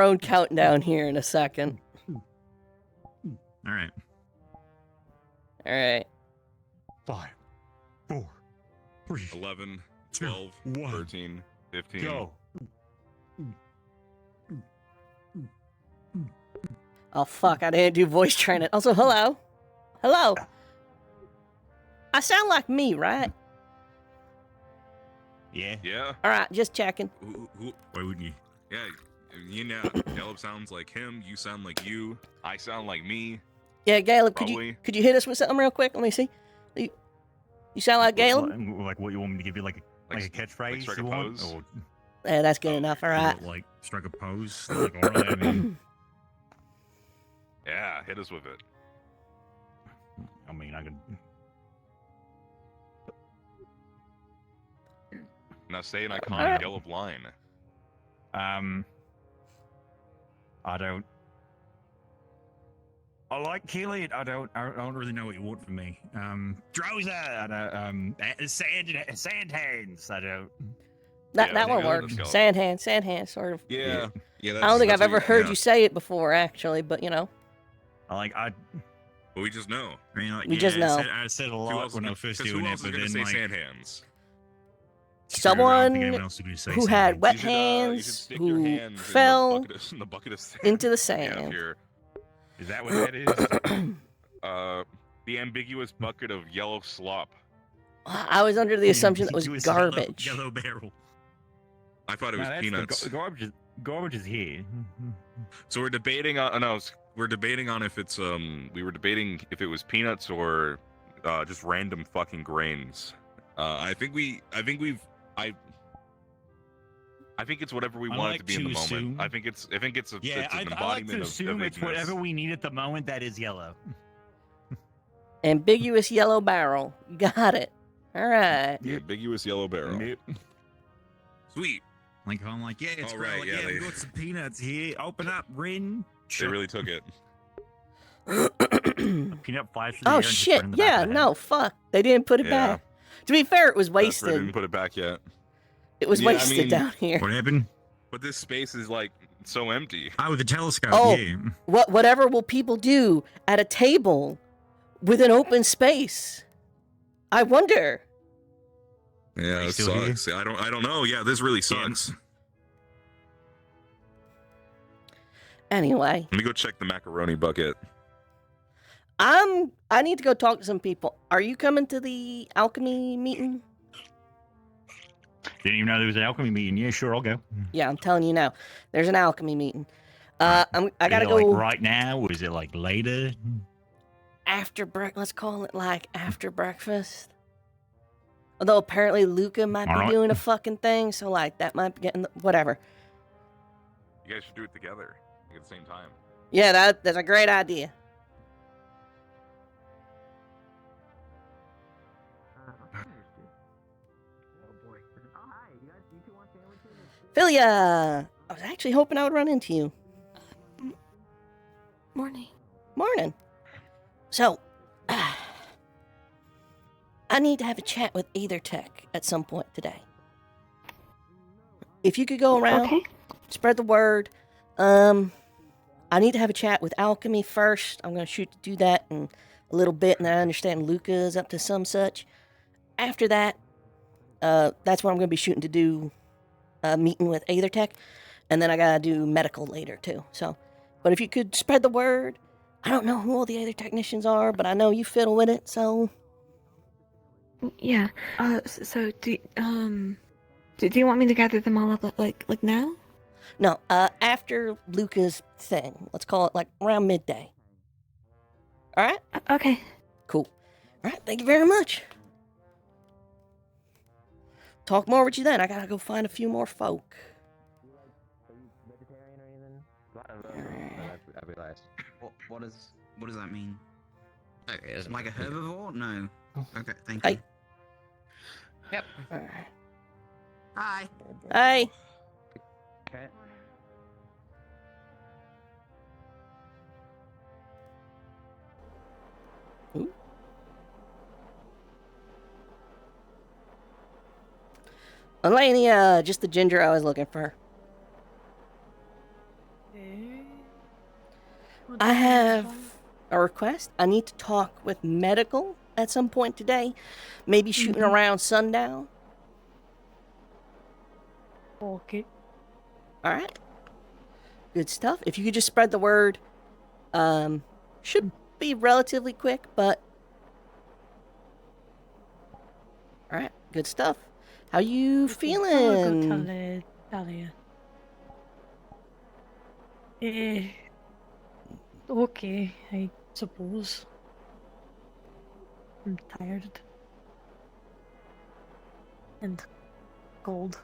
own countdown here in a second. All right. All right. 5, 4, 3, 11, 2, 12, 1. 13, 15. Go. Oh, fuck, I didn't do voice training. Also, hello. Hello. I sound like me, right? Yeah. Yeah. All right, just checking. Why wouldn't you? Yeah. You know, Caleb sounds like him. You sound like you. I sound like me. Yeah, Caleb, could Probably. you hit us with something real quick? Let me see. You sound like Caleb? Like what you want me to give you, like a catchphrase? strike you a want? pose? Or, Yeah, that's good enough. All right. Like strike a pose. Like orally, I mean. Yeah, hit us with it. I mean, I could. Now say an iconic Alright. Caleb line. I don't. I like killing it. I don't really know what you want from me. Droza. I don't. Sand hands. I don't. That Yeah, one go with works. the Sand hand, sort of. Yeah. I don't think I've ever heard you say it before, actually, but you know. But we just know. I mean, like, We just know. I said a lot when I was first Because doing who it, else is but going to then say like sand hands? Someone who who had wet You should hands, stick your who hands fell in the bucket of sand. into the Yeah, sand. here. Is that what that is? The ambiguous bucket of yellow slop. I was under the assumption that was garbage. Yellow barrel. I thought it was peanuts. Garbage is here. So we're debating on. We're debating on if it's We were debating if it was peanuts or just random fucking grains. I think it's whatever we I want like it to be in the to moment. assume- I think it's an Yeah, I like embodiment to assume of it's ignorance. whatever we need at the moment that is yellow. Ambiguous yellow barrel. Got it. All right. The ambiguous yellow barrel. Yep. Sweet. Like I'm like, yeah, it's Oh, real. right, Like, yeah, we they- got some peanuts here. Open up, Rin. They really took it. Peanut flies through the air Oh and hits her shit! in the back Yeah, of the no, fuck. They didn't put it Yeah. back. To be fair, it was That's why I wasted. didn't put it back yet. It was Yeah, I wasted mean- down here. What happened? But this space is like so empty. Oh, with the telescope. Oh. Yeah. Whatever will people do at a table with an open space? I wonder. Yeah, you it still here? sucks. I don't know. Yeah, this really sucks. Anyway, Let me go check the macaroni bucket. I need to go talk to some people. Are you coming to the alchemy meeting? Didn't even know there was an alchemy meeting. Yeah, sure, I'll go. Yeah, I'm telling you now. There's an alchemy meeting. I gotta Is it, go like right now, or is it like later? after breakfast. Let's call it like after breakfast. Although apparently Luca might be Alright. doing a fucking thing, so like that might be getting whatever. You guys should do it together like, at the same time. Yeah, that's a great idea. Philia! I was actually hoping I would run into you. Morning. Morning. So, I need to have a chat with Aether Tech at some point today. If you could go around, Okay. spread the word. I need to have a chat with Alchemy first. I'm going to shoot to do that in a little bit, and I understand Luca's up to some such. After that, that's what I'm going to be shooting to do, a meeting with Aether Tech, and then I got to do medical later too. So, but if you could spread the word, I don't know who all the other technicians are, but I know you fiddle with it, so Yeah. So do you want me to gather them all up like now? no. After Luca's thing, let's call it like around midday. All right. Okay. Cool. All right. Thank you very much. Talk more with you then. I gotta go find a few more folk. What does that mean? Like a herbivore? No. Okay, thank Hey. you. Yep. All right. Hi. Hey. Okay. Elenia, just the ginger I was looking for. I have a request. I need to talk with medical at some point today. Maybe shooting around sundown. Okay. All right. Good stuff. If you could just spread the word, should be relatively quick, but all right. Good stuff. How you I'll go feeling? tell Talia. Okay, I suppose. I'm tired. And cold.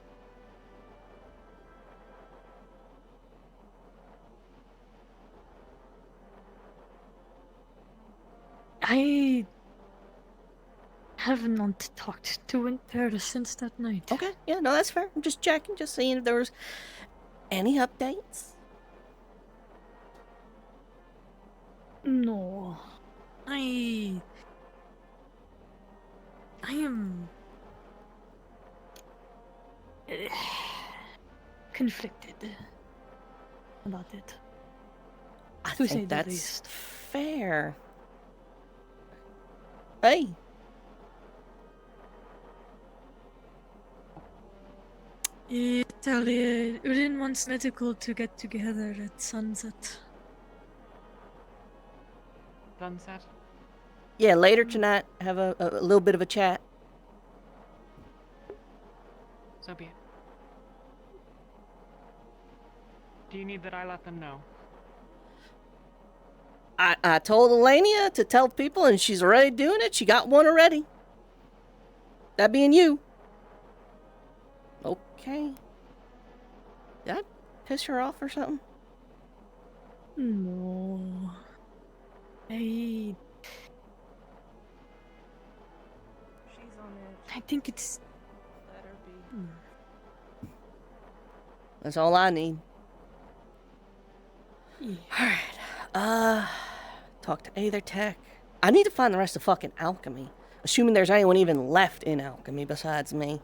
I have not talked to Winter since that night. Okay. Yeah. No, that's fair. I'm just checking, just seeing if there was any updates. No. I am conflicted about it. I To say think the that's least. fair. Hey. Talia, Urin wants medical to get together at sunset. Sunset. Yeah, later tonight, have a little bit of a chat. So be it. Do you need that I let them know? I told Elenia to tell people, and she's already doing it. She got one already. That being you. Okay. Did I piss her off or something? No. I think it's. That's all I need. Yeah. Alright. Talk to Aether Tech. I need to find the rest of fucking Alchemy. Assuming there's anyone even left in Alchemy besides me.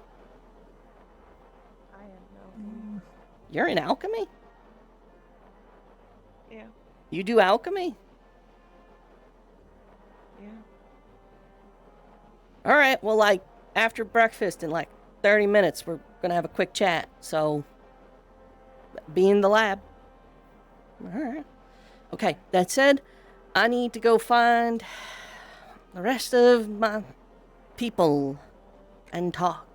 You're in Alchemy? Yeah. You do Alchemy? Yeah. Alright, well, like, after breakfast in like 30 minutes, we're gonna have a quick chat. So, be in the lab. Alright. Okay, that said, I need to go find the rest of my people and talk.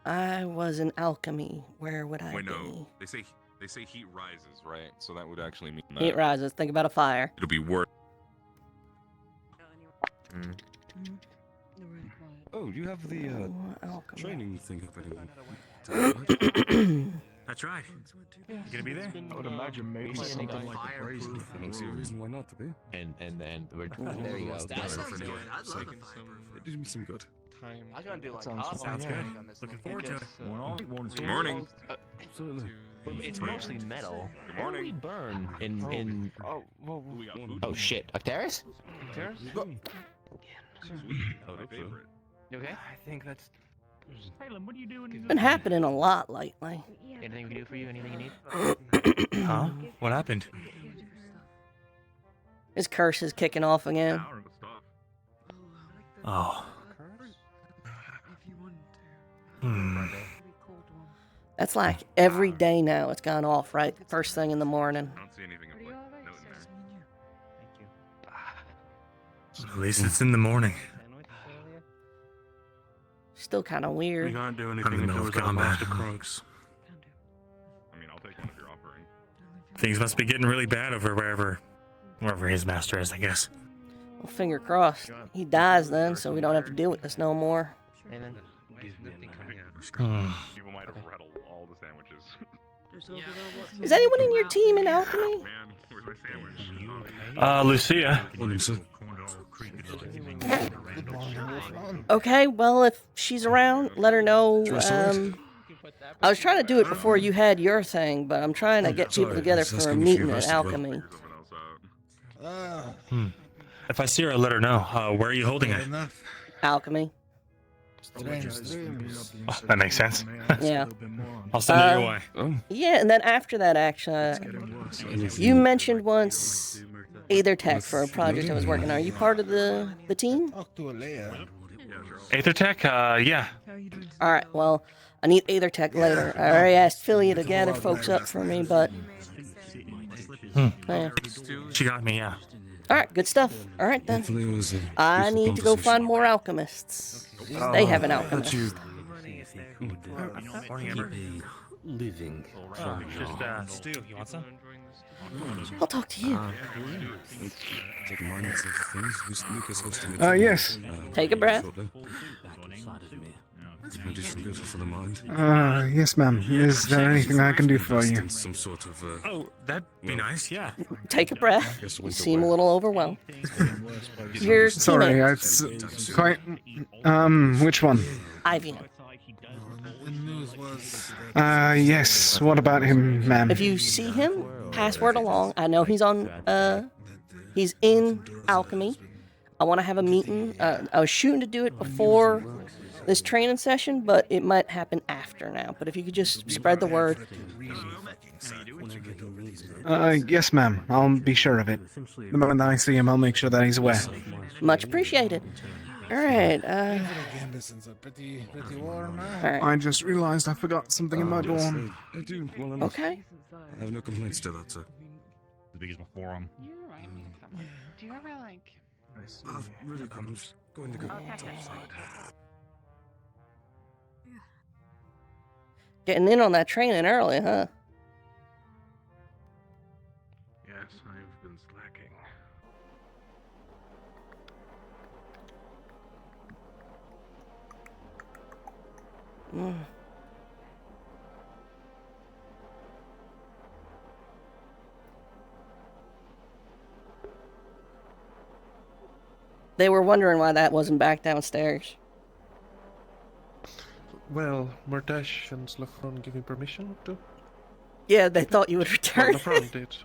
I was in Alchemy. Where would I Wait, be? no. They say heat rises, right? So that would actually mean that Heat rises. Think about a fire. it'll be worth. Oh, you have the Alchemy. training thing That's right. You gonna be there? I would imagine maybe something like a crazy. I don't see a reason why not to be. And we're There you go. That sounds good. I'd love the fire. It did me some good. time. I was gonna do like sounds half fun. Sounds hour good. on this Looking one. forward to it. Good morning. Absolutely. But it's mostly metal. Good How do we morning. burn in? Oh, well, We got food. Oh shit, Octaris? My favorite. You okay? I think that's. Caleb, what are you doing? It's been happening a lot lately. Anything we can do for you? Anything you need? Huh? What happened? His curse is kicking off again. Hour of stuff. Oh. Hmm. That's like every day now it's gone off, right? First thing in the morning. I don't see anything of like note in there. At least it's in the morning. Still kind of we weird. can't do I'm in anything the middle until we of get a combat. master Krogs. I mean, I'll take one if you're offering. Things must be getting really bad over wherever his master is, I guess. Well, finger crossed. He dies then, so we don't have to deal with this no more. Anything? Hmm. People might have rattled all the sandwiches. Is anyone in your team in alchemy? Man, where's my sandwich? Lucia. Okay, well, if she's around, let her know. I was trying to do it before you had your thing, but I'm trying to get people sorry, together just for a asking if you meeting at rested well. alchemy. Figure something else out. If I see her, let her know. Where are you holding it? Alchemy. Oh, that makes sense. Yeah. I'll send it your way. Oh, Yeah, and then after that, actually, you mentioned once Aether Tech for a project I was working on. Are you part of the team? Aethertech? Yeah. All right. Well, I need Aether Tech later. I already asked Philia to gather folks up for me, but yeah. She got me, yeah. All right, good stuff. All right then. I need to go find more alchemists. They have an alchemist. Living. Just, Stu, you want some? I'll talk to you. Yes. Take a breath. Yes, ma'am. Is there anything I can do for you? Oh, that'd be nice, yeah. Take a breath. You seem a little overwhelmed. Your Sorry, teammate, it's quite. Which one? Ivian. Yes. What about him, ma'am? If you see him, pass word along. I know he's on. He's in alchemy. I want to have a meeting. I was shooting to do it before this training session, but it might happen after now. But if you could just spread the word. Yes, ma'am. I'll be sure of it. The moment I see him, I'll make sure that he's aware. Much appreciated. All right. All right. I just realized I forgot something in my dorm. Okay. I have no complaints to that, sir. The biggest forum. You're right. Do you ever like? Really, I'm just going to go Getting in on that training early, huh? Yes, I've been slacking. Mm. They were wondering why that wasn't back downstairs. Well, Murdash and Slafron give me permission to? Yeah, they thought you would Well, return. Lafron did.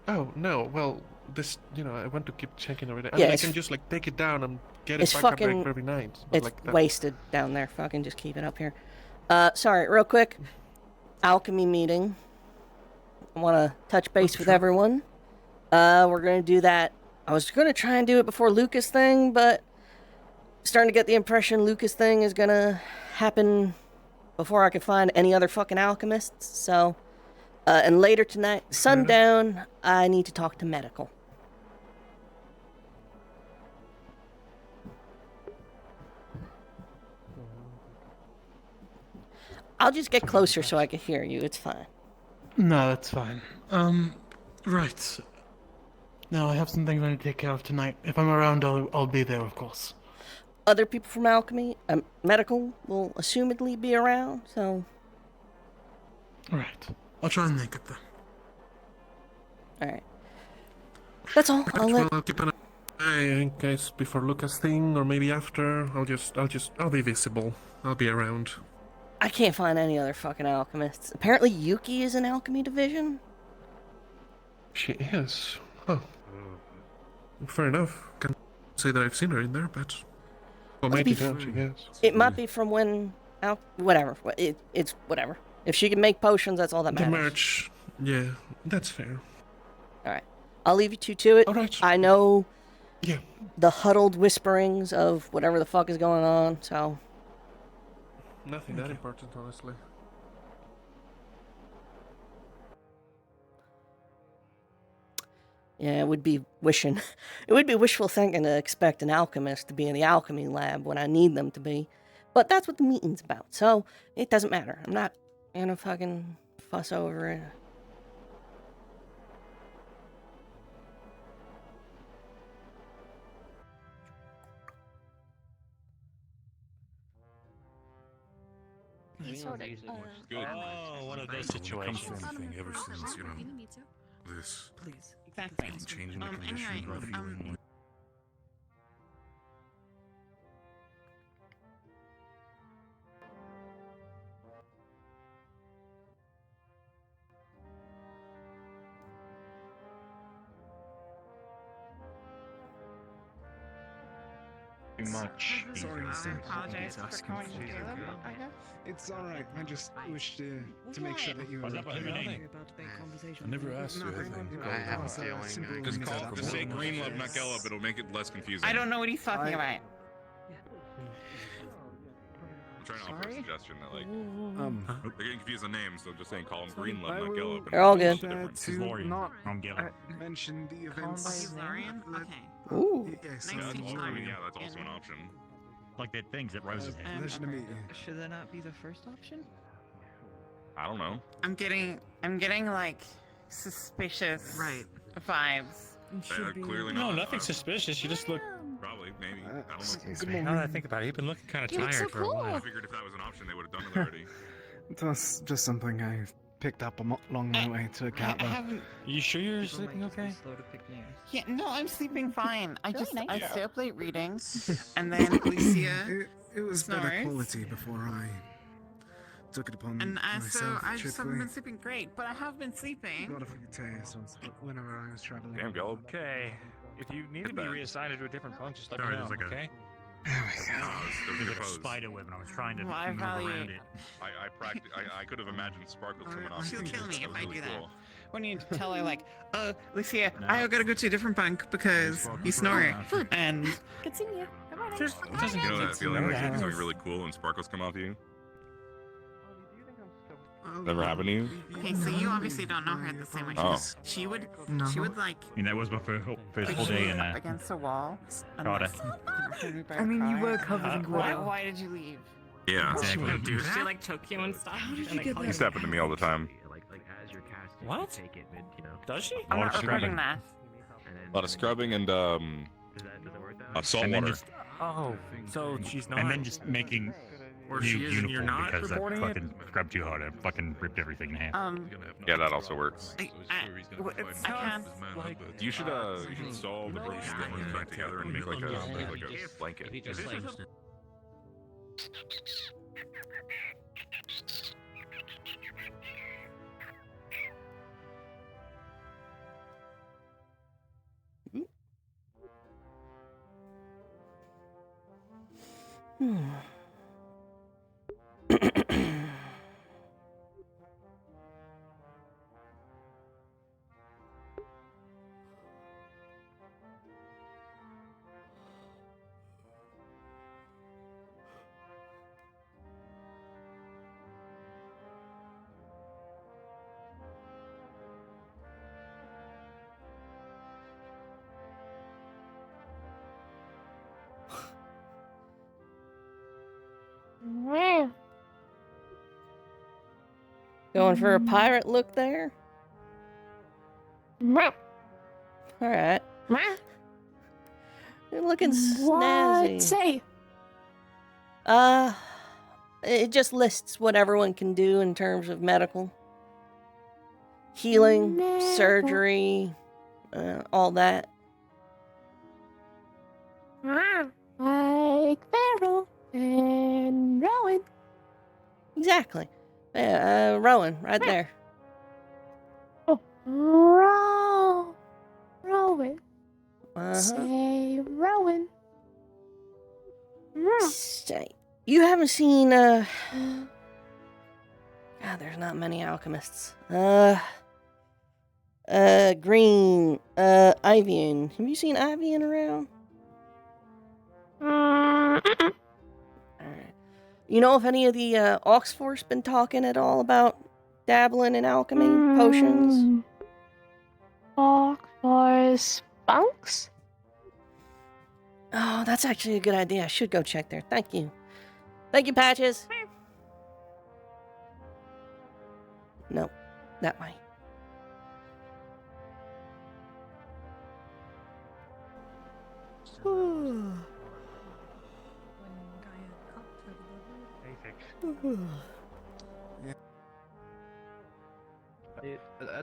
Oh, no, well, this, I want to keep checking everything. I Yeah, mean, I it's can just, take it down and get it's it back up fucking- every night. But It's like that. wasted down there. Fucking just keep it up here. Sorry, real quick. Alchemy meeting. I want to touch base with everyone. We're going to do that. I was going to try and do it before Lucas thing, but starting to get the impression Lucas thing is going to happen before I can find any other fucking alchemists. So, and later tonight, sundown, I need to talk to medical. I'll just get closer so I can hear you. It's fine. No, that's fine. Right. No, I have some things I need to take care of tonight. If I'm around, I'll be there, of course. Other people from alchemy, medical will assumedly be around, so. Right. I'll try and make it then. Alright. That's all. I'll keep an eye in case before Lucas thing, or maybe after. I'll be visible. I'll be around. I can't find any other fucking alchemists. Apparently Yuki is an alchemy division. She is. Oh. Fair enough. Can't say that I've seen her in there, but. Well, maybe don't, she is. It might be from when. Whatever. It's whatever. If she can make potions, that's all that The matters. merch. Yeah, that's fair. Alright. I'll leave you two to it. Alright. I know. Yeah. The huddled whisperings of whatever the fuck is going on, so. Nothing that important, honestly. Yeah, it would be wishing. It would be wishful thinking to expect an alchemist to be in the alchemy lab when I need them to be. But that's what the meeting's about, so it doesn't matter. I'm not gonna fucking fuss over it. Good. Oh, one of those situations. Ever since, this. Please. Exactly. Changing the condition Anyway, of you. Too much. Sorry, I sir. apologize for calling you Caleb, I guess. It's alright. I just wish to make sure that you What's were up with your name? I never asked you anything. I have a feeling feeling. Just say Greenlove, not Gellup. It'll make it less confusing. I don't know what he's talking about. I'm trying to offer a suggestion that, like, They're they're getting confused on names, so just saying call him Greenlove, not Gellup. and They're all what's good. the difference? This is Lorian. not I'm Gellup. mention the events. He's Lorian? Okay. Ooh. Yes, Nice to meet you. Yeah, that's also an option. Like that things that Roses had. pleasure to meet you. Should that not be the first option? I don't know. I'm getting like suspicious Right. vibes. Clearly No, not. nothing suspicious. You just look. Probably, maybe. I don't know. Now that I think about it, you've been looking kind of You look tired so for a cool. while. I figured if that was an option, they would have done it already. That's just something I picked up along my way to I Catla. haven't. You sure you're sleeping okay? Yeah, no, I'm sleeping fine. I Yeah. stay up late reading, and then Alicia, It was better Snores. quality before I took it upon and so myself. I just haven't Chipley. been sleeping great, but I have been sleeping. Got a few taste whenever I was traveling. Damn, Gellup. Okay. If you need to be bad. reassigned to a different phone, just let Sorry, me know, there's like a- okay? There we go. No, There's it's like a opposed. spider web, and I was trying to Well, I move value- around it. I could have imagined sparkles coming off. She'll of kill it. me That if was I really do that. cool. When you tell her like, Lucia, No. I gotta go to a different bank because he's snoring, and Good seeing you. Bye-bye. Just doesn't You know that feeling when you do Yeah. something really cool and sparkles come off you? Never happened to you? okay, so you obviously don't know her the same way. Oh. She would like I mean, that was my first push whole day you in up against a wall. and, Got like, it. hurt me by I mean, you car. were covered in Why, glitter. why did you leave? Yeah. Exactly. Did she like choke you and stuff? How did you get Used to happen to me all the time. What? Does she? I'm Lot not of recording scrubbing. that. A lot of scrubbing and salt And then water. just, Oh, so she's not. and then just making Or new she is and you're uniform not because I reporting it? fucking scrubbed too hard. I fucking ripped everything in half. Yeah, that also works. I can't. You should sew the broken strings back together and make like a blanket. Hmm. Going for a pirate look there? Alright. You're looking snazzy. Say. It just lists what everyone can do in terms of medical. Healing, Medical. surgery, all that. Like Beryl and Rowan. Exactly. Yeah, Rowan, right there. Oh, Rowan. Uh-huh. Say Rowan. Say, you haven't seen, God, there's not many alchemists. Green, Ivian. Have you seen Ivian around? Alright. You know if any of the, Oxforce been talking at all about dabbling in alchemy, potions? Oxforce Bunks? Oh, that's actually a good idea. I should go check there. Thank you. Thank you, Patches. Nope. That way.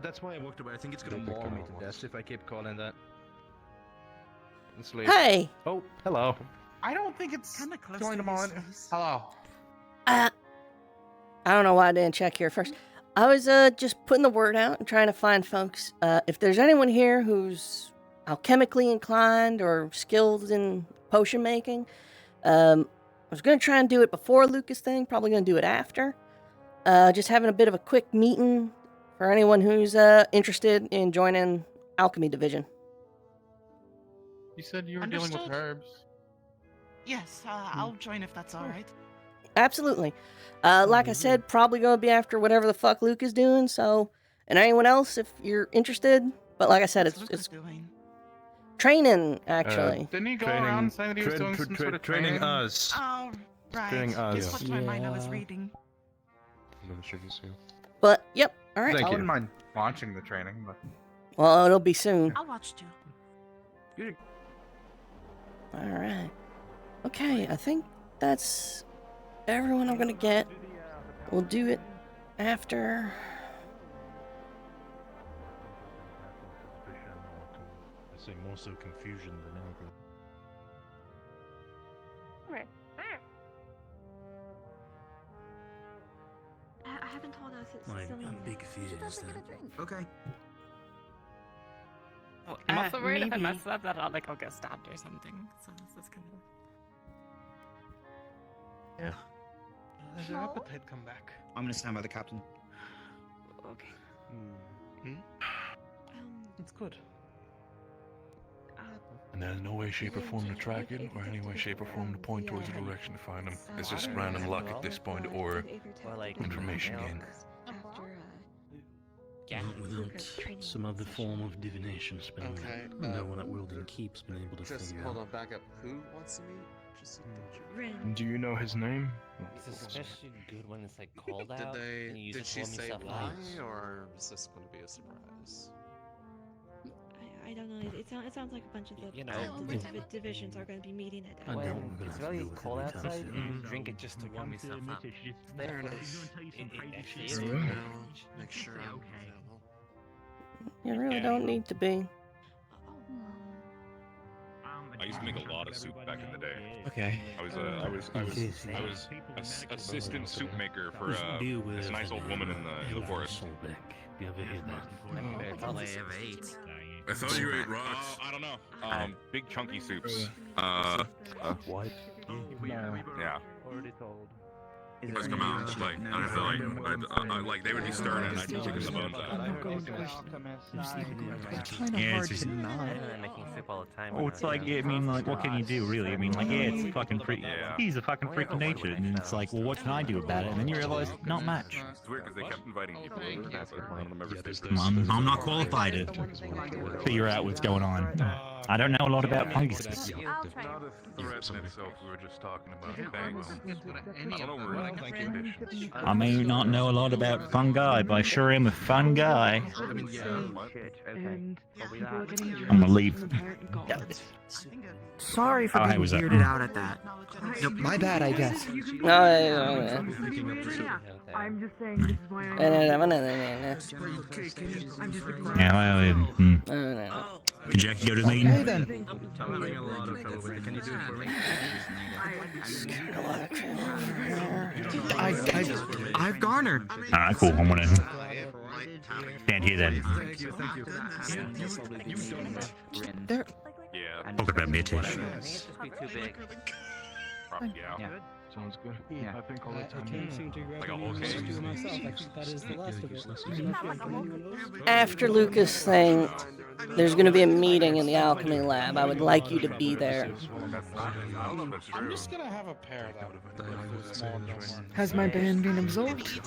That's why I walked away. I think it's gonna maul me to death if I keep calling that. Hey! Oh, hello. I don't think it's kind of close Join to them on. his- Hello. I don't know why I didn't check here first. I was just putting the word out and trying to find folks. If there's anyone here who's alchemically inclined or skilled in potion making. I was going to try and do it before Lucas thing, probably going to do it after. Just having a bit of a quick meeting for anyone who's interested in joining Alchemy Division. You said you were dealing with Understood. herbs. Yes, I'll join if that's all right. Absolutely. Like I said, probably going to be after whatever the fuck Luke is doing, so... And anyone else, if you're interested. But like I said, it's doing? training, actually. Didn't he go around saying that he was doing some sort of training? us. Oh, right. Training us. Just what to my mind I was reading. But, yep, alright. I wouldn't mind watching the training, but... Well, it'll be soon. I'll watch too. Good. Alright. Okay, I think that's everyone I'm gonna get. We'll do it after... I say more so confusion than anything. I haven't told us it's I'm silly. big fears that... Okay. Oh, I'm also worried if I maybe. mess up that I'll get stabbed or something. So this is kind of... Yeah. Does your appetite come back? I'm gonna stand by the captain. Okay. It's good. And there's no way, shape, or form to track it, or any way, shape, or form to point towards a direction to find them. It's just random luck at this point, or information gain. Yeah. Not without some other form of divination spell. No one at Wilden Keep's been able to figure out. back up. Who wants to meet? Just Do you know his name? It's especially good when it's like called Did out. they? and you use Did it to she warm say yourself why, up. or is this going to be a surprise? I don't know. It sounds like a bunch of the You know, divisions are going to be meeting at I When know we're gonna it's have to really deal with cold every time outside, soon. you drink it just to warm yourself up. Fair enough. It actually is So, really make sure I'm available. You really don't need to be. I used to make a lot of soup back in the day. Okay. I was assistant soup maker for this nice old woman in the forest. You ever hear that? I thought you ate rocks. I don't know. Big chunky soups. What? Yeah. already told. Let's come out. Like, I feel like they would be stirring and I'd be taking the bones out. Yeah, it's just... I'm making soup all the time. Oh, it's like, I mean, like, what can you do, really? I mean, like, yeah, it's fucking freak. He's a fucking freak of nature, and it's like, well, what can I do about it? And then you realize, not much. It's weird because they kept inviting people over, but none of them ever stayed. I'm not qualified to figure out what's going on. I don't know a lot about fungus. Not a threat in itself. We were just talking about things. I don't know where conditions. I may not know a lot about fungi, but I sure am a fun guy. I'm gonna leave. Sorry for Oh, hey, being what's up? weirded out at that. Yep, my bad, I guess. I'm just saying this is why Did Jackie go to the meeting? Hey then. I've garnered. Alright, cool. I'm gonna stand here then. There. Yeah. Talk about me, Tish. Yeah. Sounds good. Yeah. I think I'll Like a whole cake. After Lucas thing, there's going to be a meeting in the alchemy lab. I would like you to be there. I'm just gonna have a pair of Has my band been absorbed?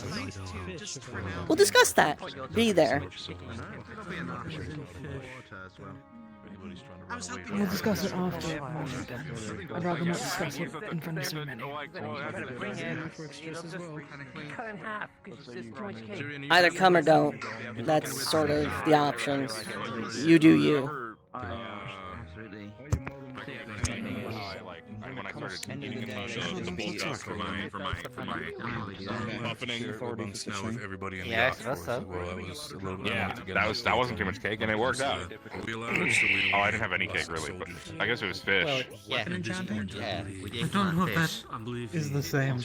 We'll discuss that. Be there. We'll discuss it after. I'd rather not discuss it in front of so many. Either come or don't. That's sort of the options. You do you. When I started eating the bullshit for my buffeting. Now with everybody in the Yeah, office that's as well, that was a little bit Yeah, to get that wasn't too much cake, and it worked out. we allowed it, so we Oh, I didn't have any cake really, but I guess it was fish. Yeah. I don't know if that I believe is the same.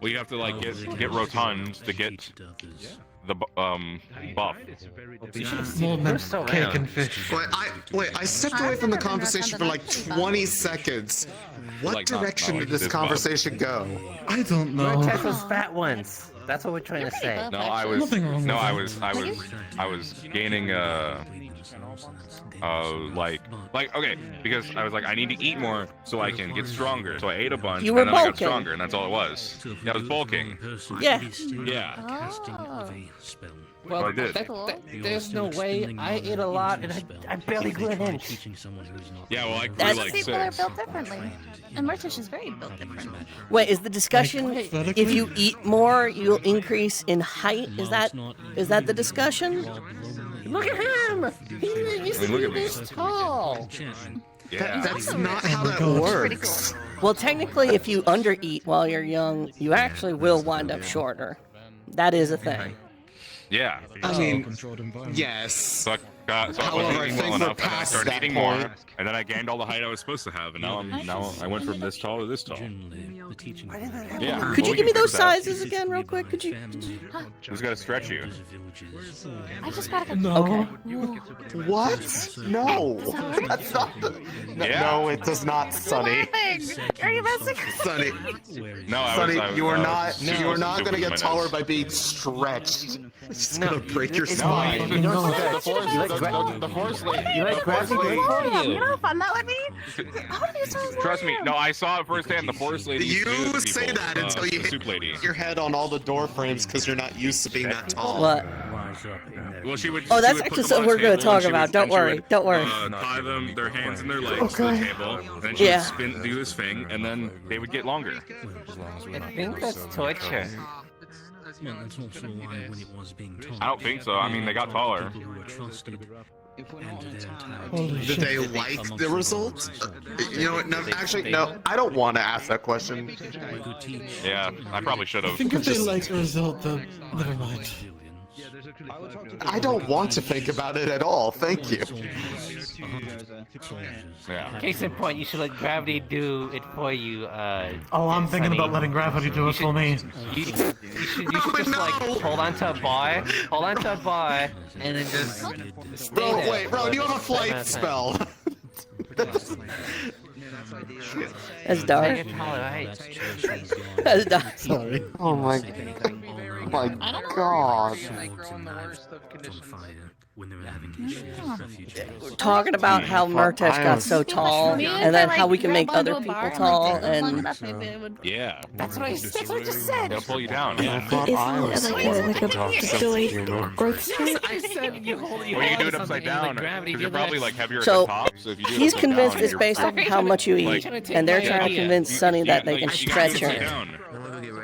Well, you have to like get rotund to get the buff. More than cake and fish. I stepped away from the conversation for like 20 seconds. What Like, direction not did like this this conversation go? I don't know. Murtash was fat once. That's what we're trying to say. No, I was Nothing wrong no, with I was gaining like okay, because I was like I need to eat more so I can get stronger. So I ate a bunch You were and then I got bulking. stronger, and that's all it was. Yeah, I was bulking. Yeah. Yeah. Well, I did. there's no way. I ate a lot and I barely grew an inch. Yeah, well I grew That's- like People are 6. built differently. And Murtish is very built differently. Wait, is the discussion if you eat more, you'll increase in height? Is that the discussion? Look at him! He used to look be at me. this tall. Yeah. That's not how that works. Well, technically, if you undereat while you're young, you actually will wind up shorter. That is a thing. Yeah. I mean, yes. So I wasn't However, I eating think well we're enough, and then I past started that eating point. more, and then I gained all the height I was supposed to have, and now I went from this tall to this tall. Yeah. Could you well, give me we can those fix that. sizes again, real quick? Could you? Who's got to stretch you? I just got a Okay. What? No. That's not the... No, Yeah. no, it does not, Sonny. Are you messing? Sonny, No, I Sonny, was. you are I not. was You are not super gonna get minus. taller by being stretched. It's gonna break your No, spine. the force lady. You let gravity do it for You you. know how fun that would be? How do you say Trust me. No, I saw it firsthand. The force lady. used to do You this to say people, that until you the soup lady. hit your head on all the door frames because you're not used to being that tall. What? Well, she would. Oh, she that's would put actually them something on a we're gonna table, talk and she about. would- Don't and she worry. would, Don't worry. Tie them, their hands and their legs to the table, and then she Yeah. would spin, do this thing, and then they would get longer. I think that's torture. I don't think so. I mean, they got taller. Did they like the results? You know what? No, actually, no. I don't want to ask that question. Yeah, I probably should I have. think if they like the result, then never mind. I don't want to think about it at all. Thank you. Yeah. Case in point, you should let gravity do it for you. Oh, I'm thinking Sonny. about letting gravity do it for me. You should just like hold onto a bar, and then just stay Bro, there. wait, bro, do you have a flight spell? That's dark. You're taller, right? That's dark. Sorry. Oh my god. Talking about how Murtash got so tall, and then how we can make other people tall, and Yeah. That's what I just said. They'll pull you down. Yeah. Like a delayed growth state? I said you hold Well, you can do it upside down because you're probably like heavier at the So, top. So if you do it he's upside convinced down, it's you're- based on how much you eat, and they're trying to convince Sonny that they can stretch upside her. down.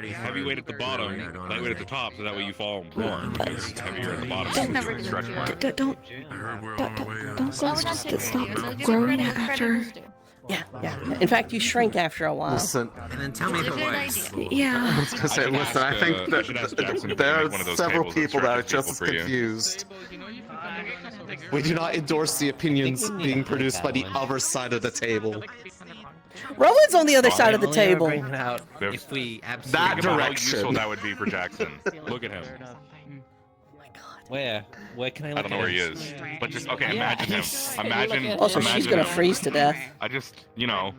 Heavy weight at the bottom, light weight at the top, so that way you fall more. Because it's heavier at the bottom, so you can stretch more. Don't stop growing after. Yeah, yeah. In fact, you shrink after a while. Listen, And then tell me if it works. Yeah. I was gonna say, listen, I think I should ask Jackson if there he are make one of those several tables that people that are stretches just as people for you. confused. We do not endorse the opinions being produced by the other side of the table. Rowan's on the other side of the table. If we That Think about how direction. useful that would be for Jackson. Look at him. Where can I look I don't know where he is, but just okay. Imagine him. Imagine. Also, she's imagine gonna him. freeze to death. I just, imagine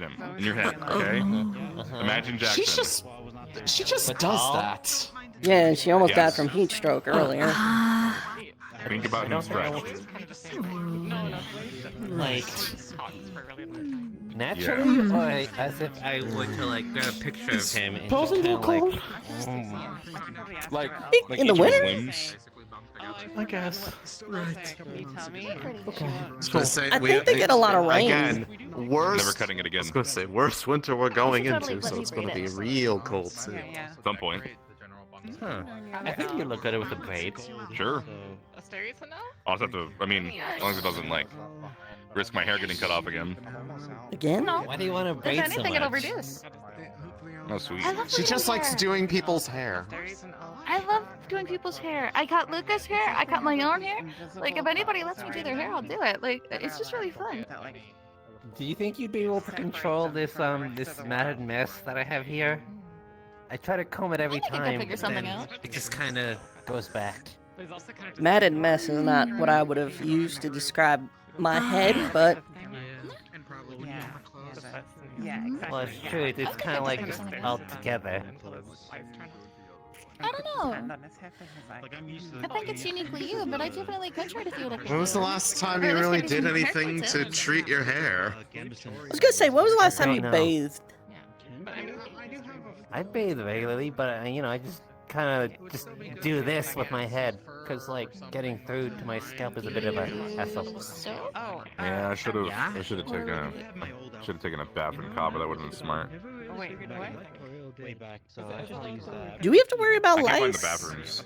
him in your head, okay? Imagine Jackson. She just does that. Yeah, and she almost died Yes. from heat stroke earlier. Think about him stretched. like naturally, or as if I were to like grab a picture of him and just kind of like In the each of his winter? limbs. I guess. Right. Okay. I was gonna say, I think they get a lot of rain. Again, worst. Never cutting it again. I was gonna say worst winter we're going into, so it's gonna be real cold soon. At some point. Huh. I think you look better with a braid. Sure. I'll just have to. I mean, as long as it doesn't like risk my hair getting cut off again. Again? Why do you want to braid If so anything, it'll much? reduce. Oh, sweet. I love She doing just likes hair. doing people's hair. I love doing people's hair. I cut Luca's hair. I cut my own hair. Like, if anybody lets me do their hair, I'll do it. Like, it's just really fun. Do you think you'd be able to control this matted mess that I have here? I try to comb it every think I can time, figure but something then out. it just kind of goes back. Matted mess is not what I would have used to describe my head, but Well, it's true. It's kind of like just all together. I don't know. I think it's uniquely you, but I definitely could try to see what I can When was the last time you really did anything to treat your hair? I was gonna say, when was the last time you No. bathed? I bathe regularly, but I just kind of just do this with my head, because like getting through to my scalp is a bit of a hassle. Yeah, I should have taken a bath in Cobb, but that would have been smart. Wait, what? Do we have to worry about I can't find lice the bathrooms.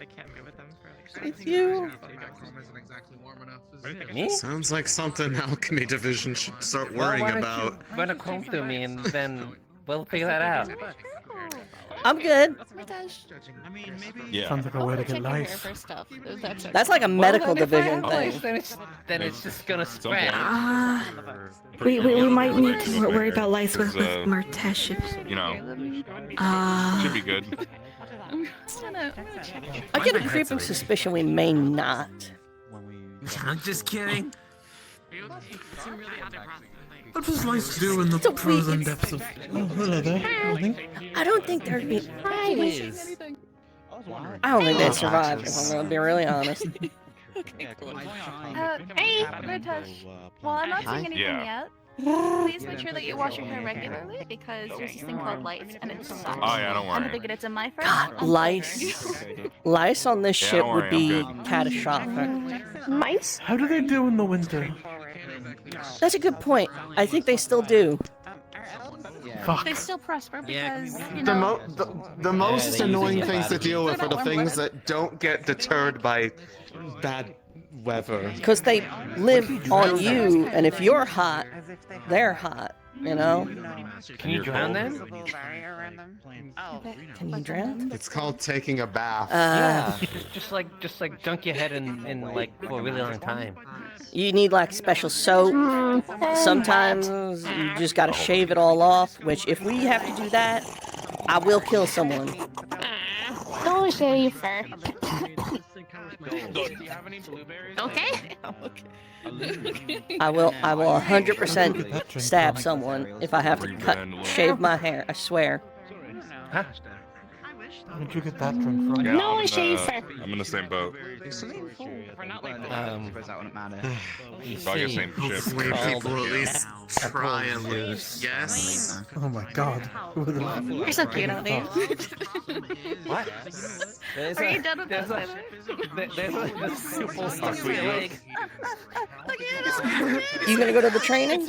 with you? Me? Sounds like something Alchemy Division should start worrying why don't about. you run a comb through me, and then we'll figure that out. I'm good. Yeah. Sounds like a way to get lice. That's like a medical Well, then if I division have lice, thing. then it's just gonna spread. We might need to worry about lice with Martesh. You know, should be good. I get a creeping suspicion we may not. I'm just kidding. What does lice do in the frozen depths of... Oh, hello there. Nothing. I don't think there'd be. I don't think they'd survive, if I'm gonna be really honest. Hey, Martesh. Well, I'm not seeing anything yet. Please make sure that you wash your hair regularly because there's this thing called lice and it sucks. Oh yeah, don't I'm worry. thinking it's in my first. God, lice. Lice on this Yeah, ship don't would worry, be I'm catastrophic. Mice? How do they do in the winter? That's a good point. I think they still do. Fuck. They still prosper because, you The, know... the most they annoying usually things to get deal with are the warm things weather. that don't get deterred by bad weather. Because they live on you, and if you're hot, they're hot, you know? Can you drown them? Can you drown? It's called taking a bath. Yeah. Just like dunk your head in like for a really long time. You need like special soap. Sometimes you just gotta shave it all off, which if we have to do that, I will kill someone. Don't shave fur. Okay. I will 100% stab someone if I have to shave my hair, I swear. Huh? Where did you get that drink from? Yeah, No, I'm, shave. I'm in the same boat. You Probably the see, same ship. it's When called people at least try and apple leave. juice. Yes. Oh my god. Who would have... You're so cute, Odie. What? There's Are you done with there's this? there's a super stuck to your leg. You gonna go to the training?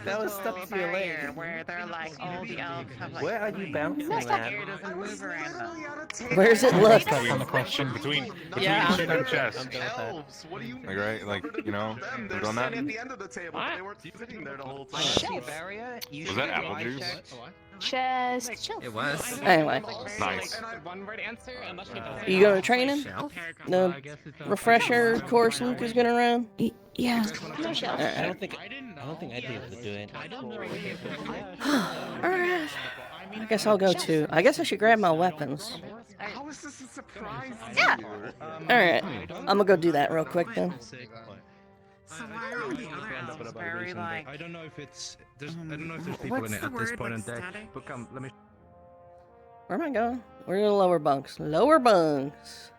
That was stuck to your leg. Where they're like, all the elves have like. Where are you bouncing at? Hair doesn't move around them. Where's it look? Between Yeah, chin and chest. I'm done with that. Elves, what do you Like right, like you know, them? we've They're done that. sitting at the end of the table, but they weren't sitting there the whole time. Was that apple juice? Just It was. Anyway, Nice. One word answer unless she does. you going to training? The refresher course Luke is gonna run? Yeah. no shelf. I don't think I'd be able to do it. Alright. I guess I'll go too. I guess I should grab my weapons. How is this a surprise? Yeah. Alright. I'm gonna go do that real quick then. So why are the other elves very like? I don't know if it's there's I don't know if there's people in it at this point on deck. But come, let me. Where am I going? We're in the lower bunks. Lower bunks.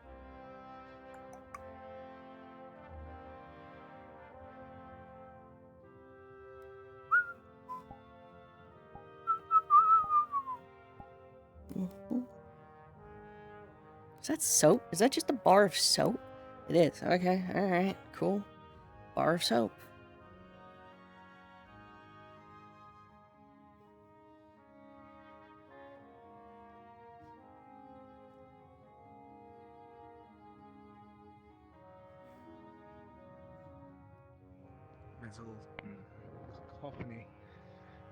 Is that soap? Is that just a bar of soap? It is. Okay. Alright. Cool. Bar of soap. Mental cacophony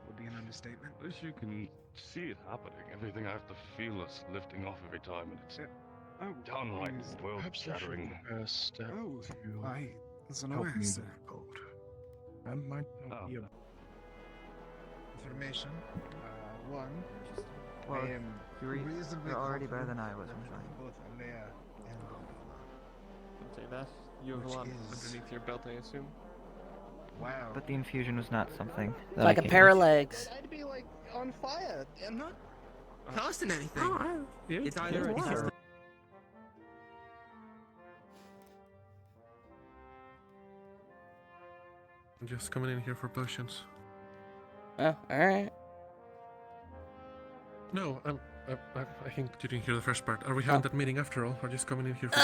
would be an understatement. As you can see it happening, everything I have to feel is lifting off every time, and it's Done like world-shattering. Step Oh, to I wasn't help aware, me sir. with code. That might not be a Information. One. Well, I am reasonably you're already better confident than I was, that I'm fine. both Alea and Say that. You have a Which lot is- underneath your belt, I assume. Wow. But the infusion was not something that Like I a can pair of use. legs. I'd be like on fire. I'm not casting anything. Yeah, It's either water. I'm just coming in here for potions. Oh, alright. No, I think you didn't hear the first part. Are we having that meeting after all, or just coming in here for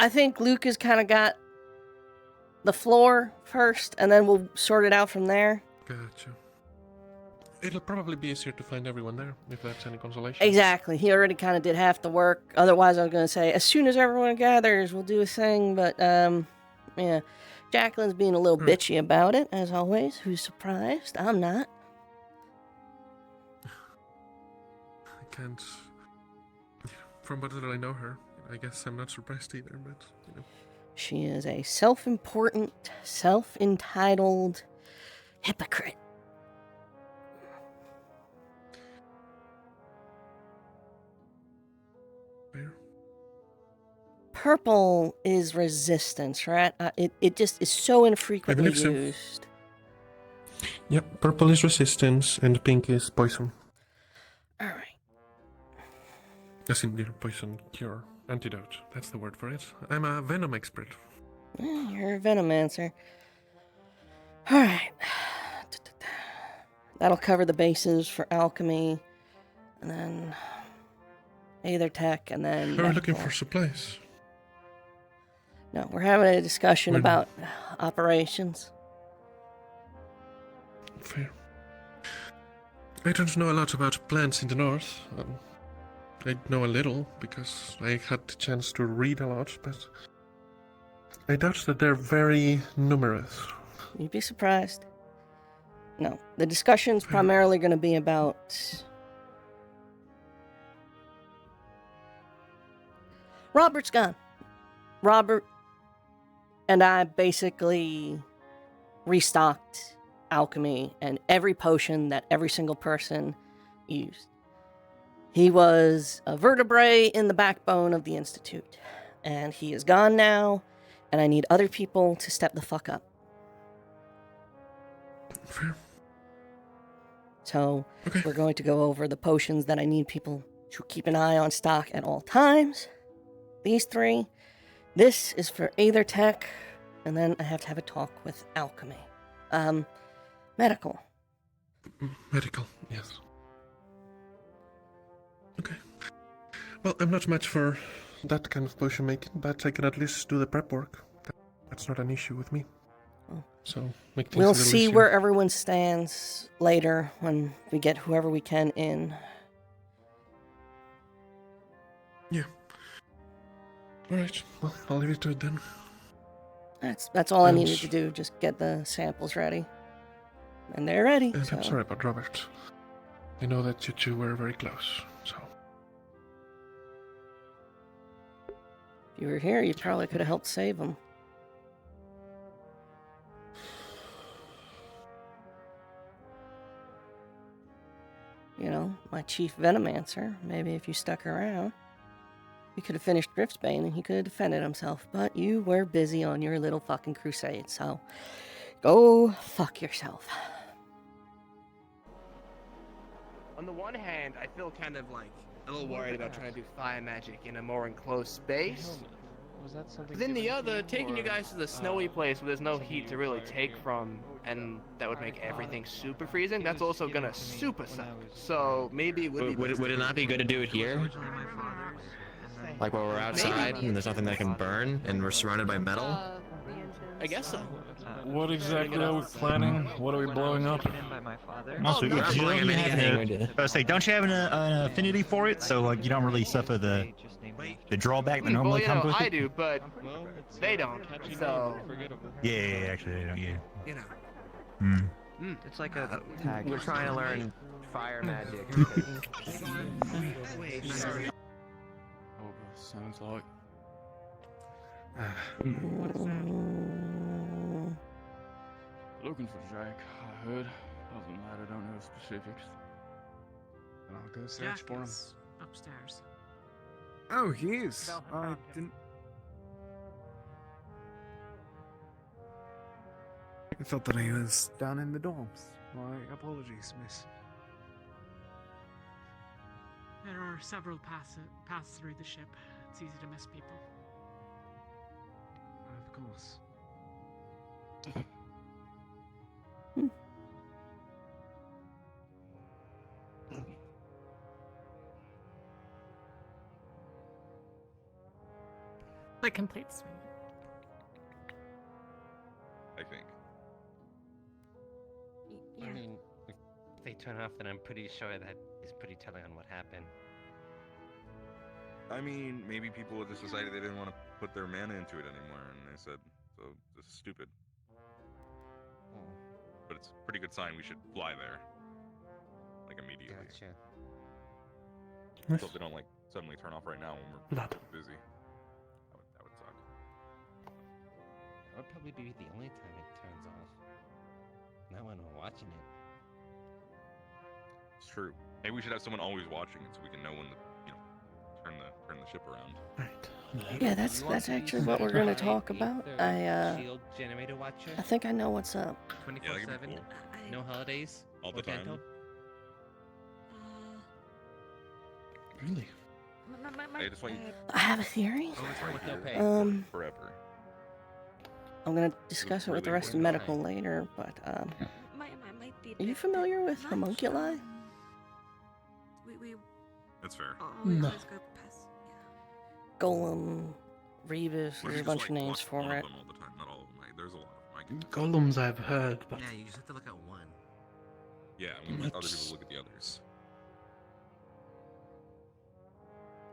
I think Lucas kind of got the floor first, and then we'll sort it out from there. Gotcha. It'll probably be easier to find everyone there, if that's any consolation. Exactly. He already kind of did half the work. Otherwise, I was going to say, as soon as everyone gathers, we'll do a thing. But, yeah. Jacqueline's being a little bitchy about it, as always. Who's surprised? I'm not. I can't... From what little I know her, I guess I'm not surprised either, but, you know. She is a self-important, self-entitled hypocrite. Fair. Purple is resistance, right? It just is so infrequently believe so. used. Yep, purple is resistance, and pink is poison. Alright. As in, you know, poison cure. Antidote. That's the word for it. I'm a venom expert. Yeah, you're a venomancer. Alright. That'll cover the bases for alchemy, and then Aether Tech, and then... We're looking medical. for supplies. No, we're having a discussion We're- about operations. Fair. I don't know a lot about plants in the north. I know a little because I had the chance to read a lot, but I doubt that they're very numerous. You'd be surprised. No, the discussion's primarily going to be about... Robert's gone. Robert and I basically restocked alchemy and every potion that every single person used. He was a vertebrae in the backbone of the Institute, and he is gone now, and I need other people to step the fuck up. Fair. So, we're going to go over the potions that I need people to keep an eye on stock at all times. These three. This is for Aether Tech, and then I have to have a talk with alchemy. Medical. Medical, yes. Okay. Well, I'm not much for that kind of potion making, but I can at least do the prep work. That's not an issue with me. Oh. So, make things We'll a little see easier. where everyone stands later when we get whoever we can in. Yeah. Alright, well, I'll leave it to it then. That's all I And- needed to do, just get the samples ready. And they're ready. And so. I'm sorry about Robert. I know that you two were very close, so... If you were here, you probably could have helped save him. You know, my chief venomancer. Maybe if you stuck around, we could have finished Driftsbane and he could have defended himself. But you were busy on your little fucking crusade, so go fuck yourself. On the one hand, I feel kind of like a little worried about trying to do fire magic in a more enclosed space. Was that something? But then the other, taking you guys to the snowy place where there's no heat to really take from, and that would make everything super freezing, that's also gonna super suck. So maybe it would be Would it not be good to do it here? Like while we're outside and there's nothing that can burn and we're surrounded by metal? I guess so. What exactly are we planning? What are we blowing up? Also, we're not blowing anything. I was say, don't you have an affinity for it, so like you don't really suffer the drawback that normally Well, you comes know, with I it? do, but they don't. So Yeah, actually, they don't. Yeah. you know. Hmm. It's like a tag. We're trying to learn fire magic. sounds like. Looking for Jack, I heard. Other than that, I don't know specifics. And I'll go search Jack for him. is upstairs. Oh, he is. I didn't. I thought that he was down in the dorms. My apologies, miss. There are several paths through the ship. It's easy to miss people. Of course. That completes me. I think. I mean, if they turn off, then I'm pretty sure that is pretty telling on what happened. I mean, maybe people just decided they didn't want to put their mana into it anymore, and they said, "So this is stupid." But it's a pretty good sign. We should fly there, like immediately. Gotcha. Nice. So they don't like suddenly turn off right now when we're Blood. busy. That would suck. That would probably be the only time it turns off. Not when we're watching it. It's true. Maybe we should have someone always watching it so we can know when to, turn the ship around. Yeah, that's actually what we're gonna talk about. Shield generator watcher. I think I know what's up. 24/7. No holidays. All the Organto? time. Really? Hey, just wait. I have a theory. Forever. I'm gonna discuss it with the rest of medical later, but are you familiar with homunculi? That's fair. No. Golem, Rebus, Or there's you a bunch just, of like, names watch for one it. of them all the time. Not all of them. Like, there's a lot of them. Golems I've heard, but Yeah, you just have to look at one. Yeah, we let other people look at the others.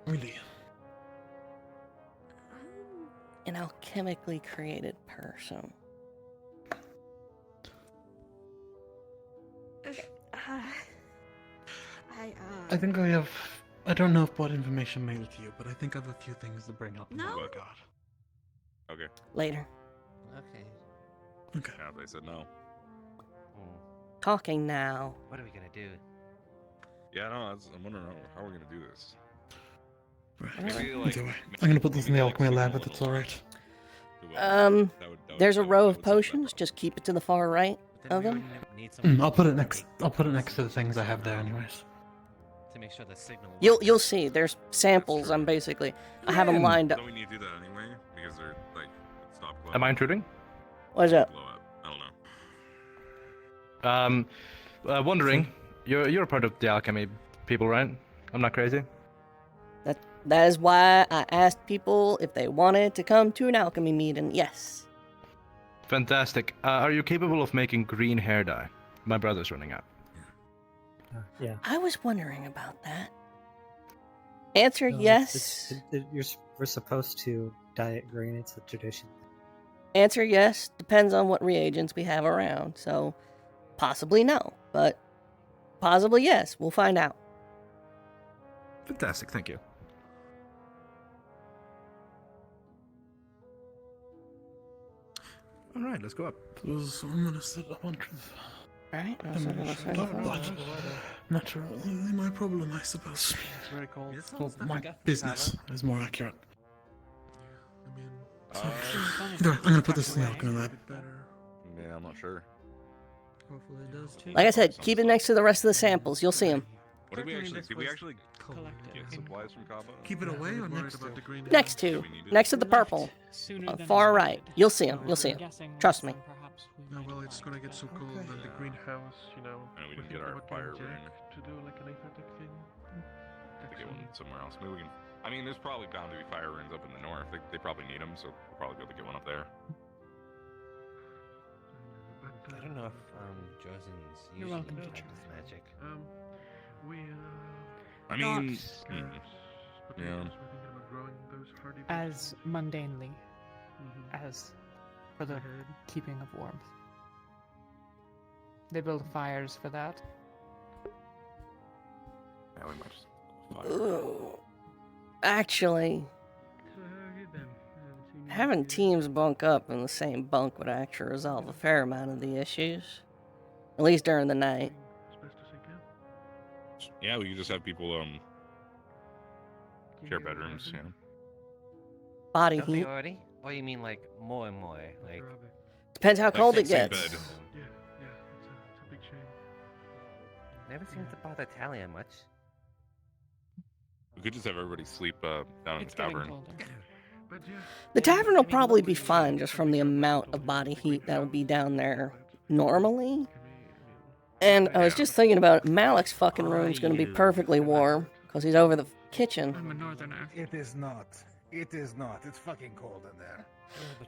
really. An alchemically created person. I think I have. I don't know if what information made it to you, but I think I have a few things to bring up in No. that regard. Okay. Later. Okay. Okay. Yeah, they said no. Talking now. What are we gonna do? Yeah, no, I'm wondering how we're gonna do this. Right. Maybe, Either way. I'm gonna put this in the alchemy lab if it's alright. There's a row of potions. Just keep it to the far right of them. I'll put it next. I'll put it next to the things I have there, anyways. To make sure the signal. You'll see. There's samples. I have them lined up. Don't we need to do that anyway? Because they're like stop glowing. Am I intruding? What's up? Blow up. I don't know. Wondering, you're a part of the alchemy people, right? I'm not crazy. That is why I asked people if they wanted to come to an alchemy meeting. Yes. Fantastic. Are you capable of making green hair dye? My brother's running out. Yeah. I was wondering about that. Answer yes. We're supposed to dye it green. It's a tradition. Answer yes. Depends on what reagents we have around. So, possibly no, but possibly yes. We'll find out. Fantastic. Thank you. All right, let's go up. Those ominous that I wondered. Alright, But not really my problem, I suppose. It's very cold. Well, my business is more accurate. Either way, I'm gonna put this in the alchemy lab. Yeah, I'm not sure. Hopefully it does too. Like I said, keep it next to the rest of the samples. You'll see them. What did we actually? Did we actually get supplies from Cabo? Keep it away or next to? Next to the purple. Far right. You'll see them. You'll see them. Trust me. No, well, it's gonna get so cold that the greenhouse, And we didn't get our fire ring. to do like an aesthetic thing. To get one somewhere else. Maybe we can. I mean, there's probably bound to be fire rings up in the north. They probably need them, so we'll probably be able to get one up there. I don't know if Josen's You're usually welcome, practice teacher. magic. We I mean, but yeah. we're thinking about growing those hardy As mundanely as for the keeping of warmth. They build fires for that. Yeah, we might just Ooh. Actually, having teams bunk up in the same bunk would actually resolve a fair amount of the issues. At least during the night. Yeah, we could just have people share bedrooms. You know. Body Don't they heat. already? Or you mean like more and more? Like Depends how cold it same gets. bed. never seems to bother Talia much. We could just have everybody sleep down in the tavern. The tavern will probably be fine just from the amount of body heat that'll be down there normally. And I was just thinking about it, Malik's fucking room's gonna be perfectly warm because he's over the kitchen. I'm a northerner. It is not. It is not. It's fucking cold in there.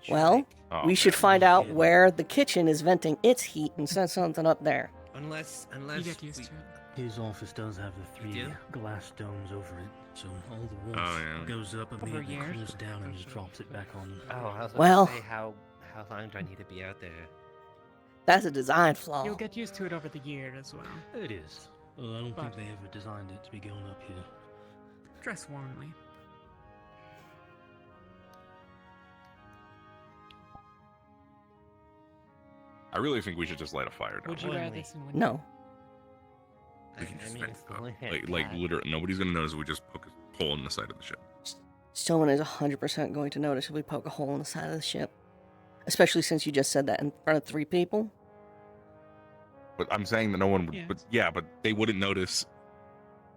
Well, Oh, we should find out where the kitchen is venting its heat and set something up there. Unless You get used to it. His office does have the three do? glass domes over it, so all the warmth Oh, yeah. goes up Over immediately, years? cools down, and just drops it back on. Oh, I was Well- about to say how long do I need to be out there? That's a design flaw. You'll get used to it over the year as well. It is. Well, I don't But- think they ever designed it to be going up here. Dress warmly. I really think we should just light a fire down. Would you wear Warmly. this in winter? No. I mean, it's the only Like literally, nobody's gonna notice if we just poke a hole in the side of the ship. Someone is 100% going to notice if we poke a hole in the side of the ship. Especially since you just said that in front of 3 people. But I'm saying that no one would. Yeah. But they wouldn't notice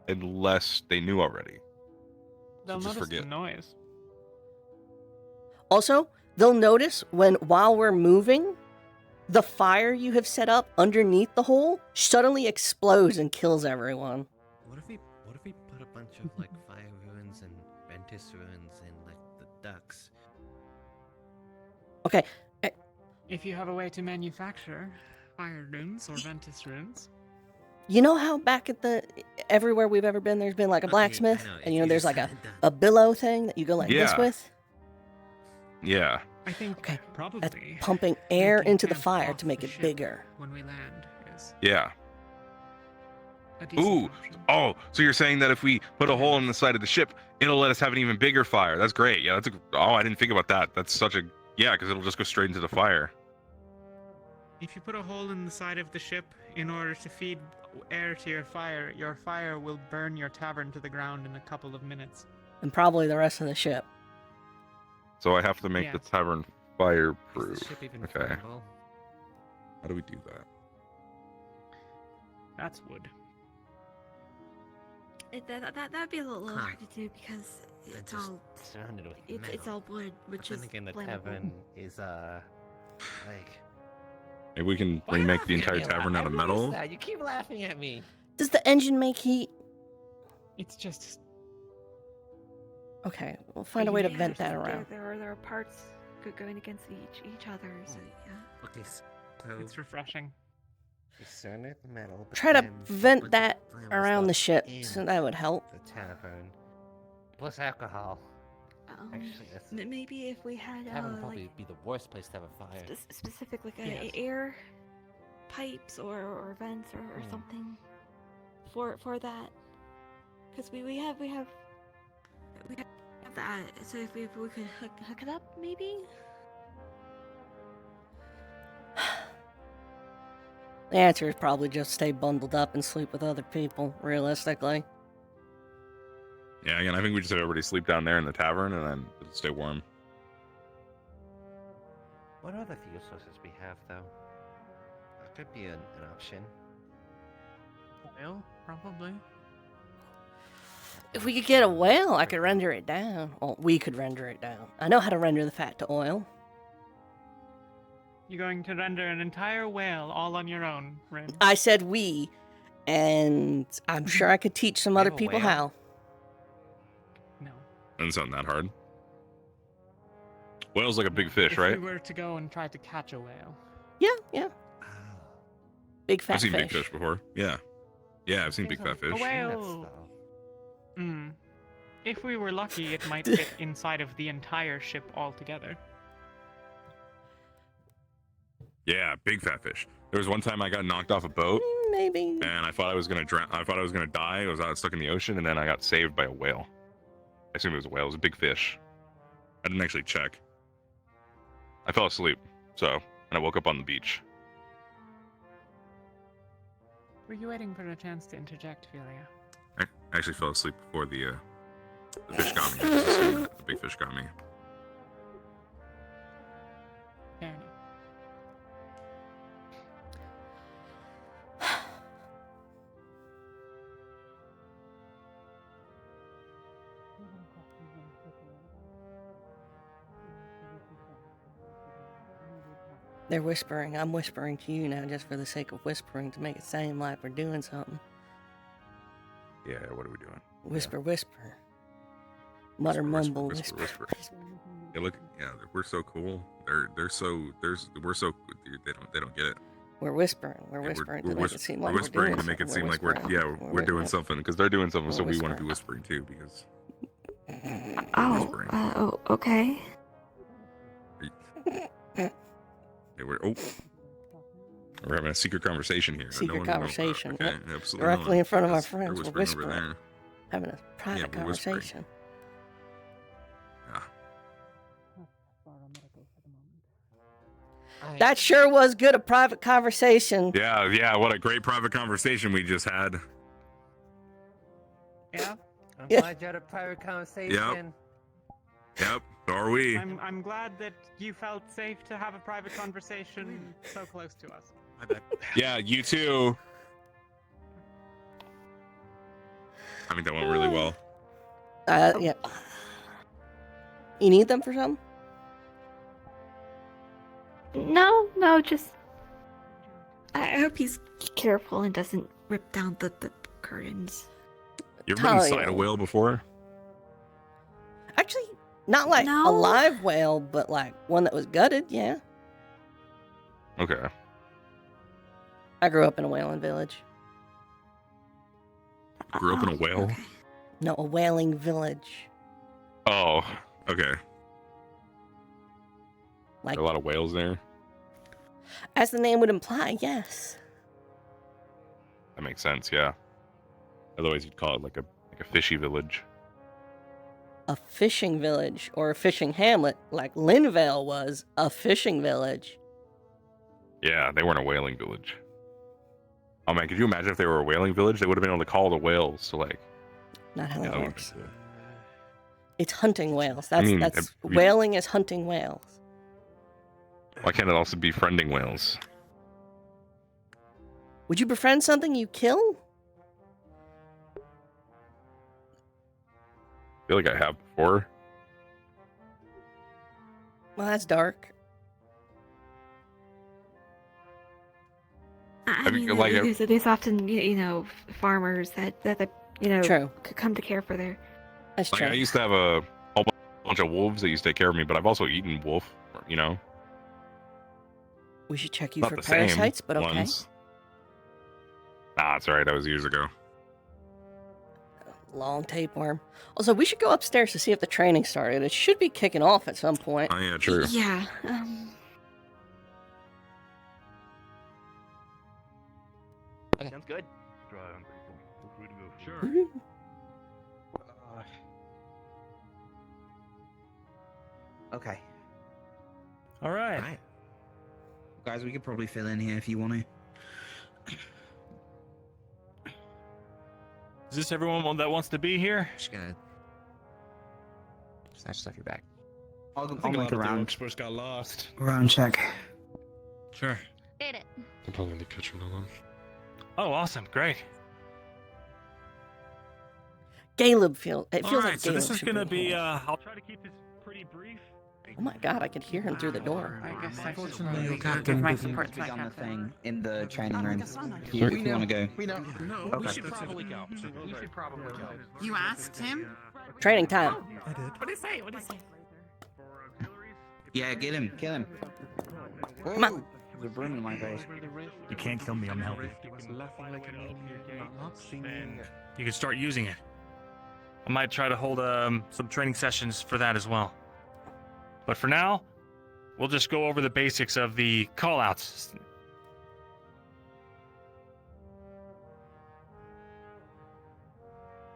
unless they knew already. They'll just notice forget. the noise. Also, they'll notice while we're moving, the fire you have set up underneath the hole suddenly explodes and kills everyone. What if we put a bunch of like fire ruins and Ventus ruins in like the ducks? Okay. If you have a way to manufacture fire runes or Ventus runes. You know how back at everywhere we've ever been, there's been like a blacksmith, I know, and if you there's just like had a billow thing that you go like this Yeah. with? Yeah. I think That's probably pumping air making into the camp fire off to make the it ship bigger. when we land is Yeah. a decent Ooh. option. Oh, so you're saying that if we put a hole in the side of the ship, it'll let us have an even bigger fire. That's great. Yeah, I didn't think about that. That's such a because it'll just go straight into the fire. If you put a hole in the side of the ship in order to feed air to your fire will burn your tavern to the ground in a couple of minutes. And probably the rest of the ship. So I have to make the Yes. tavern fireproof. Is the ship even Okay. flammable? How do we do that? That's wood. That'd be a little Huh. hard to do because They're it's just all surrounded with it's metal. all wood, But which then is again, the flammable. tavern is like. Maybe we can Why are you remake the laughing at entire me? tavern out of I metal. noticed that. You keep laughing at me. Does the engine make heat? It's just Okay, we'll find a way to Yeah, vent that there- around. There are parts going against each other. So yeah. Okay, so it's refreshing. you surrounded with metal. But Try to then vent put that flammable around the stuff ship, in so that would help. The tavern. Plus alcohol. Actually, that's Maybe if we had tavern would like probably be the worst place to have a fire. specific like Yes. air pipes or vents or something for that, because we have that. So if we could hook it up, maybe. The answer is probably just stay bundled up and sleep with other people, realistically. Yeah, again, I think we just have everybody sleep down there in the tavern and then it'll stay warm. What other fuel sources we have, though? That could be an option. Oil, probably. If we could get a whale, I could render it down. Well, we could render it down. I know how to render the fat to oil. You're going to render an entire whale all on your own, Rin. I said we, and I'm sure I could teach some We other have a people whale? how. No. Doesn't sound that hard. Whale's like a big fish, If right? we were to go and try to catch a whale. Yeah. Big fat I've seen fish. big fish before. Yeah. Yeah, I've seen big fat A fish. whale. If we were lucky, it might fit inside of the entire ship altogether. Yeah, big fat fish. There was one time I got knocked off a boat Maybe. and I thought I was gonna drown. I thought I was gonna die. I was out stuck in the ocean, and then I got saved by a whale. I assume it was a whale. It was a big fish. I didn't actually check. I fell asleep, so and I woke up on the beach. Were you waiting for a chance to interject, Philia? I actually fell asleep before the fish got me. The big fish got me. Fair enough. They're whispering. I'm whispering to you now just for the sake of whispering to make it seem like we're doing something. Yeah, what are we doing? Whisper, whisper. Mutter, mumble, whisper. Yeah, look, yeah, we're so cool. We're so they don't get it. We're whispering. We're whispering to make it seem like we're whispering doing to make it something. seem like we're doing something because they're doing something, so we want to be whispering too because. Okay. Yeah, we're having a secret conversation here. Secret conversation. Okay, Yep. absolutely. Directly in front of our They're friends. We're whispering over whispering. there. Having a private we're whispering. conversation. That sure was good, a private conversation. Yeah, what a great private conversation we just had. Yeah. I'm Yeah. glad you had a private conversation. Yep, so are we. I'm glad that you felt safe to have a private conversation so close to us. Yeah, you too. I think that went really well. Yeah. You need them for something? No, just. I hope he's careful and doesn't rip down the curtains. You ever been inside a whale before? Actually, not like a live whale, but like one that was gutted, yeah. Okay. I grew up in a whaling village. Grew up in a whale? No, a whaling village. Oh, okay. Like There are a lot of whales there. As the name would imply, yes. That makes sense, yeah. Otherwise you'd call it like a fishy village. A fishing village or a fishing hamlet, like Linvale was a fishing village. Yeah, they weren't a whaling village. Oh man, could you imagine if they were a whaling village? They would have been able to call the whales to like. Not how that that would've works. been cool. It's hunting whales. That's I mean, whaling is hunting whales. Why can't it also be friending whales? Would you befriend something you kill? I feel like I have before. Well, that's dark. I Have you- mean, like, there's often farmers that True. could come to care for their. That's Like I used to have a whole bunch of wolves that used to take care of me, but I've also eaten wolf. We should check you Not for the same parasites, but okay. ones. Nah, it's alright. That was years ago. Long tapeworm. Also, we should go upstairs to see if the training started. It should be kicking off at some point. Oh yeah, true. Yeah. Sounds good. Sure. Okay. All right. Guys, we could probably fill in here if you want to. Is this everyone that wants to be here? Just gonna snatch stuff your back. I'll I think make a a lot of the round. experts got lost. Round check. Sure. Did it. I'm probably gonna catch another one. Oh, awesome. Great. Caleb feels. It feels All right, like so Caleb this is should going to be. be, I'll try to keep this pretty brief. Oh my god, I could hear him through the door. I guess Unfortunately, your give captain my doesn't- support to my On the captain. thing in the training room. If We you know. want to go. We know. No, we Okay. should probably go. We should probably go. You asked him? Training time. I did. What did he say? What did he say? Yeah, get him. Kill him. Come on. There's a broom in my face. You can't kill me, I'm helping. You can start using it. I might try to hold some training sessions for that as well. But for now, we'll just go over the basics of the callouts.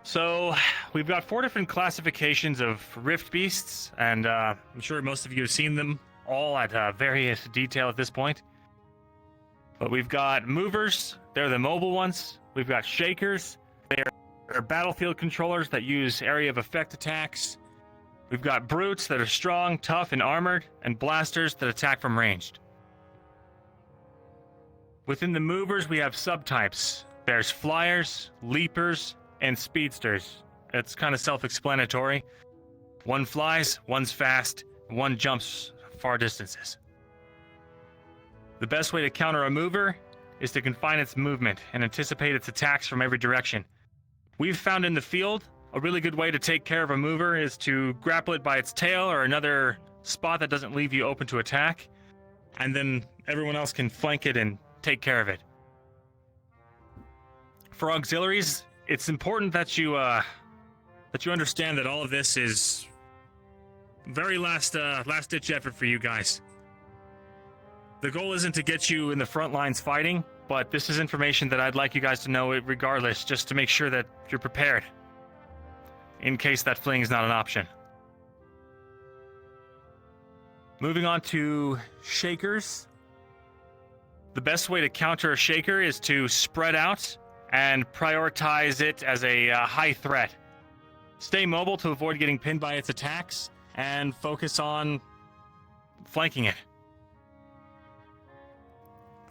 So, we've got 4 different classifications of rift beasts, and I'm sure most of you have seen them all at various detail at this point. But we've got movers, they're the mobile ones. We've got shakers, they're battlefield controllers that use area of effect attacks. We've got brutes that are strong, tough, and armored, and blasters that attack from ranged. Within the movers, we have subtypes. There's flyers, leapers, and speedsters. It's kind of self-explanatory. One flies, one's fast, one jumps far distances. The best way to counter a mover is to confine its movement and anticipate its attacks from every direction. We've found in the field a really good way to take care of a mover is to grapple it by its tail or another spot that doesn't leave you open to attack, and then everyone else can flank it and take care of it. For auxiliaries, it's important that you understand that all of this is very last-ditch effort for you guys. The goal isn't to get you in the front lines fighting, but this is information that I'd like you guys to know it regardless, just to make sure that you're prepared, in case that fleeing is not an option. Moving on to shakers. The best way to counter a shaker is to spread out and prioritize it as a high threat. Stay mobile to avoid getting pinned by its attacks, and focus on flanking it.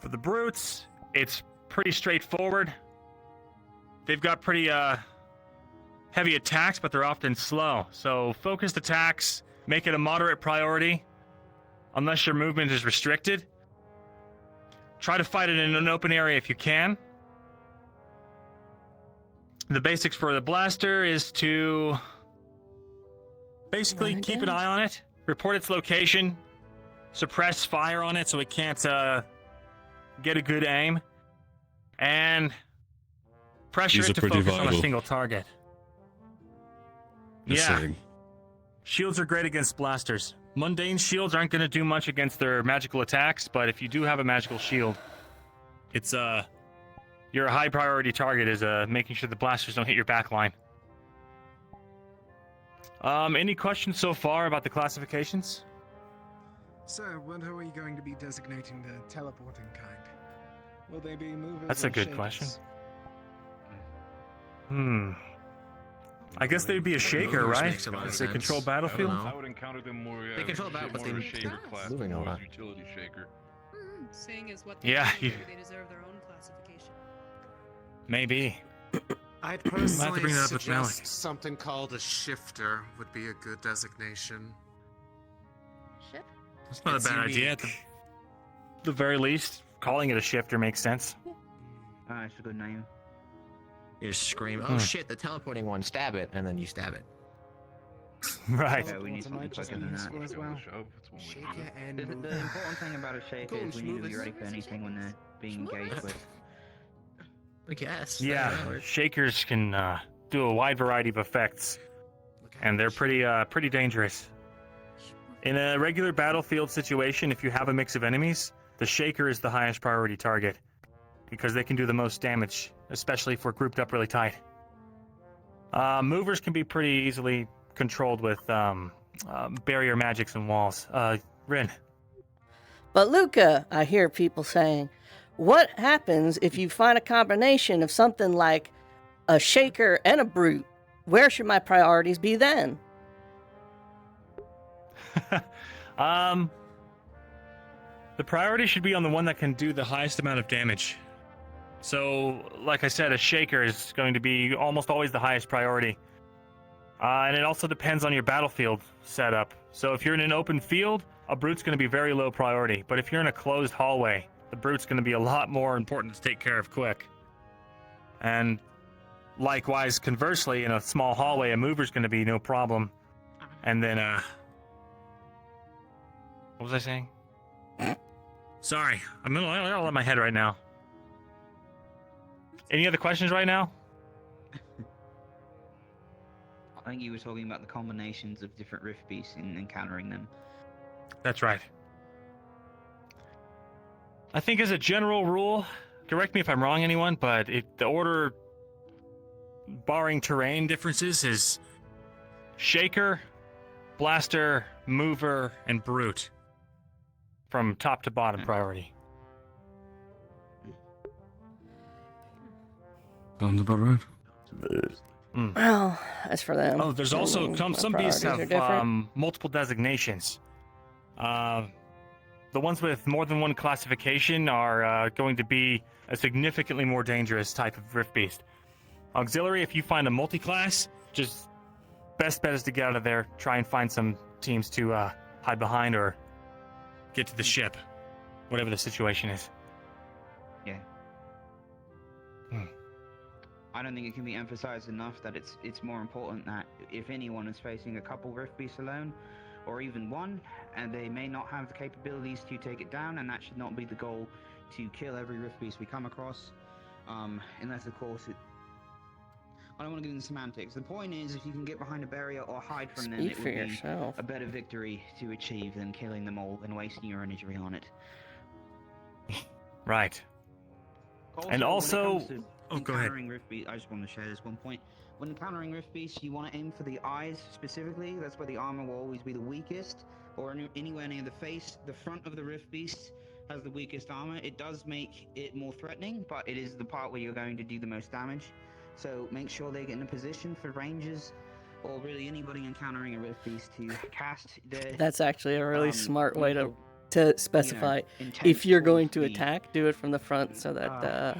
For the brutes, it's pretty straightforward. They've got pretty heavy attacks, but they're often slow. So focused attacks, make it a moderate priority, unless your movement is restricted. Try to fight it in an open area if you can. The basics for the blaster is to basically keep an eye on it, report its location, suppress fire on it so it can't get a good aim, and pressure These it are to pretty focus on a vital. single target. Just Yeah. saying. Shields are great against blasters. Mundane shields aren't going to do much against their magical attacks, but if you do have a magical shield, it's your high priority target is making sure the blasters don't hit your back line. Any questions so far about the classifications? Sir, what are we going to be designating the teleporting kind? Will they be movers? That's a or good shakers? question. I guess they'd be a shaker, Movers right? makes a lot of Because they sense. control I battlefield. don't know. I would encounter them more. They control battle, but more they shaker class, moving a more lot. utility shaker. Seeing as what Yeah, they, you- do, they deserve their own classification. Maybe. I'd to personally bring that up with Malik. suggest something called a shifter would be a good designation. Shift? That's not It's a bad idea. At the very least, calling it a shifter makes sense. Ah, it's a good name. You just scream, oh Hmm. shit, the teleporting one, stab it, and then you stab it. Right. Yeah, we need something quicker than that. As well. Shaker and The important thing about a shaker is we need to be ready for anything when they're being engaged with. I guess. Yeah, shakers can do a wide variety of effects, and they're pretty dangerous. In a regular battlefield situation, if you have a mix of enemies, the shaker is the highest priority target, because they can do the most damage, especially if we're grouped up really tight. Movers can be pretty easily controlled with barrier magics and walls. Rin. But Luca, I hear people saying, what happens if you find a combination of something like a shaker and a brute? Where should my priorities be then? The priority should be on the one that can do the highest amount of damage. So, like I said, a shaker is going to be almost always the highest priority. And it also depends on your battlefield setup. So if you're in an open field, a brute's going to be very low priority. But if you're in a closed hallway, the brute's going to be a lot more important to take care of quick. And likewise, conversely, in a small hallway, a mover's going to be no problem. And then, what was I saying? Sorry, I'm all in my head right now. Any other questions right now? I think you were talking about the combinations of different rift beasts and encountering them. That's right. I think as a general rule, correct me if I'm wrong, anyone, but the order, barring terrain differences, is Shaker, Blaster, Mover, and Brute. from top to bottom priority. Sounds about right. Well, as for them. Oh, there's I also mean, some my beasts priorities are have different. multiple designations. The ones with more than one classification are going to be a significantly more dangerous type of rift beast. Auxiliary, if you find a multi-class, just best bet is to get out of there. Try and find some teams to hide behind or get to the ship, whatever the situation is. Yeah. I don't think it can be emphasized enough that it's more important that if anyone is facing a couple rift beasts alone, or even one, and they may not have the capabilities to take it down, and that should not be the goal to kill every rift beast we come across, unless of course it. I don't want to get into semantics. The point is, if you can get behind a barrier or hide from them, Speak it for would be yourself. a better victory to achieve than killing them all and wasting your energy on it. Right. And also, when it comes to go ahead. encountering rift beasts, I just want to share this one point. When encountering rift beasts, you want to aim for the eyes specifically. That's where the armor will always be the weakest, or anywhere near the face. The front of the rift beast has the weakest armor. It does make it more threatening, but it is the part where you're going to do the most damage. So make sure they get in a position for rangers, or really anybody encountering a rift beast to cast their. That's actually a really smart way more, to specify. intense If you're going towards to the, attack, do it from the front so that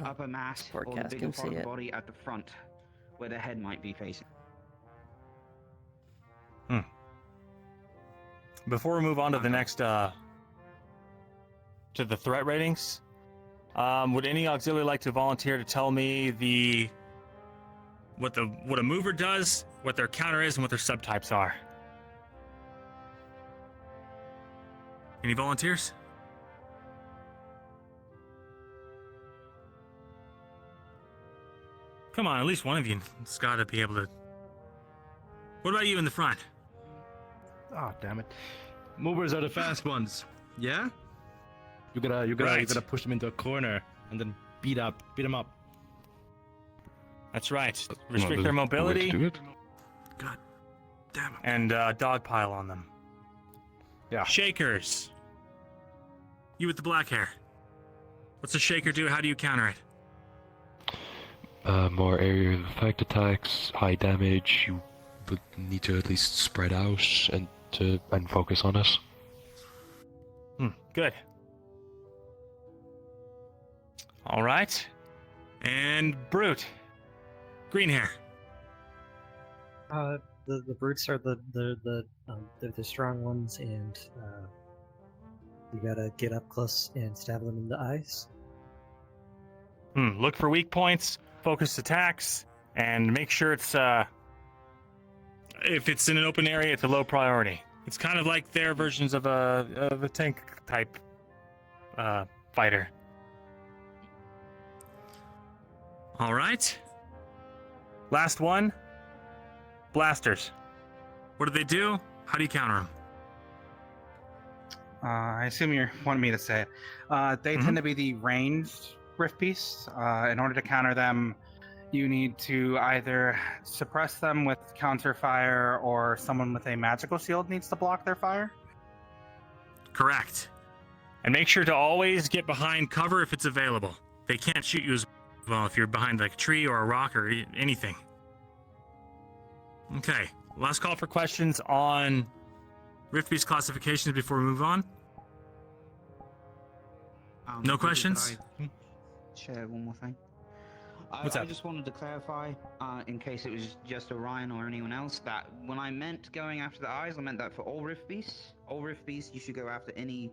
upper mass support or the cast bigger can part see of the it. body at the front, where the head might be facing. Before we move on to the next, to the threat ratings, would any auxiliary like to volunteer to tell me what a mover does, what their counter is, and what their subtypes are? Any volunteers? Come on, at least one of you has got to be able to. What about you in the front? Oh, damn it. Movers are the fast ones. Yeah? You gotta push them into a corner and then beat them up. That's right. Restrict their mobility. God damn it. And dogpile on them. Yeah. Shakers. You with the black hair. What's a shaker do? How do you counter it? More area of effect attacks, high damage. You would need to at least spread out and focus on us. Good. All right. And Brute. Green hair. The brutes are the strong ones, and you gotta get up close and stab them in the eyes. Look for weak points, focused attacks, and make sure it's if it's in an open area, it's a low priority. It's kind of like their versions of a tank type fighter. All right. Last one. Blasters. What do they do? How do you counter them? I assume you wanted me to say it. They tend to be the ranged rift beasts. In order to counter them, you need to either suppress them with counter fire, or someone with a magical shield needs to block their fire. Correct. And make sure to always get behind cover if it's available. They can't shoot you as well if you're behind like a tree or a rock or anything. Okay, last call for questions on Rift Beast classifications before we move on. No questions? Could I share one more thing? What's I up? just wanted to clarify, in case it was just Orion or anyone else, that when I meant going after the eyes, I meant that for all Rift Beasts. All Rift Beasts, you should go after any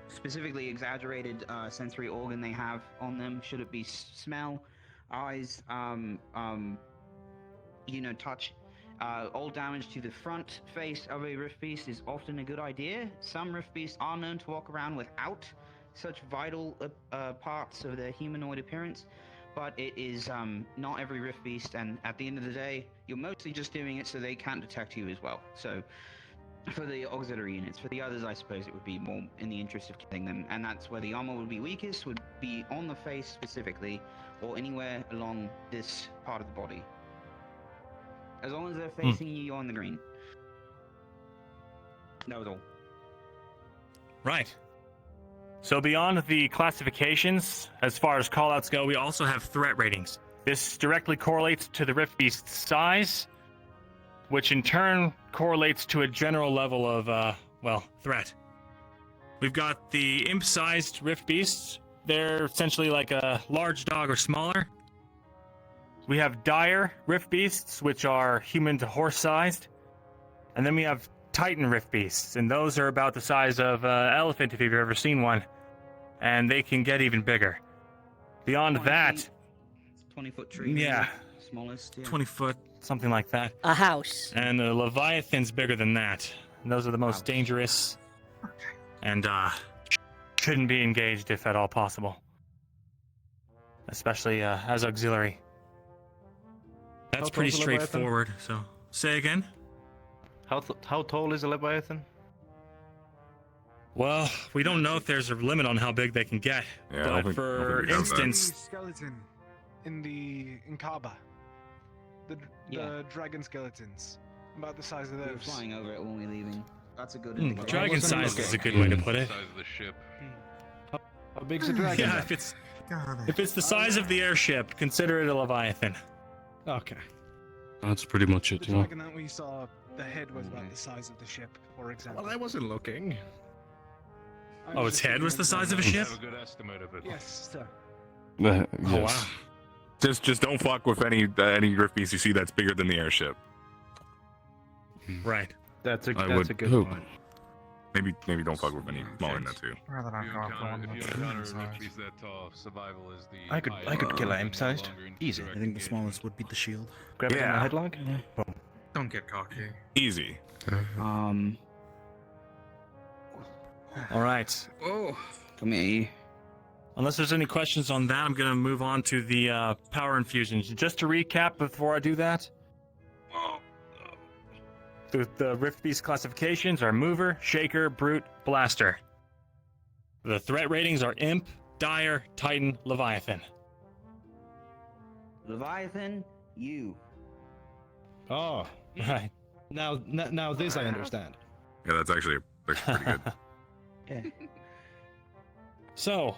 specifically exaggerated sensory organ they have on them. Should it be smell, eyes, touch. All damage to the front face of a Rift Beast is often a good idea. Some Rift Beasts are known to walk around without such vital parts of their humanoid appearance, but it is not every Rift Beast, and at the end of the day, you're mostly just doing it so they can't detect you as well. So, for the auxiliary units, for the others, I suppose it would be more in the interest of killing them, and that's where the armor would be weakest, would be on the face specifically, or anywhere along this part of the body. As long as they're facing you on the green. That was all. Right. So beyond the classifications, as far as callouts go, we also have threat ratings. This directly correlates to the Rift Beast's size, which in turn correlates to a general level of, threat. We've got the imp-sized Rift Beasts. They're essentially like a large dog or smaller. We have dire Rift Beasts, which are human to horse-sized. And then we have Titan Rift Beasts, and those are about the size of an elephant if you've ever seen one. And they can get even bigger. Beyond 20 that... feet. 20-foot tree. Yeah. Smallest. Yeah. 20 foot, something like that. A house. And the Leviathan's bigger than that. And those are the most dangerous. And, shouldn't be engaged if at all possible. Especially, as auxiliary. That's pretty straightforward, so... Say again? How tall is a Leviathan? Well, we don't know if there's a limit on how big they can get. Yeah, I don't but think- for I don't think we have that. instance... Skeleton in Kaaba. The dragon skeletons. About the size of We were those. flying over it when we were leaving. That's a good Hmm, dragon size is a good way to put it. Size of the ship. How big's a dragon? Yeah, if it's the size of the airship, consider it a Leviathan. Okay. That's pretty much The it, yeah. dragon that we saw, the head was about the size of the ship, for example. Well, I wasn't looking. Oh, its head was the size of a ship? Have a good estimate of it. Yes, sir. Oh, Yes. wow. Just don't fuck with any Rift Beast you see that's bigger than the airship. Right. That's a I that's would a good hope. point. Maybe don't fuck with any smaller than that too. Rather If not you go encounter on a Rift Beast that tall, survival is the I could kill an imp-sized. Easy. I think the smallest would be the shield. Grab it in Yeah. the headlock. Boom. Don't get cocky. Easy. All right. Oh, come here. Unless there's any questions on that, I'm going to move on to the power infusions. Just to recap before I do that, the Rift Beast classifications are Mover, Shaker, Brute, Blaster. The threat ratings are Imp, Dire, Titan, Leviathan. Leviathan, you. Oh, right. Now this I understand. Yeah, that's actually pretty good. Yeah. So,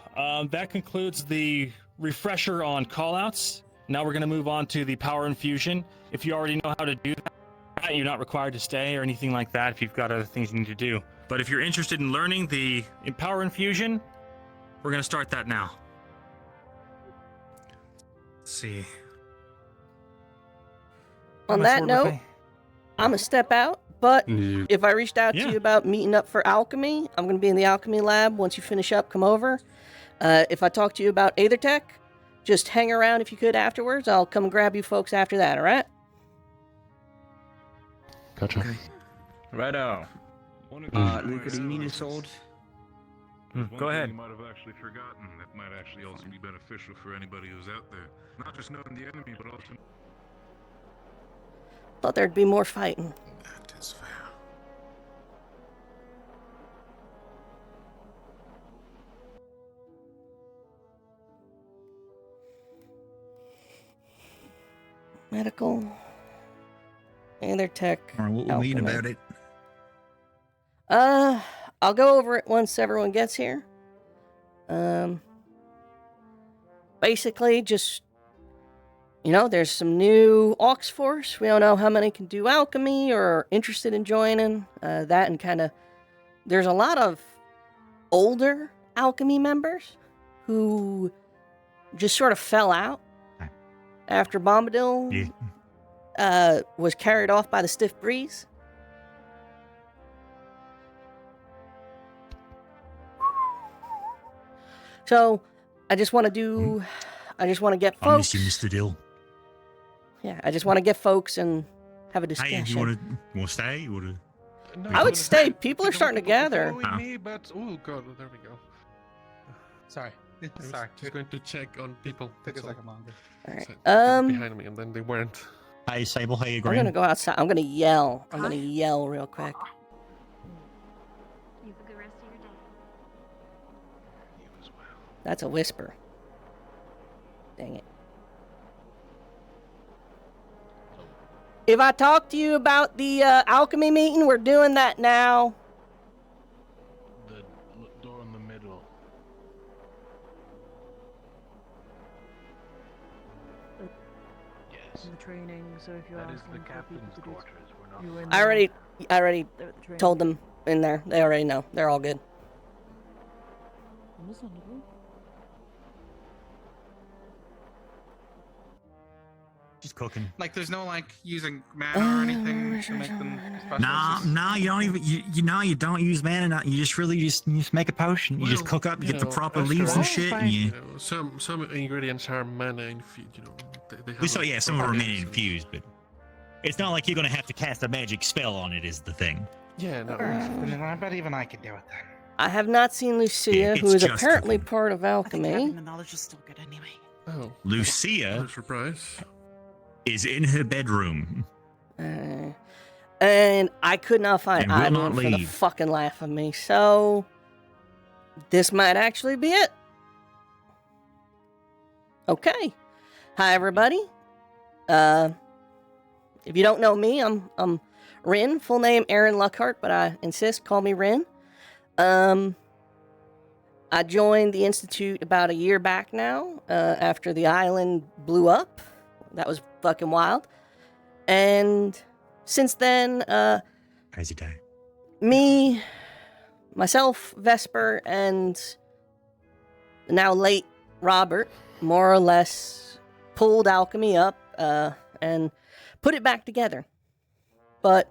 that concludes the refresher on callouts. Now we're going to move on to the power infusion. If you already know how to do that, you're not required to stay or anything like that if you've got other things you need to do. But if you're interested in learning the power infusion, we're going to start that now. Let's see. On that note, I'm going to step out, but if I reached out to you about meeting up for alchemy, I'm going to be in the alchemy lab. Once you finish up, come over. If I talk to you about Aethertech, just hang around if you could afterwards. I'll come grab you folks after that, all right? Gotcha. Righto. Luca, do you need a sword? Go ahead. You might have actually forgotten. That might actually also be beneficial for anybody who's out there. Not just knowing the enemy, but also. Thought there'd be more fighting. That is fair. Medical. Aethertech. Alright, what will we eat alchemy. about it? I'll go over it once everyone gets here. Basically, just, there's some new Aux Force. We don't know how many can do alchemy or are interested in joining. That and kind of, there's a lot of older alchemy members who just sort of fell out after Bombadil was carried off by the stiff breeze. So, I just want to get folks. I miss you, Mr. Dill. Yeah, I just want to get folks and have a discussion. Hey, you want to stay? You want to? I would stay. People are starting to gather. With me, but oh god, there we go. Sorry. I was just going to check on people. Took a that's all. second longer. All right. They were behind me, and then they weren't. Hey, Sable, how you I'm going? gonna go outside. I'm gonna yell. I'm gonna yell real quick. You have a good rest of your day. That's a whisper. Dang it. If I talk to you about the alchemy meeting, we're doing that now. The training, so if you're asking for people to do you in I already they're at the training. told them in there. They already know. They're all good. Understandable. Just cooking. Like, there's no like using mana or anything to make them special. Nah, you don't even you don't use mana. You just make a potion. You just cook up, you get the proper leaves and shit, and you. Some ingredients are mana infused. They have. So yeah, some of them are mana infused, but it's not like you're gonna have to cast a magic spell on it. Is the thing. Yeah, no. I bet even I could do it then. I have not seen Lucia, Yeah, who it's is just apparently part of alchemy. The knowledge is still good anyway. Oh, Lucia surprise. Is in her bedroom. And I could not find And will Ivan not for the leave. fucking life of me. So this might actually be it. Okay. Hi everybody. If you don't know me, I'm Rin. Full name Aaron Luckhart, but I insist call me Rin. I joined the Institute about a year back now, after the island blew up. That was fucking wild. And since then, crazy day. Me, myself, Vesper, and the now late Robert, more or less pulled alchemy up and put it back together. But,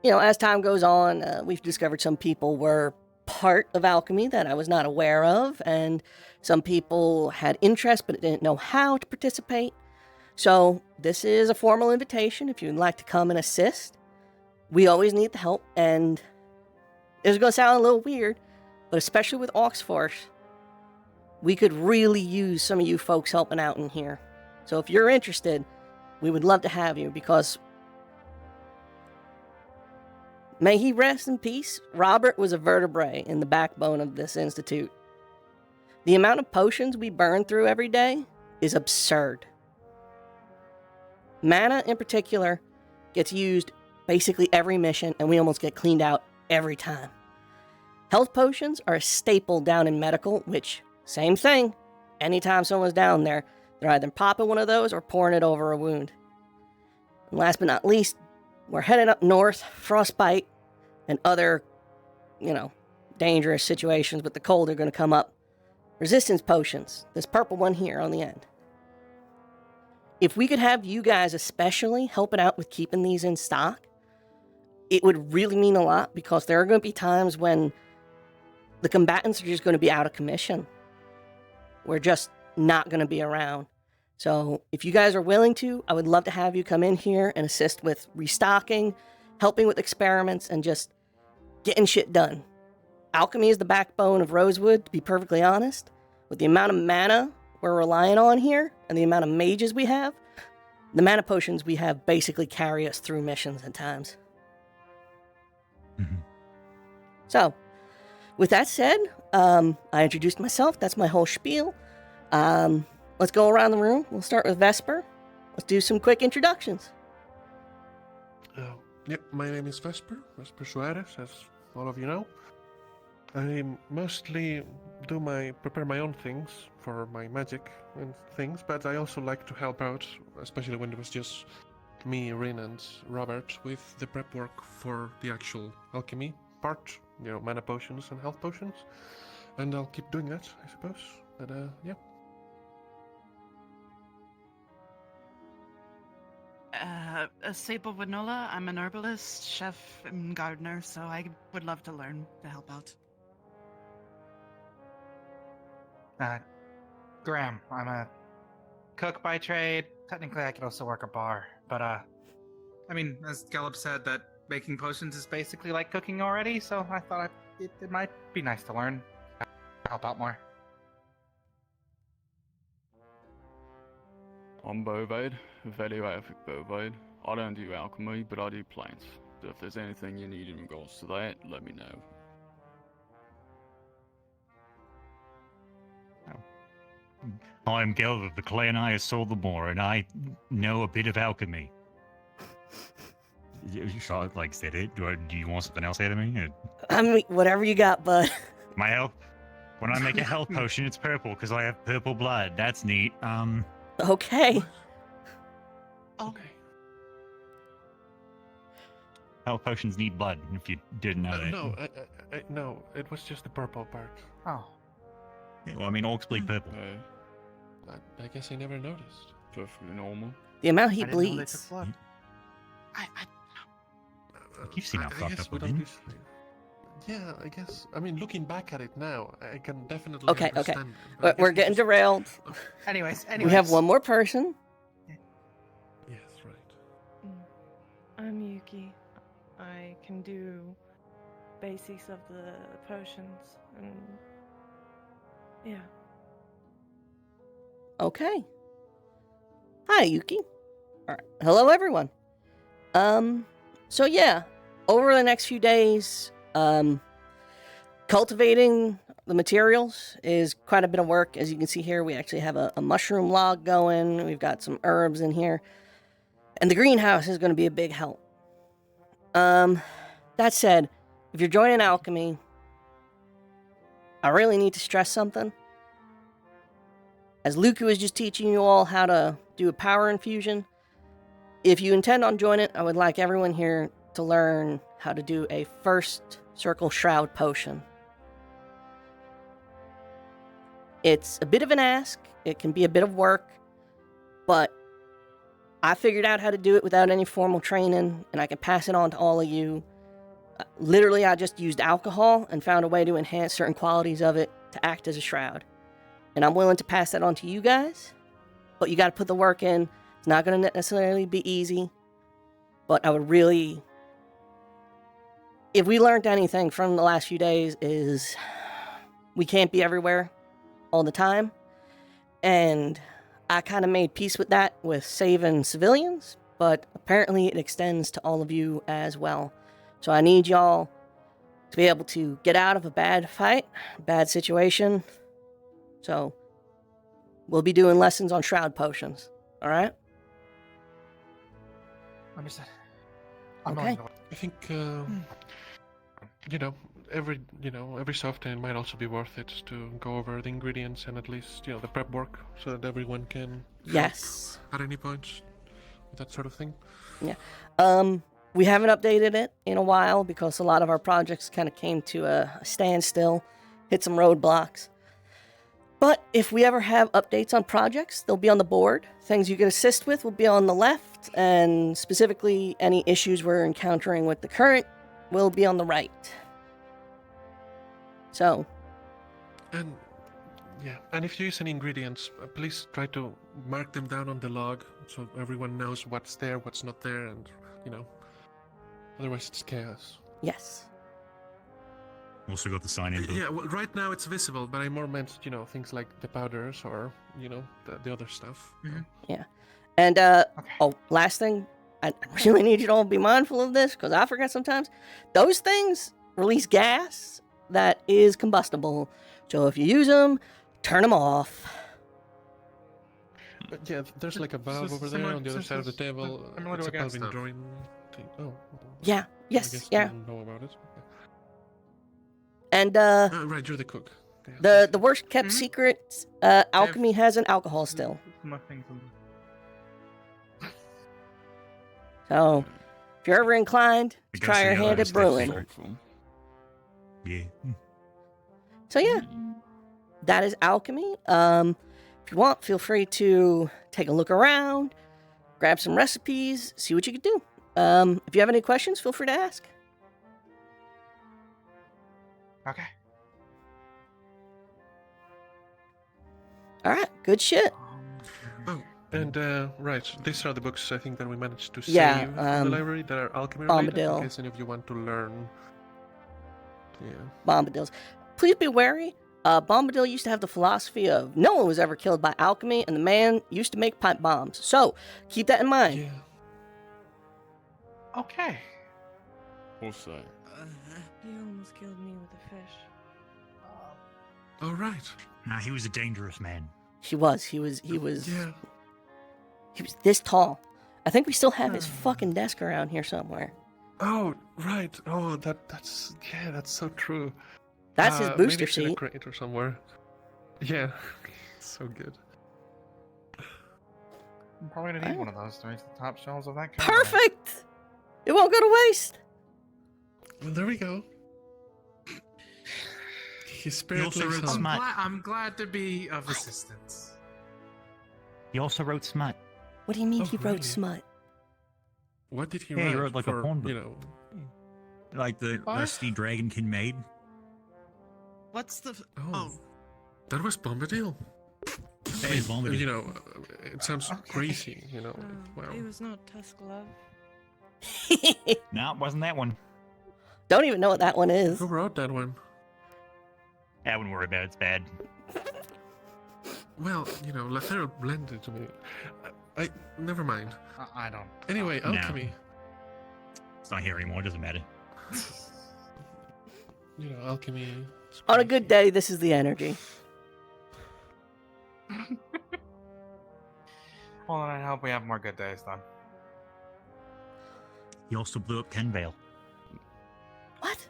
as time goes on, we've discovered some people were part of alchemy that I was not aware of, and some people had interest but didn't know how to participate. So this is a formal invitation if you'd like to come and assist. We always need the help, and it's going to sound a little weird, but especially with Oxforce, we could really use some of you folks helping out in here. So if you're interested, we would love to have you, because may he rest in peace, Robert was a vertebrae in the backbone of this institute. The amount of potions we burn through every day is absurd. Mana, in particular, gets used basically every mission, and we almost get cleaned out every time. Health potions are a staple down in medical, which, same thing. Anytime someone's down there, they're either popping one of those or pouring it over a wound. And last but not least, we're headed up north, frostbite, and other, dangerous situations with the cold are going to come up. Resistance potions, this purple one here on the end. If we could have you guys especially helping out with keeping these in stock, it would really mean a lot, because there are going to be times when the combatants are just going to be out of commission. We're just not going to be around. So if you guys are willing to, I would love to have you come in here and assist with restocking, helping with experiments, and just getting shit done. Alchemy is the backbone of Rosewood, to be perfectly honest. With the amount of mana we're relying on here, and the amount of mages we have, the mana potions we have basically carry us through missions at times. So, with that said, I introduced myself. That's my whole spiel. Let's go around the room. We'll start with Vesper. Let's do some quick introductions. Yep, my name is Vesper Suarez, as all of you know. I mostly prepare my own things for my magic and things, but I also like to help out, especially when it was just me, Rin, and Robert, with the prep work for the actual alchemy part, mana potions and health potions. And I'll keep doing that, I suppose. But, yeah. Sable Vanola, I'm an herbalist, chef, and gardener, so I would love to learn to help out. Graham, I'm a cook by trade. Technically, I could also work a bar, but as Caleb said, that making potions is basically like cooking already. So I thought it might be nice to learn, help out more. I'm Bovade, Value-Afric Bovade. I don't do alchemy, but I do plants. So if there's anything you need in regards to that, let me know. I'm Gelb of the clan I Soul the More, and I know a bit of alchemy. Charlotte, said it. Do you want something else out of me? I mean, whatever you got, bud. My health. When I make a health potion, it's purple because I have purple blood. That's neat. Okay. Okay. Health potions need blood, if you didn't know that. No, no, it was just the purple part. Oh. Yeah, well, I mean, orcs bleed purple. I guess I never noticed. Perfectly normal. The amount he I didn't know they bleeds. took blood. You've seen how I fucked guess up we've without been. this- Yeah, I guess. I mean, looking back at it now, I can definitely Okay, okay. understand. But I We're guess getting derailed. Anyways. We have one more person. Yes, right. I'm Yuki. I can do basics of the potions and yeah. Okay. Hi, Yuki. All right. Hello, everyone. So yeah, over the next few days, cultivating the materials is quite a bit of work. As you can see here, we actually have a mushroom log going. We've got some herbs in here. And the greenhouse is going to be a big help. That said, if you're joining alchemy, I really need to stress something. As Luca was just teaching you all how to do a power infusion, if you intend on joining it, I would like everyone here to learn how to do a first circle shroud potion. It's a bit of an ask, it can be a bit of work, but I figured out how to do it without any formal training, and I can pass it on to all of you. Literally, I just used alcohol and found a way to enhance certain qualities of it to act as a shroud. And I'm willing to pass that on to you guys, but you got to put the work in. It's not going to necessarily be easy, but I would really... If we learned anything from the last few days is we can't be everywhere all the time, and I kind of made peace with that with saving civilians, but apparently it extends to all of you as well. So I need y'all to be able to get out of a bad fight, bad situation. So we'll be doing lessons on shroud potions, all right? Understood. Okay. I think every so often it might also be worth it to go over the ingredients and at least the prep work so that everyone can Yes. help at any point with that sort of thing. Yeah. We haven't updated it in a while because a lot of our projects kind of came to a standstill, hit some roadblocks. But if we ever have updates on projects, they'll be on the board. Things you can assist with will be on the left, and specifically any issues we're encountering with the current will be on the right. So. And if you use any ingredients, please try to mark them down on the log so everyone knows what's there, what's not there, and otherwise it's chaos. Yes. Also got the sign in. Yeah, well, right now it's visible, but I more meant, things like the powders or, the other stuff. Yeah. And, last thing, I really need you to all be mindful of this because I forget sometimes. Those things release gas that is combustible. So if you use them, turn them off. But yeah, there's like a valve over there on the other side of the table. It's a valve drawing thing. Oh. Yeah, yes, I guess yeah. You didn't know about it. And, right, you're the cook. The worst kept secret, alchemy has an alcohol still. So, if you're ever inclined to try your hand at brewing. Yeah. So yeah, that is alchemy. If you want, feel free to take a look around, grab some recipes, see what you can do. If you have any questions, feel free to ask. Okay. All right, good shit. Oh, and right, these are the books I think that we managed to Yeah, save from the library that are alchemy related. Bombadil. In case any of you want to learn. Yeah. Bombadils. Please be wary. Bombadil used to have the philosophy of no one was ever killed by alchemy, and the man used to make pipe bombs. So keep that in mind. Yeah. Okay. Also, You almost killed me with a fish. All right. Nah, he was a dangerous man. He was. Yeah. He was this tall. I think we still have his fucking desk around here somewhere. Oh, right. Oh, that's so true. That's his maybe booster it's in a seat. crate or somewhere. Yeah. So good. I'm probably gonna need one of those to reach the top shelves of that cabinet. Perfect! It won't go to waste. Well, there we go. His He spirit also lives wrote on. smut. I'm glad to be of assistance. He also wrote smut. What do you mean Oh, he wrote really? smut? What did he Yeah, write? he wrote like a for, porn book. you know, Like the Rusty Dragonkin made. What's the? Oh, that was Bombadil. That is Bombadil. You know, it sounds crazy. You know, wow. It was not Tusk Love. No, it wasn't that one. Don't even know what that one is. Who wrote that one? I wouldn't worry about it. It's bad. Well, you know, Lathero blended to me. I never mind. I don't. Anyway, No. alchemy. It's not here anymore. It doesn't matter. You know, alchemy. On a good day, this is the energy. Well, then I hope we have more good days then. He also blew up Kenvale. What?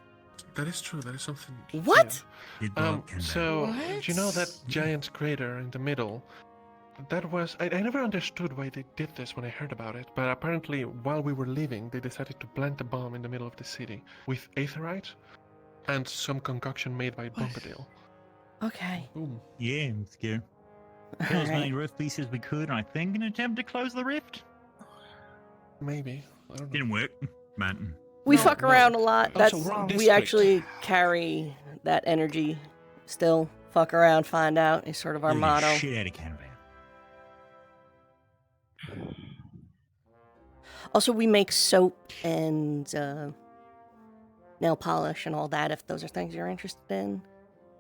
That is true. That is something. What? He blew up Kenvale. So, What? do you know that giant crater in the middle? That was. I never understood why they did this when I heard about it, but apparently, while we were leaving, they decided to plant a bomb in the middle of the city with aetherite and some concoction made by Bombadil. Okay. Boom. Yeah, let's go. Kill as many Alright. rift pieces as we could, and I think an attempt to close the rift. Maybe. I don't know. Didn't work, man. We No, fuck no. around a lot. Also, That's wrong we district. actually carry that energy still. Fuck around, find out is sort of our Blew the motto. Shit out of Kenvale. Also, we make soap and nail polish and all that. If those are things you're interested in.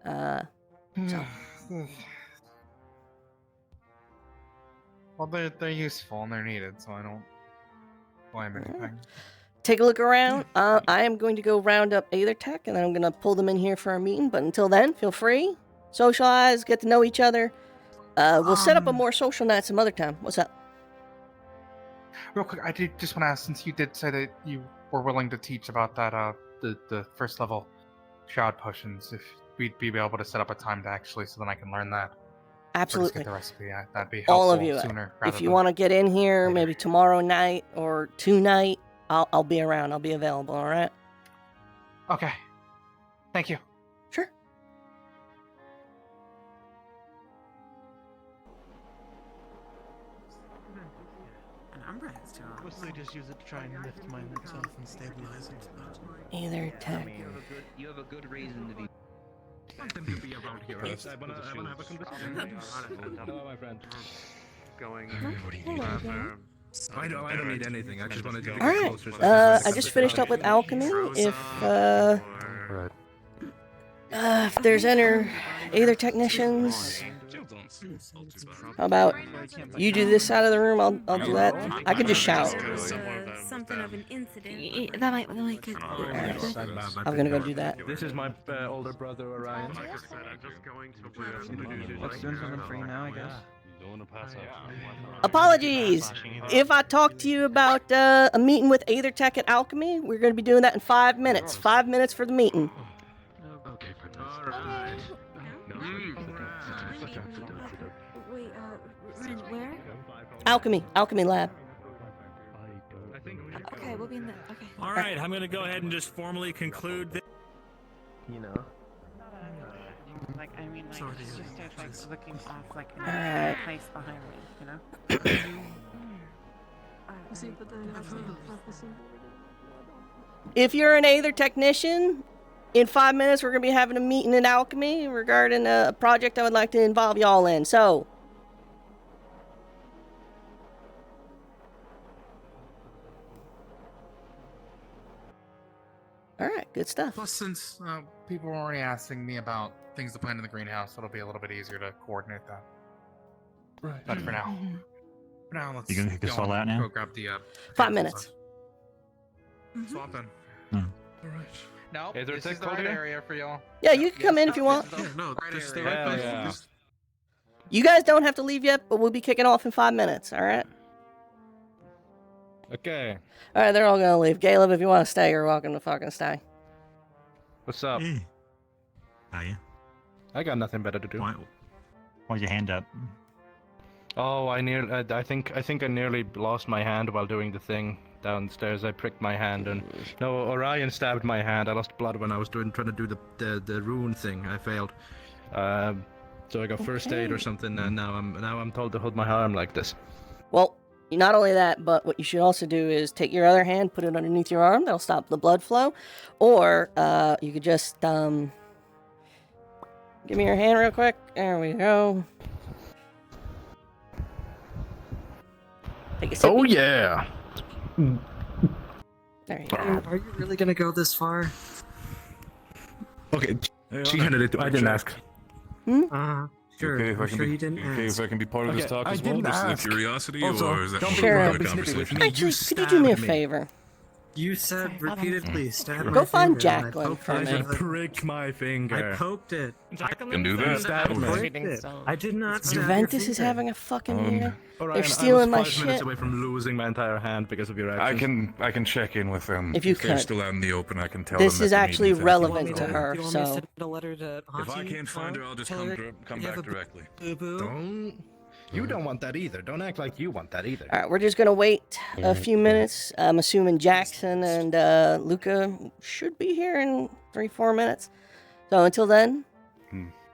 So Well, they're useful and they're needed, so I don't blame anything. take a look around. I am going to go round up Aethertech, and then I'm going to pull them in here for our meeting. But until then, feel free, socialize, get to know each other. We'll set up a more social night some other time. What's up? Real quick, I did just want to ask, since you did say that you were willing to teach about that, the first level shroud potions, if we'd be able to set up a time to actually, so then I can learn that. Or Absolutely. just get the recipe. Yeah, that'd be helpful All of you. sooner. If you want to get in here, maybe tomorrow night or tonight, I'll be around. I'll be available. All right. Okay. Thank you. Sure. An umbrella too. Mostly just use it to try and lift mine itself and stabilize it. Aethertech. You have a good reason to be. Something to be around here. I wanna have a conversation. Hello, my friend. Going. What do you need? I don't need anything. I just wanted to get All right. closer. So I just finished up with alchemy. If there's any Aether technicians, how about you do this side of the room? I'll do that. I could just shout. Something of an incident. That might good. I'm gonna go do that. This is my older brother Orion. Let's do something for you now, I guess. Apologies if I talk to you about a meeting with Aethertech at Alchemy. We're going to be doing that in 5 minutes. 5 minutes for the meeting. Wait, where? Alchemy Lab. Okay, we'll be in the. Okay. All right, I'm going to go ahead and just formally conclude this. You know. Like I mean, like it's just like looking off like in Alright. a place behind me, you know. If you're an Aether technician, in 5 minutes we're going to be having a meeting in Alchemy regarding a project I would like to involve y'all in. So, alright, good stuff. Plus, since people were already asking me about things to plant in the greenhouse, it'll be a little bit easier to coordinate that. Right. But for now, let's. You gonna kick us go all on, out now? Go grab the. 5 minutes. Swap in. All right. No, Is there this a is the tech right code here? area for y'all. Yeah, you can come in if you want. Yeah, no, this is the area. right place. Yeah. This- You guys don't have to leave yet, but we'll be kicking off in 5 minutes, alright? Okay. Alright, they're all gonna leave. Caleb, if you want to stay, you're welcome to fucking stay. What's up? Are you? I got nothing better to do. Why's your hand up? Oh, I think I nearly lost my hand while doing the thing downstairs. I pricked my hand, and no, Orion stabbed my hand. I lost blood when I was trying to do the rune thing. I failed. So I got first aid or something, and now I'm told to hold my arm like this. Well, not only that, but what you should also do is take your other hand, put it underneath your arm. That'll stop the blood flow. Or you could just give me your hand real quick. There we go. Take a sip. Oh yeah. There you go. Are you really gonna go this far? Okay, she handed it to. I didn't ask. Sure. Okay, if I I'm can sure be, you didn't okay, ask. if I can be part of this talk as well, just out of curiosity, or is that don't part be of the rude, conversation? Actually, could you do me a favor? You said repeatedly, stab my Go find finger, and I Jacqueline poked for it me. with a- Prick my finger. I poked it. Can do that. I did not stab your Juventus is finger. having a fucking meeting. Orion, They're stealing I my was 5 minutes shit. away from losing my entire hand because of your actions. I can check in with them. If you they're could. still out in the open, I can tell This them is that they need actually me. Thank you. relevant to her, Do you want me to so send a letter to If I Auntie, can't find her, I'll just tell come her come you back have a directly. Boo-boo. Don't. You don't want that either. Don't act like you want that either. All right, we're just gonna wait a few minutes. I'm assuming Jackson and Luca should be here in 3-4 minutes. So until then,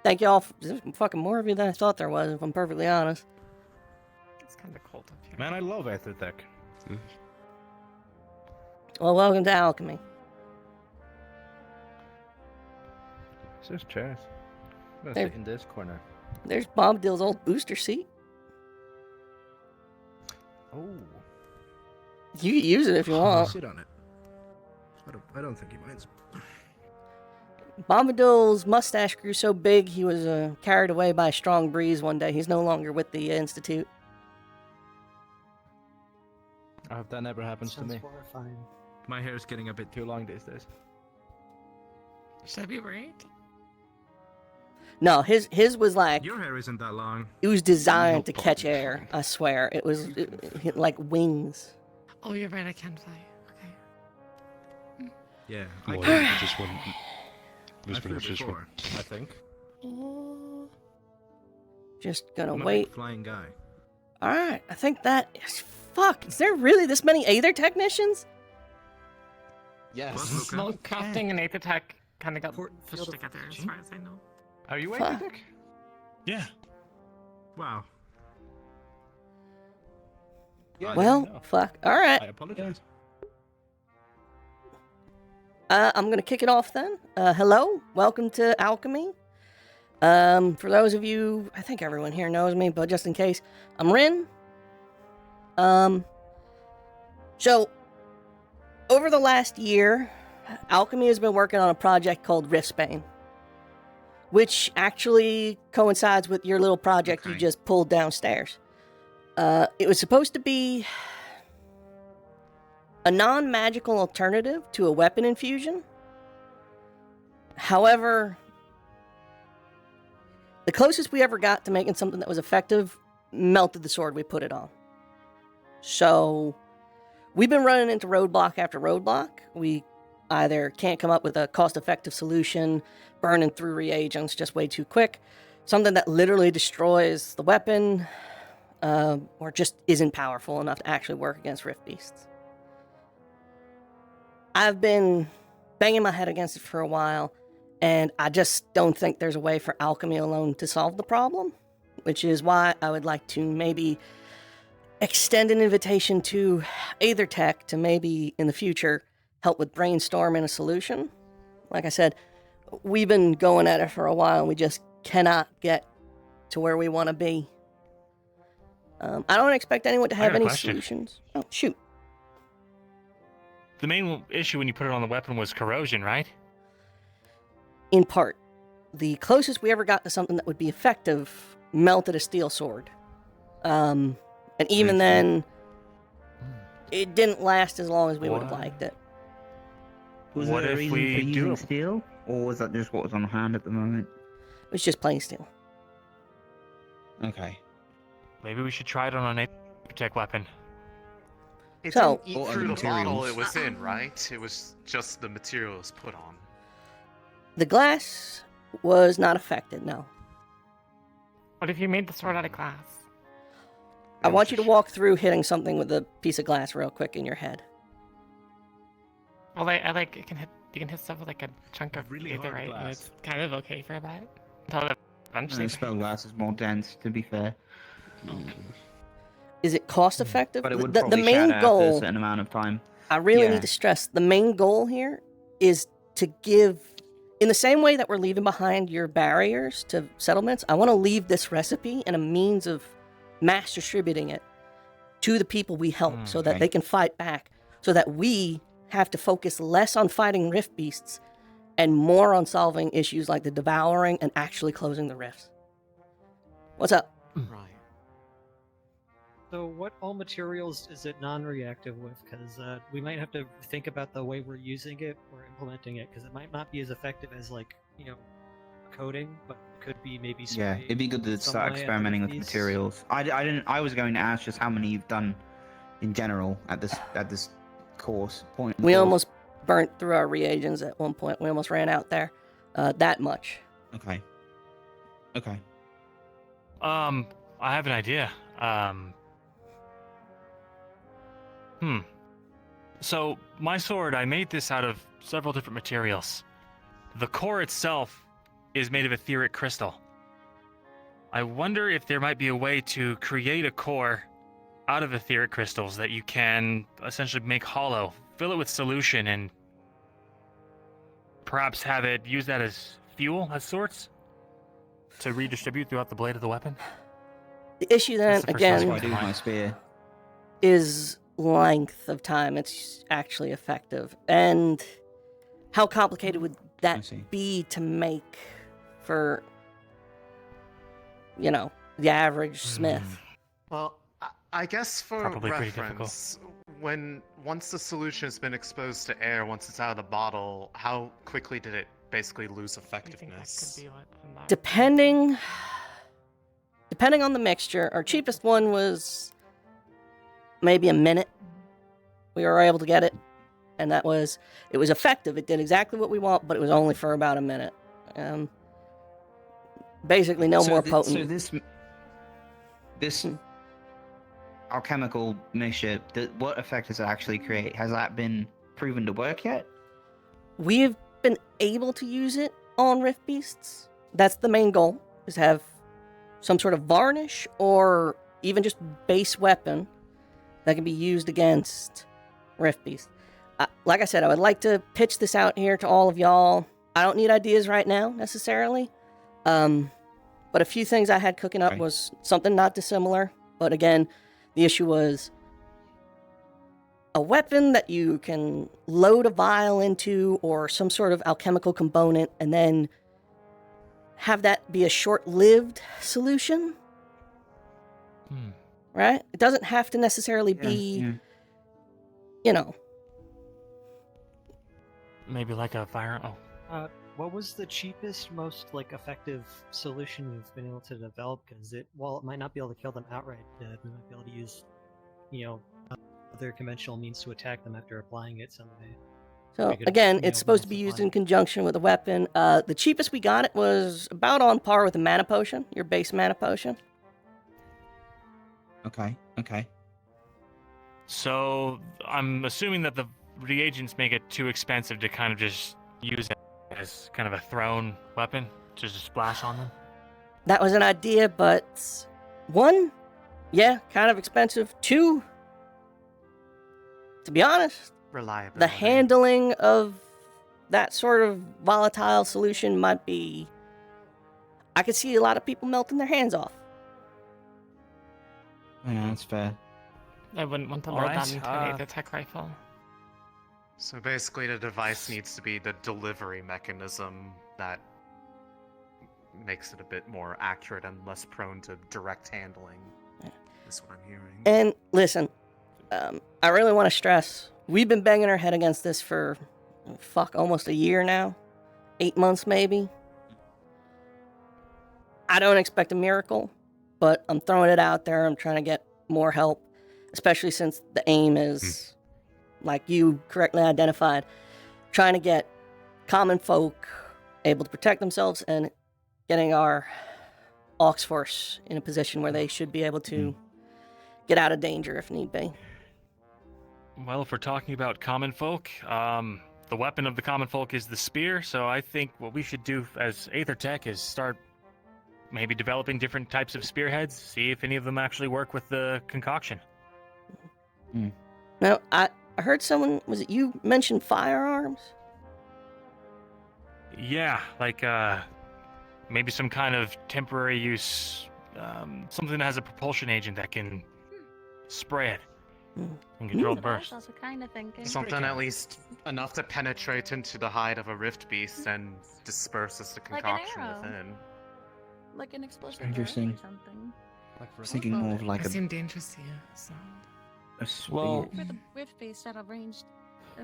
thank y'all. There's fucking more of you than I thought there was, if I'm perfectly honest. It's kind of cold up here. Man, I love Aethertech. Well, welcome to Alchemy. It's just chairs. I'm gonna There- sit in this corner. There's Bombadil's old booster seat. Oh. You can use it if you want. Sit on it. I don't think he minds. Bombadil's mustache grew so big he was carried away by a strong breeze one day. He's no longer with the Institute. I hope that never happens to Sounds me. horrifying. My hair's getting a bit too long these days. Should I be worried? No, his was like, Your hair isn't that long. it was designed to catch air. I swear, it was like wings. Oh, you're right. I can fly. Okay. Yeah. Well, I just one. I flew before, I think. Just gonna I'm a wait. big flying guy. All right, I think that is. Fuck, is there really this many Aether technicians? Yes. Smoke crafting and Aethertech kind of got pushed together, as far as I know. Are you Fuck. Aethertech? Yeah. Wow. Well, fuck. All right. I apologize. I'm gonna kick it off then. Hello, welcome to Alchemy. For those of you, I think everyone here knows me, but just in case, I'm Rin. So over the last year, Alchemy has been working on a project called Riftsbane, which actually coincides with your little project you just pulled downstairs. It was supposed to be a non-magical alternative to a weapon infusion. However, the closest we ever got to making something that was effective melted the sword we put it on. So we've been running into roadblock after roadblock. We either can't come up with a cost-effective solution, burning through reagents just way too quick, something that literally destroys the weapon, or just isn't powerful enough to actually work against Rift Beasts. I've been banging my head against it for a while, and I just don't think there's a way for alchemy alone to solve the problem, which is why I would like to maybe extend an invitation to Aethertech to maybe in the future help with brainstorming a solution. Like I said, we've been going at it for a while, and we just cannot get to where we want to be. I don't expect anyone to I have got a any question. solutions. Oh, shoot. The main issue when you put it on the weapon was corrosion, right? In part. The closest we ever got to something that would be effective melted a steel sword. And even then, it didn't last as long as we would have liked it. Was What there a if reason we for do using it? steel, or was that just what was on hand at the moment? It was just plain steel. Okay. Maybe we should try it on an Aethertech weapon. It So- didn't eat Or through the bottle materials. it was in, right? It was just the material it was put on. The glass was not affected, no. What if you made the sword out of glass? I want you to walk through hitting something with a piece of glass real quick in your head. Well, I like you can hit stuff with like a chunk of really ether, right? And it's kind of okay for that. Until eventually. Spell glass is more dense, to be fair. Is it cost effective? But it would the probably main shatter goal, after a certain amount of time. I really Yeah. need to stress, the main goal here is to give, in the same way that we're leaving behind your barriers to settlements, I want to leave this recipe and a means of mass distributing it to the people we help so that okay. they can fight back, so that we have to focus less on fighting rift beasts and more on solving issues like the devouring and actually closing the rifts. What's up? Right. So what all materials is it non-reactive with? Because we might have to think about the way we're using it or implementing it, because it might not be as effective as, like, coating, but it could be maybe spray. Yeah, it'd be good to start experimenting with materials. I was going to ask just how many you've done in general at this course point. We almost burnt through our reagents at one point. We almost ran out there. That much. Okay. I have an idea. So, my sword, I made this out of several different materials. The core itself is made of etheric crystal. I wonder if there might be a way to create a core out of etheric crystals that you can essentially make hollow, fill it with solution, and perhaps have it use that as fuel, as sorts, to redistribute throughout the blade of the weapon. The issue then, again, my spear. is length of time it's actually effective. And how complicated would that be to make for, the average smith? Well, I guess for Probably pretty reference, once the solution has been exposed to air, once it's out of the bottle, how quickly did it basically lose effectiveness? Depending on the mixture, our cheapest one was maybe a minute. We were able to get it, and it was effective. It did exactly what we want, but it was only for about a minute. Basically, more potent. So this alchemical mixture, what effect does it actually create? Has that been proven to work yet? We've been able to use it on rift beasts. That's the main goal, is have some sort of varnish or even just base weapon that can be used against rift beasts. Like I said, I would like to pitch this out here to all of y'all. I don't need ideas right now, necessarily. But a few things I had cooking up was something not dissimilar. But again, the issue was a weapon that you can load a vial into or some sort of alchemical component and then have that be a short-lived solution. Right? It doesn't have to necessarily be, Maybe like a fire... What was the cheapest, most effective solution you've been able to develop? Because while it might not be able to kill them outright, we might be able to use, other conventional means to attack them after applying it someday. So again, it's supposed to be used in conjunction with a weapon. The cheapest we got it was about on par with a mana potion, your base mana potion. Okay. So, I'm assuming that the reagents make it too expensive to kind of just use it as kind of a thrown weapon to just splash on them? That was an idea, but 1, yeah, kind of expensive. 2, to be honest, reliable. The handling of that sort of volatile solution might be... I could see a lot of people melting their hands off. Yeah, that's fair. I wouldn't want to load that into the tech rifle. So basically the device needs to be the delivery mechanism that makes it a bit more accurate and less prone to direct handling. That's what I'm hearing. And listen, I really want to stress, we've been banging our head against this for, almost a year now. 8 months maybe. I don't expect a miracle, but I'm throwing it out there. I'm trying to get more help, especially since the aim is... like you correctly identified, trying to get common folk able to protect themselves and getting our Ox Force in a position where they should be able to get out of danger if need be. Well, if we're talking about common folk, the weapon of the common folk is the spear, so I think what we should do as Aether Tech is start maybe developing different types of spearheads, see if any of them actually work with the concoction. Now, I heard someone, was it you, mentioned firearms? Yeah, like maybe some kind of temporary use, something that has a propulsion agent that can spray it and control the burst. Also kind of thinking. Something at least enough to penetrate into the hide of a rift beast and disperses the Like an concoction arrow. within. Like an explosive Interesting. or something. I was thinking more of like It a seemed dangerous to you, so. Well, For the rift base at a ranged.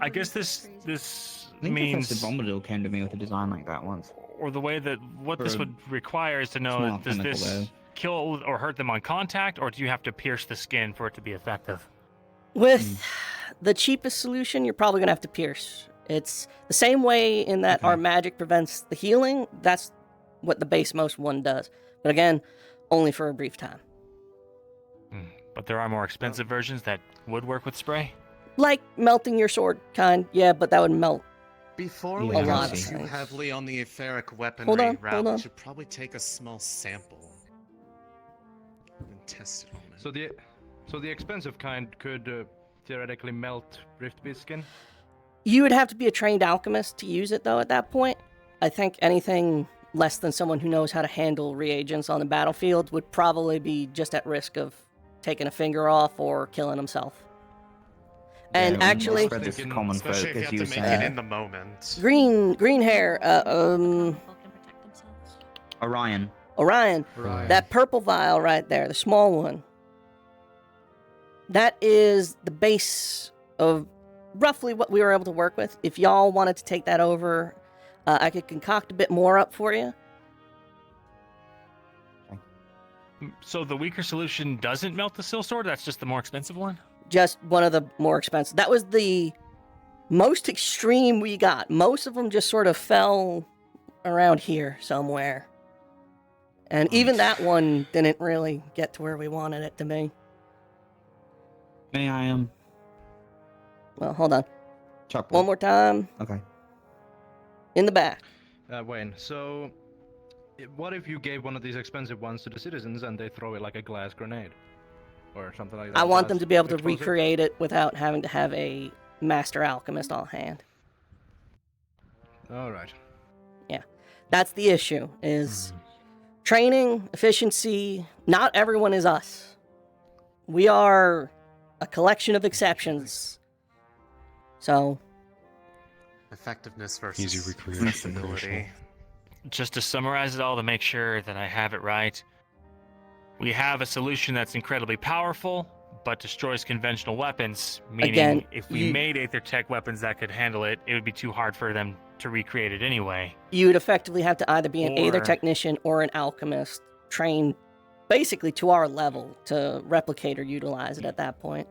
I guess this I think means, Professor Bombadil came to me with a design like that once. or the way that what this For would require is to know, small does chemical, this though. kill or hurt them on contact, or do you have to pierce the skin for it to be effective? With the cheapest solution, you're probably going to have to pierce. It's the same way in that our magic prevents the healing. That's what the base most one does. But again, only for a brief time. But there are more expensive versions that would work with spray. Like melting your sword, kind. Yeah, but that would melt. Before we a go lot of too things. heavily on the etheric weaponry Hold on, route, hold on. we should probably take a small sample and test it on it. So the expensive kind could theoretically melt Riftbeast skin. You would have to be a trained alchemist to use it, though, at that point. I think anything less than someone who knows how to handle reagents on the battlefield would probably be just at risk of taking a finger off or killing himself. And Yeah, actually, spread this to common folk, Especially if you as have you to were make it saying. in the moment. green hair, Orion. Orion, that purple vial right there, the small one, that is the base of roughly what we were able to work with. If y'all wanted to take that over, I could concoct a bit more up for you. So the weaker solution doesn't melt the seal sword? That's just the more expensive one? Just one of the more expensive. That was the most extreme we got. Most of them just sort of fell around here somewhere. And even that one didn't really get to where we wanted it to be. May I Well, hold on. Chop One more time. Okay. In the back. Wayne, so what if you gave one of these expensive ones to the citizens and they throw it like a glass grenade? Or something like that? I want them to be able to Explosive? recreate it without having to have a master alchemist on hand. Alright. Yeah. That's the issue, is training, efficiency. Not everyone is us. We are a collection of exceptions. So, Effectiveness versus Easy recreation. stability. Just to summarize it all to make sure that I have it right, we have a solution that's incredibly powerful, but destroys conventional weapons, meaning Again, if we made Aether Tech weapons that could handle it, it would be too hard for them to recreate it anyway. you would effectively have to either be an Aether Or- technician or an alchemist trained basically to our level to replicate or utilize it at that point.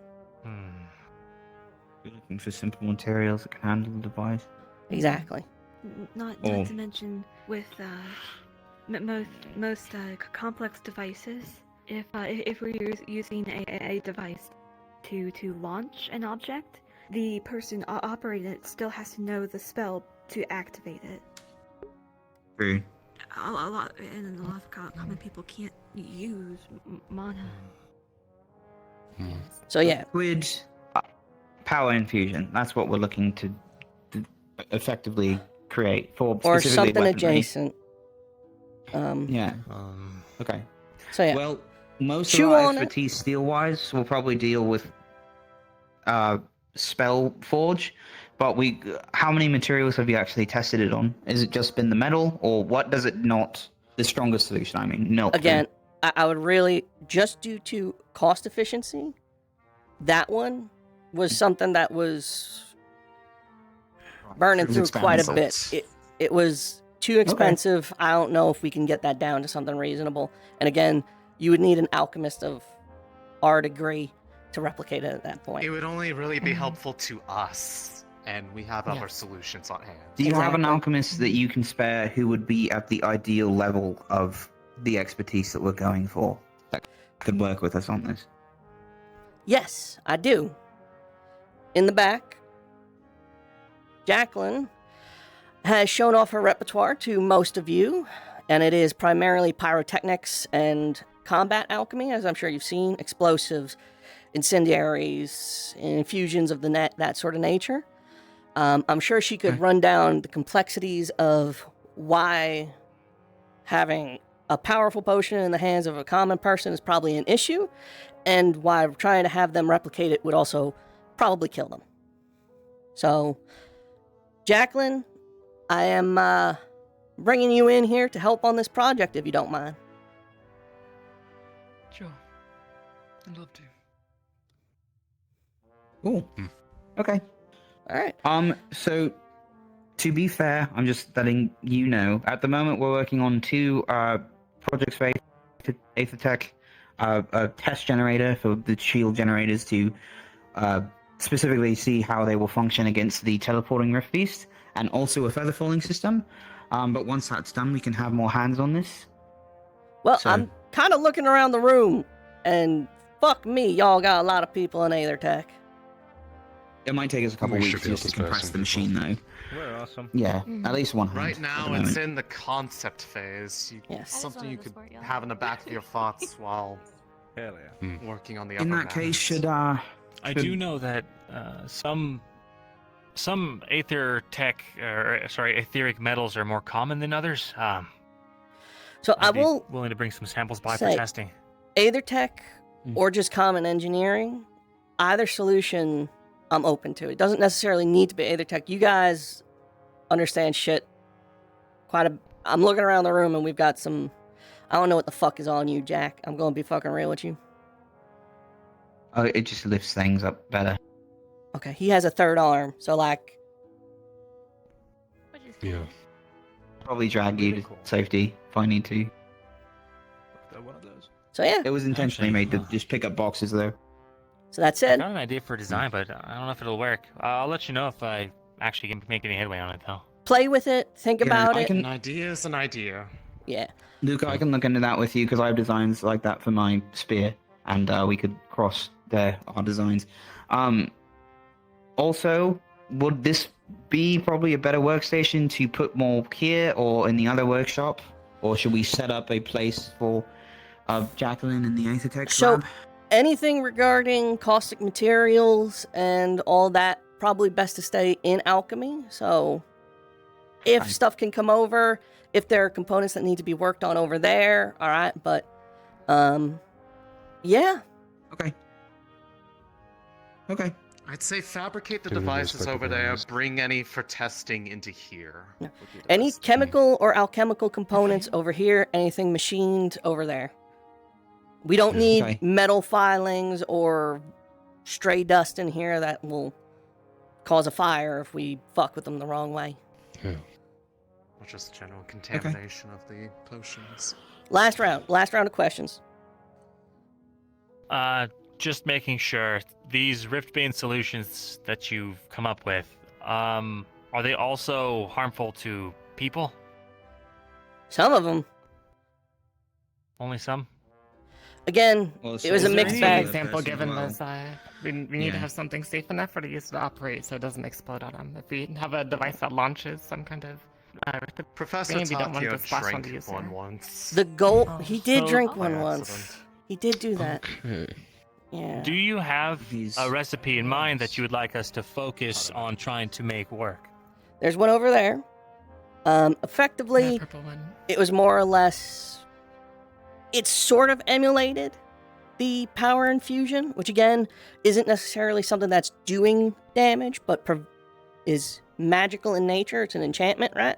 You're looking for simple materials that can handle the device. Exactly. Not Oh. to mention with most complex devices, if we're using a device to launch an object, the person operating it still has to know the spell to activate it. True. A lot of common people can't use mana. So yeah. Liquid power infusion. That's what we're looking to effectively create for Or specifically something weaponry. adjacent. Yeah. Okay. So yeah. Well, most Chew of our on it. expertise steel-wise will probably deal with spell forge, but how many materials have you actually tested it on? Is it just been the metal, or what does it not? The strongest solution, I mean, no. Again, I would really, just due to cost efficiency, that one was something that was burning It was through quite a bit. expensive. It was too expensive. I don't know if we can get that down to something reasonable. And again, you would need an alchemist of our degree to replicate it at that point. It would only really be helpful to us, and we have other solutions on hand. Do you have an alchemist that you can spare who would be at the ideal level of the expertise that we're going for that could work with us on this? Yes, I do. In the back, Jacqueline has shown off her repertoire to most of you, and it is primarily pyrotechnics and combat alchemy, as I'm sure you've seen, explosives, incendiaries, infusions of the net, that sort of nature. I'm sure she could run down the complexities of why having a powerful potion in the hands of a common person is probably an issue, and why trying to have them replicate it would also probably kill them. So, Jacqueline, I am bringing you in here to help on this project, if you don't mind. Sure. I'd love to. Cool. Okay. All right. So, to be fair, I'm just letting you know, at the moment we're working on 2 projects for Aethertech, a test generator for the shield generators to specifically see how they will function against the teleporting Rift Beast, and also a feather falling system. But once that's done, we can have more hands on this. Well, I'm kind of looking around the room, and fuck me, y'all got a lot of people in Aethertech. It might take us a couple We weeks should be just to able to compress some the machine, though. We're awesome. Yeah, at least one hand. Right at now, the it's moment. in the concept phase. Something you could have in the back of your thoughts while Hell yeah. working on the In upper that case, mountains. I do know that some etheric metals are more common than others. So I I'd be will willing to bring some samples by say, for testing. Aethertech or just common engineering, either solution I'm open to. It doesn't necessarily need to be Aethertech. You guys understand shit I'm looking around the room and we've got some... I don't know what the fuck is on you, Jack. I'm going to be fucking real with you. Oh, it just lifts things up better. Okay, he has a third arm, so like... Yeah. Probably drag you to safety if I need to. One of those. So yeah. It was intentionally made to just pick up boxes, though. So that's I it. got an idea for design, but I don't know if it'll work. I'll let you know if I actually can make any headway on it, though. Play with it, think about it. An idea is an idea. Yeah. Luca, I can look into that with you because I have designs like that for my spear, and we could cross our designs. Also, would this be probably a better workstation to put more here or in the other workshop? Or should we set up a place for Jacqueline in the Aethertech So, lab? anything regarding caustic materials and all that, probably best to stay in alchemy. So, if stuff can come over, if there are components that need to be worked on over there, all right. But, yeah. Okay. Okay. I'd say fabricate the Maybe those devices over there, recognize. bring any for testing into here. Any chemical or alchemical components over here, anything machined over there. We don't need Okay. metal filings or stray dust in here that will cause a fire if we fuck with them the wrong way. Yeah. Or just general contamination of the potions. Last round of questions. Just making sure these Riftbane solutions that you've come up with, are they also harmful to people? Some of them. Only some? Again, Well, it was a Is there mixed any bag. example given well. this? We need to Yeah. have something safe enough for the user to operate so it doesn't explode on them. If we have a device that launches some kind of Professor maybe don't want Takio to splash on the drank user. one once. The gold. Oh, He did so- drink By one once. accident. He did do that. Okay. Yeah. Do you have These- a recipe in mind that you would like us to focus on trying to make work? There's one over there. Effectively, That purple one. it was more or less. It sort of emulated the power infusion, which again isn't necessarily something that's doing damage, but is magical in nature. It's an enchantment, right?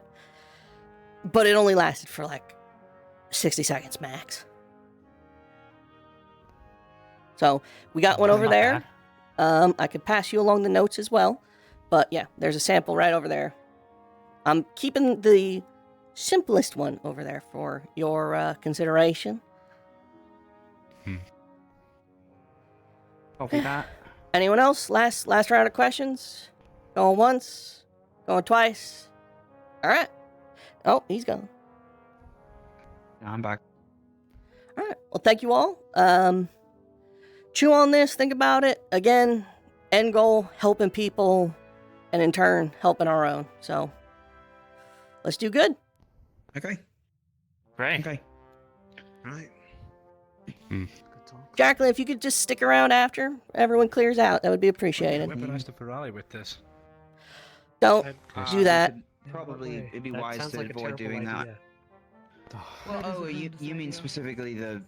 But it only lasted for like 60 seconds max. So we got one over Not there. bad. I could pass you along the notes as well. But yeah, there's a sample right over there. I'm keeping the simplest one over there for your consideration. Copy that. Anyone else? Last round of questions? Going once? Going twice? All right. Oh, he's gone. Yeah, I'm back. All right. Well, thank you all. chew on this, think about it. Again, end goal, helping people, and in turn, helping our own. So, let's do good. Okay. Right. Okay. Right. Jacqueline, if you could just stick around after everyone clears out, that would be appreciated. Weaponize the Ferrari with this. Don't do that. Probably it'd be That wise sounds to like a avoid terrible doing that. idea. Well, oh, you mean specifically the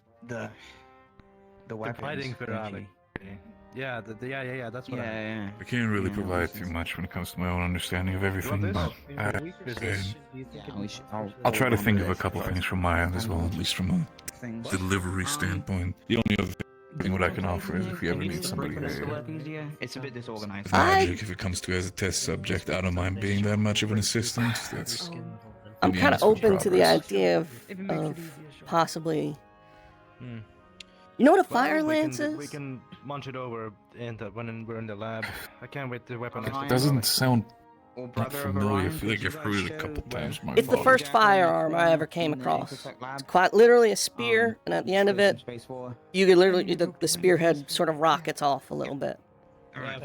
weapons? Fighting don't Ferrari. you? Yeah, yeah, that's what Yeah. I can't really Yeah, provide too much when it comes to my own understanding of everything, this? but In a weaker position, do you think it'd be possible I'll to- try to think of a couple things from my end as well, at least from a Things. delivery standpoint. The only other thing what I can offer is if you ever need somebody Yeah, it's a bit disorganized. with magic, if it comes to as a test subject, I don't mind being that much of an assistant. That's I'm kind of open to the progress. idea of possibly. You know what a fire lance is? We can munch it over when we're in the lab. I can't wait to weaponize It the doesn't Ferrari. sound that familiar. I feel like I've heard it a couple times. My It's the fault. first firearm I ever came across. It's quite literally a spear, and at the end of it, you could literally the spearhead sort of rockets off a little bit. Right.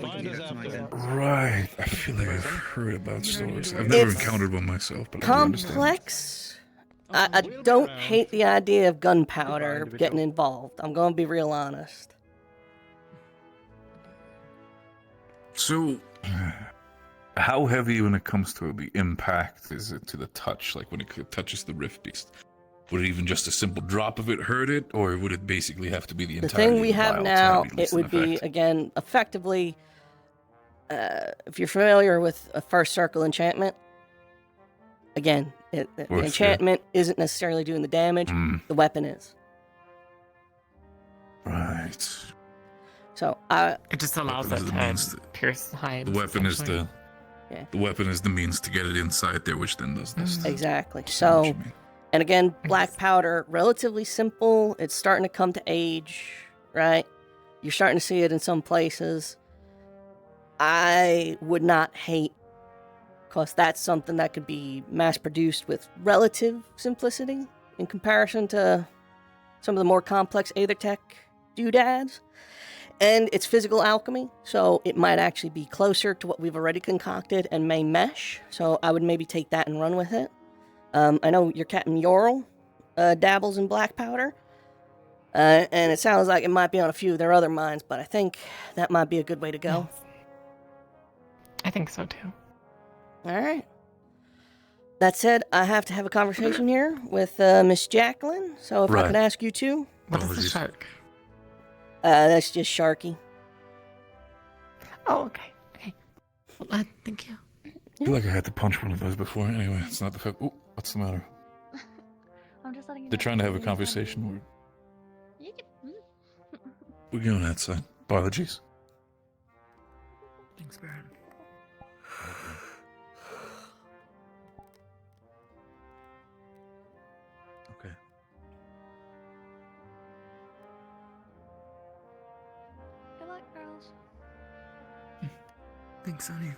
I feel like I've heard about swords. I've never It's encountered one myself, but I do understand. Complex. I don't hate the idea of gunpowder getting involved. I'm going to be real honest. So, how heavy when it comes to the impact is it to the touch? Like when it touches the rift beast, would it even just a simple drop of it hurt it, or would it basically have to be the The entirety? thing we of the have vial to now, at it least an would be, effect? again, effectively, if you're familiar with a first circle enchantment, again, the course, yeah. enchantment isn't necessarily doing the damage, the weapon is. Right. So, It just allows Weapon it is the means to pierce hides. The weapon is essentially. Yeah. the weapon is the means to get it inside there, which then does this. Exactly. So, and again, black powder, relatively simple. It's starting to come to age, right? You're starting to see it in some places. I would not hate, because that's something that could be mass produced with relative simplicity in comparison to some of the more complex Aethertech doodads. And it's physical alchemy, so it might actually be closer to what we've already concocted and may mesh. So I would maybe take that and run with it. I know your Captain Yorl dabbles in black powder, and it sounds like it might be on a few of their other mines, but I think that might be a good way to go. Yes. I think so too. All right. That said, I have to have a conversation here with Miss Jacqueline, so if I Right. could ask you two. What is the shark? That's just Sharky. Oh, okay. Okay. Well, thank you. I feel like I had to punch one of those before. Anyway, it's not the fact. Oh, what's the matter? I'm just letting you They're know trying to have a that- conversation. Mm. We're going outside. Apologies. Thanks, Baron. Okay. Good luck, girls. Thanks, Sonny.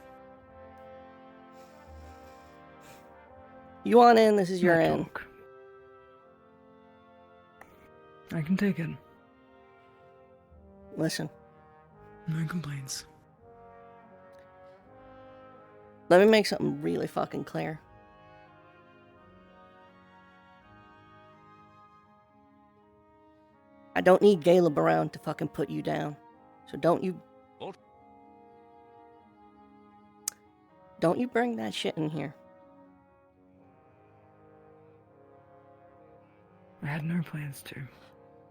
You want in, this is your Not end. talk. I can take it. Listen, No complaints. let me make something really fucking clear. I don't need Caleb around to fucking put you down. So don't you bring that shit in here. I had no plans to.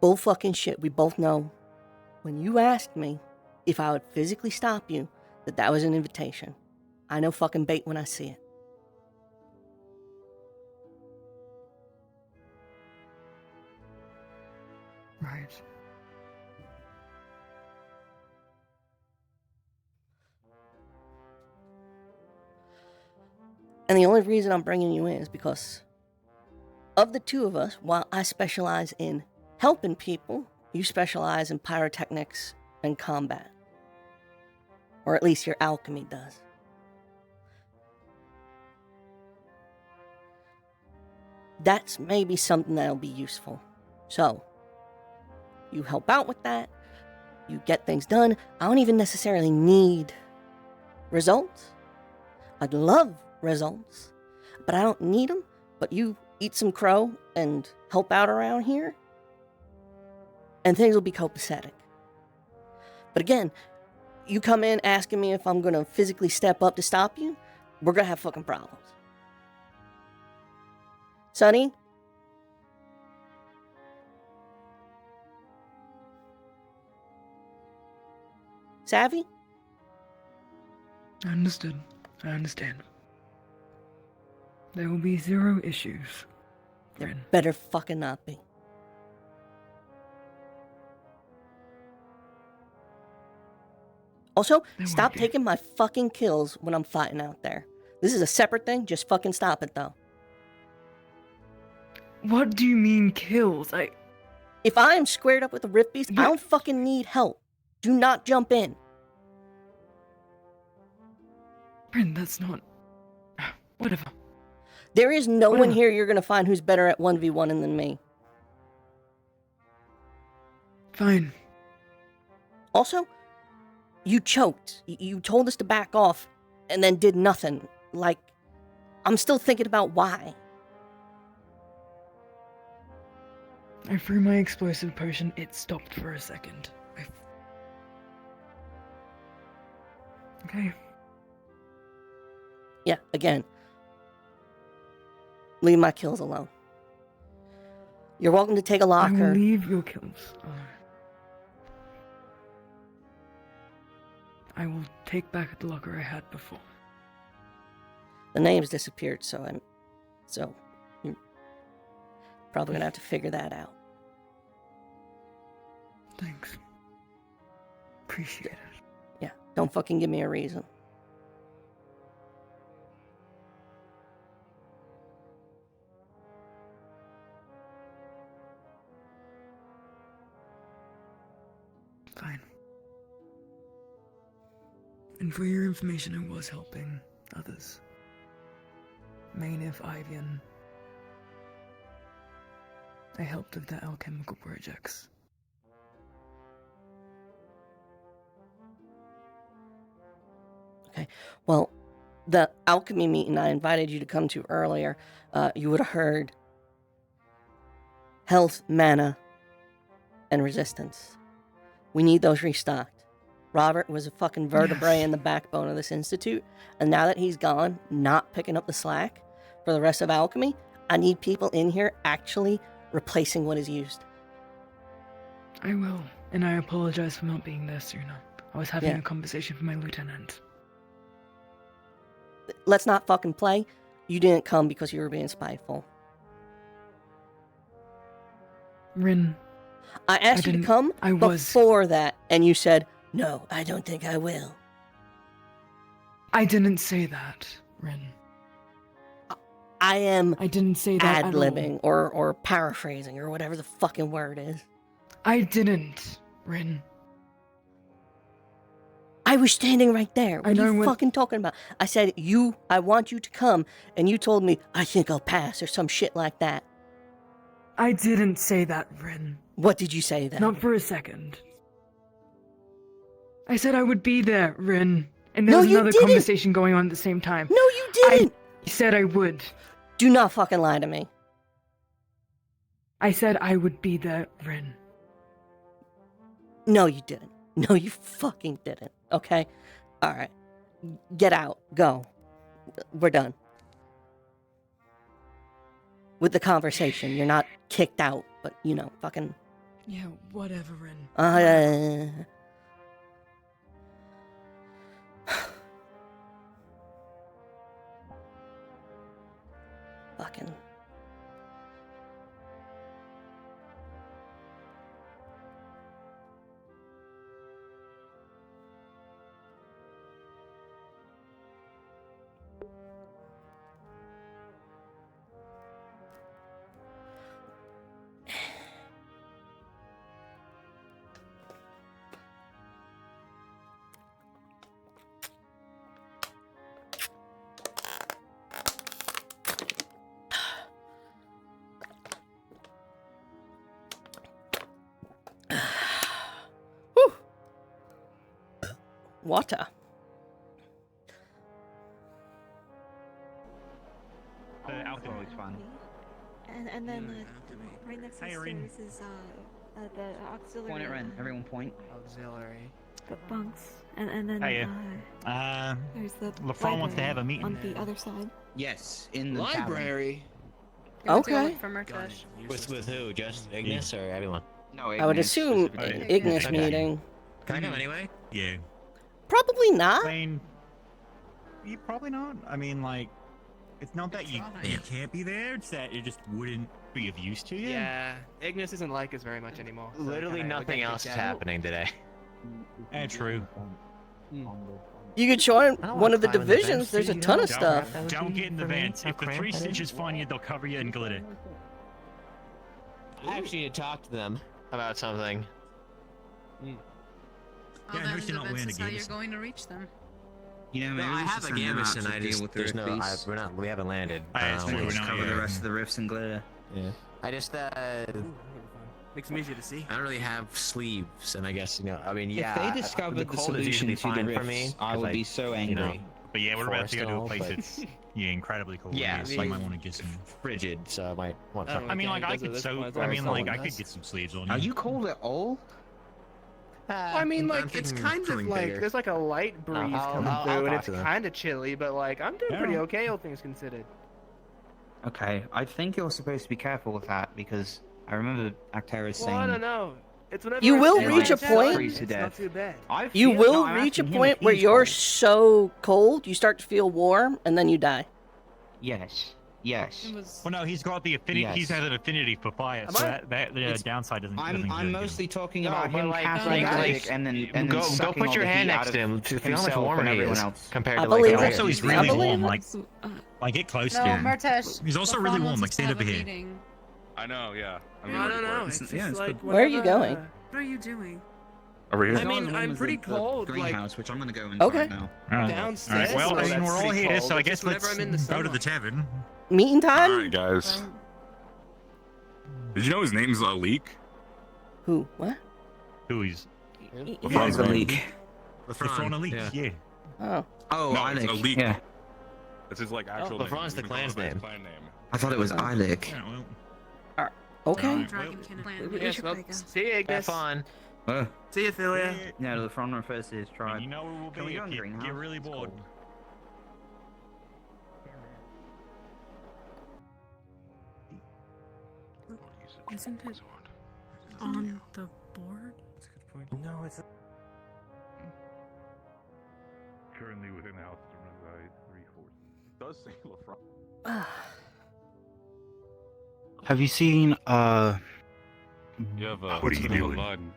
Bull fucking shit, we both know. When you asked me if I would physically stop you, that was an invitation. I know fucking bait when I see it. Right. And the only reason I'm bringing you in is because of the two of us, while I specialize in helping people, you specialize in pyrotechnics and combat. Or at least your alchemy does. That's maybe something that'll be useful. So, you help out with that, you get things done. I don't even necessarily need results. I'd love results, but I don't need them. But you eat some crow and help out around here, and things will be copacetic. But again, you come in asking me if I'm going to physically step up to stop you, we're going to have fucking problems. Sonny? Savvy? I understood. I understand. There will be 0 issues. There better fucking not be. Also, stop taking my fucking kills when I'm fighting out there. This is a separate thing. Just fucking stop it, though. What do you mean kills? If I am squared up with a Rift Beast, I don't fucking need help. Do not jump in. Bryn, that's not... Whatever. There is no one here you're going to find who's better at 1v1ing than me. Fine. Also, you choked. You told us to back off and then did nothing. Like, I'm still thinking about why. I threw my explosive potion, it stopped for a second. Okay. Yeah, again. Leave my kills alone. You're welcome to take a locker. I will leave your kills alone. I will take back the locker I had before. The name's disappeared, so you're probably gonna have to figure that out. Thanks. Appreciate it. Yeah, don't fucking give me a reason. Fine. And for your information, I was helping others. Maynif, Ivian. I helped with the alchemical projects. Okay, well, the alchemy meeting I invited you to come to earlier, you would have heard health, mana, and resistance. We need those restocked. Robert was a fucking vertebrae in the backbone of this institute, and now that he's gone, not picking up the slack for the rest of alchemy, I need people in here actually replacing what is used. I will, and I apologize for not being there sooner. I was having Yeah. a conversation with my lieutenant. Let's not fucking play. You didn't come because you were being spiteful. Rin. I asked you to come before that, and you said, no, I don't think I will. I didn't say that, Rin. I didn't say that ad-libbing or paraphrasing or whatever the fucking word is. I didn't, Rin. I was standing right there. What are you what- fucking talking about? I said, I want you to come, and you told me, I think I'll pass, or some shit like that. I didn't say that, Rin. What did you say then? Not for a second. I said I would be there, Rin. And there No, was you another didn't. conversation going on at the same time. No, you didn't. I said I would. Do not fucking lie to me. I said I would be there, Rin. No, you didn't. No, you fucking didn't. Okay? Alright. Get out. Go. We're done. With the conversation. You're not kicked out, but, fucking... Yeah, whatever, Rin. Fucking... water. Alcohol is fun. And then right next to the stairs is the auxiliary. Point at Ren. Everyone point. Auxiliary. Bunks. And then Hey, there's the LaFron wants to have a library meeting. on the other side. Yes, in the Library. Okay. With who? Just Ignis or everyone? No, I would assume Ignis Okay. meeting. Can I come anyway? Yeah. Probably not. I mean, you probably not. I mean, like, it's not that you can't be there. It's that it just wouldn't be of use to you. Yeah, Ignis isn't like us very much anymore. so Literally kinda nothing get else is kicked out. happening today. True. You could join I don't one wanna of the climb in the divisions. vents, There's a you ton know? of stuff. Don't get in the vents. If the three stitches find you, they'll cover you in glitter. I actually need to talk to them about something. Yeah, I noticed you're not wearing a how you're Gambison. going to reach them. You know, No, maybe I we should have a send them out Gambison. to I deal just with the there's no. rifts. We haven't landed. That's true, we we're just not Cover yet. the rest of the rifts in glitter. Yeah. I just Makes them easier to see. I don't really have sleeves, and I guess I mean, If yeah. they discovered the cold is solution usually to the fine rifts, for me, I 'cause would be so angry. But yeah, we're about to go to a Forest place and all, that's incredibly cold. Yeah, so you might want to get some. frigid, so I might want. I don't I mean, really like I care, could does it? sew. That's I mean, why like I someone could get some sleeves on. Are you cold at all? I mean, I'm like, it's thinking kind of something like, bigger. there's like a light breeze coming I'll through, and talk it's to them. kind of chilly, but like, I'm doing pretty Yeah. okay, all things considered. Okay, I think you're supposed to be careful with that because I remember Actera's Well, saying. I don't know. It's whenever You I will stand reach a outside, point- Freeze to It's not death. too bad. You will I'm reach a asking him point if where he's you're cold. so cold, you start to feel warm, and then you die. Yes. Yes. Well, no, he's got the affinity. Yes. He's had an affinity for fire, so that the It's- downside doesn't. I'm doesn't mostly talking No, about but him like, casting like, magic and then Go sucking put all your the hand heat next out to him. of See how much himself warmer and he everyone is else. compared I to like believe over it. Also, here. he's I really believe warm. it. Like get close No, to him. Martesh. He's also LaFron really wants warm. us Like to stand have over a here. meeting. I know, yeah. I don't know. It's just Yeah, it's like, good. Where are you whenever, going? What are you doing? Over here. I mean, I'm pretty cold, like, greenhouse, which I'm gonna go inside Okay. now. downstairs. All right. Well, so I mean, that's we're all pretty here, cold. so I It's guess just whenever let's I'm in the go to summer. the tavern. Meeting time? Alright, guys. Did you know his name's Leek? Who? What? Who is? LaFron's name. Leak. LaFron Elite. Yeah. Oh. Oh, No, it's Alec. Aleek. Yeah. That's his like actual name. LaFron's the He's been called clan's by his name. clan name. I thought it was Alec. Yeah, well, Okay. Alright, Dragonkin clan. We Yes, should well, probably go. see you, Have Ignis. fun. See you, Philia. Yeah, the front refers to his tribe. you know where we'll Can we be go if in you greenhouse? get really It's bored. cold. Isn't it on the board? No, it's. Currently within the house reside 3/4. Does say LaFron. Have you seen You have What are you doing?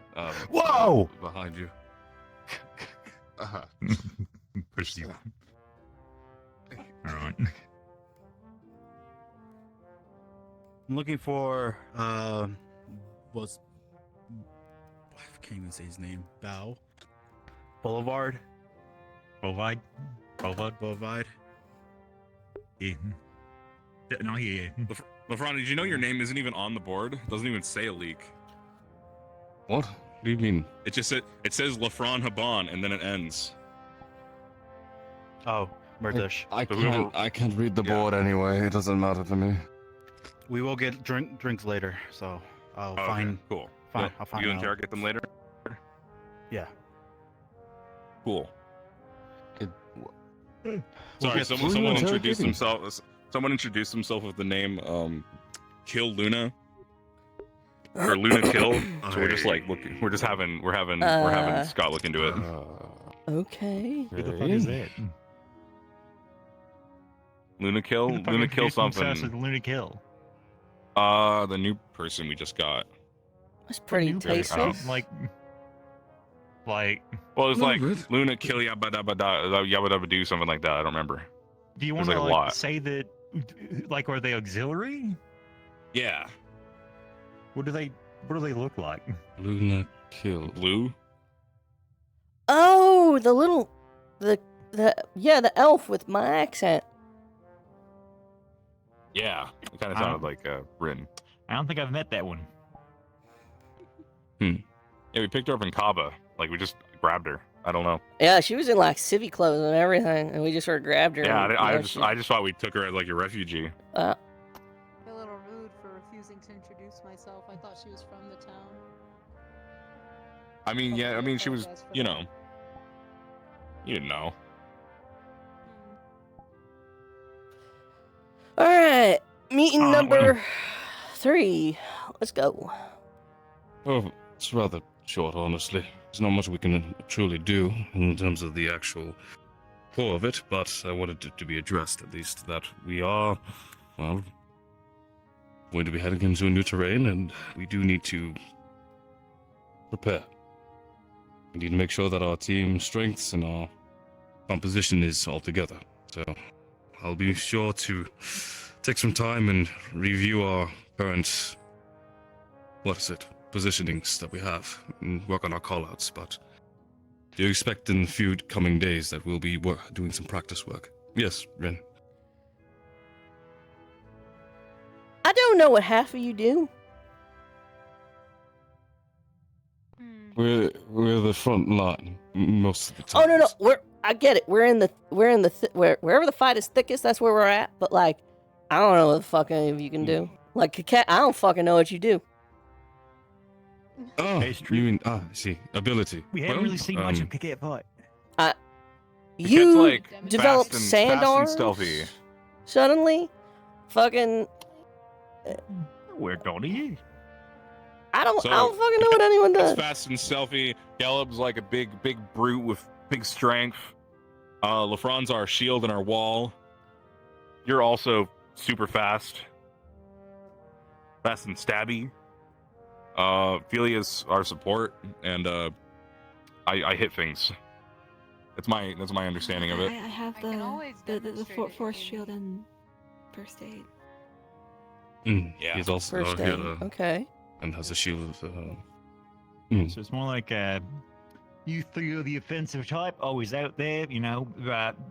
Whoa! Behind you. Push you. All right. I'm looking for was I can't even say his name. Bow Boulevard. Bovide. Bovide. Yeah. No, yeah. LaFron, did you know your name isn't even on the board? It doesn't even say a leak. What? What do you mean? It just it says LaFron Haban and then it ends. Oh, Murdish. I can't read the board anyway. It doesn't matter to me. We will get drinks later, so I'll Okay, find. cool. Fine, Yeah, I'll find you out. interrogate them later. Yeah. Cool. We'll Sorry, get- someone who are you introduced interrogating? himself. Someone introduced himself with the name Kill Luna or Luna Kill. So we're just like looking. We're having Scott look into it. Okay. Who the fuck is that? Luna Kill. Who the fuck Luna Kill introduced themselves as something. Luna Kill. The new person we just got. That's pretty tasty. Like. Well, it's No, like really? Luna Kill Yabba Dabba Yabba Dabba Do something like that. I don't remember. Do you There's want to like a lot. say that? Like, are they auxiliary? Yeah. What do they look like? Luna Kill. Blue. Oh, the elf with my accent. Yeah, it kind of sounded like Rin. I don't think I've met that one. Yeah, we picked her up in Kaba. Like we just grabbed her. I don't know. Yeah, she was in like civvy clothes and everything, and we just sort of grabbed her. Yeah, and, I just thought we took her as like a refugee. A little rude for refusing to introduce myself. I thought she was from the town. I mean, yeah, I mean, she was, you know, you didn't know. All right, meeting number 3. Let's go. Well, it's rather short, honestly. There's not much we can truly do in terms of the actual core of it, but I wanted it to be addressed, at least, that we are, well, going to be heading into a new terrain, and we do need to prepare. We need to make sure that our team strengths and our composition is all together. So I'll be sure to take some time and review our current, positionings that we have, and work on our callouts. But do you expect in a few coming days that we'll be doing some practice work? Yes, Ren. I don't know what half of you do. We're the front line most of the time. Oh no, I get it. Wherever the fight is thickest, that's where we're at. But like, I don't know what the fuck any of you can do. Like Cat, I don't fucking know what you do. Oh, you mean I see ability. We haven't really seen much of Kaket fight. You like developed fast and- sand fast and arms stealthy. suddenly. Fucking, Where Donnie is? I don't So, fucking know what anyone It's does. fast and stealthy. Caleb's like a big brute with big strength. LaFron's our shield and our wall. You're also super fast. Fast and stabby. Philia's our support, and I hit things. That's my understanding of I it. have the force shield and first aid. Yeah. He's also First aid. Okay. and has a shield. So it's more like you three are the offensive type, always out there,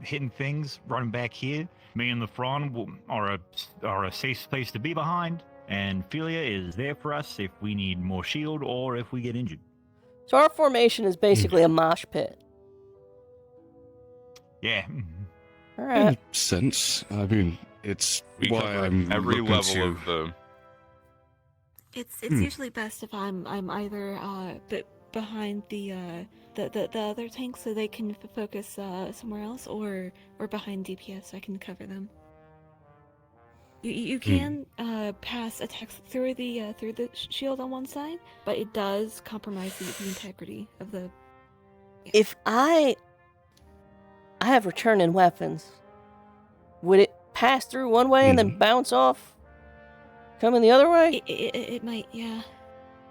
hitting things, running back here. Me and the Fron are a safe place to be behind, and Philia is there for us if we need more shield or if we get injured. So our formation is basically a mosh pit. Yeah. All In right. a sense, I mean, it's We why cover I'm every looking level to... of the. It's usually best if I'm either behind the other tank so they can focus somewhere else, or behind DPS so I can cover them. You can pass attacks through the shield on one side, but it does compromise the integrity of the. If I have returning weapons, would it pass through one way and then bounce off, coming the other way? It might, yeah.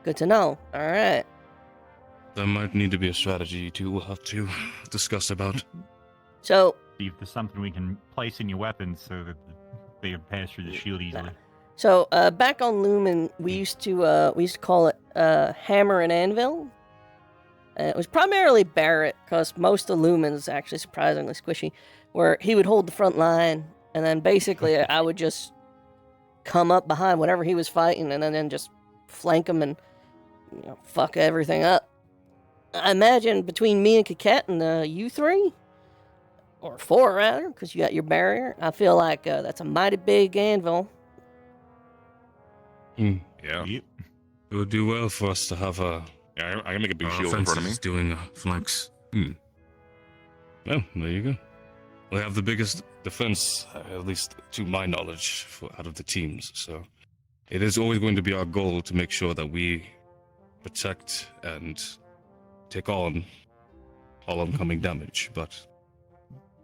Good to know. All right. There might need to be a strategy too. We'll have to discuss about. So See if there's something we can place in your weapons so that they can pass through the shield easily. So back on Lumen, we used to call it hammer and anvil. It was primarily Barrett, because most of Lumen's actually surprisingly squishy, where he would hold the front line, and then basically I would just come up behind whatever he was fighting, and then just flank him and fuck everything up. I imagine between me and Kaket and you three, or 4 rather, because you got your barrier, I feel like that's a mighty big anvil. Yeah. Yep. It would do well for us to have a. Yeah, I can make a big our shield in front of me. offenses doing flanks. Well, there you go. We have the biggest defense, at least to my knowledge, out of the teams. So it is always going to be our goal to make sure that we protect and take on all oncoming damage. But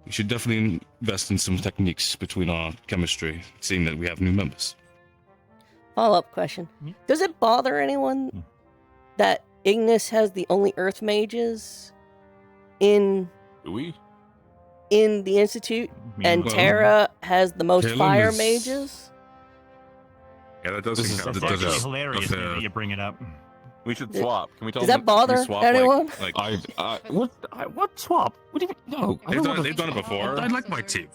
we should definitely invest in some techniques between our chemistry, seeing that we have new members. Follow-up question. Does it bother anyone that Ignis has the only Earth mages in the Institute, and Well, Terra has the most Caleb fire is- mages? Yeah, that does This seem is- kind of that fucked is up. Hilarious that you bring it up. We should swap. Can we tell Does them that bother we swap, anyone? Like, what swap? What do you? No, They've done it before. I like my team.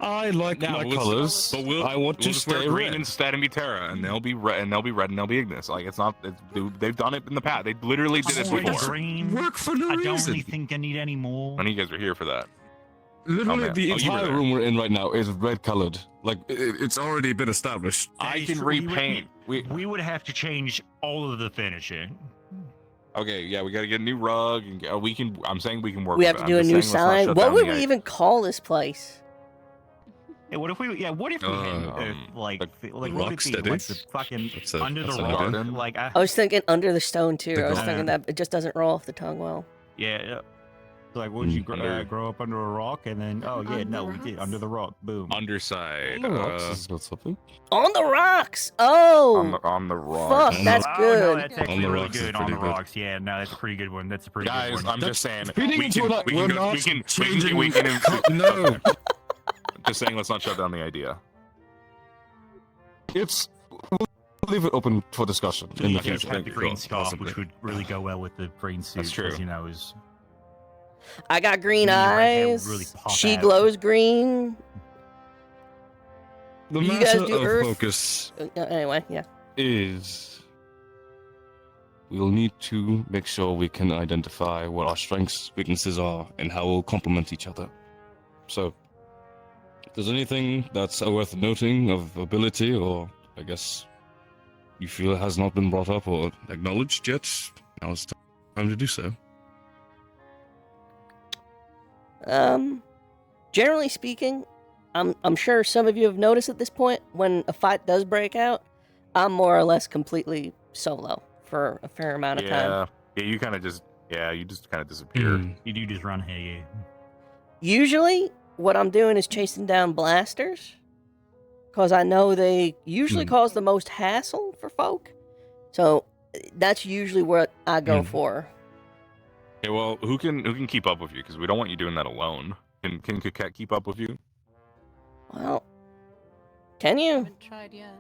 I like Yeah, my we'll- colors. But we'll, I want we'll to just wear stay green red. instead and be Terra, and they'll be red, and they'll be red, and they'll be Ignis. Like it's not. They've done it in the past. They literally did it I'm wearing before. green. Work for no I don't reason. really think I need any more. None of you guys are here for that. Literally, man. the Oh, you were entire there. room we're in right now is red colored. Like it's already been established. I That can is true. repaint. We would have to change all of the finishing. Okay, yeah, we got to get a new rug, and we can. I'm saying we can work. We with have to it. do I'm a just new saying let's not sign. shut What down would the we i- even call this place? Yeah, what if we like what if it be like the fucking under the that's a rock? garden. Like I was thinking under the stone too. The I was garden. thinking that it just doesn't roll off the tongue well. yeah. Like, what did you Under- grow up under a rock and then? Oh yeah, no, we did under the rock. Boom. underside. The rocks is not something. On the rocks. Oh, On the rocks. fuck, that's Oh, good. no, that's actually On the really rocks is good. On the pretty good. rocks, yeah, no, that's a pretty good one. That's a pretty Guys, good one. I'm just saying. Feeding We into can, that, we we're can, go, not we can, changing. we can, No, just saying, let's not shut down the idea. it's. We'll leave it open for discussion in the You future. have the green Cool, scarf, possibly. which would really go well with the green suit. That's true. 'cause, you know, is I got green Your red hair would eyes. really pop She out. glows green. The You guys matter do of Earth? focus Anyway, yeah. is we'll need to make sure we can identify what our strengths, weaknesses are, and how we'll complement each other. So, if there's anything that's worth noting of ability, or I guess you feel has not been brought up or acknowledged yet, now's the time to do so. Generally speaking, I'm sure some of you have noticed at this point when a fight does break out, I'm more or less completely solo for a fair amount of time. Yeah, you kind of just, you just kind of disappear. you do just run here, yeah. Usually, what I'm doing is chasing down blasters, because I know they usually cause the most hassle for folk. So that's usually what I go for. Okay, well, who can keep up with you? Because we don't want you doing that alone. Can Kaket keep up with you? Well, can you? haven't tried yet.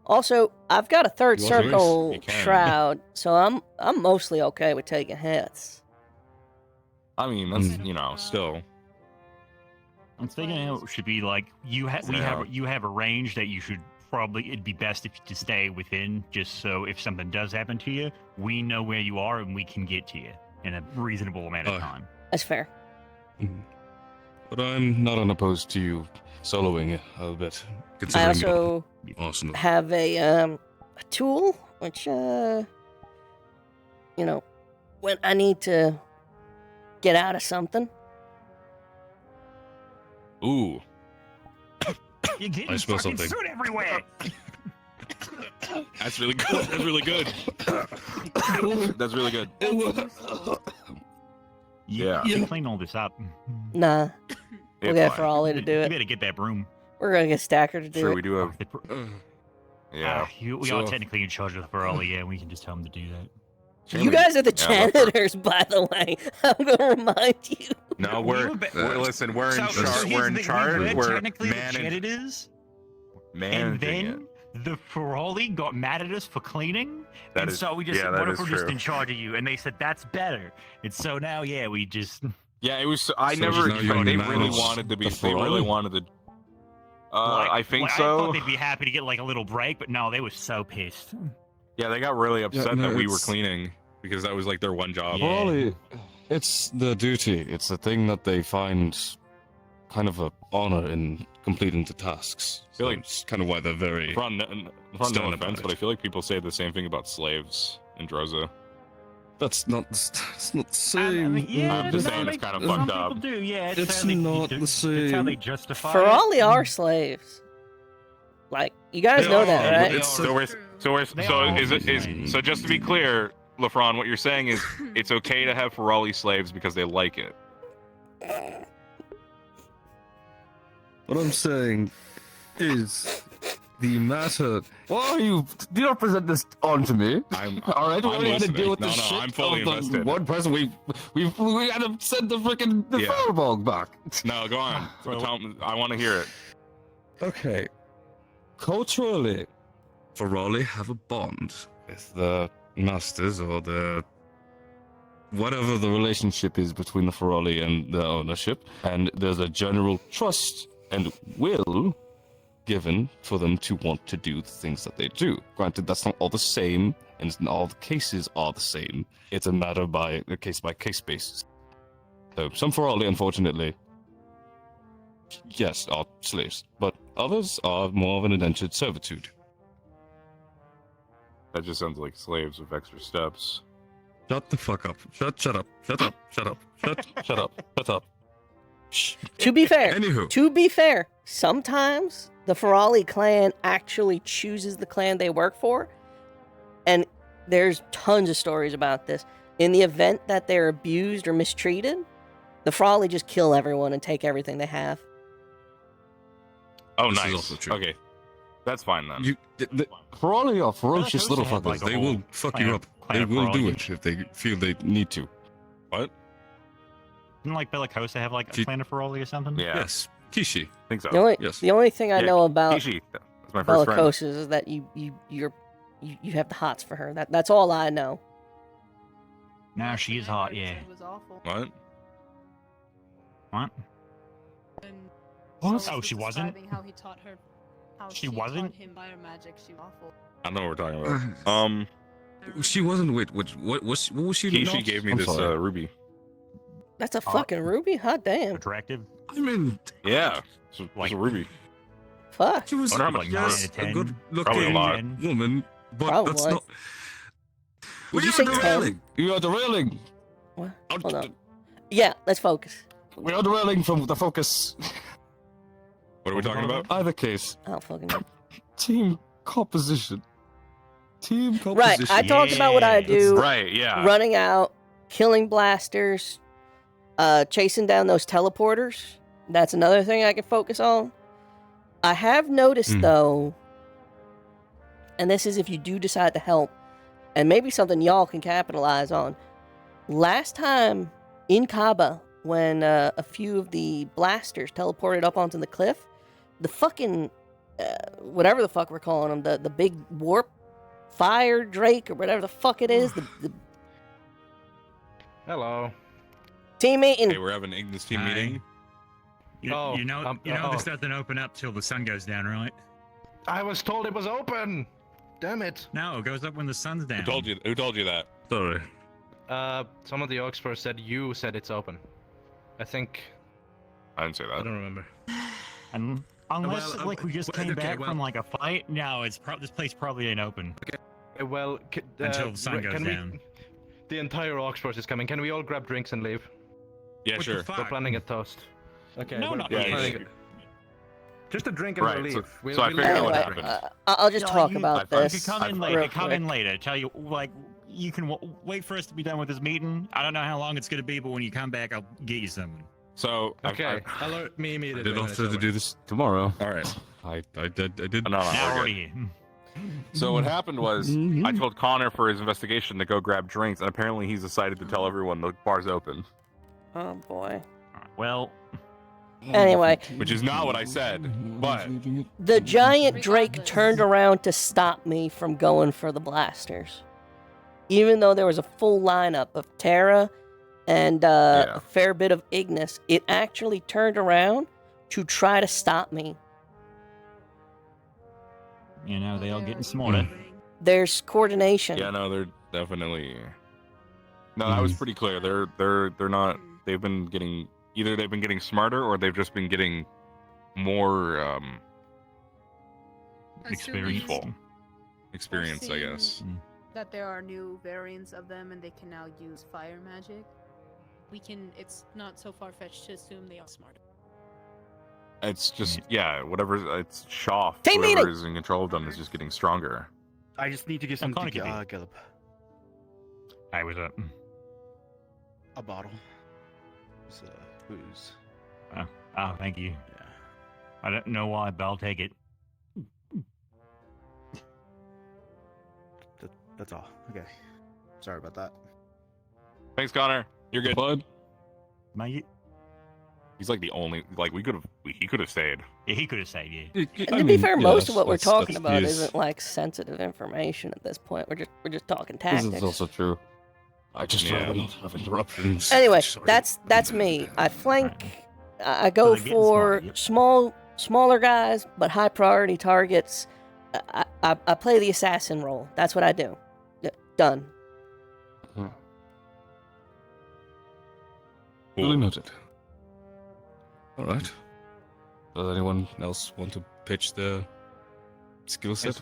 Also, I've got a third You want to? circle You can. shroud, so I'm mostly okay with taking hits. I mean, that's still. I'm thinking it should be like you have a range that you should probably it'd be best if you to stay within, just so if something does happen to you, we know where you are and we can get to you in a reasonable amount of time. That's fair. But I'm not unopposed to you soloing a bit. I Considering also your arsenal. have a tool, which when I need to get out of something. Ooh. You're getting I smell fucking something. soot everywhere. That's really good. That's really good. That's really good. Yeah. You can clean all this up. Nah, we'll get Ferrari to do You it. better get that broom. We're gonna get Stacker to do Sure, it. we do have. Yeah. We are technically in charge of the Ferrari, yeah, we can just tell them to do that. You guys are the Yeah, look, janitors, by the way. I'm gonna remind you. No, we're listen. We're in charge. We're in charge. We're technically the managing janitors, and managing it. then the Ferrari got mad at us for cleaning, That and is- so we just yeah, said, that what if is we're just true. in charge of you? And they said that's better. And so now, yeah, we just Yeah, it was. I So never. now you They really manage wanted to be. the They really Ferrari? wanted to. like, I think like, I so. thought they'd be happy to get like a little break, but no, they were so pissed. Yeah, they got really upset no, that we were it's- cleaning because that was like their one job. Probably, it's their duty. It's a thing that they find kind of a honor in completing the tasks. I feel So like- it's kind of why they're very Front, no stern offense, about but I it. feel like people say the same thing about slaves in Droza. That's not the same. I'm just saying it's kind of some fucked up. people do, yeah. It's how they, not the It's how they same. justify Ferrari it. are slaves. Like you guys They know are, that, but right? it's- So just to be clear, LeFron, what you're saying is it's okay to have Ferrari slaves because they like it. What I'm saying is the matter. Why are you? Do not present this onto me. All right, we I'm already had to listening. deal with No, this no, shit. I'm fully of the invested. One person we had to send the freaking Yeah. fireball back. No, go on. I want to hear it. Okay. Culturally, Ferrari have a bond with the masters or the whatever the relationship is between the Ferrari and the ownership, and there's a general trust and will given for them to want to do the things that they do. Granted, that's not all the same, and not all the cases are the same. It's a matter by a case basis. So some Ferali, unfortunately, yes, are slaves, but others are more of an indentured servitude. That just sounds like slaves with extra steps. Shut the fuck up. Shut up. Shut up. Shut up. Shut up. Shut up. To be fair, Anywho. to be fair, sometimes the Ferali clan actually chooses the clan they work for, and there's tons of stories about this. In the event that they're abused or mistreated, the Ferali just kill everyone and take everything they have. Oh, This is nice. also true. Okay, that's fine then. The Ferali are ferocious little Had, like, fuckers. a They whole will fuck clan you of- up. clan They of will do Ferali. it if they feel they need to. What? Didn't like Bellicosa have like a clan of Feroli or something? Yeah. Yes. Kishi. I think so. The only thing I know about Kishi. That's my first friend. Bellicosas is that you have the hots for her. That's all I know. Now she is hot, yeah. It was awful. What? What? And What? Solas Oh, was she wasn't? describing How he taught her. How She wasn't? Taught him bio magic. She was awful. I know what we're talking about. She wasn't. Wait. What was she? Kishi not? gave me I'm this sorry. ruby. That's a fucking ruby? Hot damn. Attractive? I mean, Yeah, it's a ruby. Fuck. she was I wonder how much yes, nine a to good 10. Probably a looking lot. woman, but Probably. that's not. Did you are say derailing. 10? You are derailing. What? Hold on. Yeah, let's focus. We are derailing from the focus. What are we talking about? Either case, I don't fucking know. team composition. Team composition. Right, I talked about what I do. Right, yeah. Running out, killing blasters, chasing down those teleporters. That's another thing I can focus on. I have noticed, though, and this is if you do decide to help, and maybe something y'all can capitalize on. Last time in Kaba, when a few of the blasters teleported up onto the cliff, the fucking, whatever the fuck we're calling them, the big warp fire drake or whatever the fuck it is, the Hello. team meeting. Hey, we're having an Ignis team Hi. meeting. You know this doesn't open up till the sun goes down, right? I was told it was open. Damn it. No, it goes up when the sun's down. Who told you that? Sorry. Some of the Oxford said you said it's open. I think. I didn't say that. I don't remember. And unless Well, like we just well, came okay, back well- from like a fight, no, this place probably ain't open. Well, Until the sun goes can down. The entire Oxford is coming. Can we all grab drinks and leave? Yeah, What the sure. fuck? We're planning a toast. Okay. No, we're not we're yet. planning Just a drink and Right, we'll so- leave. We'll, so I we'll figured leave out what after. happened. I'll just Yeah, talk you- about If you this. come in real late, come in quick. later. Tell you like you can wait for us to be done with this meeting. I don't know how long it's gonna be, but when you come back, I'll get you something. So Okay. Alert me I immediately. did when offer it's to over. do this tomorrow. All right. I did. No, Now we're we're good. here. So what happened was I told Connor for his investigation to go grab drinks, and apparently he's decided to tell everyone the bar's open, Oh boy. Well, Anyway, which is not what I said. But the giant drake turned around to stop me from going for the blasters. Even though there was a full lineup of Terra and a fair bit of Ignis, it actually turned around to try to stop me. you know they all getting smarter. There's coordination. yeah, no, they're definitely. No, that was pretty clear. They're not. They've been getting either they've been getting smarter or they've just been getting more Experience. experience, I guess. That there are new variants of them and they can now use fire magic. It's not so far fetched to assume they are smarter. It's just whatever. It's Shoff. Team Whoever meeting! is in control of them is just getting stronger. I just need to get I'm some gonna give Gillip. I was up. A bottle. It's booze. Oh, thank you. Yeah. I don't know why, but I'll take it. That's all. Okay. Sorry about that. Thanks, Connor. You're good. Bud. Mate. He's like the only he could have stayed. Yeah, he could have said yeah. And to be fair, most of what we're talking about isn't like sensitive information at this point. We're just talking This tactics. is also true. I just rather not have interruptions. Anyway, Sorry. that's me. I flank. I go they're getting for smart, yep. small smaller guys, but high priority targets. I play the assassin role. That's what I do. Done. Fully noted. All right. Does anyone else want to pitch their skill set?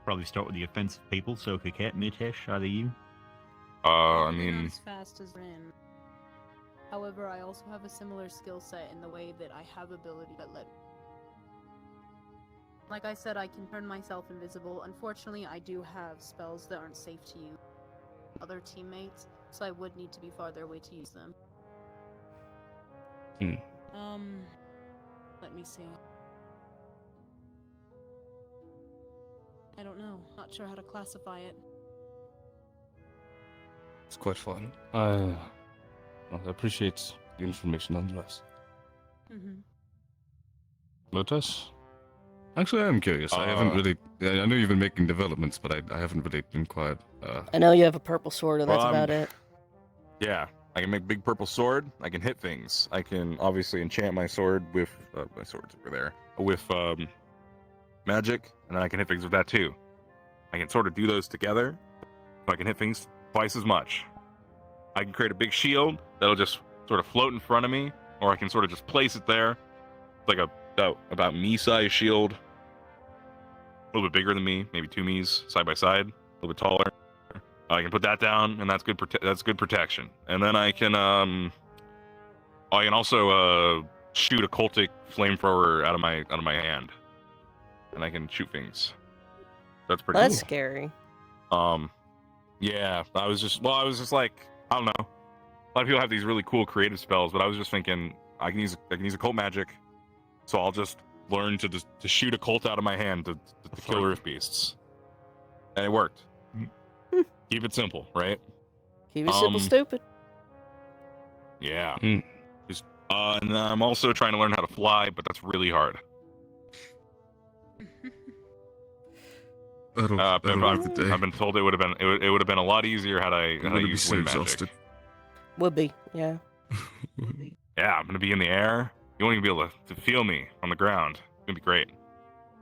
Probably start with the offensive people. So, Kaket, Mitesh, either you. I Not mean, as fast as Rin. However, I also have a similar skill set in the way that I have ability that let. Like I said, I can turn myself invisible. Unfortunately, I do have spells that aren't safe to use other teammates, so I would need to be farther away to use them. Let me see. I don't know. Not sure how to classify it. it's quite fun. I appreciate the information nonetheless. Lotus? Actually, I am curious. I haven't really. I know you've been making developments, but I haven't really been quite. I know you have a purple sword, and that's about it. Yeah, I can make big purple sword. I can hit things. I can obviously enchant my sword with my sword's over there with magic, and then I can hit things with that too. I can sort of do those together, so I can hit things twice as much. I can create a big shield that'll just sort of float in front of me, or I can sort of just place it there. It's like a about me-size shield, a little bit bigger than me, maybe 2 me's side by side, a little bit taller. I can put that down, and that's good. That's good protection. And then I can also shoot a cultic flamethrower out of my hand, and I can shoot things. That's pretty. That's cool. scary. Yeah, I was just like, I don't know. A lot of people have these really cool creative spells, but I was just thinking I can use occult magic, so I'll just learn to shoot a cult out of my hand to kill roof beasts, and it worked. Keep it simple, right? Keep it simple, stupid. Yeah. And then I'm also trying to learn how to fly, but that's really hard. I've been told it would have been a lot easier had I used wind magic. Would be, yeah. Yeah, I'm gonna be in the air. You won't even be able to feel me on the ground. It's gonna be great.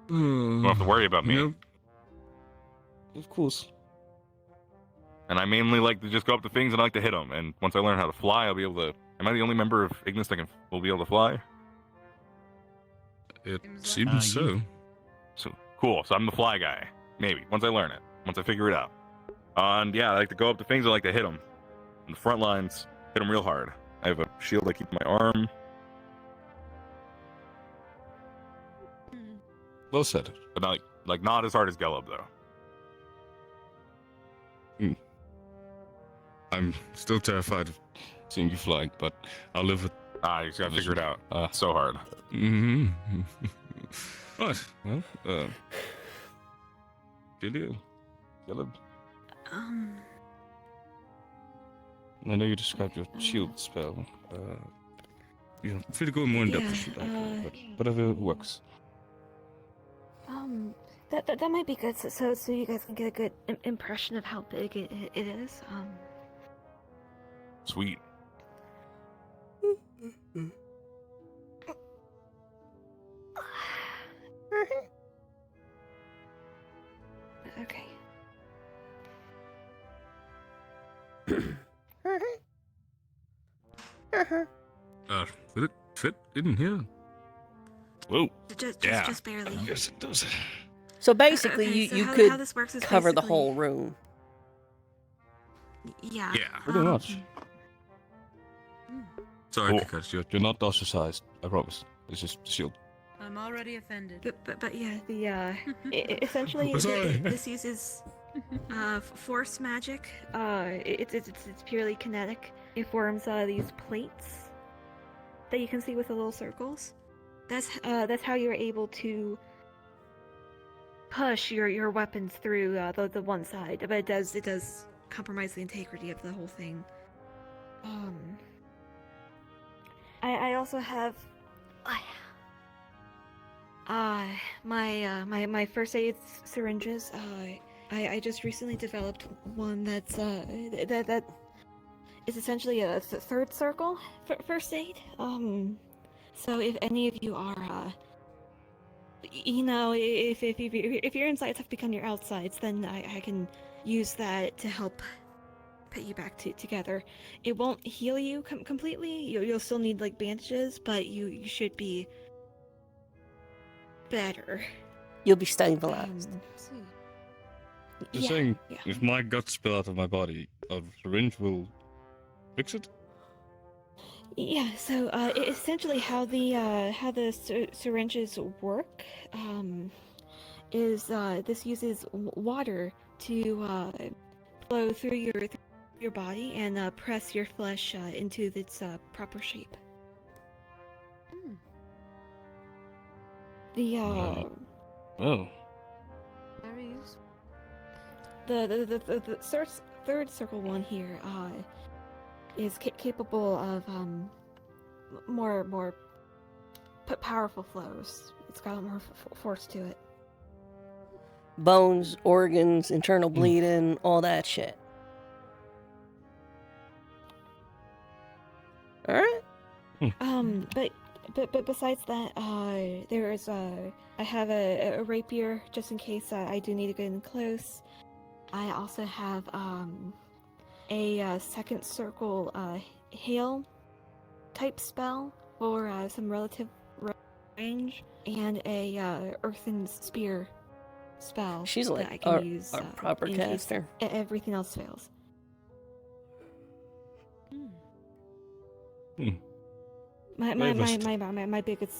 You don't have to worry about me. Yep. Of course. And I mainly like to just go up to things and I like to hit them. And once I learn how to fly, I'll be able to. Am I the only member of Ignis that will be able to fly? It seems so. So cool. So I'm the fly guy. Maybe once I learn it. Once I figure it out. And yeah, I like to go up to things. I like to hit them. On the front lines, hit them real hard. I have a shield I keep in my arm. Well said. But not as hard as Gelub though. I'm still terrified of seeing you flying, but I'll live with. You just gotta figure it out. It's so hard. Right. Well, Gelub. I know you described your shield spell. Feel free to go more in depth if you'd like, but whatever works. That might be good, so you guys can get a good impression of how big it is. Sweet. Okay. Will it fit in here? Whoa. Just barely. Yes, it does. So basically, Okay, so you how could this works is cover the basically- whole room. Yeah. Yeah, pretty much. Sorry, because you're not ostracized. I promise. It's just shield. I'm already offended. But yeah, essentially this uses force magic. It's purely kinetic. It forms these plates that you can see with the little circles. That's how you're able to push your weapons through the one side, but it does compromise the integrity of the whole thing. I also have my first aid syringes. I just recently developed one that's that is essentially a third circle for first aid. So if any of you are, you know, if your insides have become your outsides, then I can use that to help put you back together. It won't heal you completely. You'll still need like bandages, but you should be better. You'll be stabilized. You're saying if my guts spill out of my body, a syringe will fix it? Yeah. So essentially, how the syringes work is this uses water to flow through your body and press your flesh into its proper shape. The Oh. Very useful. the third circle one here is capable of more powerful flows. It's got more force to it. Bones, organs, internal bleeding, all that shit. All right. But besides that, there is I have a rapier just in case I do need to get in close. I also have a second circle hail type spell for some relative range, and a earthen spear spell. She's that like I can use a proper in caster. case everything else fails. My biggest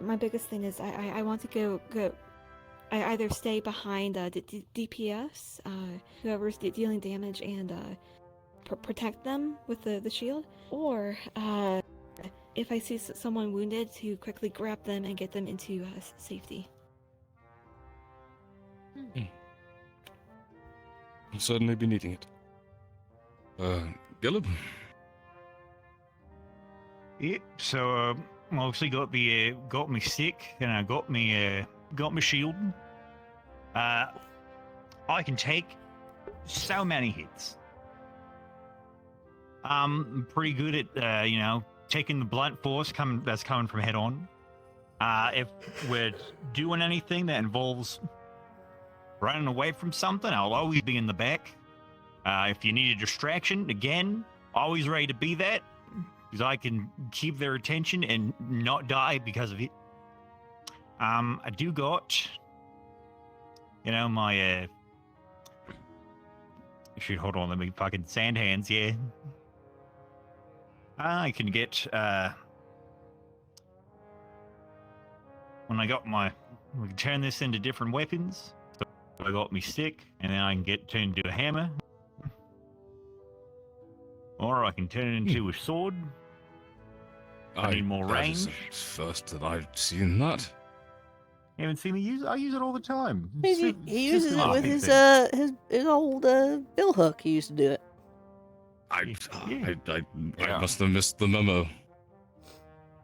my biggest thing is I want to go. I either stay behind DPS, whoever's dealing damage, and protect them with the shield, or if I see someone wounded, to quickly grab them and get them into safety. I'll certainly be needing it. Gillum? Yep. So obviously got me stick, and I got me shield. I can take so many hits. I'm pretty good at taking the blunt force that's coming from head on. If we're doing anything that involves running away from something, I'll always be in the back. If you need a distraction, again, always ready to be that, because I can keep their attention and not die because of it. I do got, my, shoot, hold on, let me fucking sand hands, yeah. I can get, when I got we can turn this into different weapons. So I got me stick, and then I can turn it into a hammer. Or I can turn it into a sword. I need more range. That is the first that I've seen that. You haven't seen me use it? I use it all the time. He uses it with his old bill hook. He used to do it. I must have missed the memo.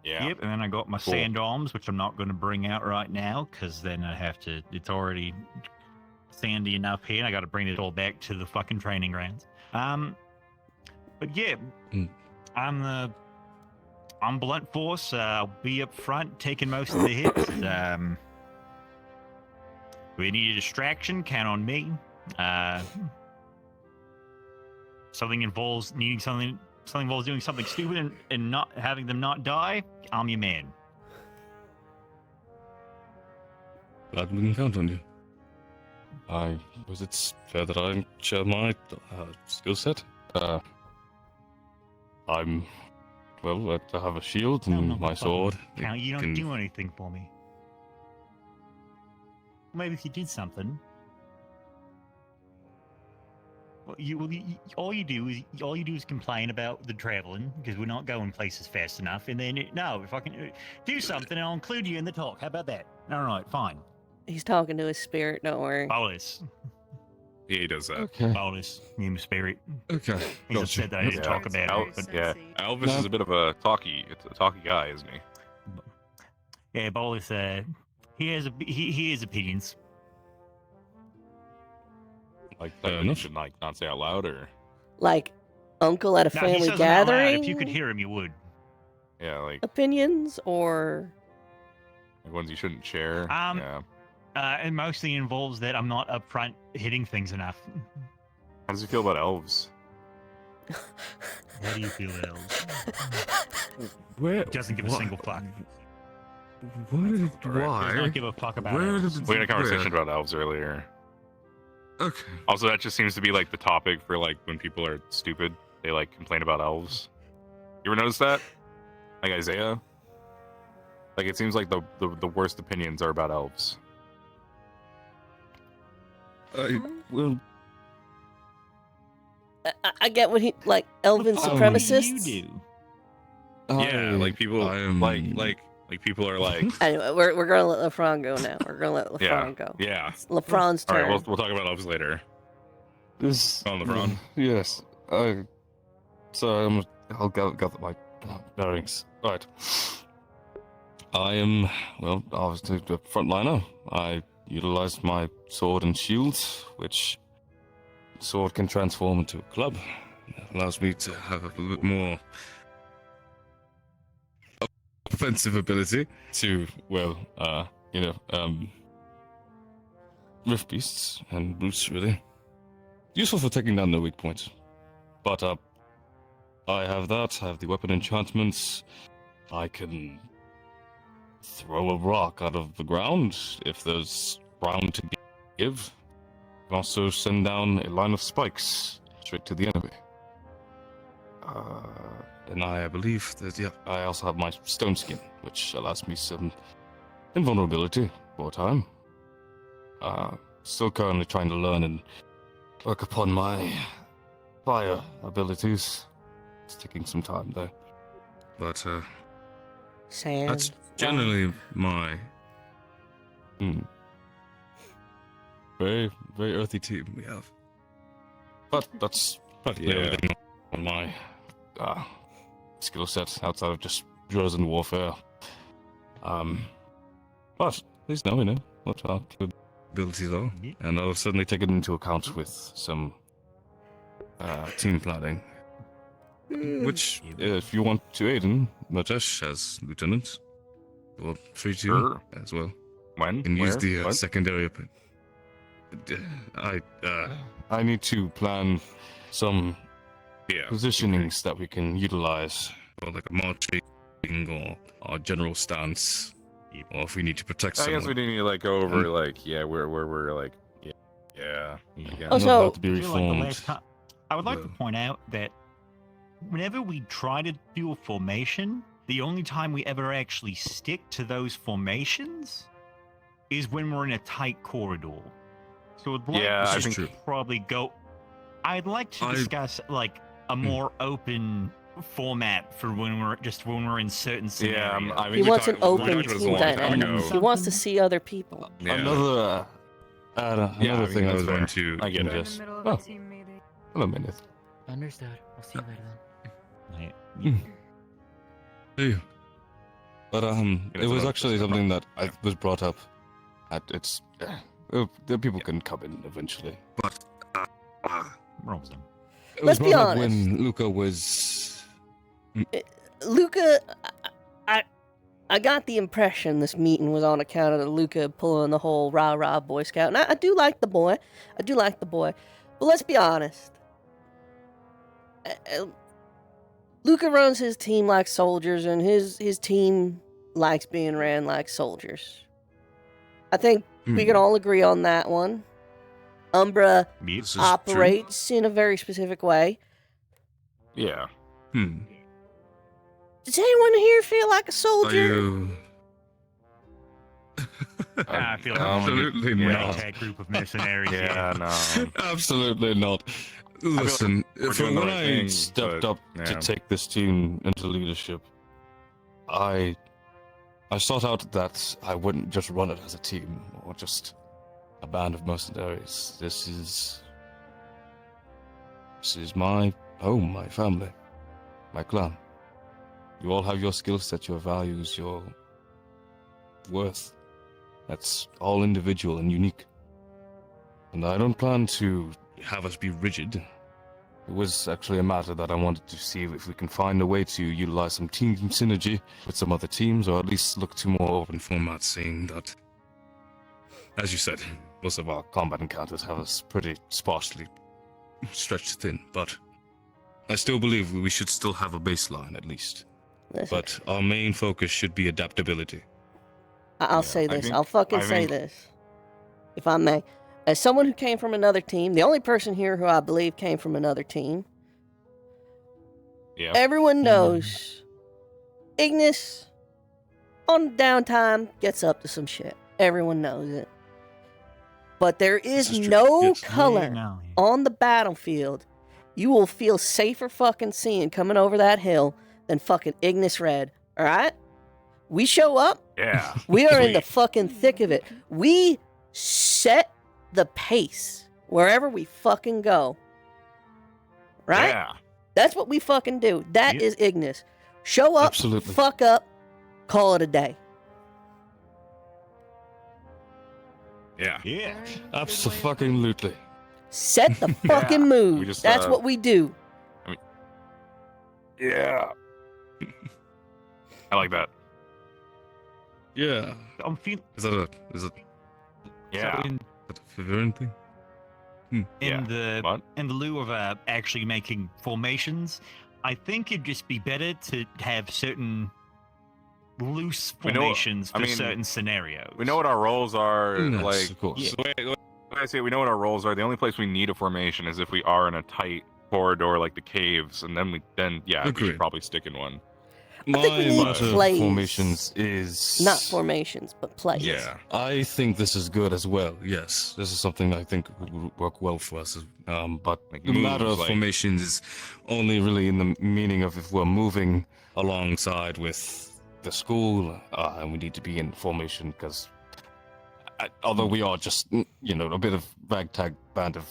Yeah. Yep, and then I got my sand arms, which I'm not going to bring out right now, because then I have to. It's already sandy enough here, and I got to bring it all back to the fucking training grounds. But yeah, I'm blunt force. I'll be up front, taking most of the hits. We need a distraction. Count on me. Something involves doing something stupid and not having them not die. I'm your man. Glad we can count on you. I suppose it's fair that I share my skill set. I have a shield and my sword. You don't do anything for me. Maybe if you did something. All you do is complain about the traveling because we're not going places fast enough. And then if I can do something, I'll include you in the talk. How about that? All right, fine. He's talking to his spirit. Don't worry. Bolus. Yeah, he does that. Okay. Bolus, name spirit. Okay. He just said that I didn't talk about it. But yeah, Elvis is a bit of a talky guy, isn't he? Yeah, Bolus. He has opinions. Like that you should not say out loud, or like uncle at a he family says them out loud. gathering. If you could hear him, you would. Yeah, like opinions or ones you shouldn't share. Yeah. It mostly involves that I'm not upfront hitting things enough. How does he feel about elves? How do you feel, elves? Where Doesn't give a single fuck. Why? Does not give a fuck about Where elves. did We had a conversation where? about elves earlier. Okay. Also, that just seems to be like the topic for like when people are stupid, they like complain about elves. You ever notice that? Like Isaiah? Like it seems like the worst opinions are about elves. Well, I get what he like. Elven supremacists. You do. Yeah, like people like people are like. Anyway, we're gonna let LeFron go now. We're gonna let LeFron go. Yeah. It's LeFron's All turn. right, we'll talk about elves later. On LeBron. Yes. So I'll gather my bearings. Right. I am, well, obviously the frontliner. I utilized my sword and shield, which sword can transform into a club. It allows me to have a little bit more offensive ability to, well, rift beasts and brutes, really. Useful for taking down the weak points. But, I have that, I have the weapon enchantments. I can throw a rock out of the ground if there's ground to give. I can also send down a line of spikes straight to the enemy. And I believe that, yeah, I also have my stone skin, which allows me some invulnerability for a time. Still currently trying to learn and work upon my fire abilities. It's taking some time though. But, Sand. that's generally my very, very earthy team we have. But that's practically everything on my skill set outside of just drills and warfare. But at least now we know what our abilities are, and I'll certainly take it into account with some team planning. Which, if you want to aid in, Matesh as lieutenant, will treat you as well. When? And use the What? secondary. I need to plan some positionings that we can utilize, or like a marching or our general stance, or if we need to protect I someone. guess we need to like go over like where we're like yeah. Oh, so to be I feel like the reformed. last time, I would like to point out that whenever we try to do a formation, the only time we ever actually stick to those formations is when we're in a tight corridor. So I'd like Yeah, I to think- just probably go. I'd like to discuss like a more open format for when we're in certain scenarios. I mean, he we wants talked- an we open talked about this a team long time dynamic. ago. He wants to see other people. Yeah. Another I thing mean, I was that's going fair. to I get it. ingest. Oh, hello, Minith. Understood. I'll see you later Hey. But it was actually something that was brought up. It's the people can come in eventually. But it was Let's be brought up honest. when Luca was. Luca, I got the impression this meeting was on account of Luca pulling the whole rah-rah Boy Scout. And I do like the boy. But let's be honest. Luca runs his team like soldiers, and his team likes being ran like soldiers. I think we can all agree on that one. Umbra This is operates in a very specific way. Yeah. Does anyone here feel like a soldier? I feel like Absolutely we're not. a tag group of mercenaries. Yeah, no. Absolutely not. Listen, we're from doing the when right I thing, stepped but, up to yeah. take this team into leadership, I sought out that I wouldn't just run it as a team or just a band of mercenaries. This is my home, my family, my clan. You all have your skill set, your values, your worth. That's all individual and unique. And I don't plan to have us be rigid. It was actually a matter that I wanted to see if we can find a way to utilize some team synergy with some other teams, or at least look to more open formats, seeing that, as you said, most of our combat encounters have us pretty sparsely stretched thin, but I still believe we should still have a baseline at least. Listen. But our main focus should be adaptability. I'll say this. I'll fucking say this. If I may. As someone who came from another team, the only person here who I believe came from another team, everyone knows Ignis on downtime gets up to some shit. Everyone knows it. But there is no color on the battlefield you will feel safer fucking seeing coming over that hill than fucking Ignis Red. Alright? We show up. Yeah. We are in the fucking thick of it. We set the pace wherever we fucking go. Right? Yeah. That's what we fucking do. That is Ignis. Show up, fuck up, call it a day. Yeah. Yeah. Absolutely. Set the fucking mood. We just, That's what we do. Yeah. I like that. Yeah. I'm feeling. Is it? Yeah. In thing? In the lieu of actually making formations, I think it'd just be better to have certain loose formations for certain scenarios. We know what our roles are. Yes, like, of course. The way I say it, we know what our roles are. The only place we need a formation is if we are in a tight corridor like the caves, and we should probably stick in one. I think we need plays. Formations is not formations, but plays. Yeah, I think this is good as well. Yes, this is something I think would work well for us. But the matter of formations is only really in the meaning of if we're moving alongside with the school, and we need to be in formation because, although we are just a bit of ragtag band of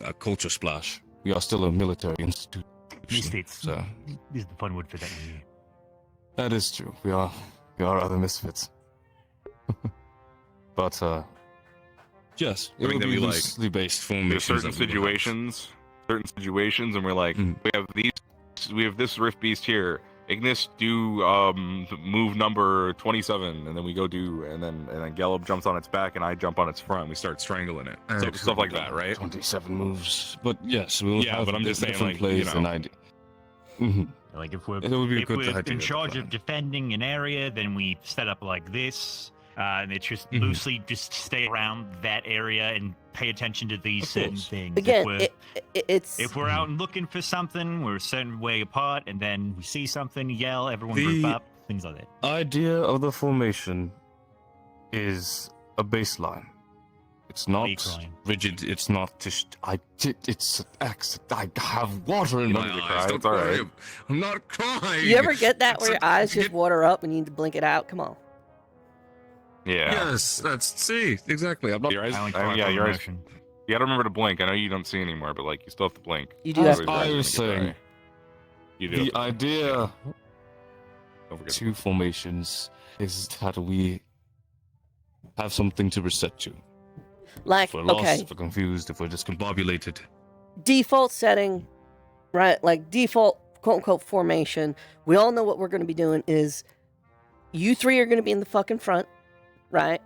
a culture splash, we are still a military institute. Misfits. So this is the fun word for that. That is true. We are other misfits. But yes, it will be loosely based formations. There's certain situations, and we're like, we have this Rift Beast here. Ignis, do move number 27, and then we go and then Gelb jumps on its back, and I jump on its front. We start strangling it. Stuff like that, right? 27 moves, but yes, we'll have but I'm just saying, different like, plays than I do. Like if we're idea in charge of defending an area, then we set up like this, and it's just loosely just stay around that area and pay attention to these certain things. Again, if we're out and looking for something, we're a certain way apart, and then we see something, yell, everyone group up, things like that. Idea of the formation is a baseline. It's not rigid. It's not just. It's an accident. I have water in my eyes. It's all right. I'm not crying. You ever get that where your eyes just water up and you need to blink it out? Come on. Yeah. Yes, exactly. I'm not. Your eyes. Your eyes. You gotta remember to blink. I know you don't see anymore, but you still have to blink. You do have to. I was saying. The idea. Two formations is that we have something to reset to. Like, if we're lost, if we're confused, if we're discombobulated. Default setting, right? Like default quote-unquote formation. We all know what we're going to be doing is you three are going to be in the fucking front, right?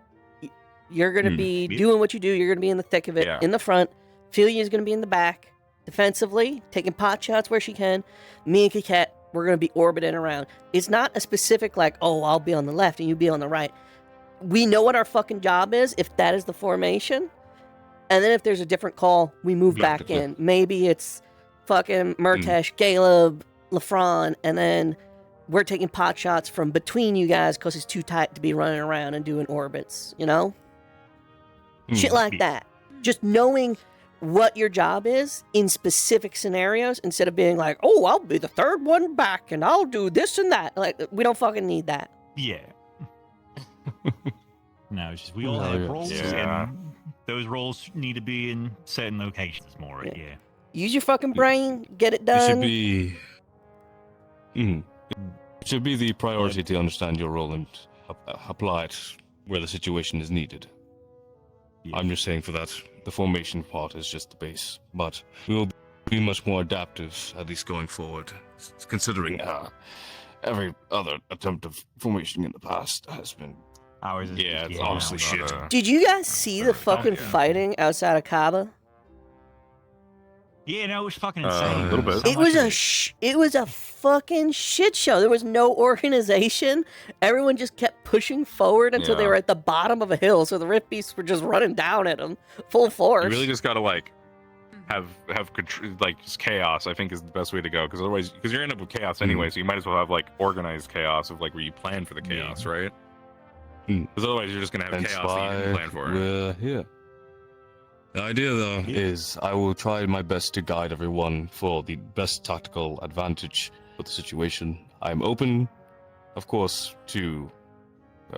You're going to be doing what you do. You're going to be in the thick of it, in the front. Philia is going to be in the back, defensively, taking pot shots where she can. Me and Kikette, we're going to be orbiting around. It's not a specific like, oh, I'll be on the left and you be on the right. We know what our fucking job is if that is the formation. And then if there's a different call, we move back in. Maybe it's fucking Murtesh, Caleb, Lafron, and then we're taking pot shots from between you guys because it's too tight to be running around and doing orbits, Shit like that. Just knowing what your job is in specific scenarios instead of being like, oh, I'll be the third one back and I'll do this and that. Like, we don't fucking need that. Yeah. No, it's just we all have roles, and those roles need to be in certain locations more. Yeah. Use your fucking brain, get it done. It should be. It should be the priority to understand your role and apply it where the situation is needed. I'm just saying for that, the formation part is just the base, but we will be much more adaptive, at least going forward, considering every other attempt of formation in the past has been. It's honestly shit. Did you guys see the fucking fighting outside of Kaba? Yeah, no, it was fucking insane. A little bit. It was a fucking shit show. There was no organization. Everyone just kept pushing forward until they were at the bottom of a hill. So the Rift Beasts were just running down at them full force. You really just gotta like have like just chaos. I think is the best way to go because otherwise, because you're gonna end up with chaos anyway. So you might as well have like organized chaos of like where you plan for the chaos, right? Because otherwise, you're just gonna have chaos that you didn't plan for. We're here. The idea, though, is I will try my best to guide everyone for the best tactical advantage for the situation. I'm open, of course, to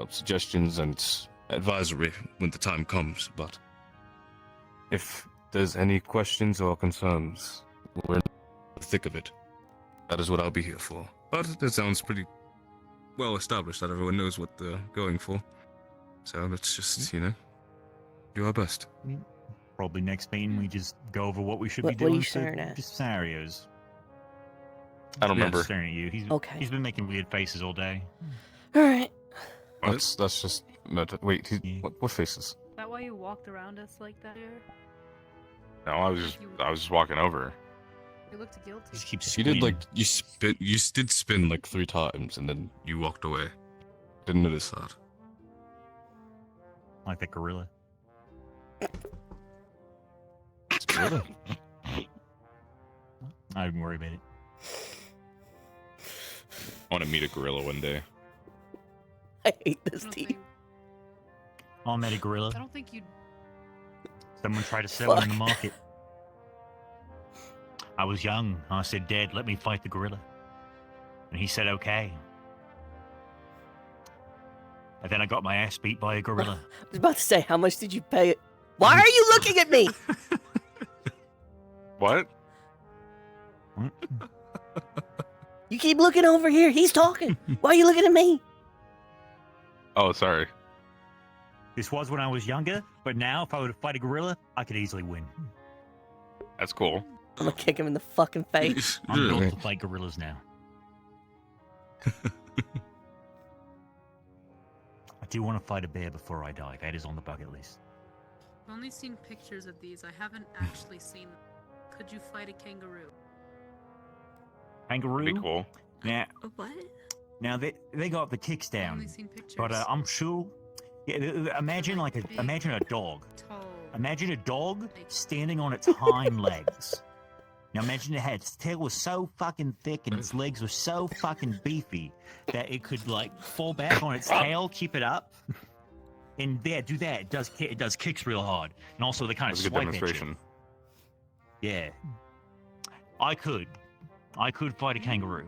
suggestions and advisory when the time comes, but if there's any questions or concerns, we're in the thick of it. That is what I'll be here for. But it sounds pretty well established that everyone knows what they're going for. So let's just, do our best. Probably next meeting we just go over what we should be doing for just scenarios. I don't remember. Staring at you. He's been making weird faces all day. All right. That's just wait. What faces? Is that why you walked around us like that? No, I was just walking over. You looked guilty. You did you did spin like 3 times and then you walked away. Didn't notice that. Like that gorilla. It's gorilla. I wouldn't worry about it. I want to meet a gorilla one day. I hate this team. I met a gorilla. I don't think you'd. Someone tried to sell it in the market. I was young. I said, Dad, let me fight the gorilla. And he said, okay. And then I got my ass beat by a gorilla. I was about to say, how much did you pay it? Why are you looking at me? What? You keep looking over here. He's talking. Why are you looking at me? Oh, sorry. This was when I was younger, but now if I were to fight a gorilla, I could easily win. That's cool. I'm gonna kick him in the fucking face. I'm built to fight gorillas now. I do want to fight a bear before I die. That is on the bucket list. I've only seen pictures of these. I haven't actually seen them. Could you fight a kangaroo? Kangaroo? That'd be cool. Now, what? Now they got the kicks I've down, only seen pictures. but I'm sure. Yeah, imagine imagine a dog. Imagine a dog standing on its hind legs. Now imagine its tail was so fucking thick and its legs were so fucking beefy that it could like fall back on its tail, keep it up, and do that. It does kicks real hard, and also they kind of That's a good swipe at you. demonstration. Yeah, I could fight a kangaroo.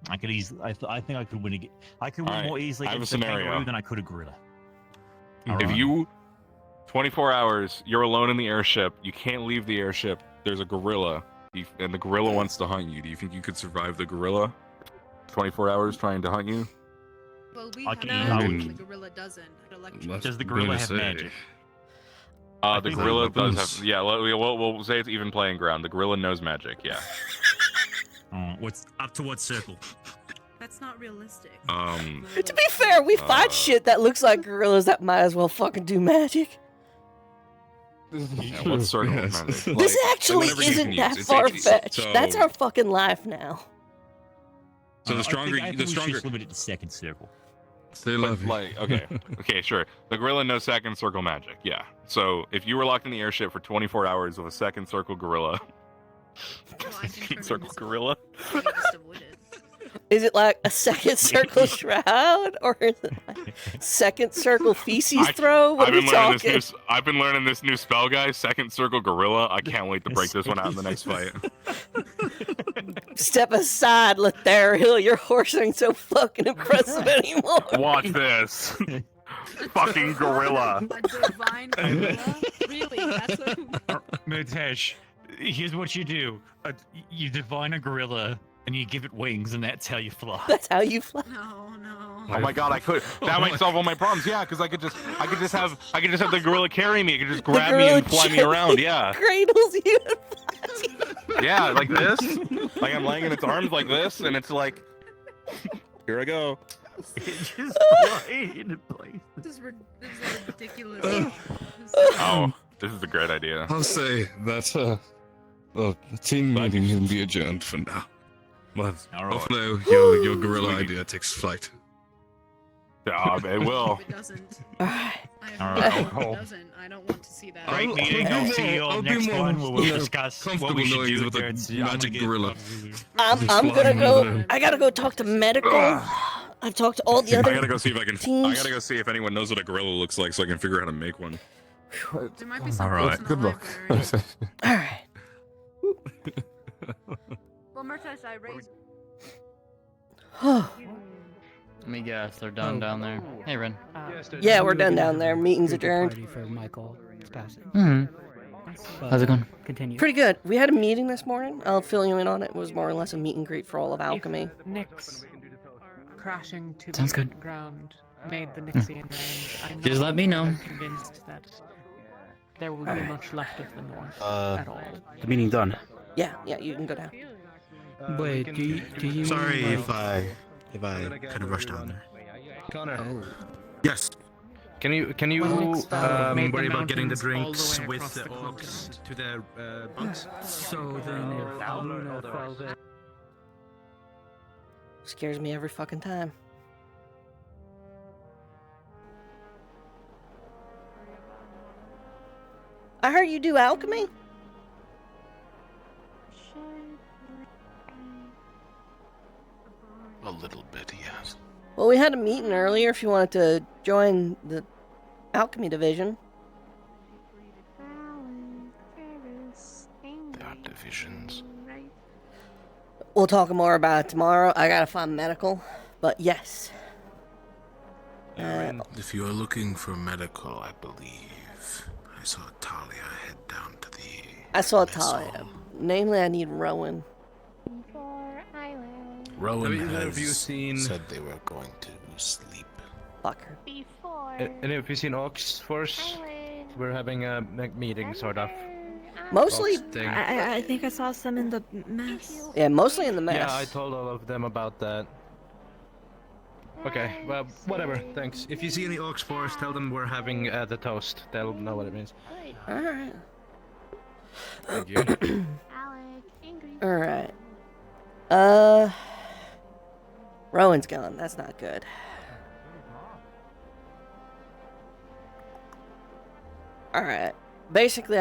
I could easily. I think I could win again. I could win All right, more easily I have a against a kangaroo scenario. than I could a gorilla. If you 24 hours, you're alone in the airship. You can't leave the airship. There's a gorilla, and the gorilla wants to hunt you. Do you think you could survive the gorilla? 24 hours trying to hunt you? Well, we I have can- magic, I and would- the gorilla doesn't. Electric. Does the gorilla have magic? The think gorilla weapons. does have. Yeah, we'll say it's even playing ground. The gorilla knows magic. Yeah. What's up to what circle? That's not realistic. To be fair, we fight shit that looks like gorillas that might as well fucking do magic. Yeah, what circle of magic? This actually whatever you isn't can that use. far fetched. so- That's our fucking life now. So the stronger, I think the we should stronger. just limit it to second circle. They love you. Like, okay, sure. The gorilla knows second circle magic. Yeah. So if you were locked in the airship for 24 hours with a second circle gorilla, second circle gorilla. Is it like a second circle shroud, or is it like second circle feces throw? What are we talking? I've been learning this new spell, guys. Second circle gorilla. I can't wait to break this one out in the next fight. Step aside, Lethariel. Your horse ain't so fucking impressive anymore. Watch this. Fucking gorilla. A divine gorilla? Really? That's what. Mitesh, here's what you do: you divine a gorilla and you give it wings, and that's how you fly. That's how you fly. No. Oh my god, I could. That might solve all my problems. Yeah, because I could just have the gorilla carry me. It could just grab me and fly me around. Yeah. Cradles you and flies Yeah, like this. Like I'm laying in its arms like this, and it's like, here I go. It just flying into place. This is ridiculous. Oh, this is a great idea. I'll say that the team meeting can be adjourned for now. But hopefully your gorilla idea takes flight. It will. It doesn't. Alright. It doesn't. I don't want to see that. Great meeting. I'll see you all next one where we'll discuss what we should do with there. a magic gorilla. I'm gonna go. I gotta go talk to medical. I've talked to all the other. I gotta go see if I can. teams. I gotta go see if anyone knows what a gorilla looks like, so I can figure out how to make one. There might be All some right. in the Good luck. library. All right. Well, Murtash, I raised. Let me guess, they're done down there. Hey, Ren. Yeah, we're done down there. Meeting's adjourned. For Michael passing. How's it going? Continue. Pretty good. We had a meeting this morning. I'll fill you in on it. It was more or less a meet and greet for all of alchemy. Nyx crashing to Sounds the good. ground made the Nyxian range. I'm Just not let me know. convinced that there will be much left of the North at all. The meeting done. Yeah, you can go down. Wait, do you? Sorry mean, if I kind of rushed down there. Connor. Oh. Yes. Can you Well, made the worry about getting the mountains all the way drinks with across the the orcs to their bunks? So then, if Luna fell there. Scares me every fucking time. I heard you do alchemy? A little bit, yes. Well, we had a meeting earlier if you wanted to join the alchemy division. There are divisions. We'll talk more about it tomorrow. I gotta find medical, but yes. If you are looking for medical, I believe I saw Talia head down to the. I saw Talia. Namely, I need Rowan. Rowan Have you has seen- said they were going to sleep. Fucker. And have you seen Ox Force? We're having a meeting, sort of. Mostly, Ox thing. I think I saw some in the mess. yeah, mostly in the mess. Yeah, I told all of them about that. Okay, well, whatever, thanks. If you see any Ox Force, tell them we're having the toast. They'll know what it means. Alright. Thank you. Alright. Rowan's gone. That's not good. Alright. Basically,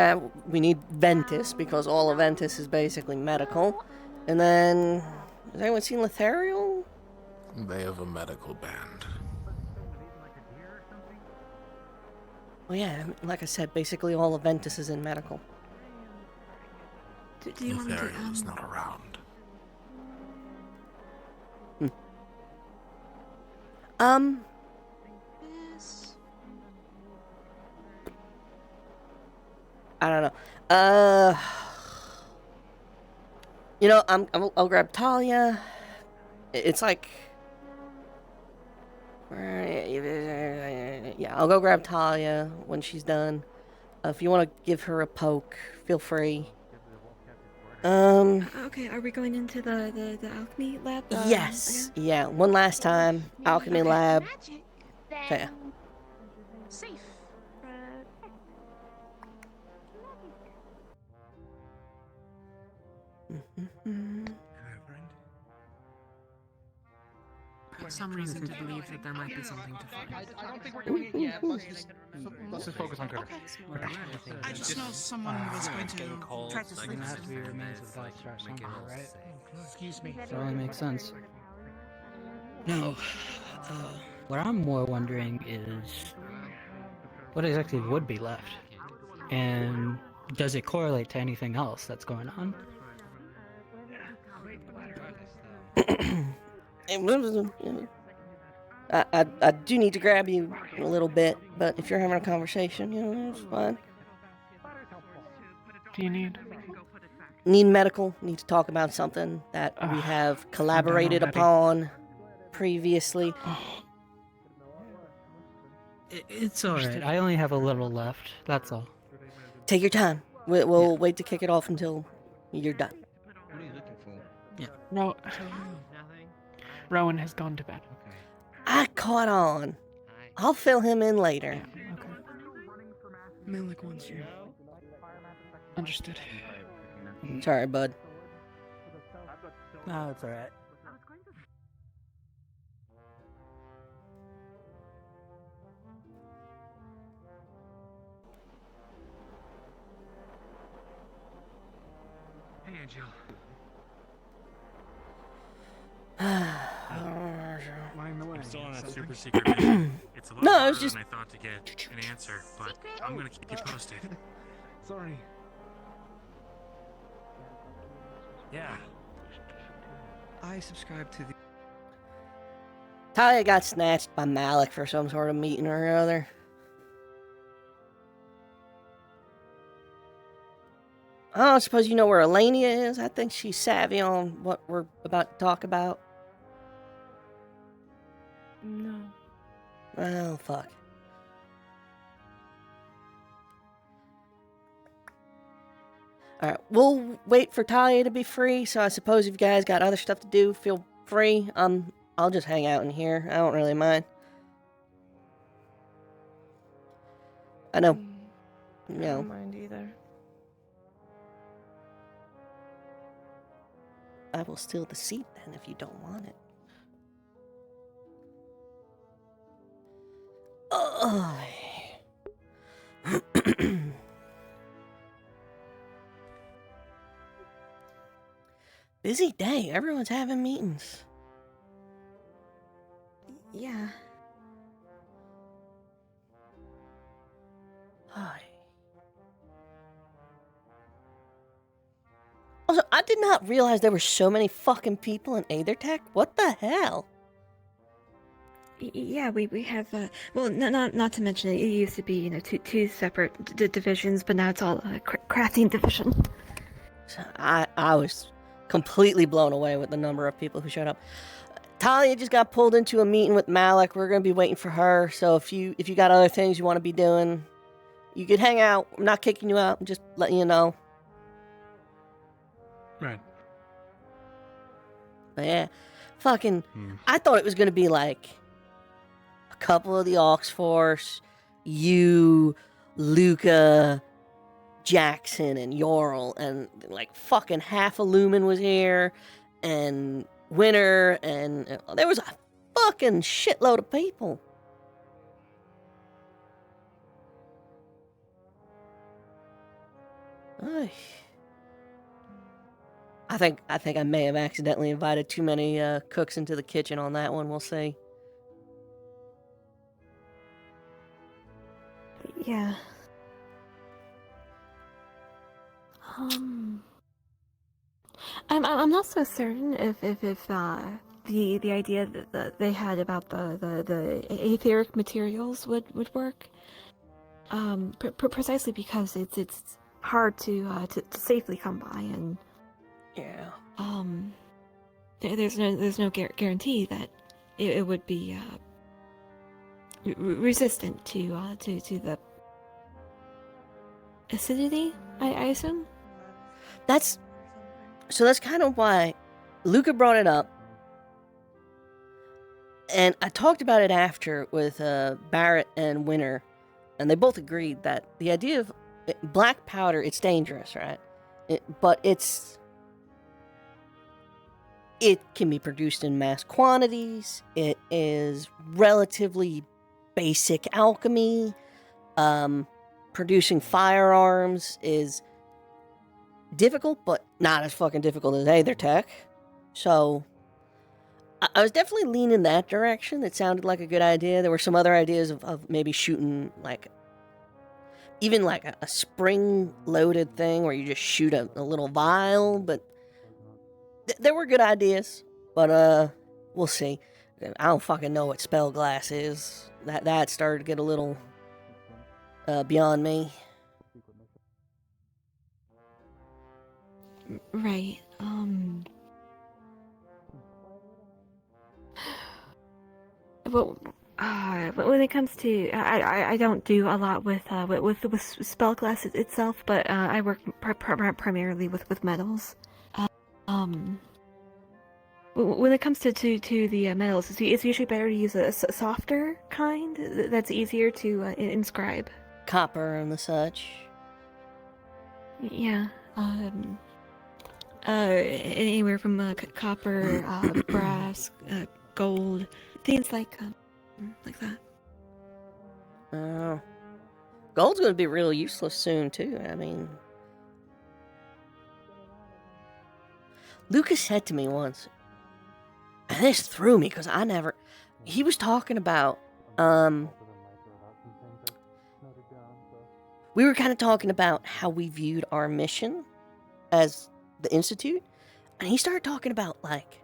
we need Ventus, because all of Ventus is basically medical. And then, has anyone seen Lethariel? They have a medical band. Well, yeah, like I said, basically all of Ventus is in medical. Do you want me to, Lethariel is not around. I don't know. You know, I'll grab Talia. It's like, yeah, I'll go grab Talia when she's done. If you want to give her a poke, feel free. Okay, are we going into the alchemy lab? Yes. Yeah, one last time. Alchemy lab. Yeah. Safe. Some reason to believe that there might be something to find. I don't think we're doing it yet. Let's just focus on Critter. I just know someone was going to try to It's sleep. gonna have to be remains of God/something, right? Excuse me. That only makes sense. No. What I'm more wondering is what exactly would be left, and does it correlate to anything else that's going on? I do need to grab you in a little bit, but if you're having a conversation, you know, it's fine. Do you need? Need medical, need to talk about something that we have collaborated already. upon previously. It's alright. I only have a little left. That's all. Take your time. We'll wait to kick it off until You're done. What are you looking for? Yeah. No. Rowan has gone to bed. I caught on. I'll fill him in later. Okay. Malik wants you. Understood. Sorry, bud. No, it's alright. Hey, Angel. I'm still on that super secret mission. It's a lot No, I harder was just- than I thought to get an answer, but I'm gonna keep you posted. Sorry. Yeah. I subscribe to the. Talia got snatched by Malik for some sort of meeting or other. I don't suppose you know where Elenia is? I think she's savvy on what we're about to talk about. No. Well, fuck. Alright, we'll wait for Talia to be free, so I suppose if you guys got other stuff to do, feel free. I'll just hang out in here. I don't really mind. I know. I You know. don't mind either. I will steal the seat then if you don't want it. Oh. Busy day. Everyone's having meetings. Yeah. Hi. Also, I did not realize there were so many fucking people in Aethertech. What the hell? Yeah, we have well, not to mention it used to be two separate divisions, but now it's all a crafting division. I was completely blown away with the number of people who showed up. Talia just got pulled into a meeting with Malik. We're gonna be waiting for her. So if you got other things you want to be doing, you could hang out. I'm not kicking you out. I'm just letting you know. Right. But yeah, fucking. I thought it was gonna be like a couple of the Aux Force, you, Luca, Jackson, and Yorl, and like fucking half of Lumen was here, and Winter, and there was a fucking shitload of people. Ay. I think I may have accidentally invited too many cooks into the kitchen on that one. We'll see. Yeah. I'm not so certain if the idea that they had about the etheric materials would work. Precisely because it's hard to safely come by, and yeah. There's no guarantee that it would be resistant to the acidity. I assume. That's kind of why Luca brought it up, and I talked about it after with Barrett and Winter, and they both agreed that the idea of black powder, it's dangerous, right? But it can be produced in mass quantities. It is relatively basic alchemy. Producing firearms is difficult, but not as fucking difficult as Aethertech. So I was definitely leaning that direction. It sounded like a good idea. There were some other ideas of maybe shooting like even like a spring-loaded thing where you just shoot a little vial, but there were good ideas. But we'll see. I don't fucking know what spell glass is. That started to get a little beyond me. Right. Well, When it comes to, I don't do a lot with spellclass itself, but I work primarily with metals. When it comes to the metals, it's usually better to use a softer kind that's easier to inscribe. Copper and the such. Yeah. Anywhere from copper, brass, gold, things like that. Oh. Gold's going to be real useless soon, too. I mean, Lucas said to me once, and this threw me because he was talking about, we were kind of talking about how we viewed our mission as the Institute, and he started talking about, like,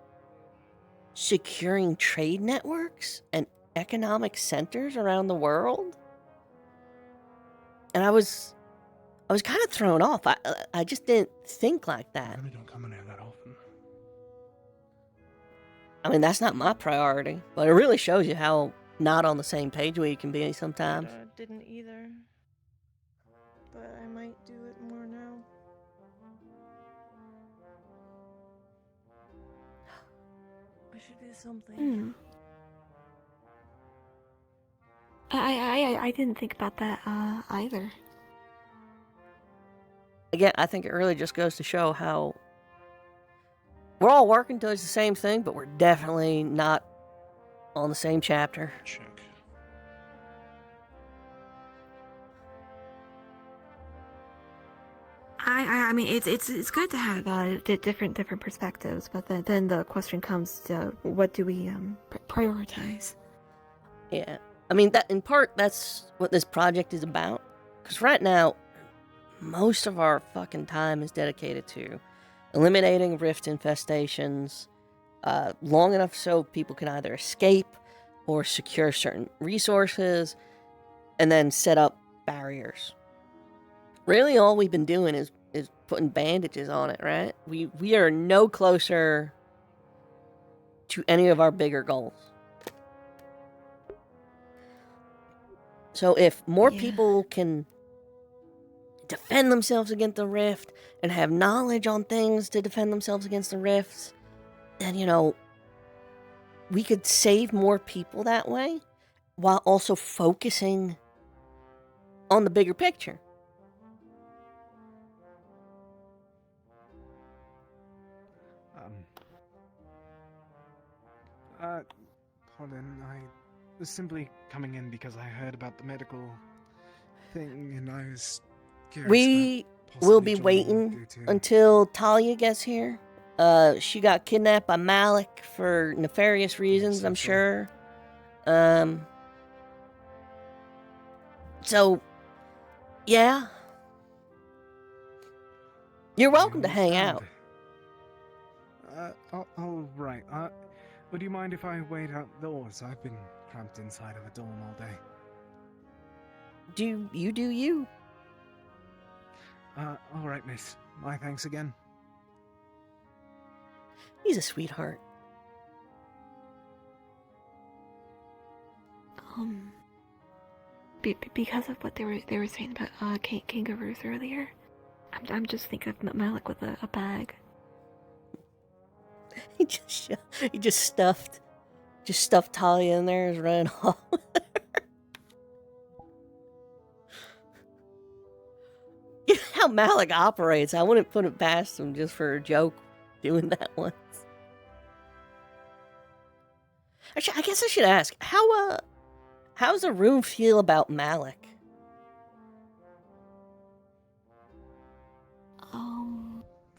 securing trade networks and economic centers around the world. And I was kind of thrown off. I just didn't think like that. I don't come in here that often. I mean, that's not my priority, but it really shows you how not on the same page we can be sometimes. Didn't either. But I might do it more now. I should do something. I didn't think about that either. Again, I think it really just goes to show how we're all working towards the same thing, but we're definitely not on the same chapter. Check. I mean, it's good to have different perspectives, but then the question comes to what do we prioritize? Yeah, I mean that in part that's what this project is about. Because right now, most of our fucking time is dedicated to eliminating rift infestations, long enough so people can either escape or secure certain resources, and then set up barriers. Really, all we've been doing is putting bandages on it, right? We are no closer to any of our bigger goals. So if more people can defend themselves against the rift and have knowledge on things to defend themselves against the rifts, then, you know, we could save more people that way while also focusing on the bigger picture. Pardon, I was simply coming in because I heard about the medical thing and I was curious. We will be waiting until Talia gets here. She got kidnapped by Malik for nefarious reasons, I'm sure. So, yeah. You're welcome to hang out. All right. Would you mind if I wait outdoors? I've been cramped inside of a dorm all day. Do you? All right, miss. My thanks again. He's a sweetheart. Because of what they were saying about kangaroos earlier, I'm just thinking of Malik with a bag. He just stuffed Talia in there and is running off. You know how Malik operates. I wouldn't put it past him just for a joke doing that once. Actually, I guess I should ask, how's the room feel about Malik?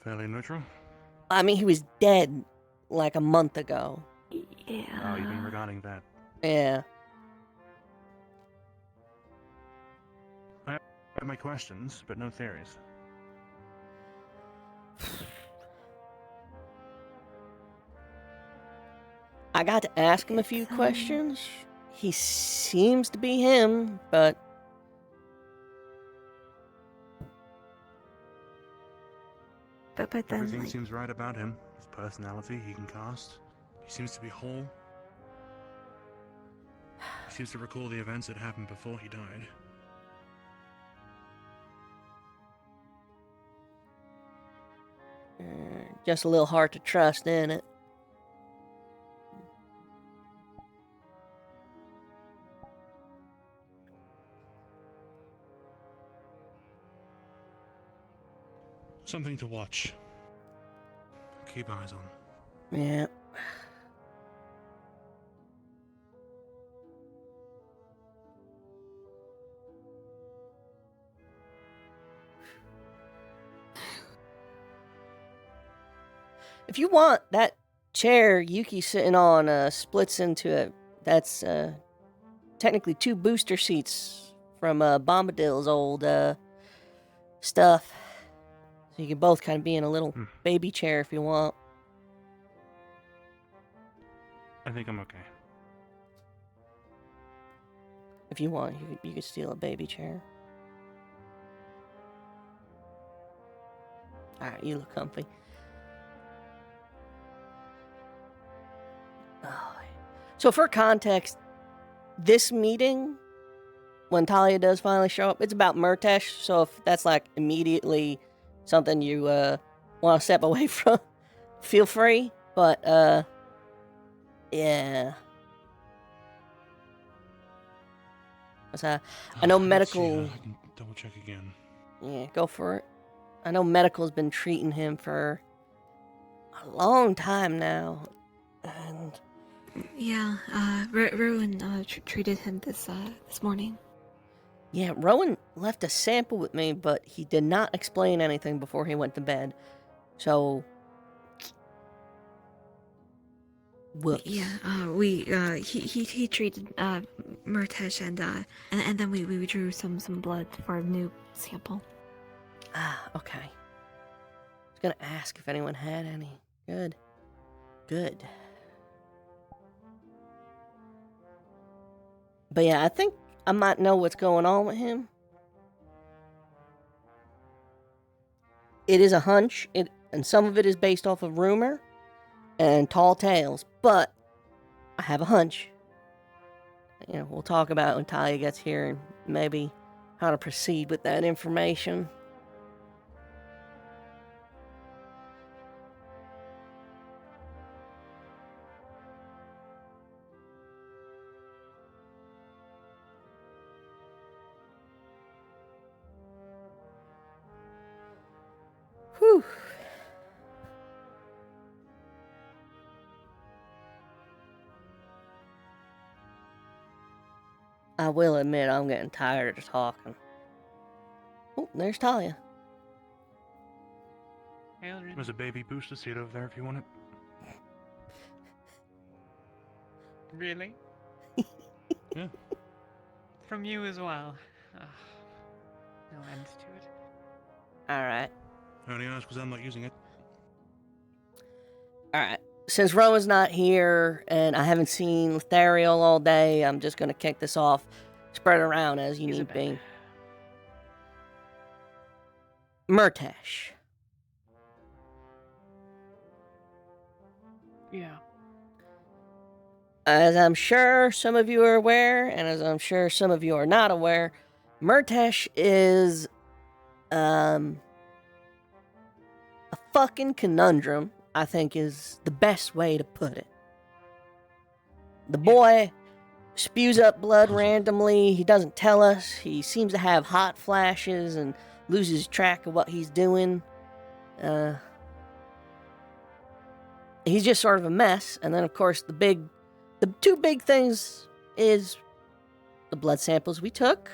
Fairly neutral? I mean, he was dead like a month ago. Yeah. Oh, you mean regarding that? Yeah. I have my questions, but no theories. I got to ask him a few questions. He seems to be him, but... But then, everything seems right about him. His personality, he can cast. He seems to be whole. He seems to recall the events that happened before he died. Just a little hard to trust, isn't it? Something to watch. Keep eyes on. Yeah. If you want, that chair Yuki's sitting on splits into that's technically 2 booster seats from Bombadil's old stuff. So you can both kind of be in a little baby chair if you want. I think I'm okay. If you want, you could steal a baby chair. Alright, you look comfy. Oh. So for context, this meeting, when Talia does finally show up, it's about Murtesh. So if that's like immediately something you want to step away from, feel free. But yeah. So, I know medical. I can double check again. Yeah, go for it. I know medical's been treating him for a long time now, and yeah, Rowan treated him this morning. Yeah, Rowan left a sample with me, but he did not explain anything before he went to bed. So, whoops. Yeah, he treated Murtesh and then we drew some blood for a new sample. Ah, okay. I was gonna ask if anyone had any. Good. But yeah, I think I might know what's going on with him. It is a hunch, and some of it is based off of rumor and tall tales, but I have a hunch. You know, we'll talk about it when Talia gets here and maybe how to proceed with that information. Whew. I will admit I'm getting tired of talking. Oh, there's Talia. There's a baby booster seat over there if you want it. Really? Yeah. From you as well. Ugh. No end to it. Alright. I only asked because I'm not using it. Alright. Since Rowan's not here and I haven't seen Lethariel all day, I'm just going to kick this off. Spread around as you need be. Murtesh. Yeah. As I'm sure some of you are aware, and as I'm sure some of you are not aware, Murtesh is a fucking conundrum, I think is the best way to put it. The boy spews up blood randomly. He doesn't tell us. He seems to have hot flashes and loses track of what he's doing. He's just sort of a mess. And then, of course, the two big things is the blood samples we took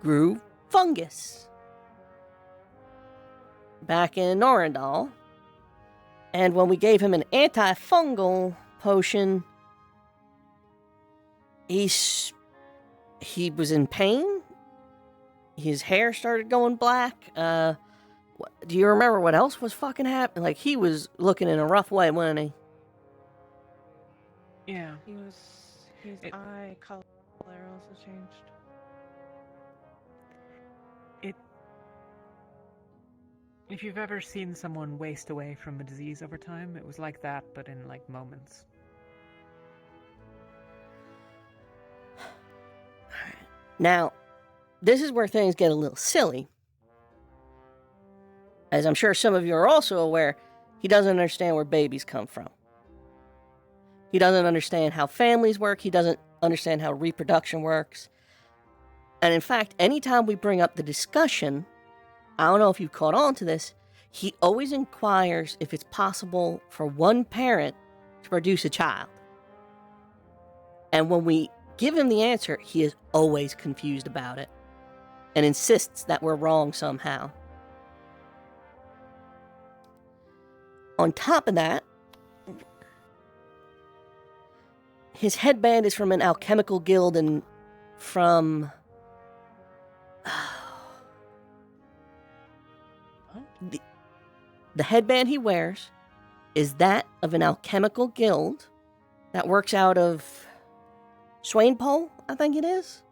grew fungus back in Norandal. And when we gave him an antifungal potion, he was in pain. His hair started going black. Do you remember what else was fucking happening? Like, he was looking in a rough way, wasn't he? Yeah. His eye color also changed. If you've ever seen someone waste away from a disease over time, it was like that, but in like moments. Now, this is where things get a little silly. As I'm sure some of you are also aware, he doesn't understand where babies come from. He doesn't understand how families work. He doesn't understand how reproduction works. And in fact, anytime we bring up the discussion, I don't know if you've caught on to this, he always inquires if it's possible for one parent to produce a child. And when we give him the answer, he is always confused about it and insists that we're wrong somehow. On top of that, his headband is from an alchemical guild and from... The headband he wears is that of an alchemical guild that works out of Swainpole, I think it is.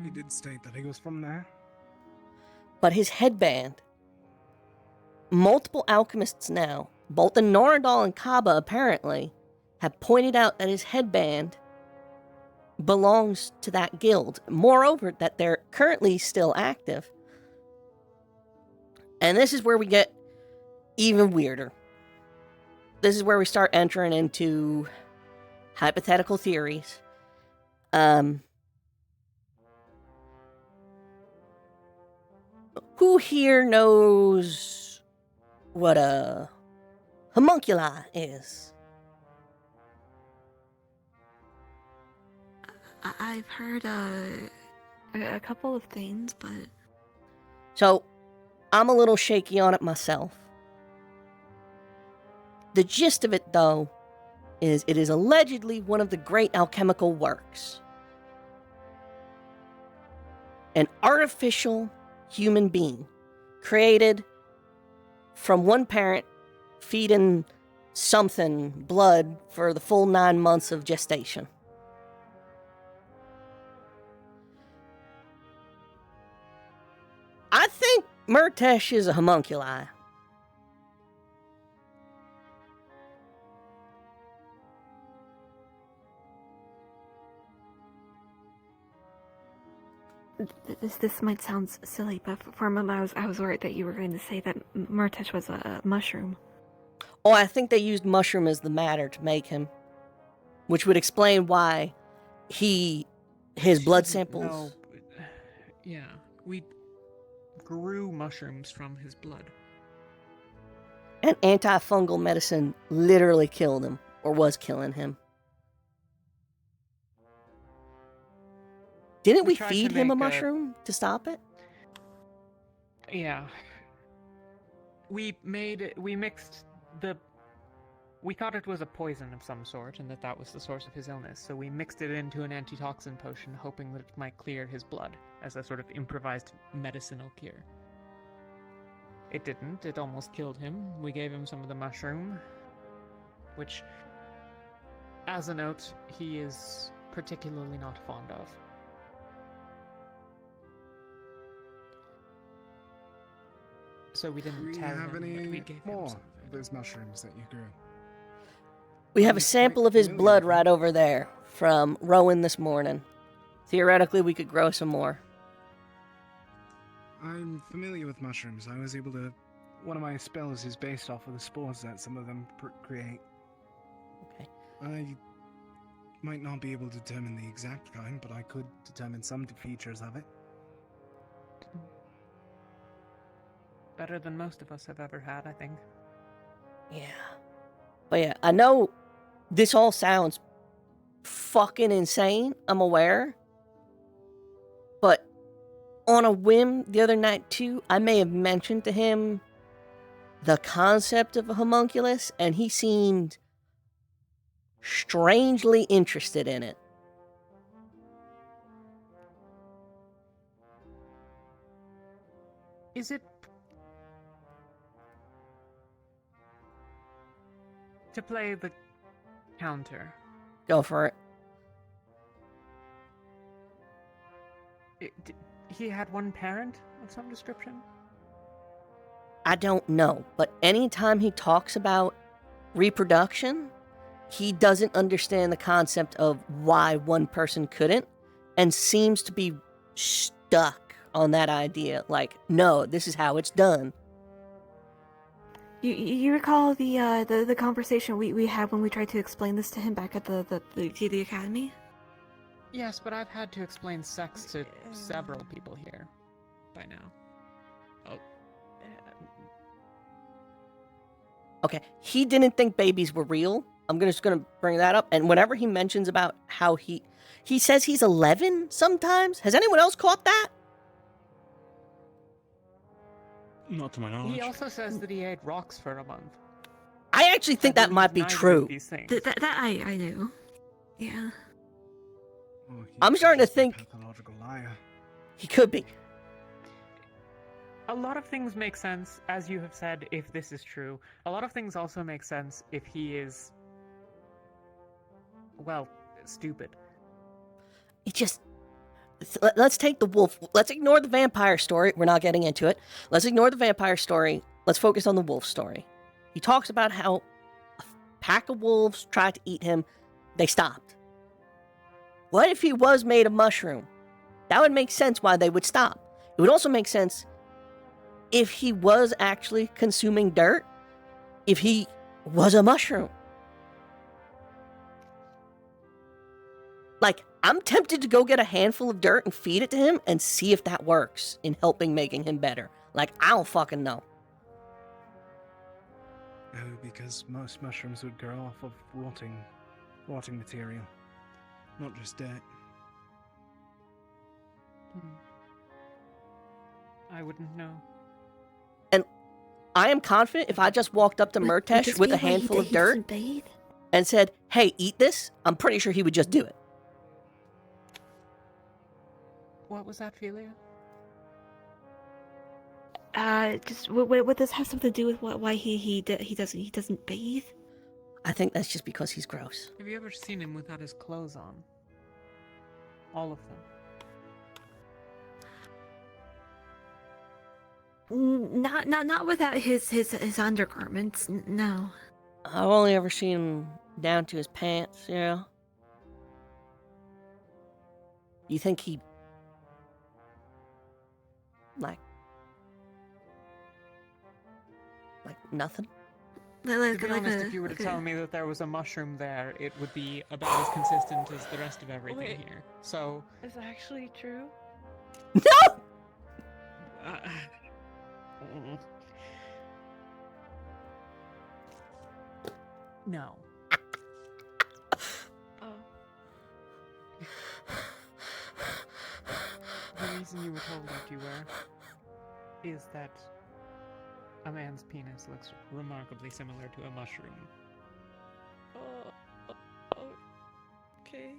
He did state that he was from there. But his headband, multiple alchemists now, both in Noradal and Kaba apparently, have pointed out that his headband belongs to that guild. Moreover, that they're currently still active. And this is where we get even weirder. This is where we start entering into hypothetical theories. Who here knows what a homunculi is? I've heard a couple of things, but... So, I'm a little shaky on it myself. The gist of it, though, is it is allegedly one of the great alchemical works. An artificial human being created from one parent feeding something blood for the full 9 months of gestation. I think Murtesh is a homunculi. This might sound silly, but for a moment I was worried that you were going to say that Murtesh was a mushroom. Oh, I think they used mushroom as the matter to make him, which would explain why his blood samples. No, yeah, we grew mushrooms from his blood. And antifungal medicine literally killed him, or was killing him. Didn't we feed him a mushroom to stop it? Yeah. We thought it was a poison of some sort, and that was the source of his illness, so we mixed it into an antitoxin potion, hoping that it might clear his blood, as a sort of improvised medicinal cure. It didn't, it almost killed him. We gave him some of the mushroom, which, as a note, he is particularly not fond of. So we didn't Do you tell have him any that we gave him more some. of those mushrooms that you grew? We have a sample of his blood right over there from Rowan this morning. Theoretically, we could grow some more. I'm familiar with mushrooms. I was able to... One of my spells is based off of the spores that some of them create. Okay. I might not be able to determine the exact kind, but I could determine some features of it. Better than most of us have ever had, I think. Yeah. But yeah, I know this all sounds fucking insane, I'm aware. But on a whim the other night too, I may have mentioned to him the concept of a homunculus, and he seemed strangely interested in it. Is it... To play the counter. Go for it. He had one parent of some description? I don't know, but anytime he talks about reproduction, he doesn't understand the concept of why one person couldn't, and seems to be stuck on that idea. Like, no, this is how it's done. You recall the conversation we had when we tried to explain this to him back at the academy? Yes, but I've had to explain sex to several people here by now. Oh. Okay, he didn't think babies were real. I'm just gonna bring that up. And whenever he mentions about how he says he's 11 sometimes. Has anyone else caught that? Not to my knowledge. He also says that he ate rocks for a month. I actually think that might be true. That I knew. Yeah. Well, I'm starting to think pathological liar. he could be. A lot of things make sense, as you have said, if this is true. A lot of things also make sense if he is, well, stupid. It just... Let's take the wolf. Let's ignore the vampire story. We're not getting into it. Let's ignore the vampire story. Let's focus on the wolf story. He talks about how a pack of wolves tried to eat him. They stopped. What if he was made of mushroom? That would make sense why they would stop. It would also make sense if he was actually consuming dirt, if he was a mushroom. Like, I'm tempted to go get a handful of dirt and feed it to him and see if that works in helping making him better. Like, I don't fucking know. Oh, because most mushrooms would grow off of rotting material, not just dirt. I wouldn't know. And I am confident if I just walked up to Murtesh with a handful of dirt and said, hey, eat this, I'm pretty sure he would just do it. What was that, Felia? Just what this has something to do with why he doesn't bathe? I think that's just because he's gross. Have you ever seen him without his clothes on? All of them. Not without his undergarments. No. I've only ever seen him down to his pants, yeah. You think he... Like nothing? To be honest, if you were to tell me that there was a mushroom there, it would be about as consistent as the rest of everything here. So... Is that actually true? No! No. The reason you were told that you were is that a man's penis looks remarkably similar to a mushroom. Okay.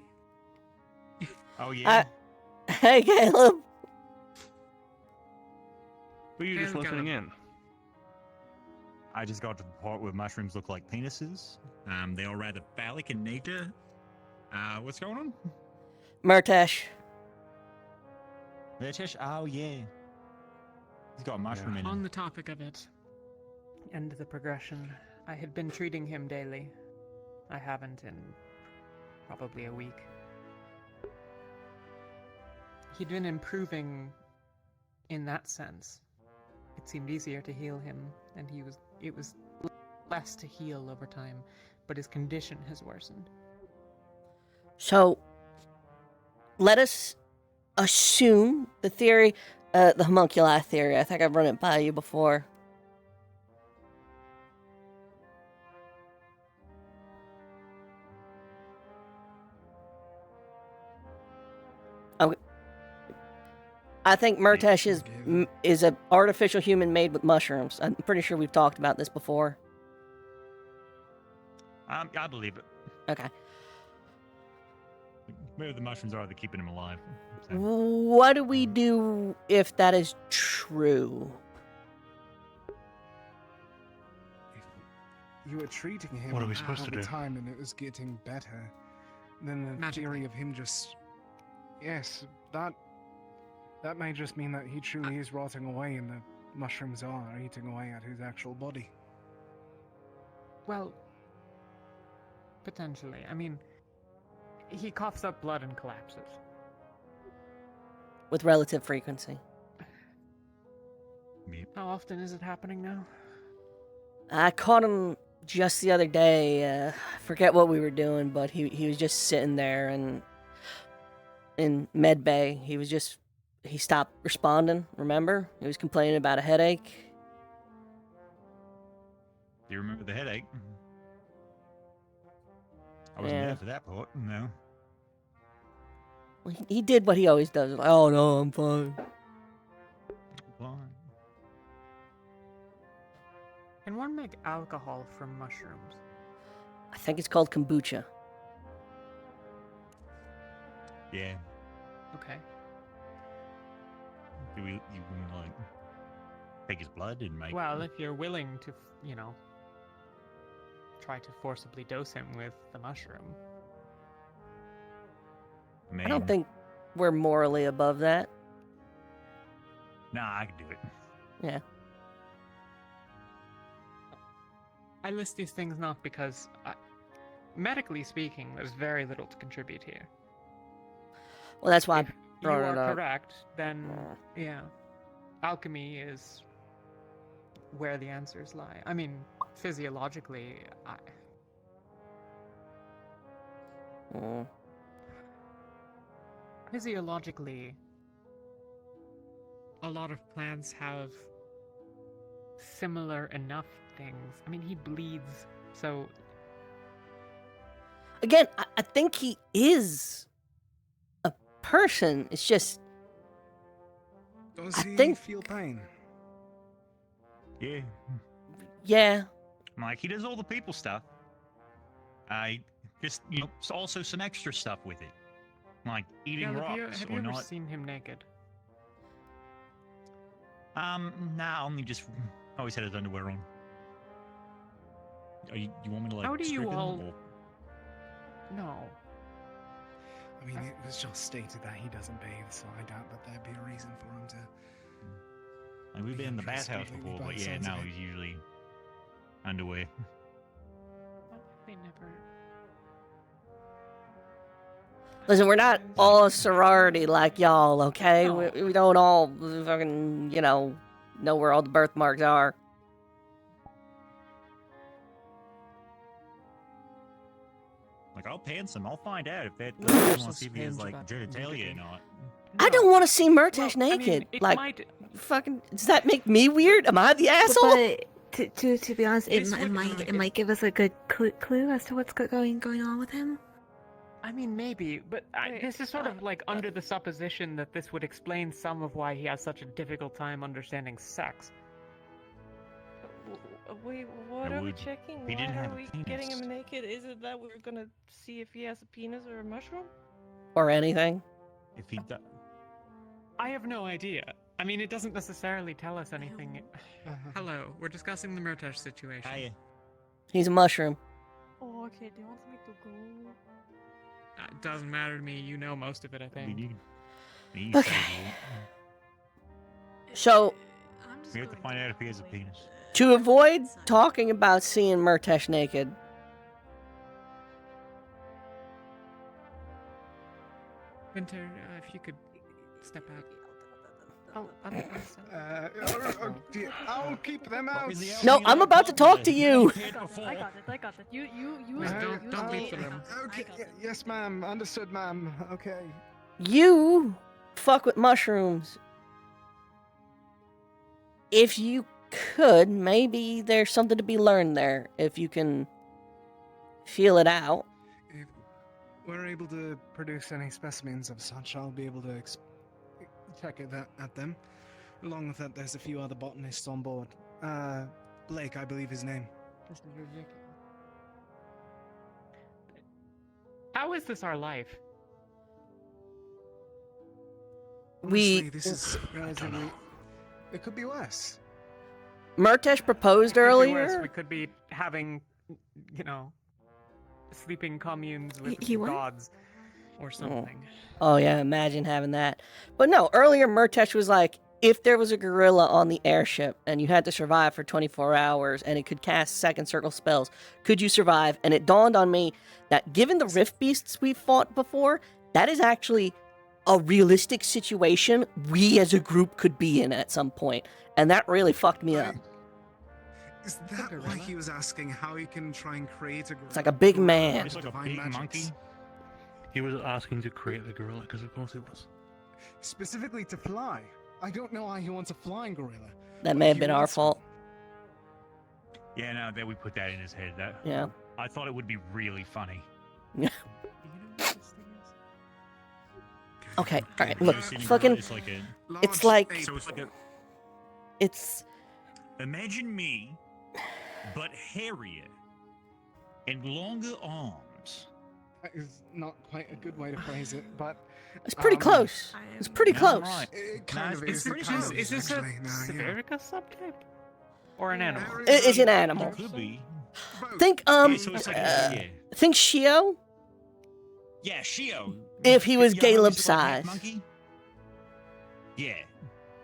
Oh yeah. Hey, Caleb. Were you just listening in? I just got to the part where mushrooms look like penises. They are rather phallic in nature. What's going on? Murtesh. Murtesh? Oh yeah. He's got a mushroom in him. On the topic of it, and the progression, I had been treating him daily. I haven't in probably a week. He'd been improving in that sense. It seemed easier to heal him, and it was less to heal over time, but his condition has worsened. So, let us assume the theory, the homunculi theory. I think I've run it by you before. Okay. I think Murtesh is an artificial human made with mushrooms. I'm pretty sure we've talked about this before. I believe it. Okay. Maybe the mushrooms are keeping him alive. So. What do we do if that is true? If you were treating him What are we supposed all to the do? time and it was getting better, then the theory of him just... Yes, that may just mean that he truly is rotting away and the mushrooms are eating away at his actual body. Well, potentially. I mean, he coughs up blood and collapses. with relative frequency. How often is it happening now? I caught him just the other day. I forget what we were doing, but he was just sitting there and in med bay. He stopped responding, remember? He was complaining about a headache. Do you remember the headache? I wasn't Yeah. there for that part, no. Well, he did what he always does. Like, oh no, I'm fine. Fine. Can one make alcohol from mushrooms? I think it's called kombucha. Yeah. Okay. Do you want to, like, take his blood and make... Well, if you're willing to, try to forcibly dose him with the mushroom. I don't think we're morally above that. Nah, I can do it. Yeah. I list these things not because, medically speaking, there's very little to contribute here. Well, that's why If I you brought it are up. correct, then, yeah, alchemy is where the answers lie. I mean, physiologically, Physiologically, a lot of plants have similar enough things. I mean, he bleeds, so... Again, I think he is a person. It's just... Does I he think... feel pain? Yeah. Yeah. Like, he does all the people stuff. I just, also some extra stuff with it. Like eating rocks have or you ever not. seen him naked? Nah, only just always had his underwear on. You want me to, like, How do you strip him, all... or- No. I mean, it was just stated that he doesn't bathe, so I doubt that there'd be a reason for him to... Like, we've been in the Impressed bathhouse completely before, by but the yeah, sounds of no, it. he's usually underwear. They never... Listen, we're not all a sorority like y'all, okay? No. We don't all fucking, know where all the birthmarks are. Like, I'll pants him. I'll find out if that Just wants to see if he has, like, about genitalia or not. I don't want to see Murtash Well, I mean, naked. it like, might- fucking, does that make me weird? Am I the asshole? But to be honest, This it would- might give us a good clue as to what's going on with him. I mean, maybe, but this is sort of like under the supposition that this would explain some of why he has such a difficult time understanding sex. Wait, what I are we would- checking? he Why didn't have are a we penis. getting him naked? Is it that we're gonna see if he has a penis or a mushroom? Or anything? If he does... I have no idea. I mean, it doesn't necessarily tell us anything. Hello, we're discussing the Murtash situation. Hiya. He's a mushroom. Oh, okay. Do you want me to go? It doesn't matter to me. You know most of it, I think. Okay. So, We have to find out if he has a penis. to avoid talking about seeing Murtash naked, Winter, if you could step out. I'll keep them out. No, I'm about to talk to you. I got it. You Don't leave the room. Okay, yes, ma'am. Understood, ma'am. Okay. You fuck with mushrooms. If you could, maybe there's something to be learned there. If you can feel it out. If we're able to produce any specimens of such, I'll be able to check at them. Along with that, there's a few other botanists on board. Blake, I believe his name. This is ridiculous. How is this our life? Honestly, this is relatively... It could be worse. Murtash proposed It could be worse. earlier. We could be having, sleeping communes with He what? gods or something. Oh yeah, imagine having that. But no, earlier Murtash was like, if there was a gorilla on the airship and you had to survive for 24 hours and it could cast second circle spells, could you survive? And it dawned on me that given the rift beasts we've fought before, that is actually a realistic situation we as a group could be in at some point, and that really fucked me up. Is that why he was asking how he can try and create a gorilla? It's like a big man. It's like a big monkey. He was asking to create the gorilla because, of course, he was. Specifically to fly. I don't know why he wants a flying gorilla. That may have been our fault. Yeah, no, that we put that in his head. That Yeah. I thought it would be really funny. Yeah. Okay, all right. Look, fucking. It's like. It's. Imagine me, but hairier and longer arms. That is not quite a good way to phrase it, but It's pretty close. It's pretty close. Right. It kind of Is is. this, It kind of is this a actually. No, yeah. Severica subject? Or an animal? It's an animal. Could be. Think Yeah, so it's like yeah. think Shio Yeah, Shio. if he was Yeah, monkey's Caleb's like half size. monkey. Yeah.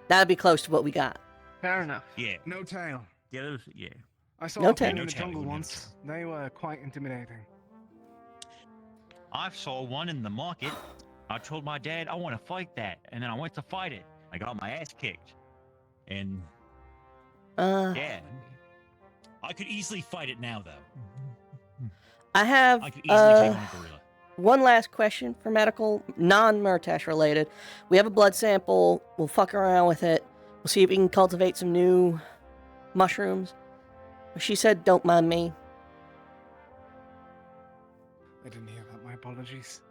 That'd be close to what we got. Fair enough. Yeah. No tail. Yeah, those, yeah. I saw No a tail. pair No in the tail, jungle wouldn't once. They were quite intimidating. I saw one in the market. I told my dad I want to fight that, and then I went to fight it. I got my ass kicked, and yeah, I could easily fight it now, though. I have I could easily take on a gorilla. one last question for medical, non-Murtash related. We have a blood sample. We'll fuck around with it. We'll see if we can cultivate some new mushrooms. She said, "Don't mind me." I didn't hear that. My apologies.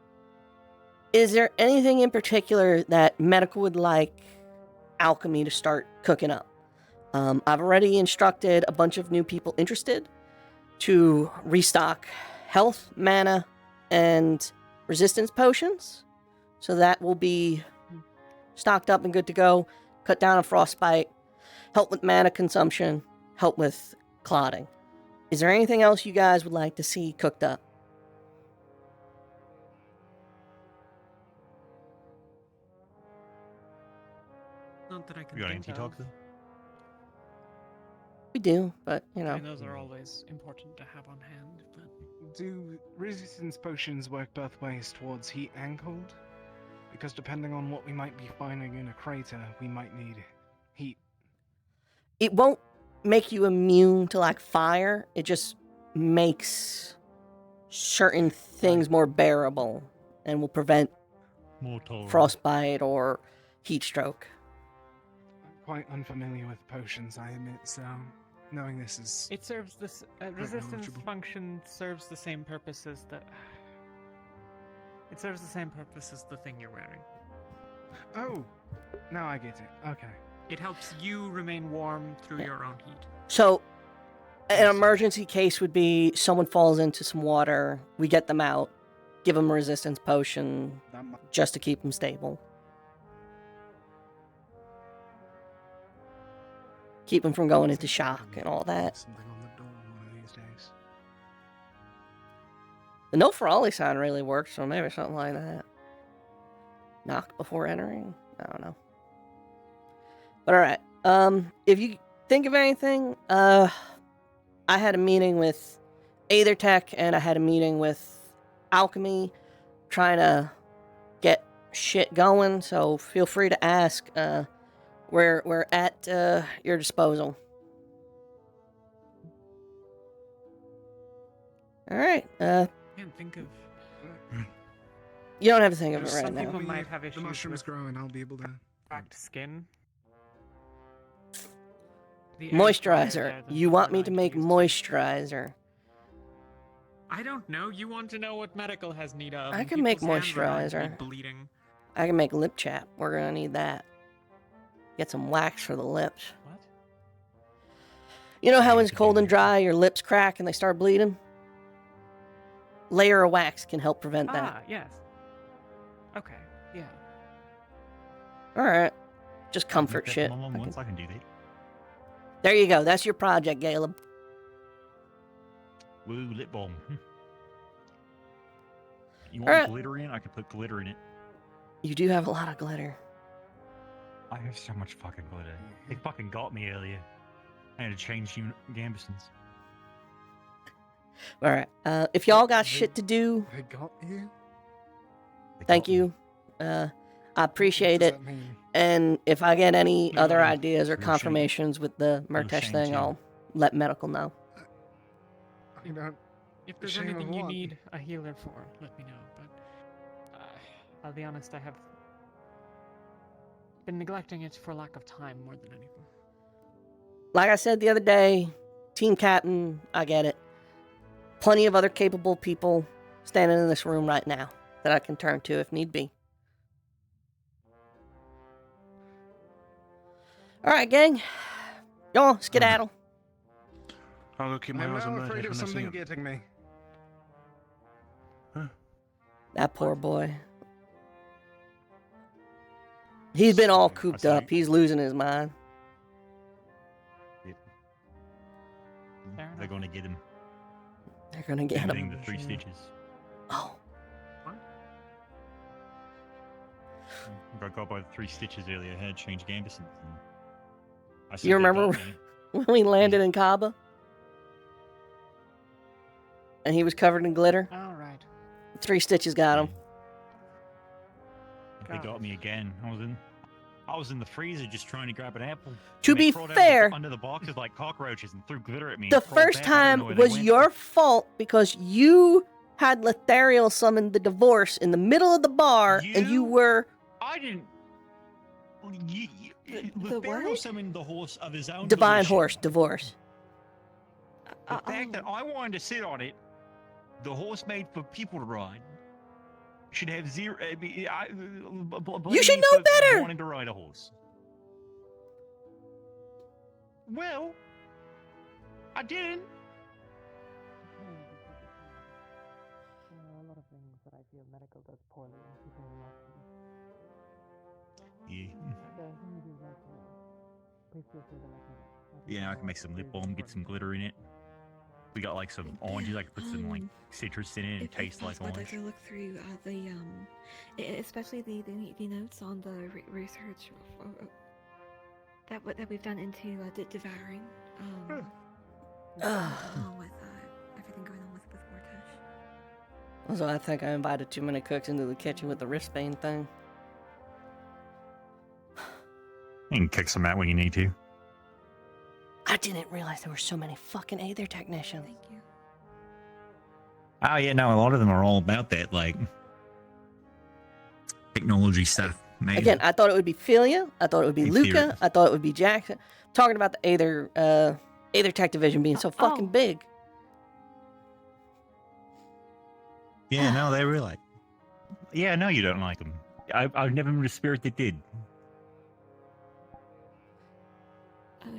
Is there anything in particular that medical would like alchemy to start cooking up? I've already instructed a bunch of new people interested to restock health, mana, and resistance potions. So that will be stocked up and good to go. Cut down on frostbite, help with mana consumption, help with clotting. Is there anything else you guys would like to see cooked up? Not that I can You got think of. anti-toxin? We do, but you know. I mean, those are always important to have on hand. But Do resistance potions work both ways towards heat and cold? Because depending on what we might be finding in a crater, we might need heat. It won't make you immune to like fire. It just makes certain things more bearable and will prevent More tolerant. frostbite or heat stroke. I'm quite unfamiliar with potions, I admit, so knowing this is... it serves this resistance knowledgeable. function serves the same purpose as the. It serves the same purpose as the thing you're wearing. Oh, now I get it. Okay. It helps you remain warm through your own heat. So, an emergency case would be someone falls into some water, we get them out, give them a resistance potion just to keep them stable. Keep them from going into shock and all that. Something on the door one of these days. The no for Ollie sign really works, so maybe something like that. Knock before entering? I don't know. But alright. If you think of anything, I had a meeting with Aethertech and I had a meeting with Alchemy trying to get shit going, so feel free to ask. We're at your disposal. Alright, Can't think of. you don't have to think of it There's right now. People might have issues The mushrooms with grow and I'll be able to... cracked skin. The Moisturizer. You want me to make moisturizer. I don't know. You want to know what medical has need of. I and can make people's hands are going to be moisturizer. Bleeding. I can make lip chap. We're gonna need that. Get some wax for the lips. What? You know how when it's cold and dry, your lips crack and they start bleeding? Layer of wax can help prevent that. Ah, yes. Okay. Yeah. Alright. Just comfort Make that shit. come along I once, can- I can do that. There you go. That's your project, Caleb. Woo, lip balm. You want Alright. glitter in? I can put glitter in it. You do have a lot of glitter. I have so much fucking glitter. They fucking got me earlier. I had to change Gambesons. Alright. If y'all got shit to do, They got you? thank you. I appreciate it. And if I get any other ideas or no shame. confirmations with the No Murtesh shame thing, to you. I'll let medical know. You know, If there's shame of anything you what? need a healer for, let me know. But I'll be honest, I have been neglecting it for lack of time more than anything. Like I said the other day, team captain, I get it. Plenty of other capable people standing in this room right now that I can turn to if need be. All right, gang. Y'all, skedaddle. I'll go keep my I'm eyes on now Murtesh afraid of when I see something him. getting me. That poor boy. He's been all cooped saw up. He's losing his mind. They're going to get him. They're gonna get Getting him. the 3 stitches. Oh. Got got by the 3 stitches earlier. Had changed Gambison. You remember when we landed in Kaba? And he was covered in glitter? All right. 3 stitches got him. They got me again. I was in the freezer just trying to grab an apple. To and they be crawled fair, under the boxes like cockroaches and threw glitter at me. the and crawled first back. I don't know time where they was went. your fault because you had Lethariel summon the divorce in the middle of the bar and you were... I didn't. Lothario summoned the horse of his own Divine volition. horse, divorce. The fact that I wanted to sit on it, the horse made for people to ride, should have zero. You should know better. Wanting to ride a horse. Well, I didn't. There are a lot of things that I feel medical does poorly in keeping them up to me. Yeah. If there's anything you'd like to know, please feel free to let me know. Yeah, I can make some lip balm, get some glitter in it. We got like some oranges. I could put some like citrus in it and taste like I'd like orange. to look through especially the notes on the research that we've done into devouring. Along with everything going on with Mortesh. Also, I think I invited too many cooks into the kitchen with the wristband thing. You can kick some out when you need to. I didn't realize there were so many fucking Aether technicians. Thank you. Oh yeah, no, a lot of them are all about that like technology stuff. Man. Again, I thought it would be Philia. I thought it would be In Luca. theory. I thought it would be Jackson. Talking about the Aether Tech division being so fucking big. Yeah, no, they were like. Yeah, no, you don't like them. I've never met a spirit that did.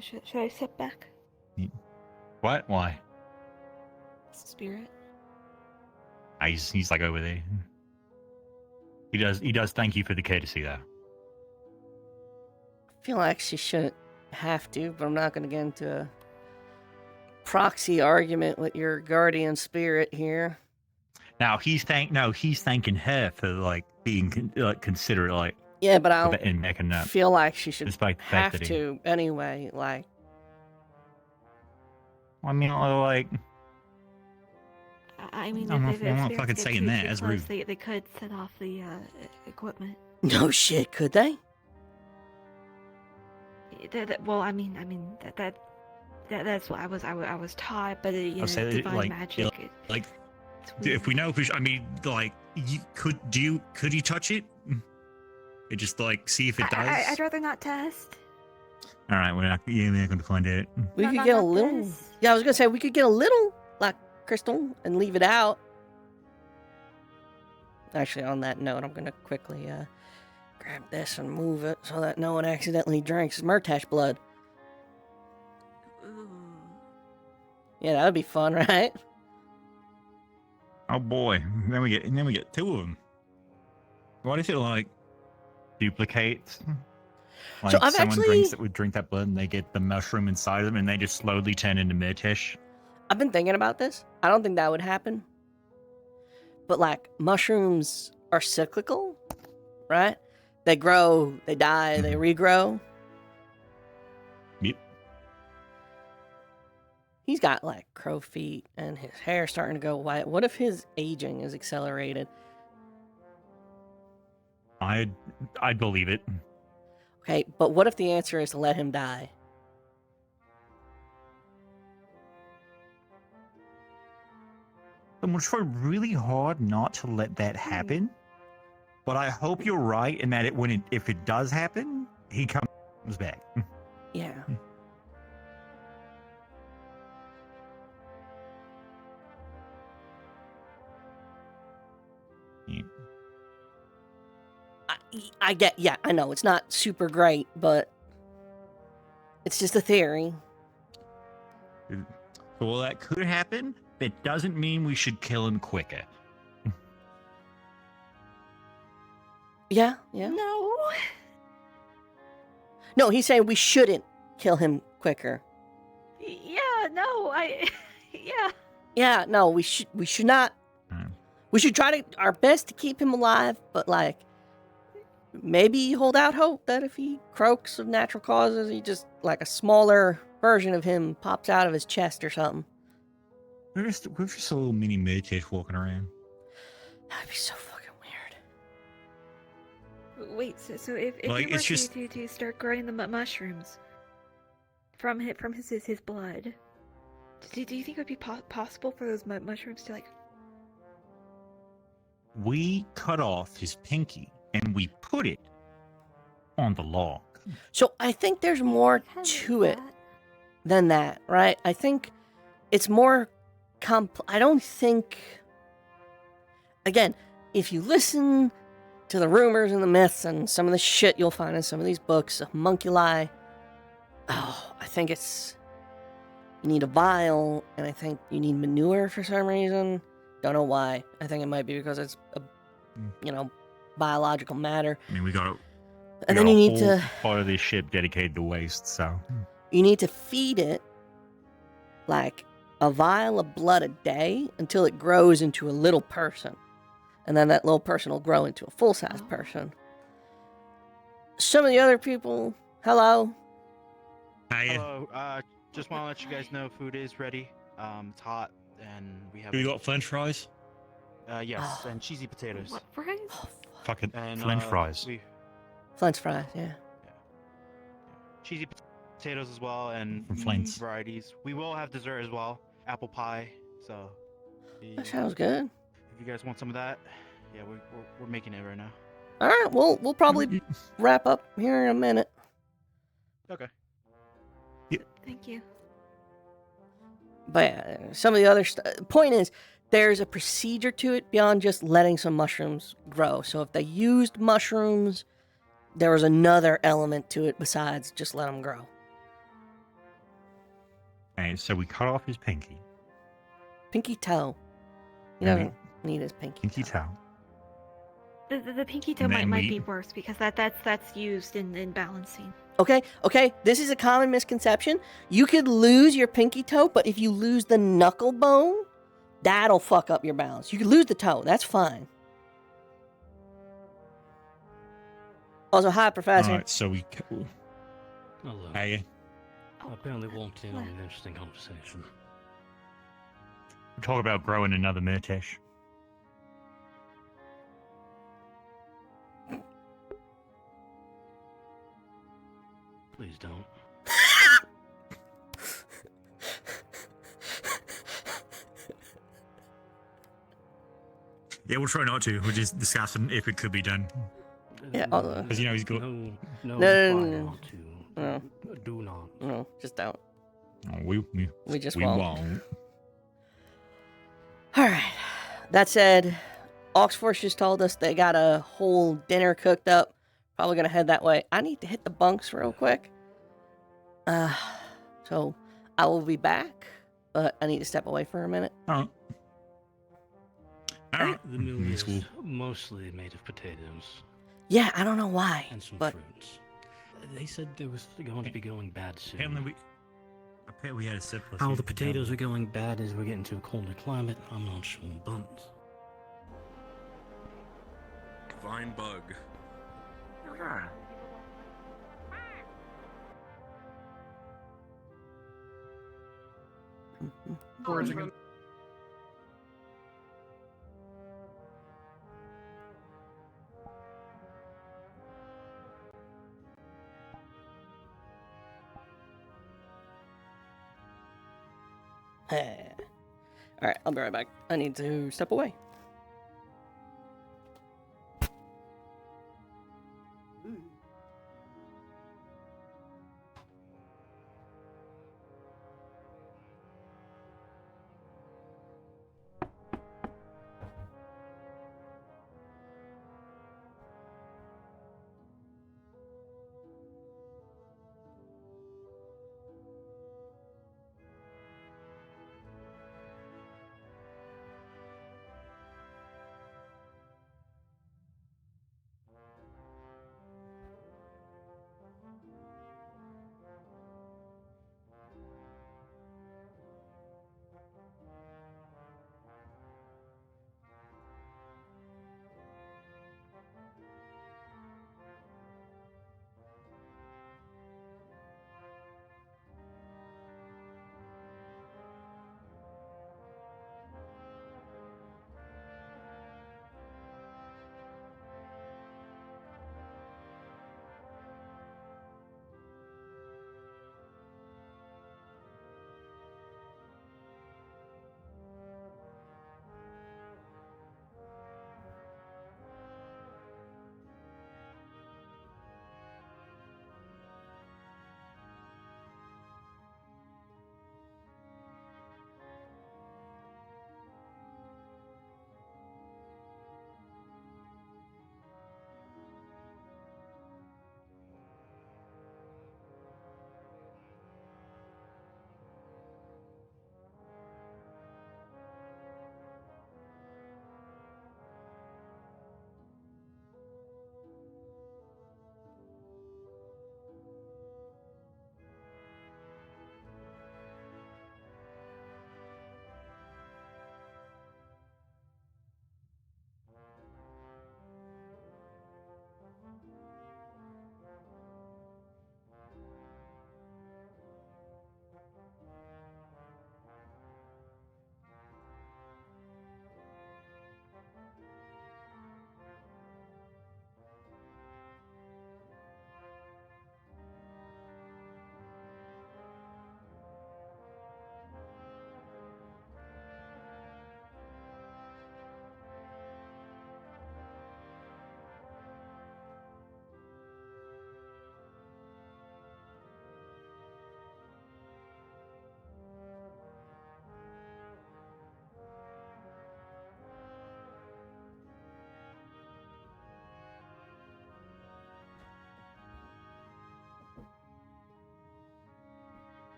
Should I step back? What? Why? Spirit. He's like over there. He does thank you for the courtesy though. I feel like she shouldn't have to, but I'm not going to get into a proxy argument with your guardian spirit here. Now he's thanking her for like being considerate, like Yeah, but I and making up. feel like she should Despite the fact have that to anyway. Like, I mean, like. I mean, I'm if not spirits fucking get saying too that, that's close, rude. they could set off the equipment. no shit, could they? Well, I mean that's what I was taught, but you know, I'll say that, divine like, magic. like, if we know, I mean, like, could you touch it? And just like see if it does. I'd rather not test. All right, we're not going to find out. We could get a little. Yeah, I was gonna say we could get a little like crystal and leave it out. Actually, on that note, I'm gonna quickly grab this and move it so that no one accidentally drinks Murtesh blood. Yeah, that would be fun, right? Oh boy, then we get 2 of them. What if it like duplicates? Like So I've someone actually- would drink that blood and they get the mushroom inside of them and they just slowly turn into Murtesh. I've been thinking about this. I don't think that would happen. But like mushrooms are cyclical, right? They grow, they die, they regrow. Yep. He's got like crow feet and his hair's starting to go white. What if his aging is accelerated? I'd believe it. Okay, but what if the answer is to let him die? I'm gonna try really hard not to let that happen. But I hope you're right, and that if it does happen, he comes back. Yeah. I get, yeah, I know it's not super great, but it's just a theory. Well, that could happen. That doesn't mean we should kill him quicker. Yeah. No, he's saying we shouldn't kill him quicker. Yeah, no, yeah. Yeah, no, we should not. We should try our best to keep him alive, but like maybe hold out hope that if he croaks of natural causes, he just like a smaller version of him pops out of his chest or something. We're just a little mini Murtish walking around. That'd be so fucking weird. Wait, so if Like, you were it's just- to start growing the mushrooms from his blood, do you think it would be possible for those mushrooms to like? We cut off his pinky and we put it on the log. So I think there's more to it than that, right? I think it's more I don't think. Again, if you listen to the rumors and the myths and some of the shit you'll find in some of these books, homunculi, I think it's you need a vial, and I think you need manure for some reason. Don't know why. I think it might be because it's a, biological matter. I mean, we got And then you need whole to part of this ship dedicated to waste. So you need to feed it like a vial of blood a day until it grows into a little person, and then that little person will grow into a full-size person. Some of the other people, hello. Hello. Just want to let you guys know food is ready. It's hot, and we have. we got French fries. Yes, and cheesy potatoes. What fries? Fucking And, French fries. French fries, yeah. Cheesy potatoes as well, and From Flint's. varieties. We will have dessert as well, apple pie. So. That sounds good. If you guys want some of that, yeah, we're making it right now. All right, we'll probably wrap up here in a minute. Okay. Thank you. But yeah, some of the other stuff. Point is, there's a procedure to it beyond just letting some mushrooms grow. So if they used mushrooms, there was another element to it besides just let them grow. Okay, so we cut off his pinky. Pinky toe. He And doesn't need his pinky. Pinky toe. The pinky toe And then might we- be worse because that's used in balancing. Okay, this is a common misconception. You could lose your pinky toe, but if you lose the knuckle bone, that'll fuck up your balance. You could lose the toe, that's fine. Also, hi, Professor. Alright, so we. Hello. Hey, I apparently walked in on an interesting conversation. we talk about growing another Murtish. Please don't. Yeah, we'll try not to. We're just discussing if it could be done. Yeah, Because he's got. No, No. do not. No, just don't. Oh, we just we won't. Alright. That said, Oxforce just told us they got a whole dinner cooked up. Probably gonna head that way. I need to hit the bunks real quick. So I will be back, but I need to step away for a minute. The meal is mostly made of potatoes. Yeah, I don't know why, And some but fruits. They said there was going to be going bad soon. Apparently we had a surplus. How the potatoes are going bad as we're getting to a colder climate, I'm not sure, but... Vine bug. Foraging. Alright, I'll be right back. I need to step away.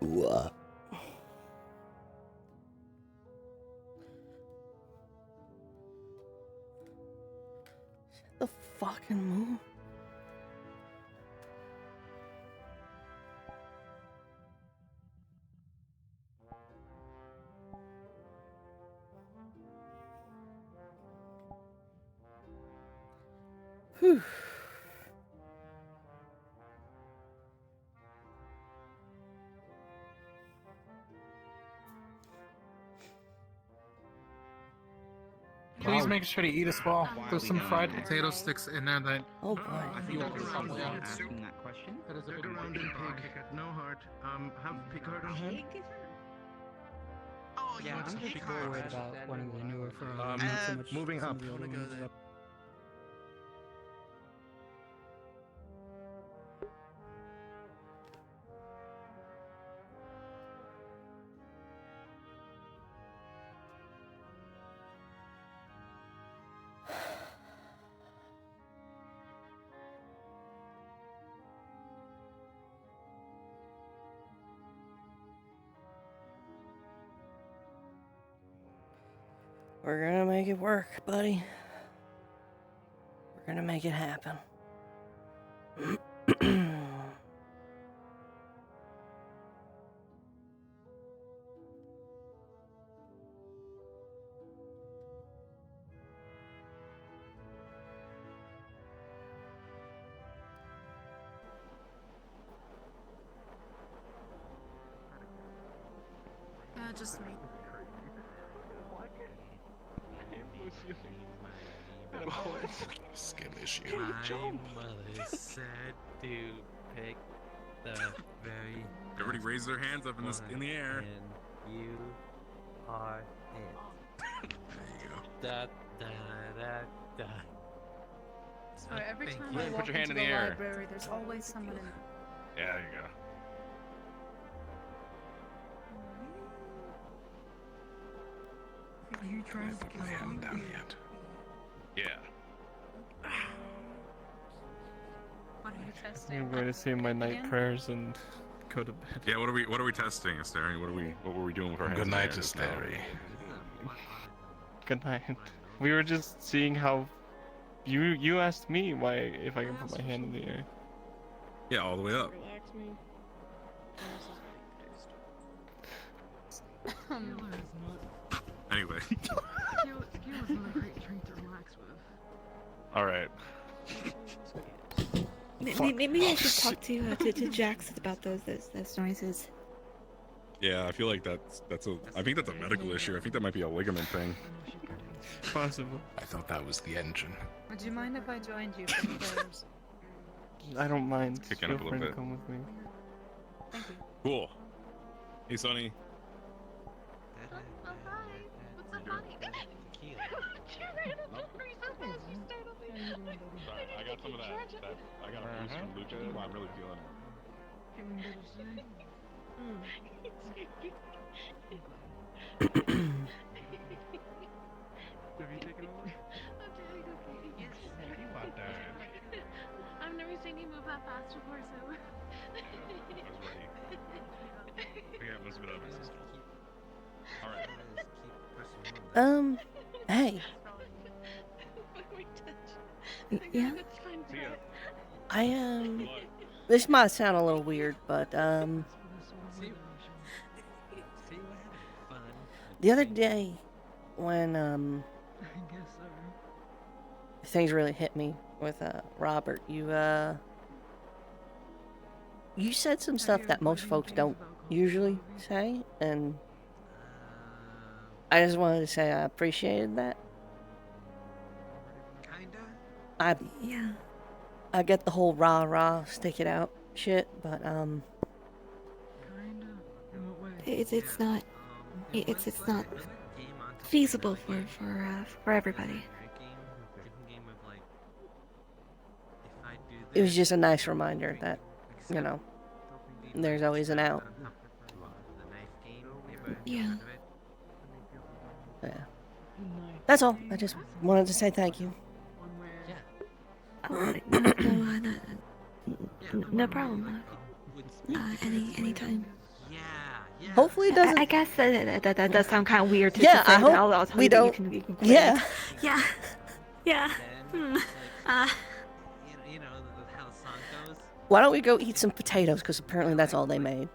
Ooh, the fucking moon. Whew. Please make sure to eat a small. There's some fried potato sticks in there that. Oh boy. You will probably want. Asking that question. That is a good Around in pig, no heart. Have Picard on hand? Oh, Yeah, I'm just more worried about one of the newer frogs, Um, not so much moving some up. of the older ones. We're gonna make it work, buddy. We're gonna make it happen. just me. Skim issue. My mother said to pick the very. Everybody raise their hands up in the air. And you are it. There you go. Da da da da. So every Thank time you. I Put walk your hand into in the the air. library, there's always someone in there. Yeah, there you go. Are you trying to kill haven't me? done yet. Yeah. What are you testing? I'm going to say my night Again? prayers and go to bed. Yeah, what are we testing, Asteri? What were we doing with our hands? Good in the night, air just now? Asteri. Good night. We were just seeing how you asked me why if I can put my hand in the air. Yeah, all the way up. Relax me. Anyway. Skill is not a great drink to relax with. All right. Maybe I should talk to Jax about those noises. Yeah, I feel like I think that's a medical issue. I think that might be a ligament thing. Possible. I thought that was the engine. Would you mind if I joined you for the prayers? I don't mind. Kicking Feel up a free little to bit. come with me. Thank you. Cool. Hey, Sonny. Oh, hi. What's up, honey? You ran up the tree so fast you startled me. I got some of that. I got a boost from Luca. I'm really feeling it. Have you taken over? Yes. What the? I've never seen you move that fast before, so. Alright. Hey. Yeah. This might sound a little weird, but the other day when things really hit me with Robert, you said some stuff that most folks don't usually say, and I just wanted to say I appreciated that. Yeah. I get the whole rah stick it out shit, but it's not feasible for everybody. it was just a nice reminder that, there's always an out. Yeah. Yeah. That's all. I just wanted to say thank you. Oh, no problem. Anytime. Hopefully it doesn't. I guess that does sound kind of weird to Yeah, say, I hope but I'll tell we you that don't. you can quit Yeah. it. Yeah. Yeah. Why don't we go eat some potatoes? Because apparently that's all they made.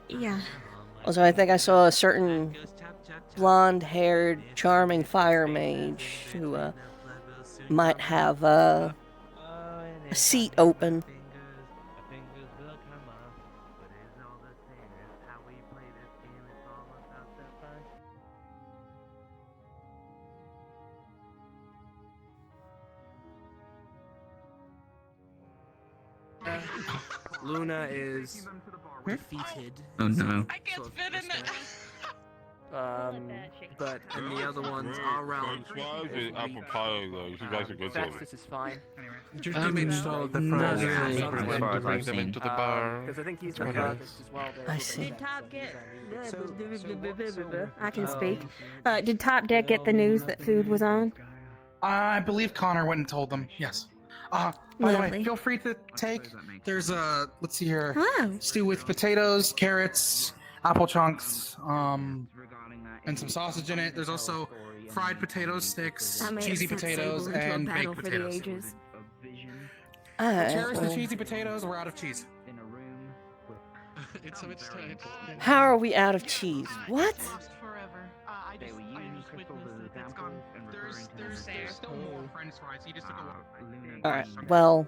Yeah. Also, I think I saw a certain blonde-haired, charming fire mage who might have a seat open. Luna is defeated. Oh no. I can't fit in it. But and the other ones are around. Apple pie, though. You guys are good to This is fine. Your teammate stalled the front. As far as I've seen. Into the bar. Because I think he's the Okay. farthest as well. I see. Did Top get? I can speak. Did Top Deck get the news that food was on? I believe Connor went and told them. Yes. By the way, Lovely. feel free to take. There's let's see here. Oh. Stew with potatoes, carrots, apple chunks, and some sausage in it. There's also fried potato sticks, That made cheesy sense, potatoes, Sable, into a and battle baked for the potatoes. ages. Cherish the well, cheesy potatoes. We're out of cheese. It's so much time. how are we out of cheese? What? Lost forever. I just witnessed that it's gone. There's still more French fries. You just took a All right. Well,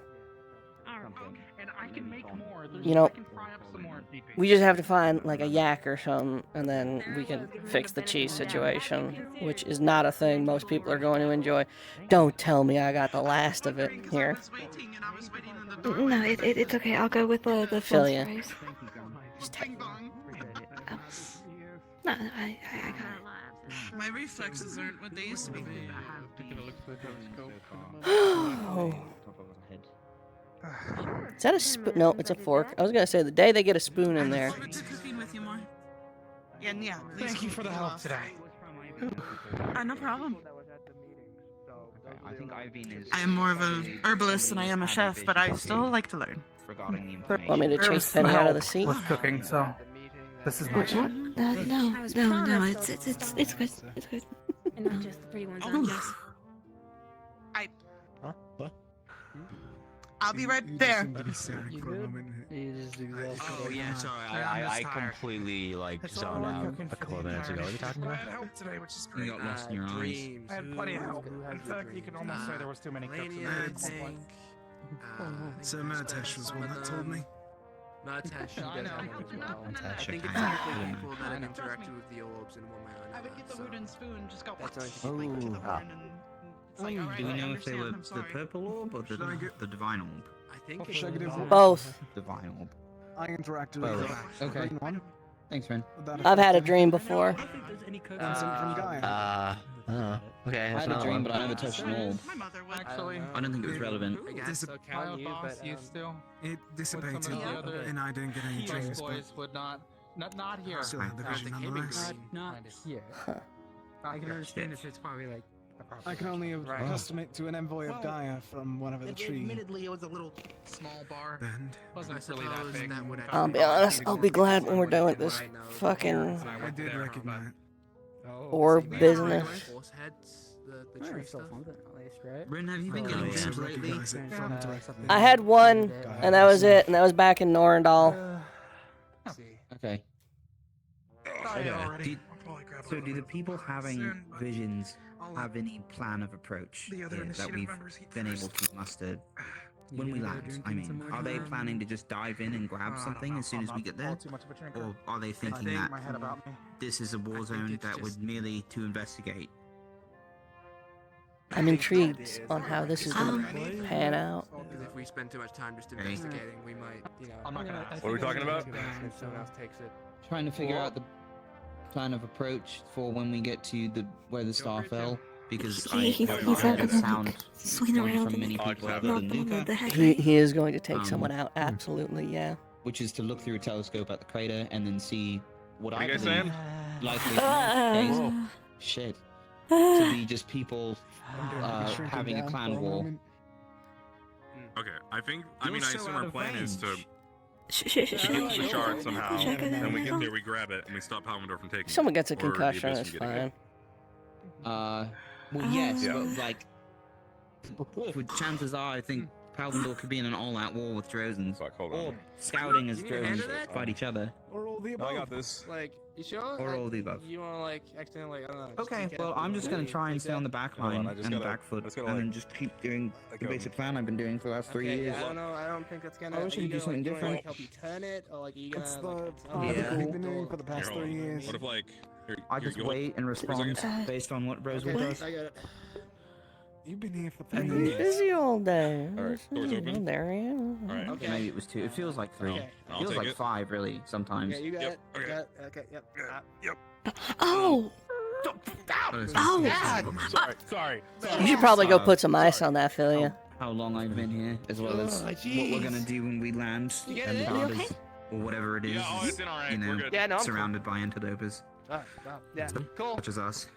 Alright. and I can make more. You know- I can fry up some more. We just have to find like a yak or something, and then we can fix the cheese situation, which is not a thing most people are going to enjoy. Don't tell me I got the last of it here. No, it's okay. I'll go with the Feel French ya. fries. Oh. No, I got it. My reflexes aren't what they used to be. Oh. Is that a spoon? No, it's a fork. I was gonna say the day they get a spoon in there. I look forward to cooking with you more. Yeah, please. Thank you for the help today. No problem. I think Iveen is. I am more of a herbalist than I am a chef, but I still like to learn. Regarding the information. Want me to chase Penny out of the seat? With cooking, so this is my What? No, it's good. It's good. And not just the pretty ones. Oh, yes. Huh? What? I'll be right there. Oh yeah, sorry. I completely like zoned out a couple of minutes ago. What are you talking about? Today, which is You got lost in your eyes. I had plenty of help. In fact, you can almost say there was too many cooks in there. So Murtesh was one that told me. Murtesh, you I guys know. have one as well. Murtesh, I think I it's can't typically remember. people that have interacted with the orbs and one way or I would get the another, wooden spoon, just go. That's That's only like to the Ooh. horn and. It's like, alright, Do we I know if they understand, were I'm the sorry. purple orb or the divine orb? I think Should I get his Both. Divine orb. I interacted Both. with Okay. green one. Thanks, man. I've had a dream before. From Gaia. Okay, I that's had a another dream, one. but I never touched an orb. My mother would. Actually, I don't think it was relevant. I guess so count you, but It dissipated, some of the other and I didn't get any Heroes dreams, but boys would not here. still had the vision nonetheless. Not here. I can understand if it's probably like a problem. I can only accustom it to an envoy of Gaia from whatever the tree. Admittedly, it was a little small bar. Bend. Wasn't I really that suppose big. that would I'll be honest, I'll be glad when we're done with this fucking I did recognize. orb business. Horse heads, the Yeah, tree still stuff. something, at least, right? Bryn, have you been I getting also dreams lately? recognize it from I had one, and that was it, and that was back in Norendal. Okay. So do the people having visions have any plan of approach that we've been able to muster when we land? I mean, are they planning to just dive in and grab something as soon as we get there? Or are they thinking that this is a war zone that would merely to investigate? I'm intrigued on how this is gonna pan out. Because if we spend too much time just investigating, we might, I'm not gonna. What are we talking about? If someone else takes it. Trying to figure out the plan of approach for when we get to the where the star fell. Because He's having the sound swing around from many and people other than Luca. the heck. He is going to take someone out, absolutely, yeah. Which is to look through a telescope at the crater and then see what What I are you guys believe saying? likely case. Shit. To be just people having a clan war. Okay, I think. I You're mean, I so assume out our of plan is to range. get the shard somehow, and we get there, we grab it, and we stop Palmendor from taking it. Someone gets a Or the concussion, Abyss it's from getting it. fine. Well, yes, Yeah. but like, chances are, I think Palmendor could be in an all-out war with Drozens, or scouting as You need a hand Drozens of that? fight each other. Or all the No, above. I got this. Like, you sure? Or all of the above. You wanna like accidentally, I don't know. just Okay, be well, careful I'm with just gonna it. try and Take stay on the that. back Hold on, line I just and the gotta- back foot, just gotta, and like- then just keep doing the basic plan I've been doing for the last 3 Okay, years. I don't know. I don't think that's gonna. I wish are we could do gonna, something like, you wanna, like, different. help you turn it, or like are you gonna? That's the like, plan yeah. that we've been doing for the past Here, hold 3 on. years. What if like? Here, I here, just you wait and Here's a second. respond based on what Rosewood Okay, does. I got it. You've been here for I've 3 been years. busy all day. Alright, doors open. There he is. Alright. Okay. Maybe it was 2. It feels like 3. Okay. I'll Feels take like it. 5, really, sometimes. Okay, you got Yep, it. okay. Got it. Okay, yep. Oh! Oh! Sorry. You should probably go put some ice on that, Philia. How long I've been here, as well as what we're gonna do when we land, You get and it? the You guard okay? is, or whatever it is, Yeah, oh, it's in alright. you know, We're good. Yeah, no, I'm surrounded by interlopers, Wow, yeah, cool. such as us.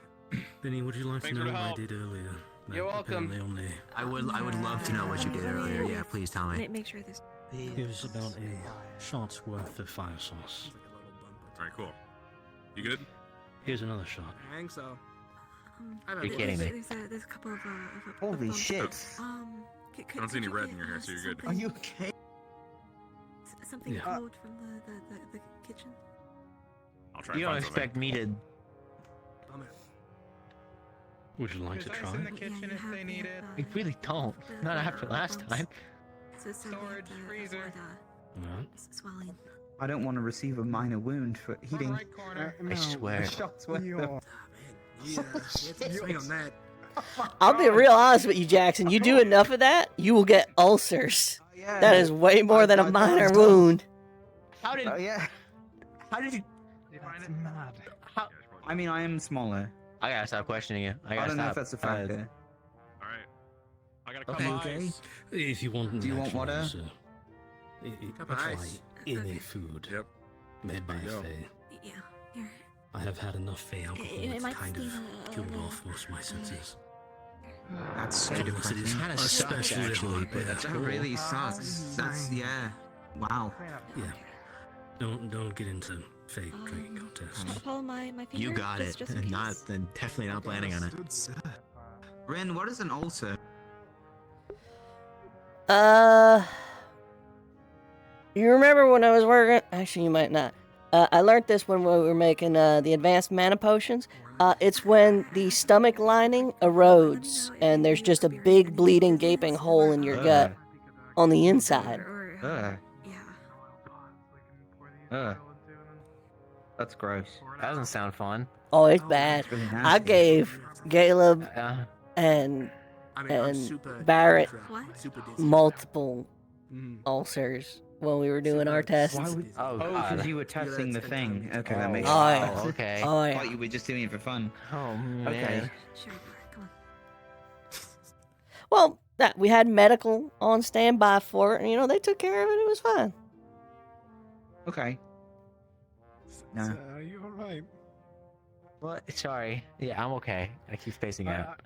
Benny, would you like Thanks to for know the what I help. did earlier? You're welcome. Apparently on the- I would love to know what you did earlier. Yeah, please tell me. Make sure this. It was about a shot's worth of fire sauce. All right, cool. You good? Here's another shot. I think so. You're kidding me. There's a couple of Holy bumps. shit! I don't see any red in your hair, so you're good. Are you okay? Something Yeah. cold from the kitchen. I'll try. You and don't find something. expect me to. Would you like to try? kitchen if they need it. I really don't. Not after last time. So Storage, freezer. Alright. Swelling. I don't want to receive a minor wound for eating. I swear. Shots worth Yeah, swing on that. I'll be real honest with you, Jackson. You do enough of that, you will get ulcers. Yeah. That is way more than a minor wound. How did? Yeah. How did you? That's mad. How? I mean, I am smaller. I gotta stop questioning you. I gotta don't know if stop. that's a factor. All right. I got a Okay. couple Okay. eyes. If you want, Do you want natural water? answer, Couple try ice. any food made by a fae. Yeah, here. I have had enough fae alcohol. It It's might kind sting of a killed little. off most of my senses. That's so Unless it is depressing. Kinda sucks, especially actually, hard, but that's That cool. really sucks. That's yeah. Wow. Yeah. Don't get into fake drinking contests. Follow my finger. You got it. Just in Not, case. then definitely not planning on it. Ren, what is an ulcer? You remember when I was working? Actually, you might not. I learned this when we were making the advanced mana potions. It's when the stomach lining erodes and there's just a big bleeding, gaping hole in your gut on the inside. That's gross. That doesn't sound fun. Oh, it's bad. really I nasty. gave Caleb and I mean, I'm and super Barrett super dizzy. multiple Mm. ulcers when we were doing our tests. Oh, because you were testing the thing. Okay, that makes Oh, sense. yeah. okay. Oh, I yeah. thought you were just doing it for fun. Oh man. Okay. Sure, come on. Well, that we had medical on standby for it, and they took care of it. It was fine. Okay. No. Are you alright? What? Sorry. Yeah, I'm okay. I keep spacing out.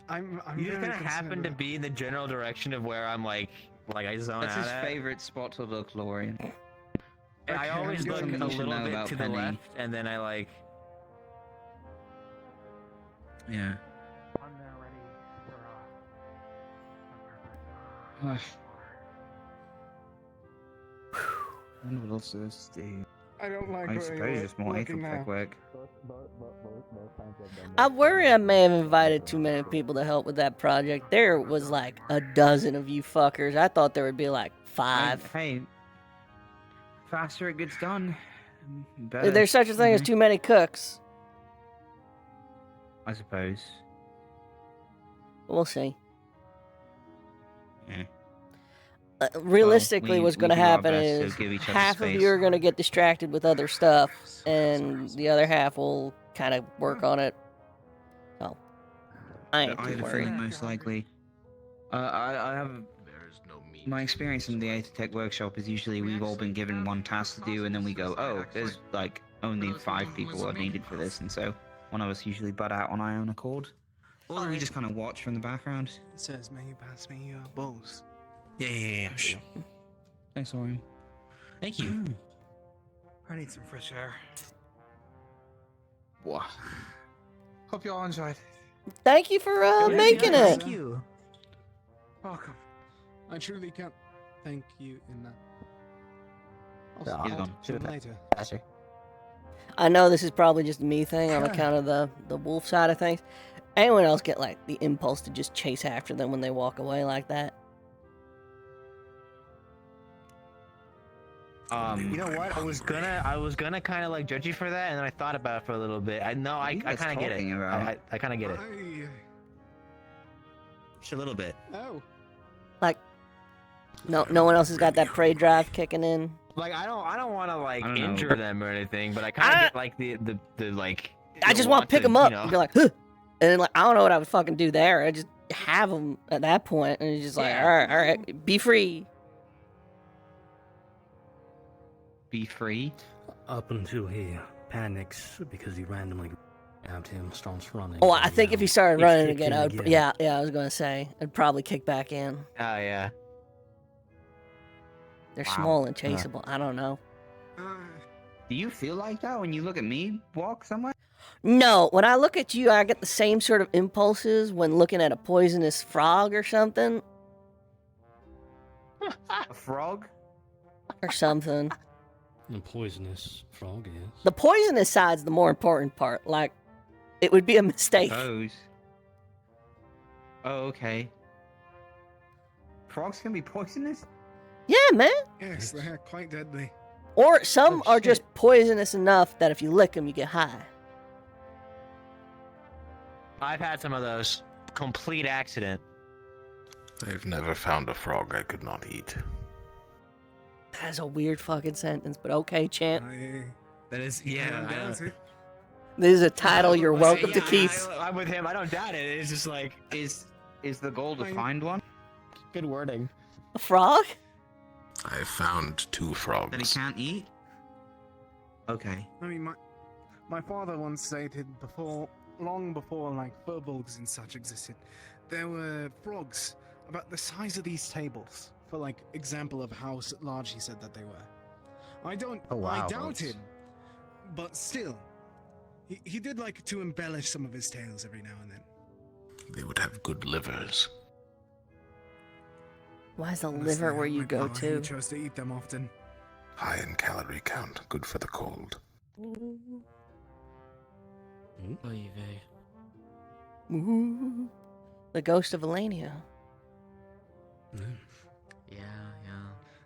I'm You just very kind of happen to concerned. be in the general direction of where I'm like I zone That's out his at. favorite spot to look, Lorian. And I Okay, always I'm look going- a You should little know bit about to the Penny. left, and then I like. Yeah. I wonder what else there is to do. I don't like I what suppose you're it's more looking aether now. work. I worry I may have invited too many people to help with that project. There was like a dozen of you fuckers. I thought there would be like 5. Hey, faster it gets done, better. There's such a thing as too many cooks. I suppose. We'll see. Yeah. Realistically, we- what's we going to do our happen best to is give each other half of space. you are going to get distracted with other stuff, and the other half will kind of work on it. So, I ain't too Either worried. thing, most likely. I have my experience in the Aether workshop is usually we've all been given one task to do, and then we go, oh, there's like only 5 people are needed for this, and so one of us usually butt out on our own accord, or we just kind of watch from the background. It says, may you pass me your bowls. Yeah. Thanks, Orion. Thank you. I need some fresh air. Wow. Hope you all enjoyed. Thank you for making it. Thank you. Welcome. I truly can't thank you enough. No, I'll he's see gone. you Should've later. Faster. I know this is probably just a me thing on account of the wolf side of things. Anyone else get like the impulse to just chase after them when they walk away like that? You know what? I was gonna kind of like judge you for that, and then I thought about it for a little bit. I kind of get it. I kind of get it. Just a little bit. Oh. Like, no one else has got that prey drive kicking in. Like I don't want to like I don't know. injure them or anything, but I kind of get like the like. I the just want to pick them up you know. and be like, huh. And then like I don't know what I would fucking do there. I just have them at that point, and it's just like, Yeah. all right, be free. Be free. Up until he panics because he randomly grabbed him, starts running. Oh, I think if he started you running kick again, in I would. again. Yeah, I was gonna say I'd probably kick back in. Oh yeah. They're Wow. small and chaseable. I don't know. Do you feel like that when you look at me walk somewhere? No, when I look at you, I get the same sort of impulses when looking at a poisonous frog or something, A frog? or something. The poisonous frog is. The poisonous side's the more important part. Like, it would be a mistake. Suppose. Oh, okay. Frogs can be poisonous? Yeah, man. Yes, they're quite deadly. Or some are just poisonous enough that if you lick them, you get high. I've had some of those. Complete accident. I've never found a frog I could not eat. That's a weird fucking sentence, but okay, champ. That is, yeah. This is a title you're welcome to keep. I'm with him. I don't doubt it. It's just like, is the goal to find one? Good wording. A frog? I found 2 frogs. That he can't eat? Okay. I mean, my father once stated long before like furbolgs and such existed, there were frogs about the size of these tables. For like example of how large he said that they were. I doubt him, but still, he did like to embellish some of his tales every now and then. They would have good livers. Why is the Honestly, liver where you go He to? chose to eat them often. High in calorie count, good for the cold. Ooh. The ghost of Elenia. Yeah.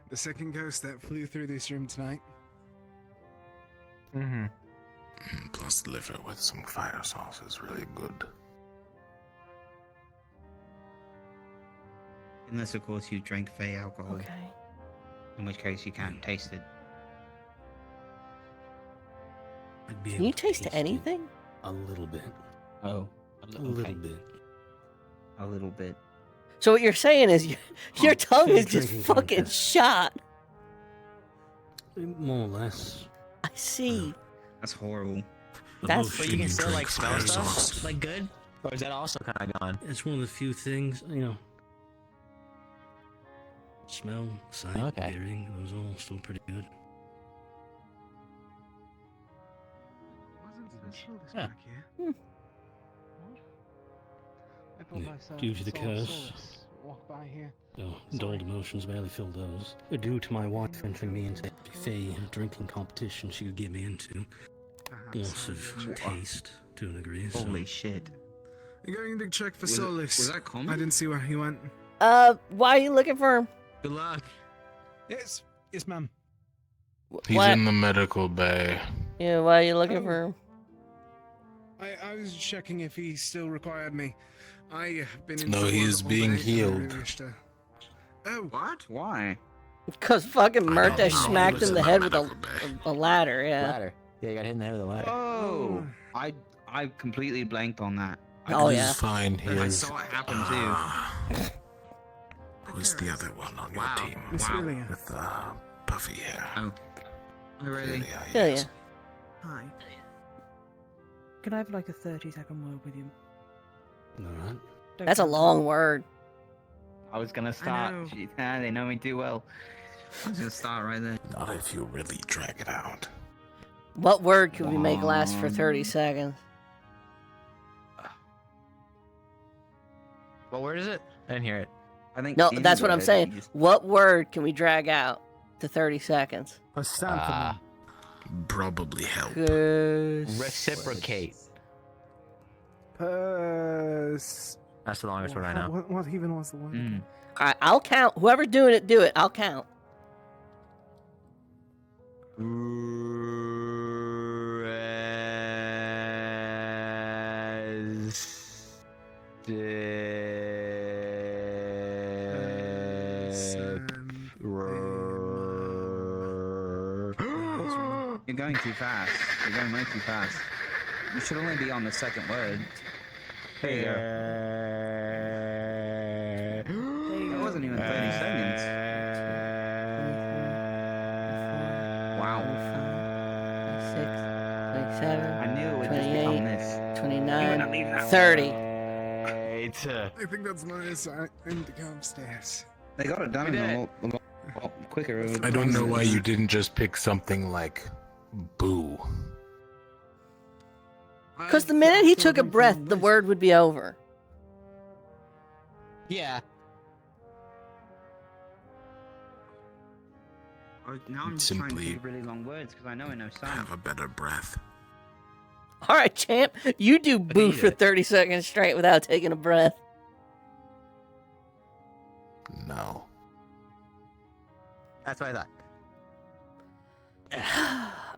The second ghost that flew through this room tonight. Mm-hmm. Plus liver with some fire sauce is really good. Unless, of course, you drink Fey alcohol. Okay. In which case, you can't taste it. Can you taste anything? A little bit. Oh. A little bit. A little bit. So what you're saying is your tongue fair is just drinking fucking contest. shot. More or less. I see. That's horrible. That's But you can still like smell stuff? Like good? Or is that also kind of gone? It's one of the few things, smell, sight, hearing, those are all still pretty good. Yeah. Due to the curse, Walk by here. dulled emotions barely fill those. Due to my wife entering me into a Fey drinking competition she could get me into. Loss of taste, to a degree. So. Holy shit. You're going to check for Was it- Solis. was that common? I didn't see where he went. Why are you looking for him? Good luck. Yes, ma'am. He's What? in the medical bay. Yeah, why are you looking for him? I was checking if he still required me. I have been in No, he is being healed. Oh. What? Why? Because fucking Murta smacked him in the head with a ladder, yeah. Ladder. Yeah, you got hit in the head with a ladder. Oh. I completely blanked on that. He's fine. He I is. saw it happen too. Who's the other one on your team? Miss William. With puffy hair. Oh. Really? Yeah. Hi. Can I have like a 30-second word with you? Alright. That's a long word. I was gonna start. Jeez, they know me too well. I was gonna start right there. Not if you really drag it out. What word could we make last for 30 seconds? What word is it? I didn't hear it. I think. No, that's what I'm saying. What word can we drag out to 30 seconds? Probably help. Reciprocate. Purse. That's the longest word I know. What even was the word? All right, I'll count. Whoever's doing it, do it. I'll count. You're going too fast. You're going way too fast. You should only be on the second word. There you go. That wasn't even 30 seconds. Wow. 27, I knew it would just become this. 29, 30. I think that's nice. I need to go upstairs. They got it done a lot quicker. I don't know why you didn't just pick something like boo. Because the minute he took a breath, the word would be over. Yeah. Now I'm just trying to do really long words because I know some. Have a better breath. All right, champ. You do boo for 30 seconds straight without taking a breath. No. That's what I thought.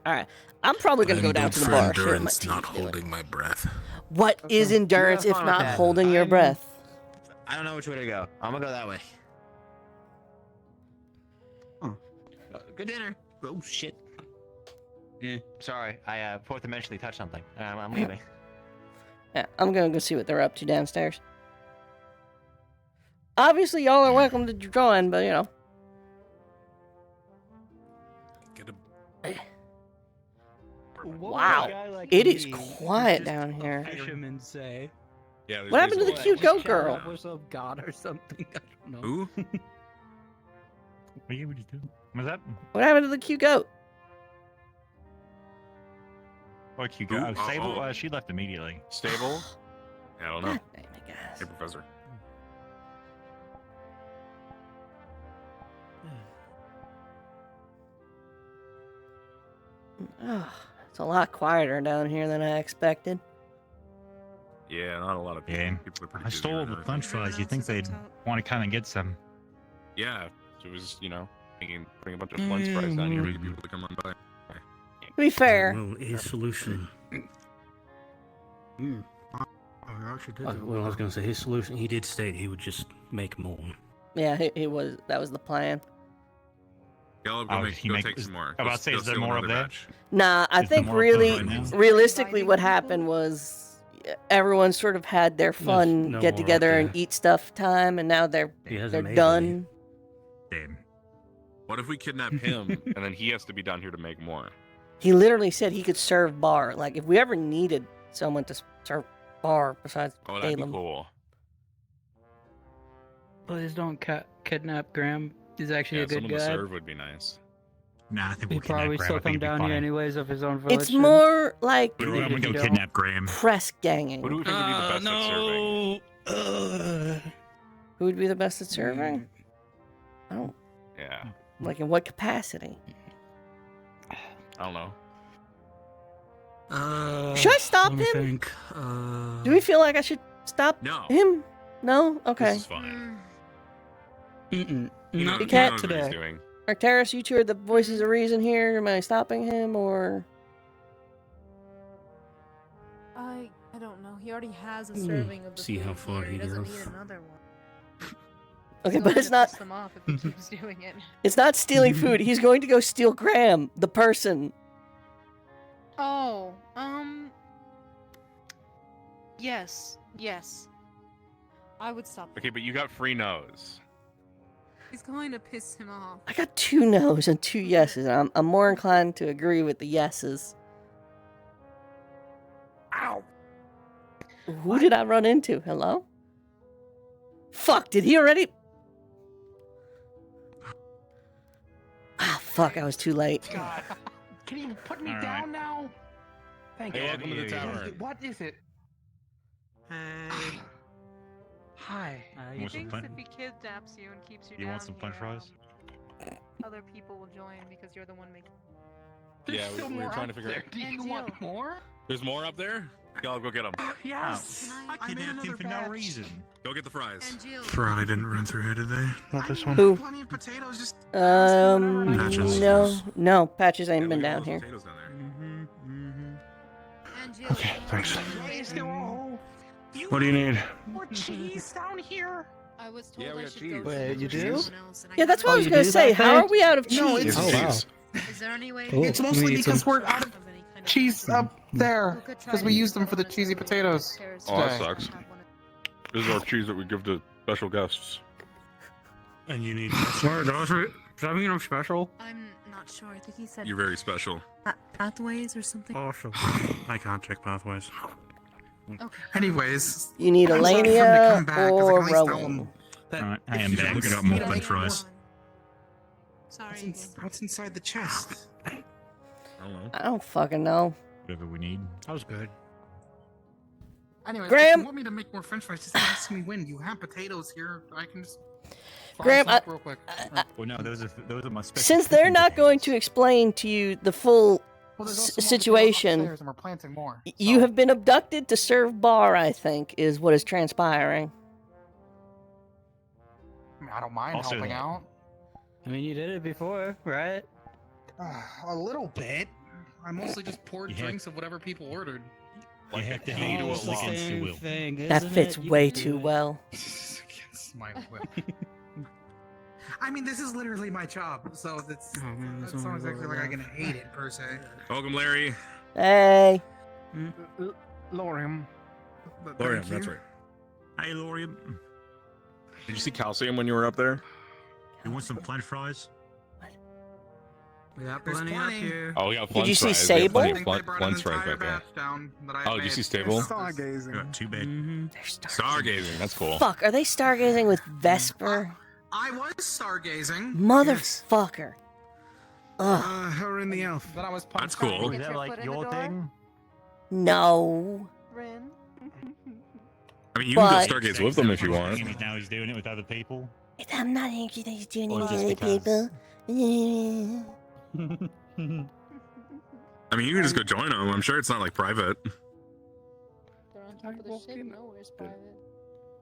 All right. I'm probably gonna go down to the for bar. See what my endurance, not team's doing. holding my breath. What is endurance if not holding your breath? I don't know which way to go. I'm gonna go that way. Good dinner. Oh shit. Yeah. Sorry, I fourth dimensionally touched something. I'm leaving. Yeah, I'm gonna go see what they're up to downstairs. Obviously, y'all are welcome to join, but you know. Wow, it is quiet down here. Fishermen say. Yeah. What happened to the cute goat girl? Was of God or something. I don't know. Who? What are you doing? What's that? What happened to the cute goat? What cute goat? Oh, Stable. She left immediately. Stable? Yeah, I don't know. Hey, Hey, Professor. Oh, it's a lot quieter down here than I expected. Yeah, not a lot of people. Yeah. People are pretty I busy stole right the now. French fries. You think they'd want to kind of get some? Yeah, it was, putting a bunch of French fries down here for people to come on by. To be fair, Well, his solution. Well, I was going to say his solution. He did state he would just make more. yeah, that was the plan. Yeah, I'll go, take some more. I was about to say, is there more up there? Nah, I Is there think more really, right now? realistically, what happened was everyone sort of had their fun no get more together up and there. eat stuff time, and now they're He hasn't made done. Damn. What if we kidnap him and then he has to be down here to make more? He literally said he could serve bar. Like if we ever needed someone to serve bar besides Oh, that'd be Balaam. cool. Please don't kidnap Graham. He's actually Yeah, a good someone to guy. serve would be nice. Nah, I think He'd we'll kidnap probably Graham. still I think come it'd be down funny. here anyways of his own volition. It's more like I'm gonna go don't. kidnap Graham. press ganging. Who do we think would be the best at serving? Who would be the best at serving? I don't Yeah, like in what capacity. I don't know. Should I stop let me him? think. Do we feel like I should stop No. him? No? Okay. This is fine. Mm-mm. He Not knows, can't he knows what he's today. doing. Arcturus, you two are the voices of reason here. Am I stopping him or? I don't know. He already has a serving of the See food how far here. he doesn't goes. need another one. Okay, He's but only it's gonna not. piss them off if he keeps doing it. It's not stealing food. He's going to go steal Graham, the person. Oh, yes, I would stop. Okay, but you got free nose. He's going to piss him off. I got 2 no's and 2 yeses. I'm more inclined to agree with the yeses. Ow! Who did I run into? Hello? Fuck, did he already? Ah, fuck, I was too late. God, can you put me All down right. now? Thank Hey, you. welcome to the tower. What is it? Hey. Hi. You He want some thinks fun? if he kidnaps you and keeps you, You down want some French here, fries? other people will join because you're the one making. There's Yeah, still we were more trying to up figure there. out. Do you And want you. more? There's more up there? Y'all go get them. Yes. I kidnapped him for no reason. Go get the fries. And Jill. Ferrari didn't run through here today. Not this one. Who? Plenty of potatoes. Just Patches. No, Patches ain't been down here. Potatoes down there. And Jill. Okay, thanks. Is there all? What do you need? More cheese down here. I was told Yeah, we I got should cheese. go Wait, to you do? someone else, and I Yeah, that's what I was you gonna do say. that How are thing? we out of cheese? No, it's Oh, wow. cheese. Is there any way? Cool. It's mostly We need because some- we're out of cheese up there. Because we used them for the cheesy potatoes. Oh, that today. sucks. This is our cheese that we give to special guests. And you need. Sorry, does that mean I'm special? I'm not sure. I think he said You're very special. pathways or something. Awesome. I can't check pathways. Okay. Anyways, You need I'm sorry for him to Elania come back, 'cause I or can at least tell Rowan. him that Alright, I if am you back. look I got at more the French fries. Sorry. What's inside the chest? I don't know. I don't fucking know. Whatever we need. That was good. Anyways, Graham- if you want me to make more French fries, just ask me when. You have potatoes here. I can just. fry Graham, some up real quick. Well, no, those are my special. Since they're cooking not going potatoes. to explain to you the full Well, there's also more potatoes situation, upstairs, and we're planting more. you have been abducted to serve bar, I think, is what is transpiring. I mean, I don't mind Also- helping out. I mean, you did it before, right? A little bit. I mostly just poured You have- drinks of whatever people ordered. You have to Oh, hate it's the against your same will. thing, That isn't fits it? You way can do too it. well. Against my will. I mean, this is literally my job, so that's that's not only exactly lower like I can left. hate it per se. Welcome, Larry. Hey. Lorium. Lorium, that's right. Hey, Lorium. Did you see Calcium when you were up there? You want some French fries? We got There's plenty up plenty. here. Oh, we got Did you see fries. We got plenty Sable? of I think they brought an Flint's fries entire back there. batch down that I Oh, did you made. see Stable? Stargazing. Too bad. They're Stargazing, that's cool. Fuck, are they stargazing with Vesper? I was stargazing. Motherfucker. Ugh. Her and the elf. But I was That's punched cool. out. Is that like your thing? No. Rin. I mean, you can But- go stargaze with them if you want. Now he's doing it with other people. I'm not anxious that he's doing it Or with just other because. people. I mean, you can just go join them. I'm sure it's not like private. They're on top of the ship. Nowhere's private.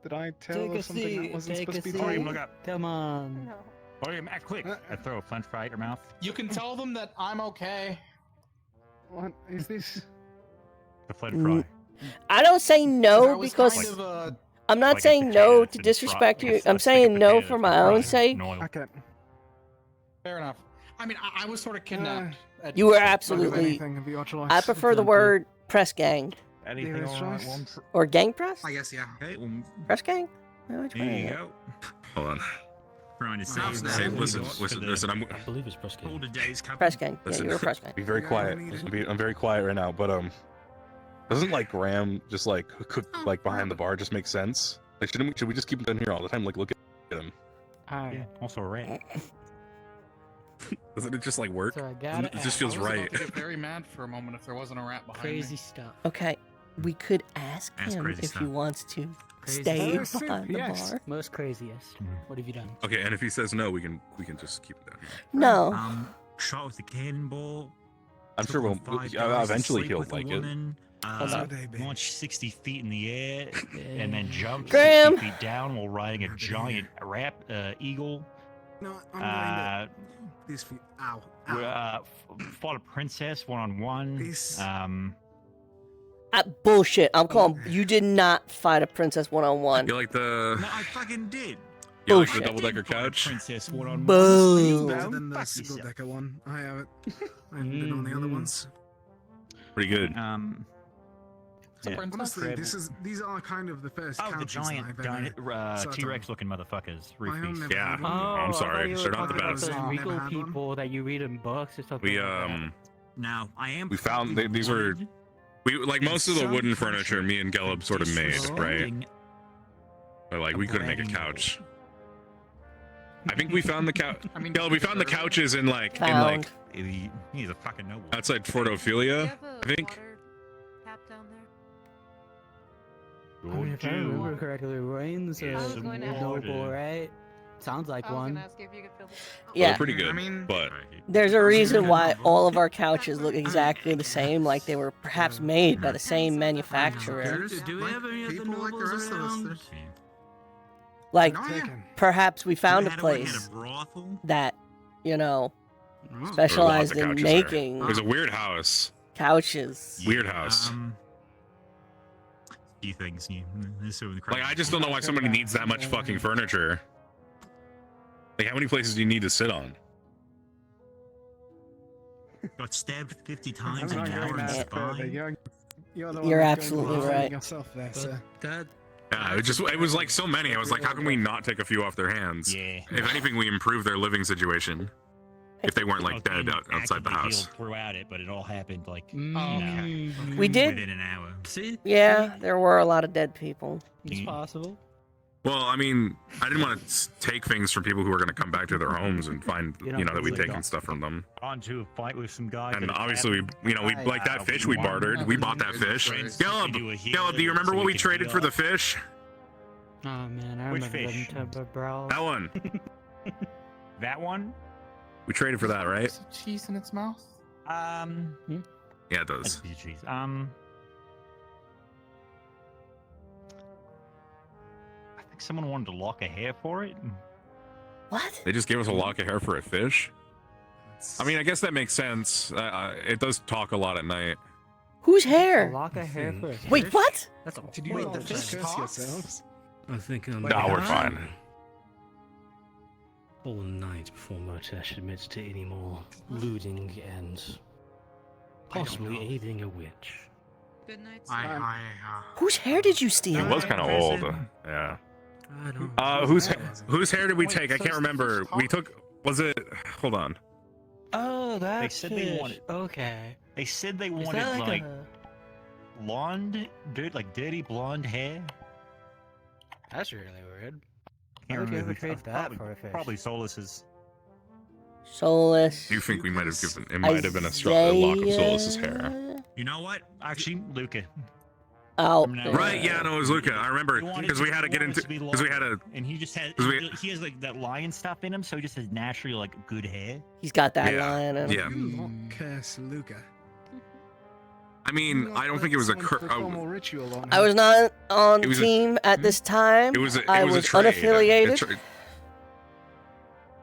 Did I tell Take her a something seat. that wasn't Take a supposed to be seat. Lorium, look up. Come on. No. Lorium, act quick. I throw a French fry at your mouth. You can tell them that I'm okay. What is this? The French fry. I don't say I no was because kind of, I'm not like a saying potato no that's to been disrespect fried, you. like a I'm stick of saying no potato for that's my been own fried sake. in oil. Okay. fair enough. I mean, I was sort of kidnapped. at- You were at- absolutely. Anything of your choice. I prefer the Thank you. word press gang Anything Dearest all right, choice. one or gang press. I guess, yeah. Okay, well, Press gang. Oh, which there one you is it? go. Hold on. Trying to Hey, save listen, that listen, we got listen, for the listen, I'm- I believe it's press game. older days coming. Press gang. Yeah, Listen, you were press gang. Be very Yeah, I quiet. don't need I'm very quiet right now, but doesn't like Graham just like cook like behind the bar just make sense? Like, should we just keep him down here all the time? Like, look at him. Alright. Yeah, also a rat. Doesn't it just like work? So I got Doesn't it just feels I was right. about to get very mad for a moment if there wasn't a rat behind Crazy me. stuff. Okay, we could ask That's him crazy if he stuff. wants to Crazy stay stuff. behind the Yes. bar. Most craziest. What have you done? Okay, and if he says no, we can just keep him down here. No. Shot with a cannonball. I'm sure took we'll on 5 guys to eventually sleep he'll with a like it. woman, Hold on. launched 60 feet in the air and then jumped Graham. 60 feet down while riding a giant eagle. No, I'm going to. Uh, These feet. Ow. fought a princess one-on-one. This- Bullshit. I'm calling. You did not fight a princess one-on-one. You like the No, I fucking did. you like the Bullshit. double decker couch? Princess one-on-one. Boom. Better than the Fuck single yourself. decker one. I have it. I haven't been on the other ones. Pretty good. Yeah. Honestly, these are kind of the first Oh, the couches that giant I've ever sat on. T-Rex looking motherfuckers. My own Roofies. never Yeah. had one. I'm I sorry, thought you were they're not the talking about best. Those Never regal had one. people that you read in books or something. We like Now I am. we found these were we like most of the wooden furniture me and Gelb sort of made, right? But like we couldn't make a couch. I think we found the couch. I mean, Gelb, we found the couches in like Found. He's a fucking noble. outside Fort Ophelia, I think. Tap down there. that. I mean, if I remember correctly, Rain's Yeah, I was a going to ask- noble, right? Sounds like I was one. gonna ask you if you could fill this. Yeah. They're pretty good, I mean- but There's a reason why all of our couches look exactly the same, like they were perhaps made by the same manufacturer. There's, Do we like, have any other people like the nobles rest of us. around? There's- Like, Oh, yeah. perhaps we found a Had one at place a brothel? that, you know, Oh. there were lots specialized of in couches there. making It was a weird house. couches. Weird house. Few things. Like I just don't know why somebody needs that much fucking furniture. Like how many places do you need to sit on? Got stabbed 50 times I'm in not an hour going in the that further. spine. You're the one You're that's going absolutely to right. yourself there, sir. That Yeah, it was like so many. I was like, how can we not take a few off their hands? Yeah. If anything, we improve their living situation. If they weren't like Okay, dead outside the actively house. healed throughout it, but it all happened like Mm, We did. within an hour. See? Yeah, there were a lot of dead people. It's possible. Well, I mean, I didn't want to take things from people who were going to come back to their homes and find, You know, you know, that we'd like taken that. stuff from them. Onto a fight with some guy. And that obviously, we, like that fish we bartered. We bought that fish. Gelb, do you remember what we traded for the fish? Oh man, I Which remember fish? them type of brawls. That one. That one? We traded for that, right? Cheese in its mouth. Yeah, it That's does. piece of cheese. I think someone wanted to lock a hair for it. What? They just gave us a lock of hair for a fish? I mean, I guess that makes sense. It does talk a lot at night. Whose hair? A lock of hair for a fish? Wait, what? That's a Did you wait, all the just fish curse talks? yourselves? I think I'm. No, we're fine. All night before Motesh admits to any more looting and possibly aiding a witch. Good night. Whose hair did you It steal? was kind of old. Yeah. I don't. Whose hair did we take? I can't remember. We took. Was it? Hold on. Oh, that They said fish. they wanted. Okay. They said they Is wanted that like a... blonde, dirty blonde hair. That's really weird. Can't Why would you remember ever who- trade that probably, for a fish? Probably Solus's. Solus. Do you think we might have given? It might have been a lock of Solus's hair. You know what? Actually, Luca. Oh. Right? Yeah, no, it was Luca. I remember because we had to get into because we had to. And he just has. 'cause we- He has like that lion stuff in him, so he just has naturally like good hair. He's got that Yeah, line in yeah. him. Do not curse Luca. I mean, I don't think it was a curse. Ritual on I was not on It was a- team at this time. It was a, it I was was a trade. unaffiliated.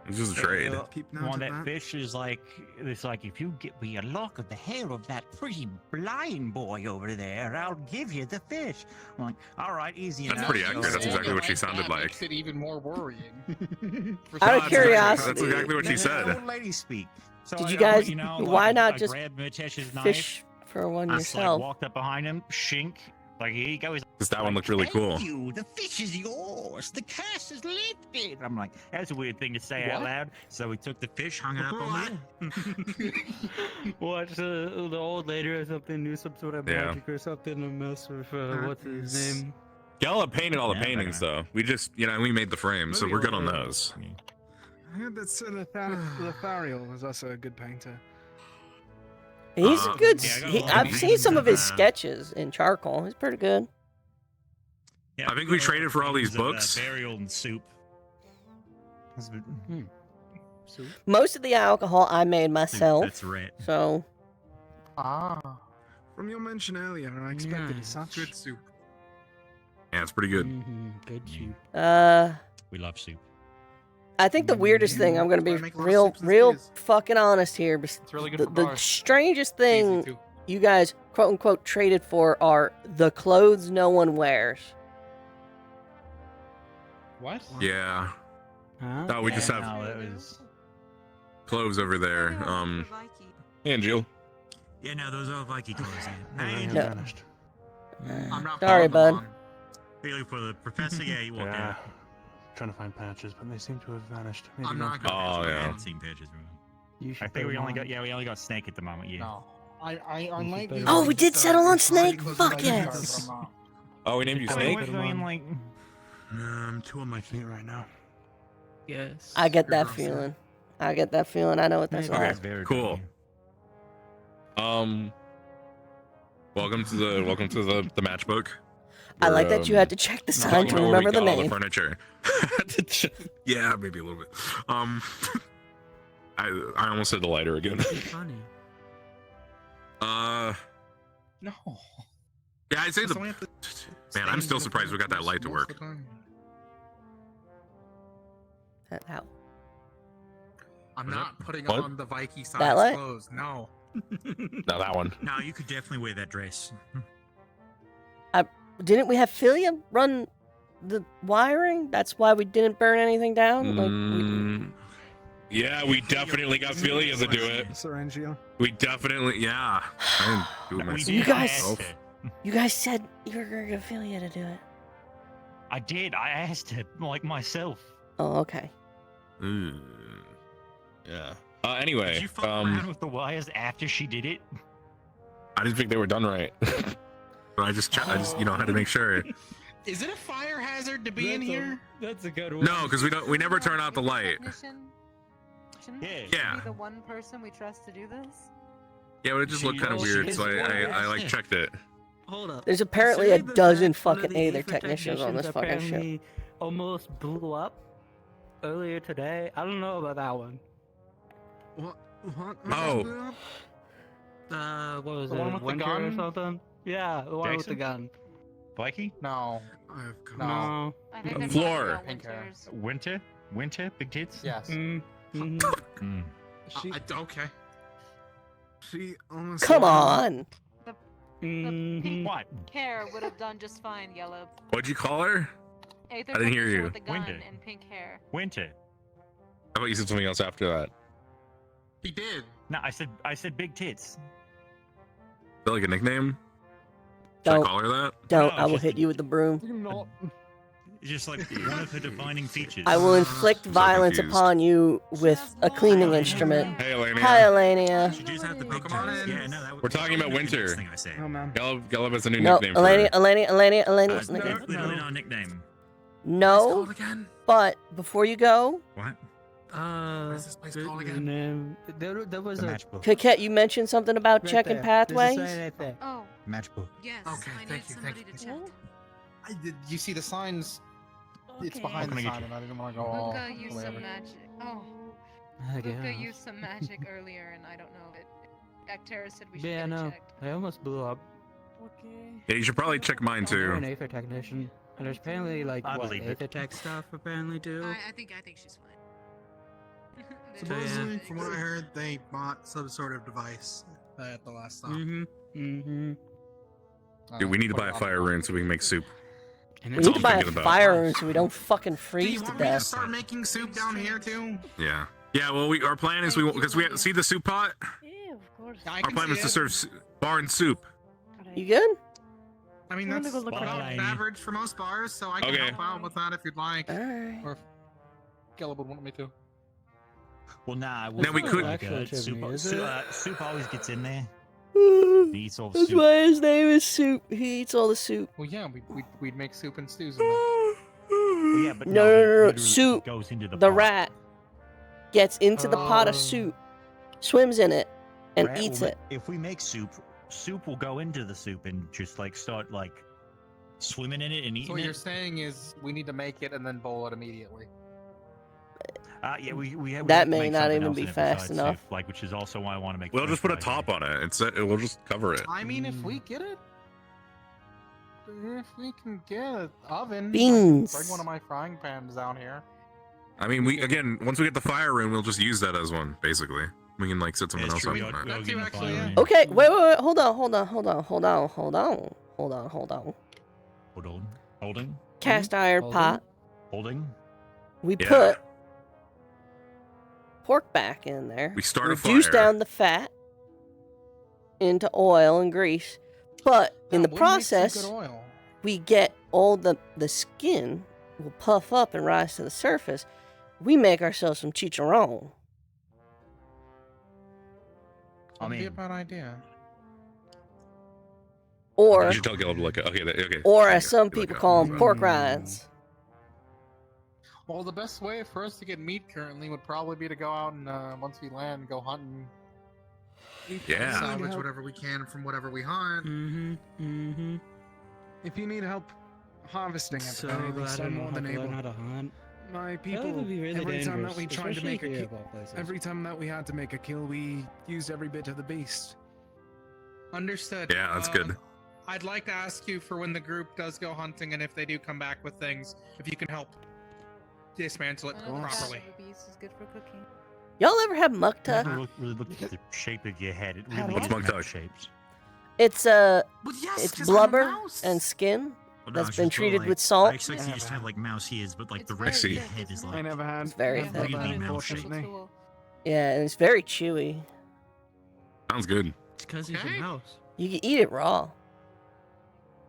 It was just a trade. One that fish is like it's like if you get me a lock of the hair of that pretty blind boy over there, I'll give you the fish. I'm like, all right, easy That's enough. pretty accurate. That's exactly what she sounded like. Makes it even more worrying. Out of curiosity, That's exactly what she said. Old lady speak. So did I- you guys? you know, why like, not I just grabbed Mitesh's knife, fish for one I just, like, yourself? walked up behind him, shink. Like here you go. He's Because that one looked really cool. Thank you. The fish is yours. The curse is lifted. I'm like, that's a weird thing to say out What? loud. So we took the fish, hung it up on there. Watch the old lady or something knew some sort of Yeah. magic or something to mess with what's his name. Y'all painted all the Yeah, paintings though. We just, we made the frames, so we're good on those. I heard that Lothario was also a good painter. He's good. yeah, I got a He, lot of I've seen names some of his of, sketches in charcoal. He's pretty good. Yeah, I think we traded for all these names of, books. Burial and soup. Soup? Most of the alcohol I made myself. That's right. So Ah. From your mention earlier, I expected such Good soup. Yeah, it's pretty good. Good soup. We love soup. I think the weirdest thing, I'm gonna be Make a lot of real soups and real stews. fucking honest here. It's really good the, for the bars. strangest Easy thing too. you guys quote unquote traded for are the clothes no one wears. What? Yeah. Huh? No, we just have No, that was. clothes over there. Hey, and Jill. Yeah, no, those are Viking clothes. I No. vanished. I'm not Sorry, following bud. along. Really for the professor, yeah, you walked Yeah. out. Trying to find patches, but they seem to have vanished. I'm not Oh, gonna. yeah. I haven't seen pictures, bro. You should I put think we them only on. got we only got Snake at the moment. Yeah. No. I might be. Oh, we did settle on Snake? Close Fuck to my yes. yard, but I'm not. Oh, we named you I mean, Snake. I mean, like, I'm two on my feet right now. Yes. I get that You're gross, feeling. I get that feeling. I know what that's okay, like. very Cool. Welcome to the matchbook. I like that you had to check the sign to remember the All the name. furniture. Yeah, maybe a little bit. I almost said the lighter again. Funny. No. Yeah, I'd say Just the. only have to Man, I'm stand still in surprised we got that most light to of work. the time. How? I'm not putting What? on the Viking That size light? clothes. No. No, that one. no, you could definitely wear that dress. Didn't we have Philia run the wiring? That's why we didn't burn anything down? Yeah, we definitely got Philia to do it. Serengio. We definitely, yeah. I didn't do it We myself. You guys- asked her. You guys said you were going to get Philia to do it. I did. I asked her, like myself. Oh, okay. Ooh. Yeah. Did Anyway, you fuck around with the wires after she did it? I didn't think they were done right. But I just had to make sure. Is it a fire hazard to be in here? That's a good one. No, because we never turn out the light. Shouldn't Yeah. it Yeah. be the one person we trust to do this? Yeah, but it just looked kind of weird, so I like checked it. Hold up. There's apparently a Considering the dozen fact one of fucking the Aether Aether technicians on this fucking ship. apparently almost blew up earlier today. I don't know about that one. What? What? Oh. What was The it? one with the Winter or gun? something? Yeah, the one with the Jackson? gun. Viking? No. I've come. No. I think they're Floor. talking about Pink hair. Winters. Winter? Winter, big tits. Yes. She, Okay. She almost. Come on. The pink What? hair would have done just fine, Yellow. What'd you call her? Aether I didn't hear technician you. with the gun Winter. and pink hair. Winter. I thought you said something else after that. He did. No, I said big tits. Is that like a nickname? Should Don't. I call her that? Don't. No, I will just- hit you with the broom. It's just like one of her defining features. I will inflict violence confused. upon you with a cleaning instrument. Hey, Elena. Hi, Elenia. She just had the big tits. Yeah, no, that We're talking about that was the next winter. thing I said. oh man. Gallup has a new No, nickname for Elenia, her. Elenia. What's the That's nickname? literally our nickname. No, Again? but before you go, What? What is this place called again? There was The a matchbook. Coquette, you mentioned something about right checking there. pathways. There's a sign right there. Oh, Matchbook. yes. Okay, I thank need you, somebody thank to you. check. You see the signs? It's behind How the can I get sign, you? and I didn't want to go all Luca used the way some over. magic. Oh, Luca used some magic earlier, and I don't know if it. Actera said we should Yeah, get no. it checked. I almost blew up. Okay. Yeah, you should probably check mine You're too. an Aether technician. And there's apparently like I what believe it. Aether tech stuff apparently too. I think she's fine. Supposedly, from what I heard, they bought some sort of device at the last stop. Dude, we need to buy a fire rune so we can make soup. And We That's need all to I'm buy a thinking about. fire room so we don't fucking Do freeze you to want me to death. start making soup down here too? Yeah. Yeah, well, our plan is because we see the soup pot. Yeah, of course. I Our can plan see was to it. serve barn soup. You good? I mean, I'm gonna that's go look about around. average for most bars, so I can Okay. help out with that if you'd like. Alright. Or if Caleb would want me to. Well, nah. Then we could- Actually, soup, Tiffany, is it? soup always gets in there. He eats all the That's soup. why his name is Soup. He eats all the soup. Well, yeah, we'd make soup and stews in there. Well, yeah, but No, he no, no, literally soup. goes into The pot. rat gets into the pot of Oh. soup, swims in it, and Rat eats will it. If we make soup, soup will go into the soup and just like start like swimming in it and So eating what you're it. saying is we need to make it and then boil it immediately. Yeah, we That have to may make not something even else be in it fast besides enough. soup, like, which is also why I want to make. We'll French just put a fries top later. on it. We'll just cover it. I mean, if we get it, if we can get an oven, I can Beans. bring one of my frying pans down here. I mean, once we get the fire rune, we'll just use that as one. Basically, we can like set something Yeah, else it's up. true, on we it. ought to That get too, the actually, fire yeah. in. Okay, wait, hold on. Holding. Cast iron Holding. pot. Holding. We Yeah. put pork back in there. We start a reduce fire. down the fat into oil and grease, but in the That would make some process, good oil. we get all the skin will puff up and rise to the surface. We make ourselves some chicharron. That'd be a bad idea. Or, You should tell Caleb to look at. Okay, okay. or as some Look people up. call them, pork rinds. Well, the best way for us to get meat currently would probably be to go out and once we land, go hunting. Yeah. Salvage whatever we can from whatever we hunt. If you need help harvesting at So the very glad least, I I'm know more how than to able. learn how to hunt. My That people, would be really every time that dangerous, we tried to especially make a here kill, of all places. every time that we had to make a kill, we used every bit of the beast. Understood. Yeah, that's good. I'd like to ask you for when the group does go hunting, and if they do come back with things, if you can help dismantle it properly. Beast is good for cooking. Y'all ever have mukta? Really look at the shape of your head. It What's really is mukta? shapes. It's Well, yes, it's 'cause I'm a blubber mouse. and skin Well, no, that's it's been just sort of treated like- with salt. I expect you just have like mouse ears, but like the It's rest of very your thick, head is isn't like. I never had. It's very never thick. had Really that, mouse shape. unfortunately. Yeah, and it's very chewy. Sounds good. It's because he's a Okay. mouse. You can eat it raw.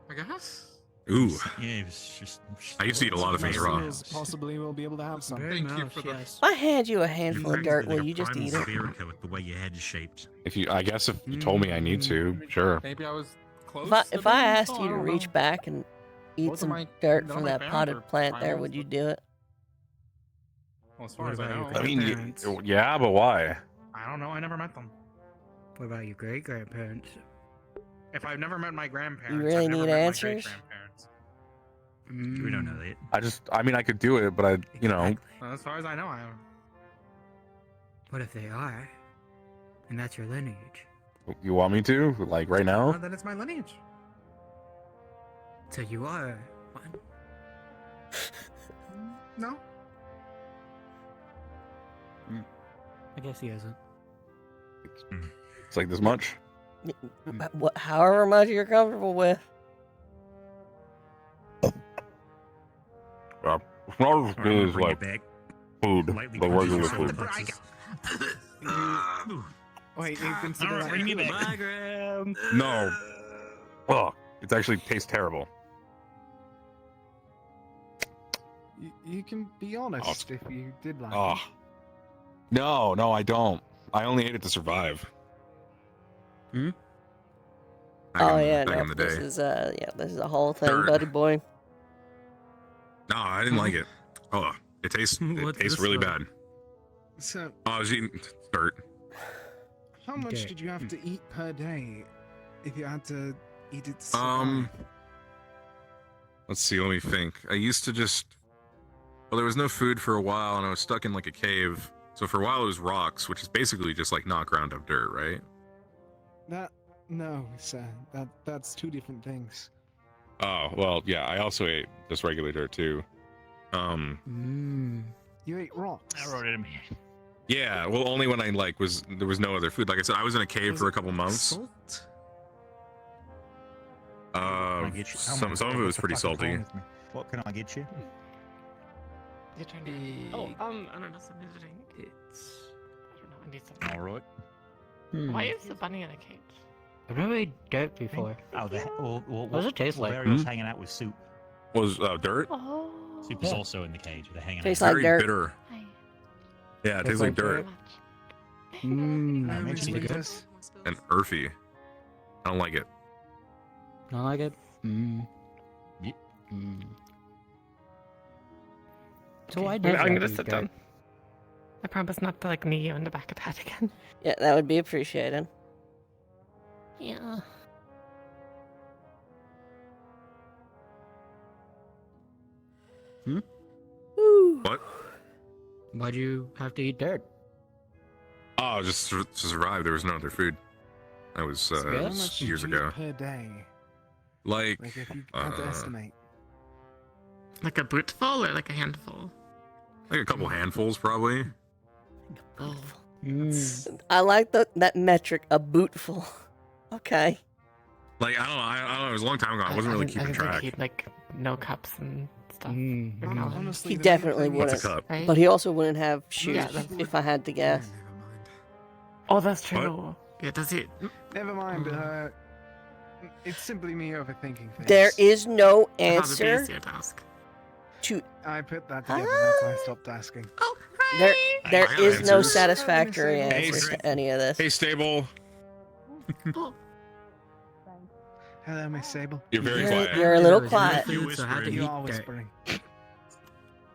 I guess. Ooh, Yeah, it was just. I used to eat a lot of things raw. Possibly we'll be able to have some. Very Thank you mouse, for the- yes. If I hand you a handful of dirt, will Like a you just primal eat it? Spherica with the way your head is shaped. I guess if you told me I need to, sure. Maybe I was close. If I asked being you to tall, I don't reach know. back and eat Both of some my- dirt none from of my that parents potted are plant there, primals, would you but- do it? Well, as far as I What know. about I mean, Grandparents. yeah, but why? I don't know. I never met them. What about your great grandparents? If I've never met my grandparents, You really I've never need met answers? my great-grandparents. We don't know that. I mean, I could do it, but Well, as far as I know, I haven't. What if they are? And that's your lineage. you want me to, like right now? Well, then it's my lineage. So you are one. No. I guess he hasn't. It's like this much. However much you're comfortable with. It's not as good as bring it like back. food, Lightly the regular crunches food. Wait, you consider that bring me food? back. No. Oh, it actually tastes terrible. You can be honest if you did like Oh. it. No, I don't. I only ate it to survive. Back Oh in, yeah, back no, in the this day. is this is a whole thing, Dirt. buddy boy. No, I didn't like it. Oh, it tastes What's this really about? bad. So, Oh, I was eating dirt. how much Okay. did you have to eat per day if you had to eat it to survive? Let's see, let me think. I used to well, there was no food for a while, and I was stuck in like a cave. So for a while, it was rocks, which is basically just like not ground up dirt, right? No, sir. That's two different things. Oh, well, yeah, I also ate just regular dirt too. You ate rocks. I wrote it in here. Yeah, well, only when I there was no other food. Like I said, I was in a cave Was for a it couple months. Salt? I get you? Some of it was pretty salty. What can I get you? You're trying to. Oh, I don't know something to drink. I don't know. I need something. All right. Why is the bunny in a cage? I've never ate dirt before. Oh, What does it taste like? Valerian's hanging out with Soup. Was dirt? Oh. Soup is also in the cage. They're hanging Tastes out. like Very dirt. bitter. Yeah, it tastes like dirt Makes it good. and earthy. I don't like it. Don't like it? Yep. So why I'm did gonna you sit dirt? down. I promise not to like knee you in the back of the head again. Yeah, that would be appreciated. Yeah. What? Why'd you have to eat dirt? Oh, just to survive. There was no other food. That was How much did years you ago. eat per day? Like, Like if you had to estimate. Like a bootful or like a handful? like a couple handfuls, probably. I like that metric, a bootful. Okay. Like, I don't know. It was a long time ago. I wasn't really keeping track. He'd like no cups and stuff. Honestly, He the main definitely thing wouldn't. What's a cup? Right? But he also wouldn't have shoes, Yeah, that's- if I had to guess. Oh, that's true. Yeah, does he? Never mind. It's simply me overthinking things. There is no I thought it'd be answer easier to ask. to I put that together. That's why I stopped asking. Oh, there. hi. There I got is no answers. satisfactory Hey, answer to any of this. Hey, Stable. Oh, Hello, Miss Sable. You're very You're- quiet. you're a little There was quiet. no food, so I had to You eat are dirt. whispering.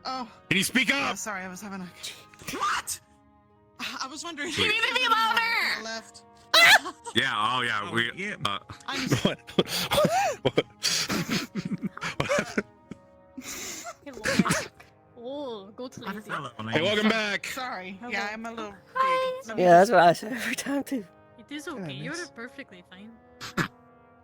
Oh, Can you speak up? sorry, I was having a. What? I was wondering. you need to be louder. Left. Yeah. Oh, yeah. We. yeah. I'm. What? Oh, go to lazy. Hey, welcome back. Sorry. Yeah, I'm a little big. Yeah, that's what I say every time too. It is okay. You're miss. perfectly fine.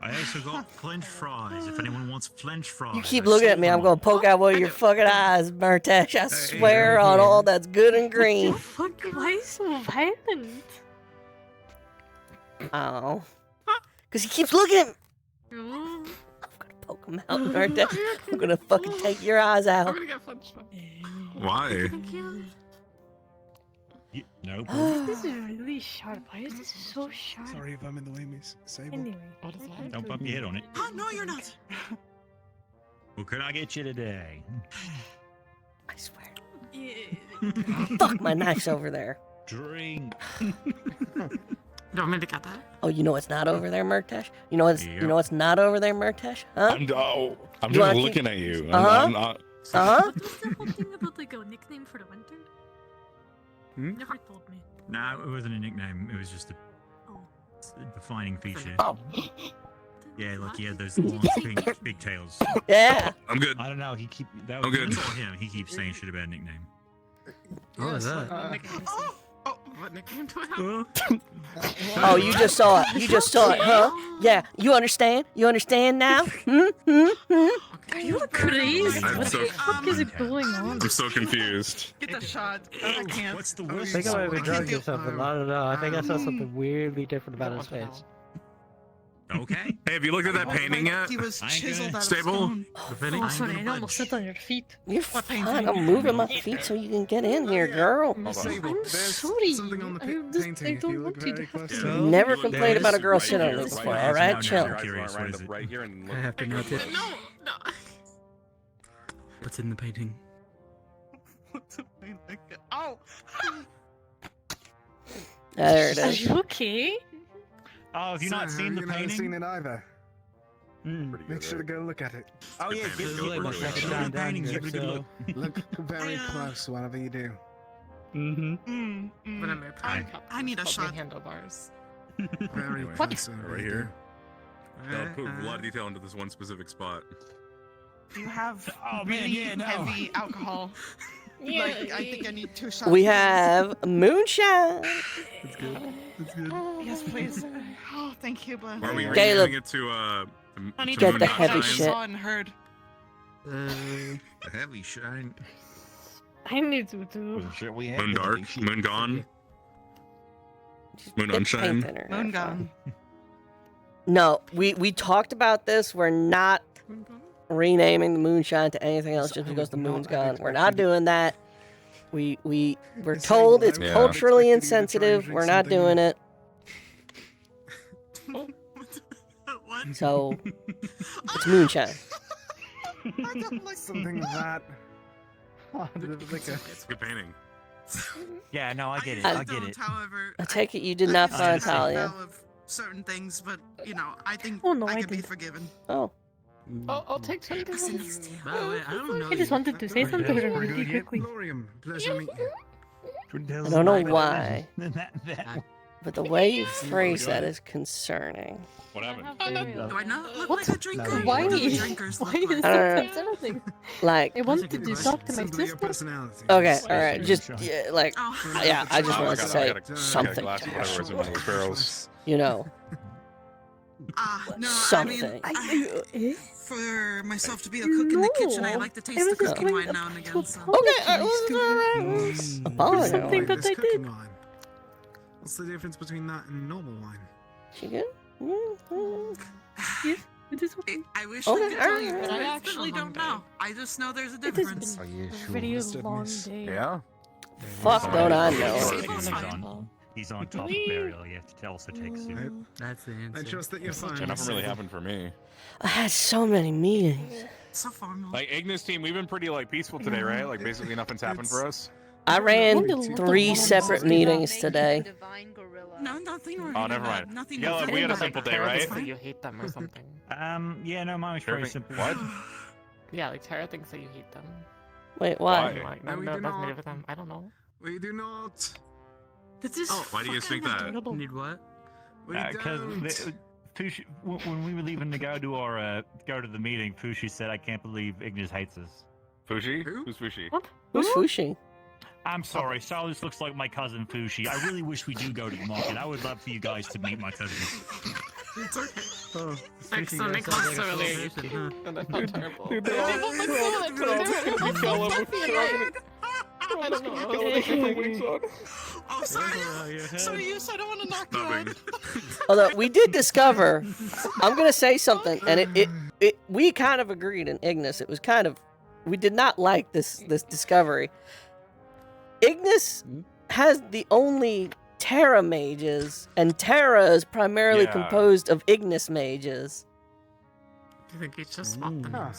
I also got French fries. If anyone wants French fries. You keep I looking at saved me, I'm them. gonna poke out one of your fucking eyes, Murtash. I swear on all that's good and green. Fuck, why so violent? Oh. Because he keeps looking at me. Mm. I'm gonna poke him out, Murtash. I'm gonna fucking take your eyes I'm out. gonna get French fries. Why? No. This is really sharp. Why is this so sharp? Sorry if I'm in the way, Miss Sable. Anyway. What is that? Don't bump your head on it. Oh, no, you're not. What can I get you today? I swear. Yeah. Fuck, my knife's over there. Drink. You want me to get that? Oh, you know what's not over there, Murtash? You know what's not over there, Murtash? Huh? I'm You just wanna looking keep- at you. Uh-huh. I'm not. Uh-huh. What was the whole thing about like a nickname for the winter? Never told me. No, it wasn't a nickname. It was just a Oh. defining feature. Oh. Yeah, like he had those long pink pigtails. Yeah. I'm good. I don't know. He keep that I'm was good. for him. He keeps saying shit about a nickname. What was that? Oh, what Nick came to a house. Oh, you just saw it. You just saw it, huh? Yeah. You understand? You understand now? Are you crazy? I'm What so- the fuck is going on? I'm so confused. Get the shot. I can't. What's the I worst? think I might have been I drunk can't or something. I don't know. I think I saw something weirdly different about his face. Okay. Hey, have you looked at that painting yet? He was I ain't chiseled gonna- out of Stable? stone. Oh, sorry, I almost stepped on your feet. You're What fine. painting? I'm moving my feet so you can get in here, girl. I'm Sable, there's sorry. something on the I painting I if don't you look want you to very have closely. to. Never You look complained at about a this girl right sitting on here, me right before, here. alright? Now, Chill. I'm curious, what is it? Right here and I look. have to note it. No, no. What's in the painting? Oh! There it Are is. you okay? Oh, have you not Sir, seen the you never painting? seen it either. Mm. Pretty Make good, sure to right? go look at it. Oh yeah, painting. give Go me for a it. second. Show Down, the paintings, down, give it a good look. Look very close whenever you do. But I'm I need a shot. handlebars. Very What? close whenever Right you here. do. I'll put a lot of detail into this one specific spot. You have Oh, man, really yeah, no. heavy alcohol. Yeah, Like, I think I need 2 shots. We have moonshine. That's good. That's good. Yes, please. Oh, thank you, but Are we Caleb. renaming it to I need to Get to the know Moonshine? heavy what I shit. saw and heard. A heavy shine. I need to do. Moon dark, moon gone, moon Get unshine. paint thinner. Moon gone. No, we talked about this. We're not renaming the moonshine to anything else just because the moon's gone. We're not doing that. We're told it's Yeah. culturally Expected you to try and insensitive. drink We're not something. doing it. What? So it's moonshine. I don't like Something that. Like a, It's a good painting. Yeah, no, I get it. I I get don't, it. However, I take it you did not I find used to have Talia. vow of certain things, but you know, I think Oh, no, I I could be did. forgiven. Oh, I'll take some. By the way, I don't know. I just wanted to say you. something We're really good yet? quickly. Lorium, pleasure to meet you. I don't know why, That but the way you phrase that is concerning. What happened? Do I not look What? like a drinker? Why? What do the drinkers Why look is like? it concerning? Like, I wanted to talk to my Simply your sister. personality. okay, all right, just yeah, like, Oh. yeah, I just Oh, wanted to I say got a something glass of whatever was in one of those barrels. you know, No, something. for myself to be a cook in the kitchen, I like to taste the was cooking going wine now and again. So. Okay, all right. Apologize. Something that This I cooking did. wine. What's the difference between that and normal wine? She good? Yes, it is okay. I wish Okay, I could tell you, alright. but I I actually actually don't know. I just know there's a It has difference. been a very long day. Yeah. Fuck, don't I It's know? fine. He's on top of burial. You have to also take soon. That's the answer. I trust that you're fine. Nothing really happened for me. I had so many meetings. So formal. Like Ignis team, we've been pretty like peaceful today, right? Like basically nothing's happened for us. I ran 3 separate meetings today. No, nothing. Oh, never mind. Nothing. Yeah, nothing. we had a simple day, Tara right? thinks that you hate them or something. Yeah, no, mine was Tara pretty think- simple. What? Yeah, like Tara thinks that you hate them. Wait, why? Why? Like, No, no, we no, do that's not. made with them. I don't know. We do not. This is Why do you guys think that? Need what? We Because don't. Fushi, when we were leaving to go to our go to the meeting, Fushi said, "I can't believe Ignis hates us." Fushi? Who? Who's Fushi? What? Who's Fushi? I'm sorry, Silas looks like my cousin Fushi. I really wish we do go to the market. I would love for you guys to meet my cousin. It's okay. Oh, Like, so Nick was so really cute, and I felt terrible. Dude, I don't know. Oh, sorry. Sorry, you said I don't want to knock you Nothing. out. Although we did discover, I'm gonna say something, and we kind of agreed in Ignis. It was kind of, we did not like this discovery. Ignis has the only Terra mages, and Terra is primarily Yeah. composed of Ignis mages. Do you think he just swapped them around?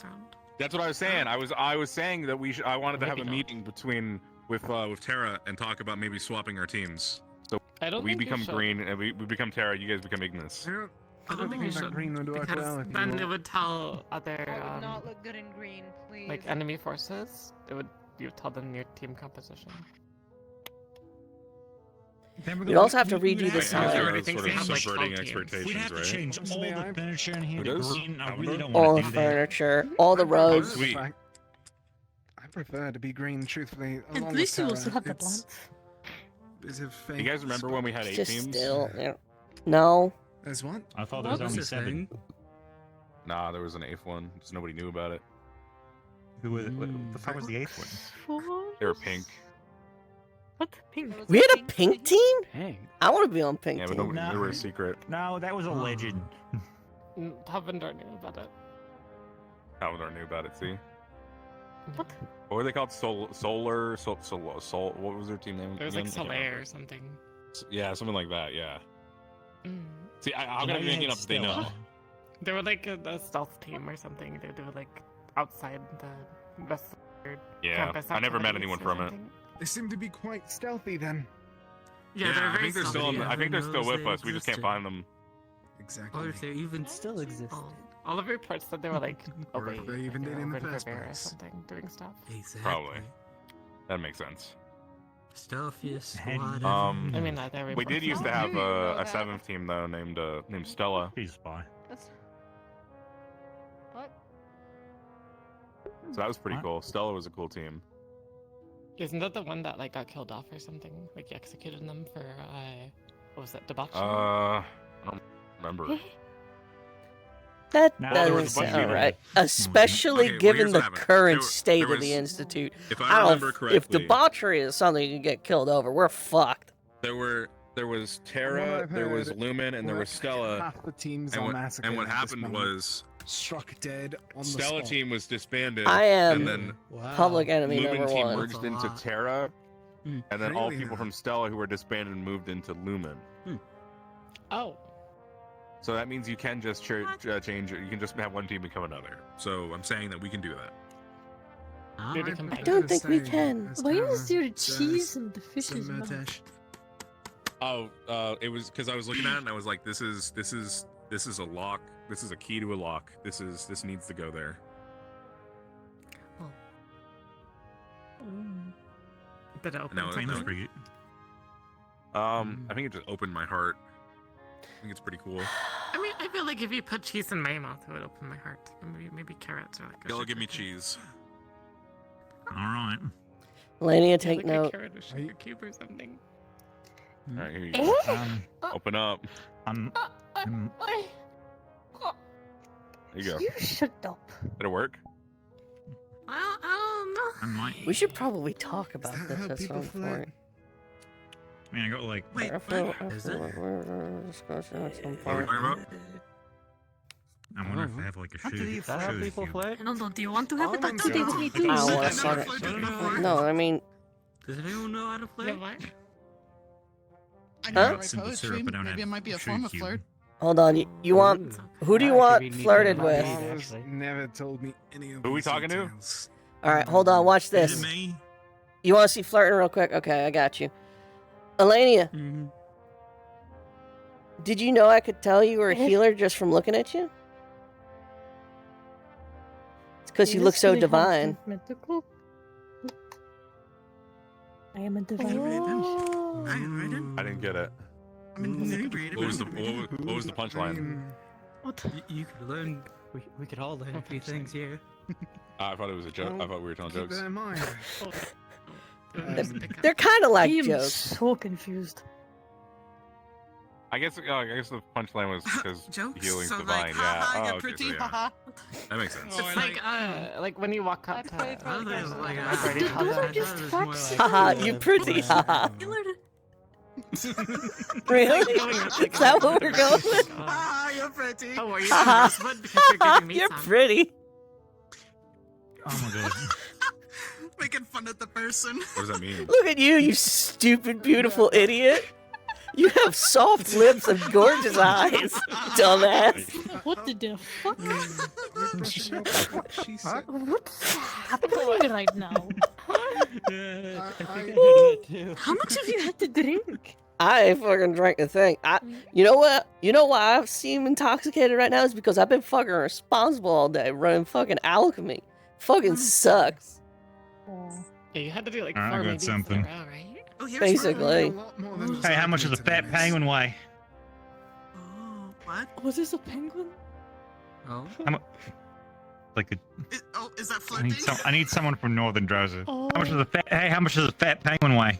That's what I was saying. I was saying that I wanted to have a Maybe not. meeting with Tara and talk about maybe swapping our teams. So I don't we think you become should. green and we become Tara. You guys become Ignis. I don't think you should. Green would work Because well if you then want. it would tell other I would not look good in green, please. like enemy forces. You would tell them your team composition. You'd also have to redo the Right, sign. Tara thinks sort they of have, like, subverting 12 teams. expectations, We'd have to right? change all the furniture in here Who to does? green. I really don't All want the to do that. furniture, all the rugs. Sweet. I prefer to be green, truthfully. At along least with you also Tara. have the It's- Is it fake? You guys remember when we had 8 Just teams? still, yeah. No. As what? I thought there was only 7. Nah, there was an 8th one. Just nobody knew about it. Who was what the fuck was the 8th one? They were pink. What? Pink? We had a pink team? Pink. I want to be on pink Yeah, but team. nobody, they were a secret. No, that was a legend. Havendar knew about it. Calvin knew about it. See. What? What were they called? Solar. What was their team name? It was like again? I can't Solaire remember. or something. Yeah, something like that. Yeah. Mm. See, I'm gonna be making up. They know. They were like a stealth team or something. They were like outside the rest of the Yeah, campus I never met activities anyone or from it. something. They seem to be quite stealthy then. Yeah, they're I very think they're still. stealthy. I think they're still with they us. We just can't existed. find them. Exactly. Or if they even still exist. All of reports said they were like Or away. if they even like, did in the over first Rivera or place. something, doing stuff. Exactly. Probably. That makes sense. Stealthiest squad I mean, that we did used to have a 7th team though, named Stella. He's a spy. What? So that was pretty cool. Stella was a cool team. Isn't that the one that like got killed off or something? Like you executed them for what was that, debauchery? I don't remember. That No, there was doesn't a bunch sound of right. them. Especially Okay, well, given here's the what happened. current There state of was- the Institute. if I don't- remember If correctly- debauchery is something you can get killed over, we're fucked. There was What Terra, I've there was heard, Lumen, and there were was Stella. Half the teams And are what, massacred. and what at this happened moment. was struck dead on the Stella spot. team was disbanded. I am and then public enemy Lumen number team one. merged into Terra, and then all Really? people from Stella who were disbanded moved into Lumen. Oh. So that means you can just change it. You can just have one team become another. So I'm saying that we can do that. I don't think we can. Why is there cheese in the fish's mouth? Oh, it was because I was looking at it and I was like, this is a lock. This is a key to a lock. This needs to go there. But open No, to no. me. I think it just opened my heart. I think it's pretty cool. I mean, I feel like if you put cheese in my mouth, it would open my heart. Maybe carrots or like. Y'all give me cheese. All right. Lania, Yeah, take like note. a carrot or sugar cube or something. All right, here you go. Eh? Open up. There you go. You shut up. Did it work? I don't know. We should probably talk about that this how at people some flirt? point. I mean, I got like. Wait, I feel Is like it? we're discussing at some What are we point. talking about? I wonder if they have like a How do shoe. you that how people flirt? No, do you want to have Oh, it? I'm Today sorry. me too. I don't want I've to never start flirted it. before. No, I mean, Does anyone know how to flirt? Yeah, what? I Huh? know write Simple poetry. syrup, I don't Maybe it have might be a sugar form of cube. flirt. hold on. You want who do you That want could be flirted neat to with? have. Ours Actually. never told me any of Who we these talking to? details. All right, hold on. Watch Is this. it me? You want to see flirting real quick? Okay, I got you. Elenia, Mm-hmm. did you know I could tell you were a healer just from looking at you? It's because you look so divine. Mythical. I am a Oh. divine. I didn't get it. I mean, inebriated. What was the punchline? What? You could learn. We could all learn a few things here. I thought it was a joke. I thought we were telling Keep jokes. that in mind. They're kind of like I am jokes. so confused. I guess the punchline was because Jokes? healing's So divine. like, yeah. haha, Oh, you're okay, pretty, so yeah. haha. That makes sense. It's like when you walk up to. Haha, you pretty. Haha. Really? Is that what we're going with? Haha, you're pretty. Oh, are you Haha. Rosewood because you're giving me You're some? pretty. Oh my god. Making fun of the person. What does that mean? Look at you, you stupid, beautiful idiot. You have soft lips and gorgeous eyes, dumbass. What the fuck? She said. What's happening right now? I think I heard that too. How much have you had to drink? I ain't fucking drank a thing. You know what? You know why I seem intoxicated right now is because I've been fucking responsible all day running fucking alchemy. Fucking sucks. Yeah, you had to do like Alright, I 4 got meetings something. in a row, right? Oh, here's Basically. A lot more than just Hey, how much does a alchemy fat to this. penguin weigh? Oh, what? Was this a penguin? Oh. Like a, Oh, is that I need flirting? I need someone from Northern Drowser. Oh. How much does a fat? Hey, how much does a fat penguin weigh?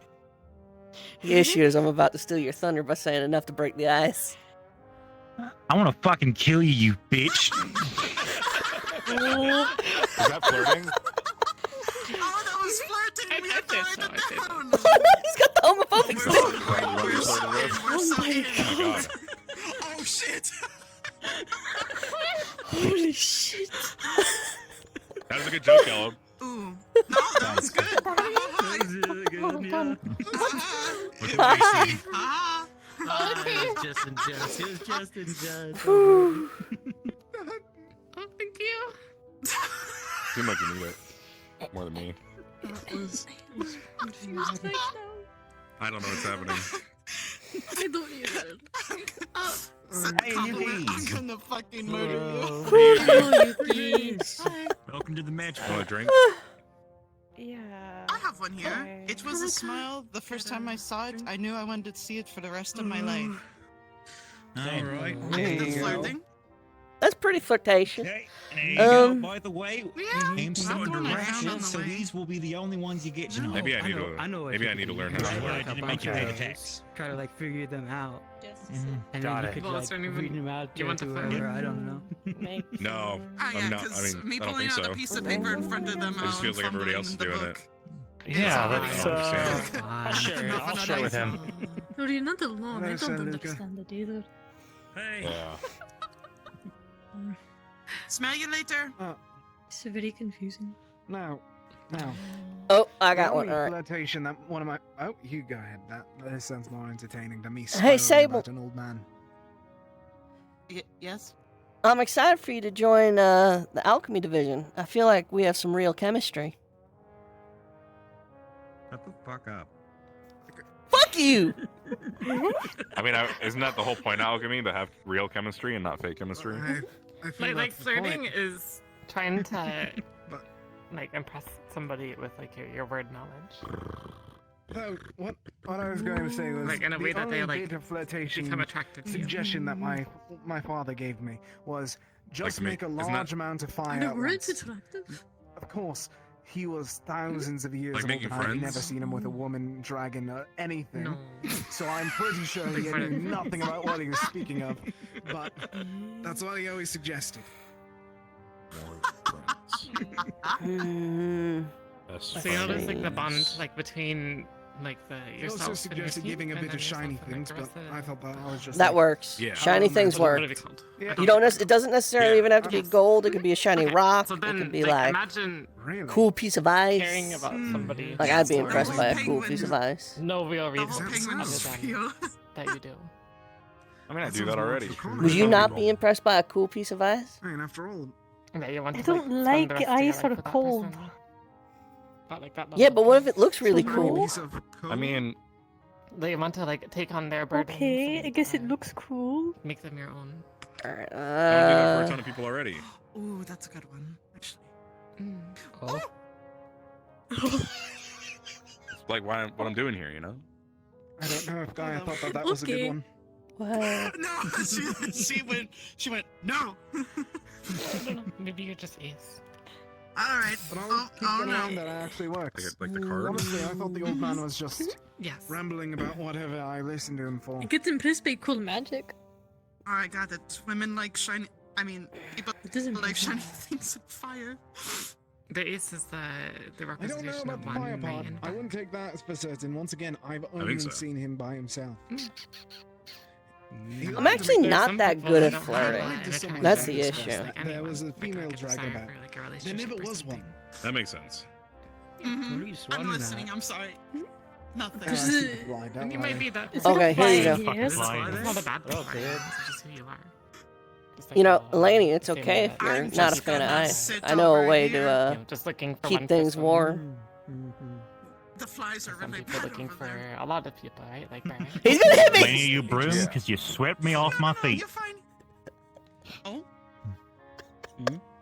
The issue is I'm about to steal your thunder by saying enough to break the ice. I want to fucking kill you, you bitch. Is that flirting? Oh, that was flirting. We have to write it down. He's got the homophobic Oh my god. Oh shit. Holy shit. That was a good joke, Ellen. Ooh. No, that was good. Just in jest. It was just in jest. Oh, thank you. Seemed like you knew it more than me. I don't know what's happening. I don't either. I'm gonna fucking murder you. Welcome to the match. Want a drink? Yeah. I have one here. It was a smile. The first time I saw it, I knew I wanted to see it for the rest of my life. All right. I think that's flirting. That's pretty flirtation. Okay. There you go. By the way, I'm starting one I found on directions, the so way. these will be the only ones you get. You know. Maybe I need to. I know Maybe I need to learn how to I work. didn't make you pay the tax. Try to like figure them out. And Got then it. you could Well, like it's not even- read them out you to want to whoever. find it? I don't know. No, Ah, yeah, I'm not. I because mean, me I don't pulling think out so. a piece of paper in front of them. It just feels like everybody else is doing it. Yeah, let's. I'll share with him. No, you're not alone. I There's don't Luca. understand it either. Hey. Yeah. Smell you later. It's very confusing. Now. Oh, I got the one. only All right. flirtation that one of my. Oh, you go ahead. That sounds more entertaining than me. Hey, smiling Sable. about an old man. Yes. I'm excited for you to join the alchemy division. I feel like we have some real chemistry. Shut the fuck up. Fuck you! I mean, isn't that the whole point of alchemy, to have real chemistry and not fake chemistry? I feel Like that's the flirting point. is Trying to But- like impress somebody with like your word knowledge. So, what I was going to say was Like, in a the way that they, only like, bit of flirtation become attracted to you. suggestion that my father gave me was just to me. make a Isn't large that- amount of fire And the at words once. attractive. Of course, he was thousands of years Like old making and I've friends? never seen him with a woman, dragon, or anything. No. So I'm pretty sure he Big knew fan. nothing about what he was speaking of. But that's what he always suggested. Hmm. That's So you notice like the funny. bond like between like the He yourself also and your suggested team, giving a and bit then of shiny yourself and, like, things, the but rest of I thought that was just That like- works. Yeah. Shiny things What work. are they called? Yeah. You don't. It doesn't necessarily even have to be gold. It could be a shiny Okay, rock. So then, it could be like, like imagine Really? cool piece of ice. Caring about somebody. Like I'd be The impressed whole by a cool penguin. piece of ice. No real The reason whole other penguin than spiel. that you do. I mean, I That do sounds that more already. cool. Would you not be impressed by a cool piece of ice? I mean, after all, That you want I to, like, don't spend like the rest of your ice life or with that cold. person. But like that Yeah, level but of what if things. it looks really So cool? piece of coal. I mean, They want to like take on their burdens. Okay, I and, guess it looks cool. Make them your own. Alright, I don't do that for a ton of people already. Ooh, that's a good one. Actually. Oh. it's like what I'm doing here, you know? I don't know if Gaia thought that was a good Okay. one. What? No, she went. No. I don't know. Maybe you're just ace. All right. But I'll Oh, keep oh in no. mind that actually works. Like the card. Honestly, I thought the old man was just Yes. rambling about whatever I listened to him for. You get impressed by cool magic. All right, got it. Women like shiny. I mean, people It doesn't like make shiny sense. things of fire. The ace is the I don't know representation about of the fire one part. night and I wouldn't take that as for certain. Once again, I've only so. seen him by himself. He I'm lied to actually me. not some that people good that at don't flirting. have Lied to an someone That's by the himself. issue. Like There anyone, was a like female a drag desire about. for, like, a There relationship never or was one. something. That makes sense. I'm listening. I'm sorry. Nothing. I should lie, don't And you worry. might be that. It's Okay, here you go. It's Lying. not a bad thing. Oh, right? dude. It's just who you are. Just, like, You know, a Laney, it's statement okay if that- you're I'm not a just fan of gonna ice. sit I know a over way here. to You know, just looking for keep one things person. warm. The flies are Some really people bad looking over for there. a lot of people, right? Like Brian. He's gonna hit me! Laney, you broom, Yeah. because you swept me off my feet. You're fine. Oh,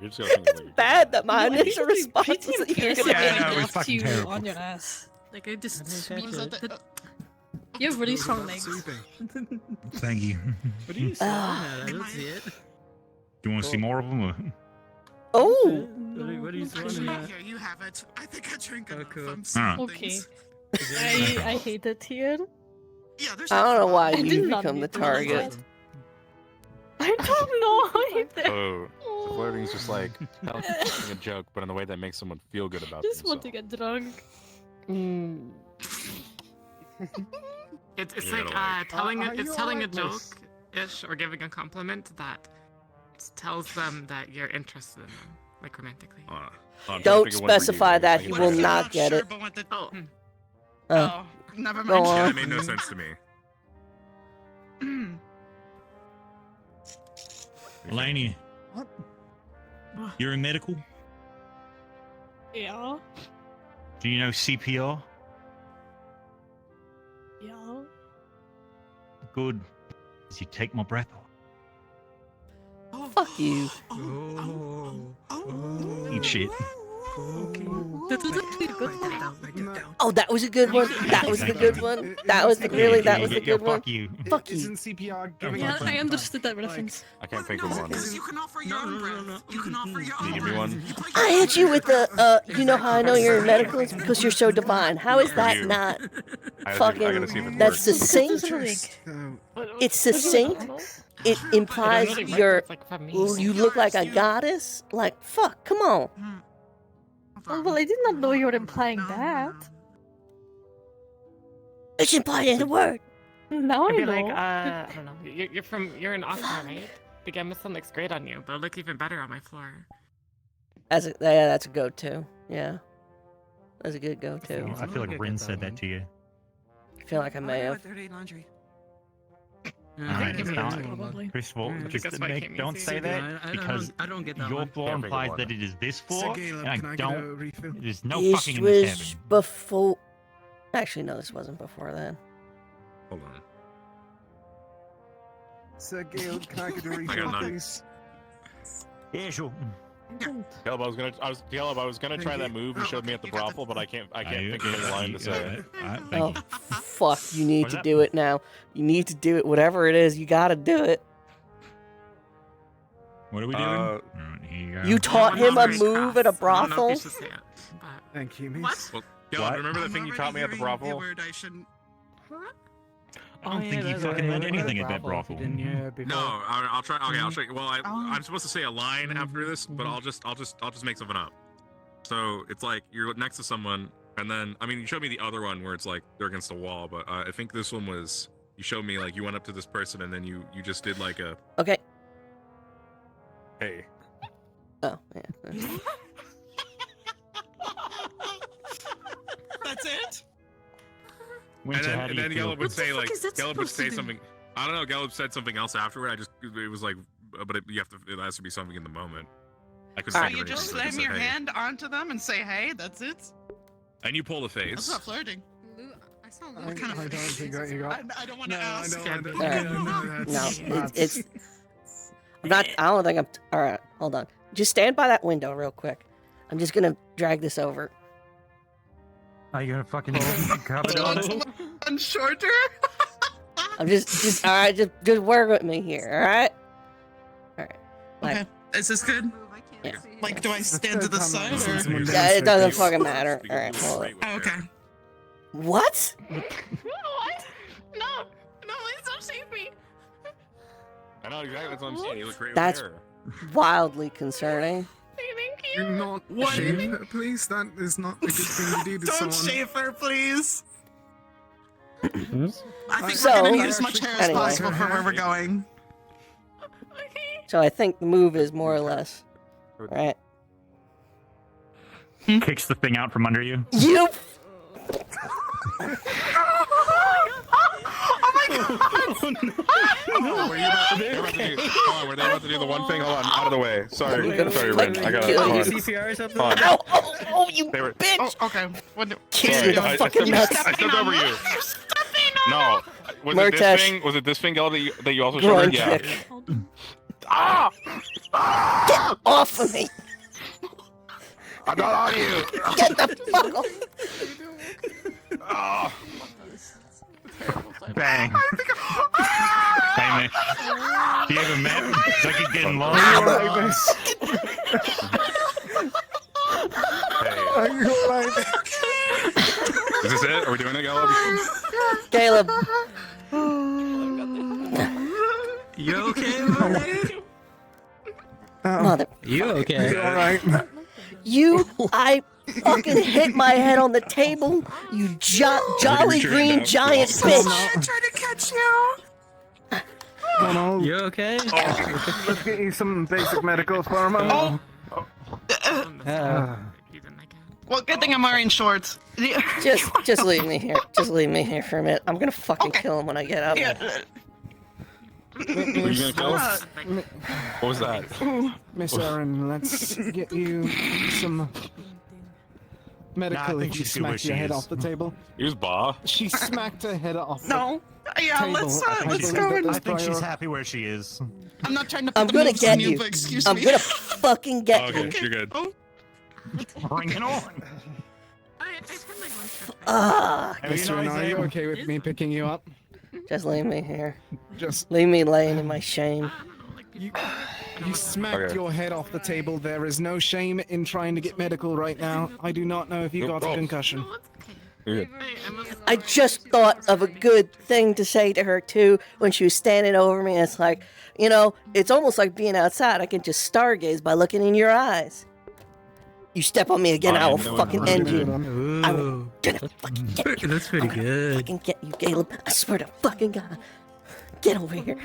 You're just gonna think It's bad that my initial response was that you're gonna Yeah, hit no, me. it was fucking terrible. on your ass. Like I just. what was that? You have really strong legs. Soothing. Thank you. What are you Ah. smiling at? I don't see it. You want to see more of them? Oh! What are you smiling Actually, at? here you have it. I think I drank enough. cool. I'm seeing Alright. Okay. things. I hate it here. Yeah, there's. I don't know why I you did not become the need to target. I don't know either. Oh, flirting is just like telling a joke, but in a way that makes someone feel good about Just want themselves. to get drunk. It's Yeah, like like- telling Are it's you telling a alright, miss? joke-ish or giving a compliment that tells them that you're interested in them, like romantically. I'm trying to Don't think of one for you, specify guys. that I he can will think of not one. get it. But what the... Oh. Uh, Never go mind. Yeah, on. that made no sense to me. Eleni, What? you're in medical? Yeah. Do you know CPR? Yeah. Good. As you take my breath away. Fuck you. Eat shit. Oh, that was a good one. That was the good one. That was the really. That was the good one. Fuck you. Fuck you. Isn't CPR giving Yeah, up I breath? understood that reference. I can't think of one. You can offer your own breath. You can offer your Can you own give me one? I hit you with the. You know how I know you're in medical? It's because you're so divine. How is that you. not I fucking? gotta see if it That's works. succinct. It's succinct. It implies you're. You look like a goddess. Like fuck. Come on. Oh, well, I did not know you were implying that. It's implied in the word. Now I I'd be know. like, I don't know. You're an Oscar, right? The Gamma looks great on you, but it looks even better on my floor. That's a, yeah, that's a go-to. Yeah, that's a good go-to. I feel like Rin said that to you. I feel like I may have. Dirty laundry. Alright, it's not. Probably. First of all, I think just that's why I came don't easy. say that I because don't- I don't get that your one. floor Can't think of implies one. that it is this Sir floor, Caleb, and I can I get a don't. refill? There's no This fucking in this was cabin. before. Actually, no, this wasn't before then. Hold on. Sir Gale, can I get a I refill, got none. please? Yeah, sure. Caleb, I was gonna try that move you showed me at the brothel, but I can't think of any line to say. Oh, fuck! You need What's to that? do it now. You need to do it. Whatever it is, you gotta do it. What are we doing? Uh, Here you go. You taught him a Very move at a crass. I don't know brothel. if you should say it, but... Thank you, miss. What? Well, Caleb, remember the I'm thing you already taught me at the hearing brothel? word I shouldn't. I don't think you fucking learned anything at that brothel. No, I'll try. Okay, I'll try. Well, I'm supposed to say a line after this, but I'll just make something up. So it's like you're next to someone, and then I mean, you showed me the other one where it's like they're against the wall, but I think this one was you showed me like you went up to this person and then you just did like a Okay. Hey. Oh yeah. That's it. Winter, how do and you then feel? Gallup would say fuck like is that Gallup would supposed to say do? something. I don't know. Gallup said something else afterward. It was like, but you have to. It has to be something in the moment. I couldn't So think of you anything, just so I slam said, your "Hey." hand onto them and say, "Hey, that's it." And you pull the That's face. not flirting. I don't think that you got. I don't want to No, ask. I don't. No, it's. I'm not. I don't think I'm. All right, hold on. Just stand by that window real quick. I'm just gonna drag this over. Are you gonna fucking cover it on? And shorter. I'm just. All right, just work with me here. All right. All right. Like, Okay. Is this good? yeah. Like, do I stand to the side or? Yeah, it doesn't fucking matter. All right, hold on. Oh, okay. What? What? No, please don't shave me. I know exactly. That's what I'm saying. You look great That's with hair. wildly concerning. Thank Do you. not What? shave her, please. That is not a good thing to do to Don't someone. shave her, please. I think So, we're gonna need as much hair as anyway. possible for where we're going. So I think the move is more or less. Right. Kicks the thing out from under you. You. Oh, were you about to do? Oh, were they about to do the one thing? Hold on, out of the way. Sorry, gonna sorry, fucking Ren. I gotta. kill Hold you. on. CPR or something? Hold on. Ow! Oh, you They were- bitch! Oh, okay. What do- Kick Sorry, you in the I fucking stepped- nuts. I stepped over you. No. Was it Murtash. this thing? Was it this thing, Gal, that you also showed Groin me? Yeah. kick. Ah! Get off of me! I'm not on you. Get the fuck off! Ah! Bang. Hey man, do you have a map? So I could get in line. Are you alright? Is this this it? Are we doing it, Caleb? Caleb. You okay, buddy? Mother. You okay? You all right? I fucking hit my head on the table. You jolly green giant bitch. I'm trying to catch you. Oh, no. You okay? Let's get you some basic medical for a moment. Well, good thing I'm wearing shorts. Just leave me here. Just leave me here for a minute. I'm gonna fucking kill him when I get out. Were you gonna kill us? What was that? Miss Erin, let's get you some medical. Nah, I think if you she's good where smacked your she head is. off the table. Here's Ba. She smacked her head off. No. The Yeah, table. let's I let's believe go. that I was think she's prior- happy where she is. I'm not trying to put I'm the gonna moves get on you. but excuse I'm me. gonna fucking get Okay, you. you're good. Bring it on. Miss Erin, are you okay with me picking you up? Just leave me here. Just leave me laying in my shame. You smacked your head off the table. There is no shame in trying to get medical right now. I do not know if you got a concussion. I just thought of a good thing to say to her too when she was standing over me. It's like, you know, it's almost like being outside. I can just stargaze by looking in your eyes. You step on me again, I will fucking end you. I will gonna fucking get you. That's pretty good. Fucking get you, Caleb. I swear to fucking God. Get over here.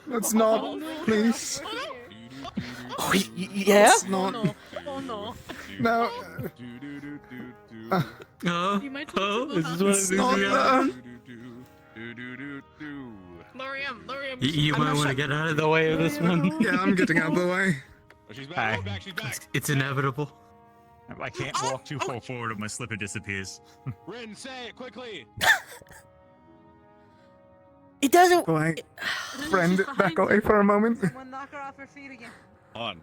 Let's not, please. Oh, yeah? Let's not. Oh no. No. This is what It's not that. Lorium. You might want to get out of the way of this one. Yeah, I'm getting out of the way. She's back. She's back. It's inevitable. I can't walk too far forward or my slipper disappears. Rin, say it quickly. It doesn't. Go away. Friend, back away for a moment. Someone knock her off her feet again. On.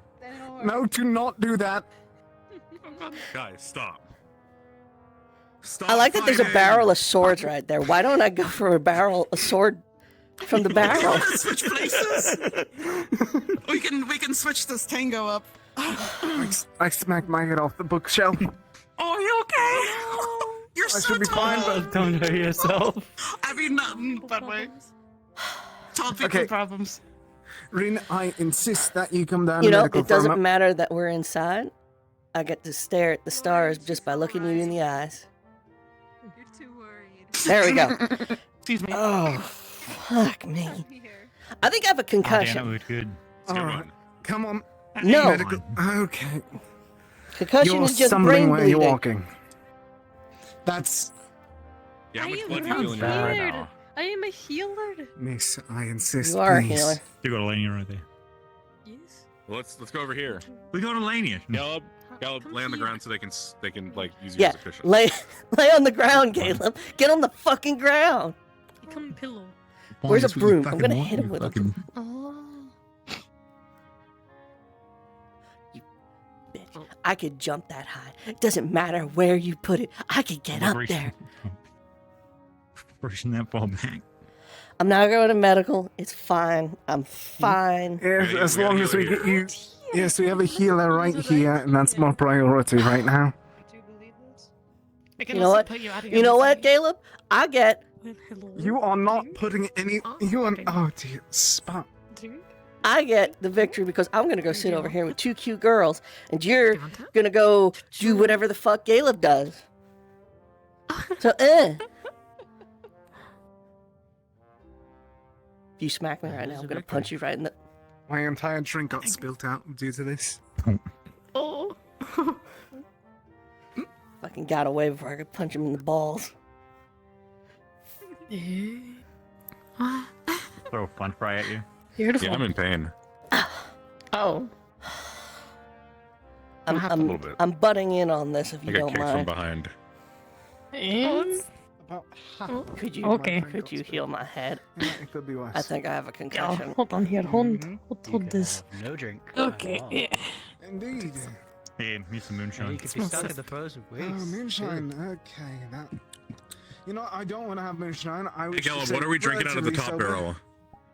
No, do not do that. Guys, stop. Stop I like that there's a fighting. barrel of swords right there. Why don't I go for a sword from the barrel? Switch places. we can switch this tango up. I smacked my head off the bookshelf. Oh, you okay? You're I so should be fine, tall. but Don't hurt yourself. I mean, nothing that way. Tall people problems. Rin, I insist that you come down You to know, medical it for a doesn't mo- matter that we're inside. I get to stare at the stars just by looking you in the eyes. You're too worried. There we go. Excuse me. Oh, fuck me. I think I have a concussion. Good. Alright, come on. No. Medical. Okay. Concussion You're is just stumbling brain where you're bleeding. walking. That's Yeah, how I much am blood do you feel in your weird. right now? I am a healer. Miss. I insist. You are a please. healer. You got Elenia right there. Yes. Well, let's go over here. We got Elenia. Caleb, lay on the ground so they can like use you Yeah, as a cushion. lay on the ground, Caleb. Get on the fucking ground. Become a pillow. Where's a That's what you broom? I'm fucking gonna want, hit him you with fucking- a. Oh. Bitch. I could jump that high. It doesn't matter where you put it. I could get up there. Pushing that ball back. I'm not going to medical. It's fine. I'm fine. Yes, as long as we get you. Yes, we have a healer right here, and that's my priority right now. You know what? You know what, Caleb? I get. You are not putting any. You are. Oh dear, spot. I get the victory because I'm gonna go sit over here with two cute girls, and you're gonna go do whatever the fuck Caleb does. So, If you smack me right now, I'm gonna punch you right in the. My entire drink got spilt out due to this. Oh. Fucking got away before I could punch him in the balls. Throw a fun fry at you. Yeah, I'm in pain. Oh. A little bit. I'm butting in on this if you I got don't kicked from mind. behind. About Could you? Okay. Could you heal my head? It could be worse. I think I have a Oh, concussion. hold on here. Hold this. No drink. Okay. Yeah. Indeed. Hey, here's some moonshine. You could be stuck in the frozen Oh, waste. moonshine. Okay, that. You know, I don't want to have moonshine. I Hey, wish to Caleb, stay what are we drinking out of the relatively top sober.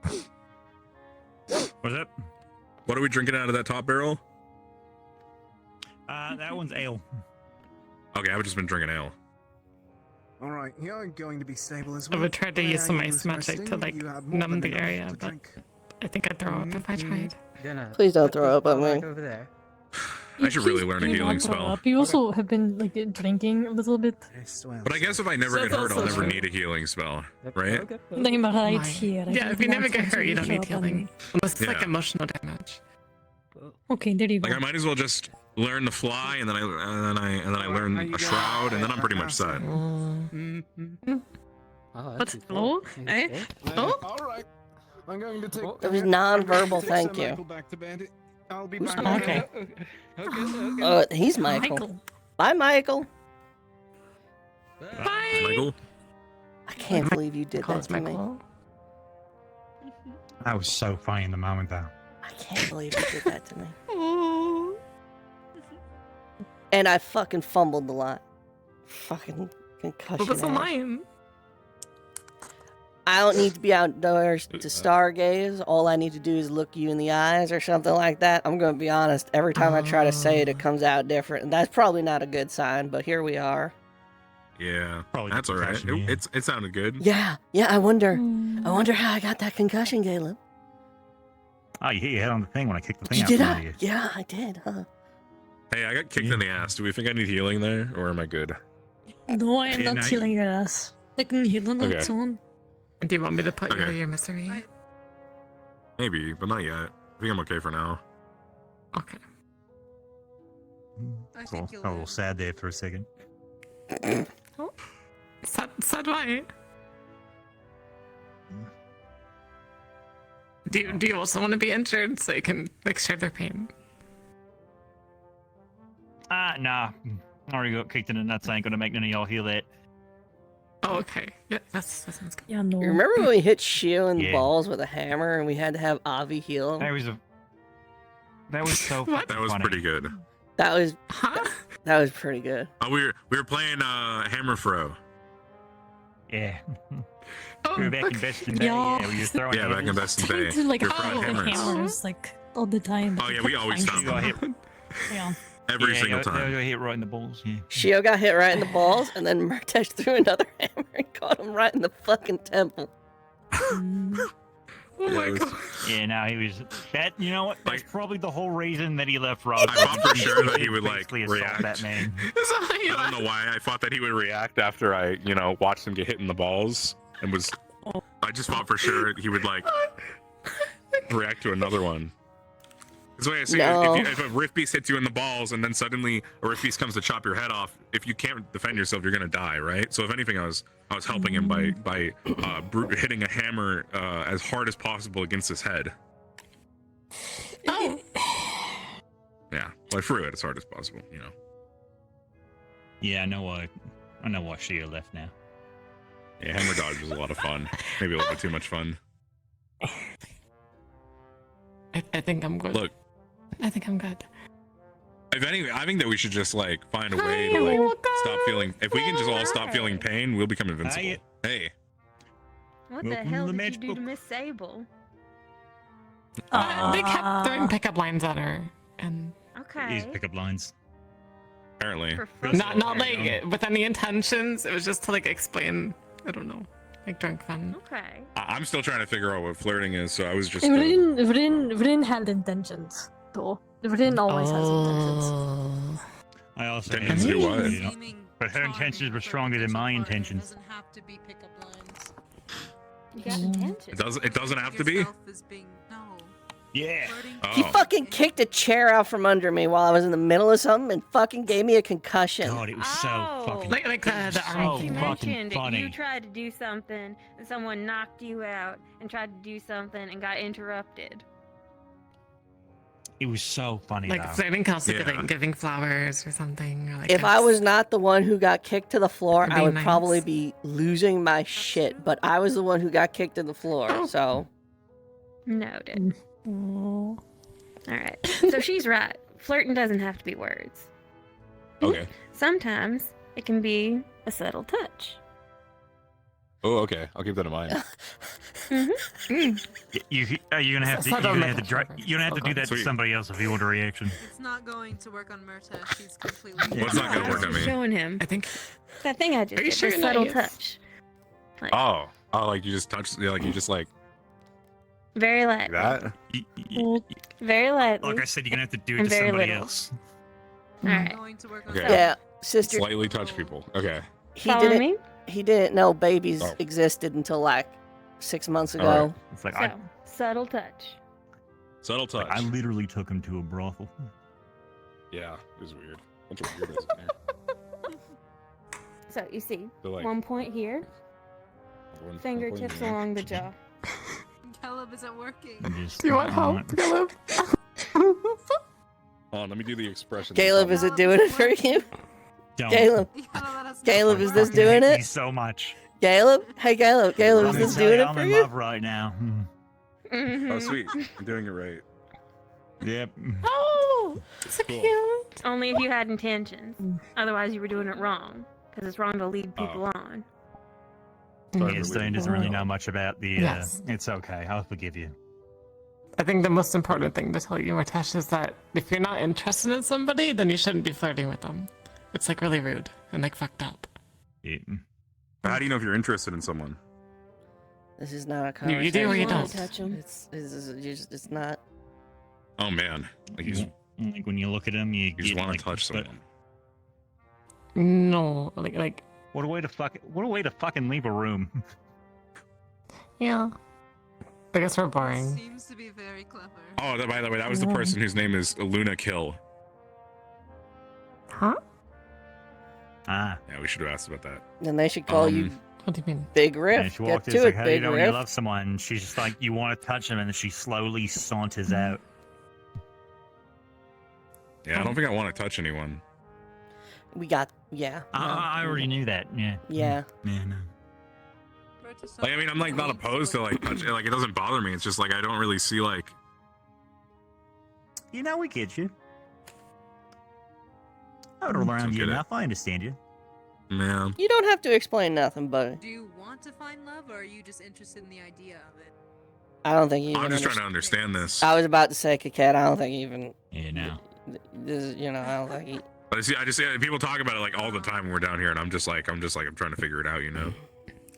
barrel? What's that? What are we drinking out of that top barrel? That one's ale. Okay, I've just been drinking ale. All right, you're going to be stable as I well. would try to Where use some you ice was magic to resting, like you have more numb than the enough area, to but drink. I think I'd throw up if I tried. Please don't throw up on me. Over there. I should really learn a You healing don't throw spell. up. You also have been like drinking a little bit. But I guess if I never That's get hurt, I'll also never true. need a healing spell, right? I'm right here. I Yeah, don't if you never want get you hurt, to you don't throw need up on healing. me. Unless it's like Yeah. emotional damage. Okay, there you go. Like I might as well just learn to fly, and then I learn a shroud, and then I'm pretty much set. What's hello? Eh? Oh? All right. I'm going to take. It was non-verbal take thank Sir you. Michael back to bed. I'll be Who's back. Michael? He's Michael. Bye, Michael. Bye. Michael. I can't believe you did that Calls to me. Michael. That was so funny in the moment, though. I can't believe you did that to me. And I fucking fumbled the line. Fucking concussion. What was the ass. line? I don't need to be outdoors to stargaze. All I need to do is look you in the eyes or something like that. I'm going to be honest. Every time I try to say it, it comes out different. And that's probably not a good sign, but here we are. Yeah, Probably that's all right. concussion, yeah. It sounded good. Yeah, I wonder how I got that concussion, Caleb. Oh, you hit your head on the thing when I kicked the thing You out did from I? under you. Yeah, I did, huh? Hey, I got kicked in the ass. Do we think I need healing there, or am I good? No, I am Yeah, not no, healing your ass. I can heal on Okay. its own. Do you want me to put you Okay. in your misery? Maybe, but not yet. I think I'm okay for now. Okay. Cool. A little sad there for a second. Sad why? Do you also want to be injured so you can like share their pain? Nah. I already got kicked in the nuts. I ain't gonna make none of y'all heal that. Oh, okay. Yeah, that sounds good. Yeah, no. You remember when we hit Shio in the Yeah. balls with a hammer and we had to have Avi heal him? That was so fucking That was funny. pretty good. That was that was pretty good. Oh, we were playing Hammer Throw. Yeah. Oh, we were back in Best in Bay. Yeah, we were throwing Yeah, back in hammers. Best in Trying Bay. to like We were throw throwing the hammers. hammers like all the time. Oh yeah, we always stop You got hit. them. Yeah. Every Yeah, single you got time. hit right in the balls. Yeah. Shio got hit right in the balls, and then Murtesh threw another hammer and caught him right in the fucking temple. Oh my god. Yeah, no, he was. That you know what? That's probably the whole reason that he left Rob. I thought for sure that he would like Basically assault react. that man. I don't know why I thought that he would react after I, watched him get hit in the balls, and was. I just thought for sure he would like react to another one. Because way I see No. if a rift beast hits you in the balls, and then suddenly a rift beast comes to chop your head off, if you can't defend yourself, you're gonna die, right? So if anything, I was helping him by hitting a hammer as hard as possible against his head. Oh. Yeah, well, I threw it as hard as possible, Yeah, I know why Shia left now. Yeah, hammer dodge was a lot of fun. Maybe a little bit too much fun. I think I'm good. Look, I think I'm good. if anything, I think that we should just like find a way to like stop feeling. If we can just all stop feeling pain, we'll become invincible. Hey, What the Welcome hell to the did you do magical- to Miss Sable? They kept throwing pickup lines at her, and Okay. These pickup lines. apparently. not like with any intentions. It was just to like explain. I don't know, like drunk fun. Okay. I'm still trying to figure out what flirting is, so I was just. Vrin had intentions, though. Vrin always has intentions. I also Intentions do what? But her intentions were stronger than my intentions. You got intentions. It doesn't have to be. Yeah. He Oh. fucking kicked a chair out from under me while I was in the middle of something and fucking gave me a concussion. God, it was so fucking. Like the army. You so fucking mentioned funny. you tried to do something and someone knocked you out and tried to do something and got interrupted. It was so funny. Like though. serving counselor, Yeah. giving flowers or something. Or like If I gifts. was not the one who got kicked to the floor, That'd I be would nice. probably be losing my shit. But I was the one who got kicked to the floor, Oh. so. Noted. Alright. So she's right. Flirting doesn't have to be words. Okay. Sometimes it can be a subtle touch. Oh, okay. I'll keep that in mind. You're gonna have to. You're gonna have to. You're gonna have to do that to Sweet. somebody else if you want a reaction. It's not going to work on Murta. She's completely. What's not gonna work on me? Showing him. I think. That thing I just Are you did, sure the you're not subtle you? touch. Oh, like you just touched, like you just like Very lightly. that. Very lightly. Like I said, you're gonna have to do it And to very somebody little. else. Alright. Okay. Yeah, sister. Slightly touch people. Okay. He Follow didn't. me? He didn't know babies Oh. existed until like 6 months ago. All right. It's like So, subtle touch. Subtle touch. I literally took him to a brothel. Yeah, it was weird. Bunch of weirdos in there. So, you see, They're like- 1 point here, One fingertips point along the jaw. Caleb isn't working. Do you want help, Caleb? Oh, let me do the expression. Caleb, is it doing it for you? Don't. Caleb. Caleb, is this doing hate it? me so much. Caleb? Hey, Caleb. Caleb, is Let me this tell doing you, it I'm for in you? love right now. Oh, sweet. I'm doing it right. Yep. Oh, so Cool. cute. Only if you had intentions. Otherwise, you were doing it wrong. Because it's wrong to lead people on. Sorry Yeah, for Stone leaving. doesn't really know much about the. Yes. It's okay. I'll forgive you. I think the most important thing to tell you, Martesh, is that if you're not interested in somebody, then you shouldn't be flirting with them. It's like really rude and like fucked up. Yeah. How do you know if you're interested in someone? This is not a You conversation. do or you wanna don't. Touch him. It's not. Oh man, like you Like when you look at him, you just get, want like, to touch but- someone. No, like What a way to fucking leave a room. yeah. I guess we're boring. Seems to be very clever. Oh, by the way, that was the person whose name is Luna Kill. Huh? Ah. Yeah, we should have asked about that. Then they should call you What do you mean? Big And Riff. she Get walked in, to it's like, it, how do you Big know when you Riff. love someone? She's just like, you want to touch them, and then she slowly saunters out. Yeah, I don't think I want to touch anyone. We got, yeah. no. I already knew that. Yeah. Yeah. Yeah. No. Like, I mean, I'm like not opposed to like touching. Like, it doesn't bother me. It's just like I don't really see like. You know, we get you. I would I around you get it. enough. I understand you. Yeah. You don't have to explain nothing, buddy. Do you want to find love, or are you just interested in the idea of it? I don't think you even I'm just trying to understand. understand this. I was about to say, Kakat, I don't think you even. Yeah, no. This is, I don't think he. But I just see people talk about it like all the time when we're down here, and I'm trying to figure it out. You know,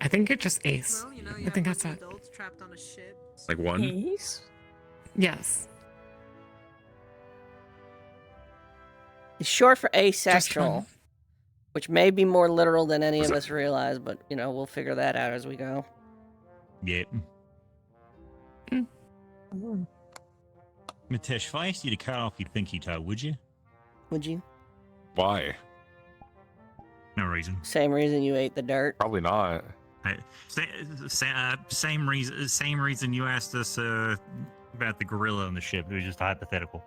I think you're just ace. Well, you know, you I have think a that's bunch it. of adults trapped on a ship. like one. Ace? Yes. It's short for Just asexual, one. which may be more literal than any of us realize, but we'll figure that out as we go. Yep. Matesh, if I asked you to cut off your pinky toe, would you? Would you? Why? No reason. Same reason you ate the dirt. Probably not. Same reason. Same reason you asked us about the gorilla on the ship. It was just hypothetical.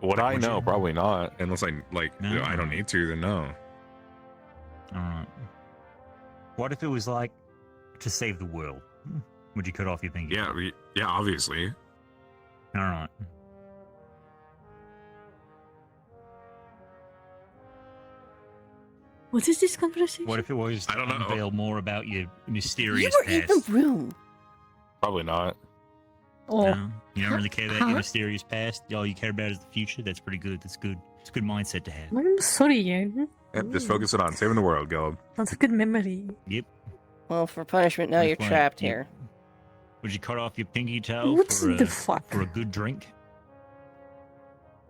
Would I Would know? you? Probably not. Unless I like, No. I don't need to. Then no. What if it was like to save the world? Would you cut off your pinky? Yeah. Yeah. Obviously. All right. What is this conversation? What if it was to I don't know. unveil more about your You mysterious were in past? the room. Probably not. Oh, No? You don't really care about your mysterious past. All you care about is the future. That's pretty good. That's good. It's a good mindset to have. I'm sorry, Ian. Yep, just focus it on saving the world, Gilb. That's a good memory. Yep. Well, for punishment, now you're That's why- trapped yep. here. Would you cut off your pinky toe What for the fuck? for a good drink?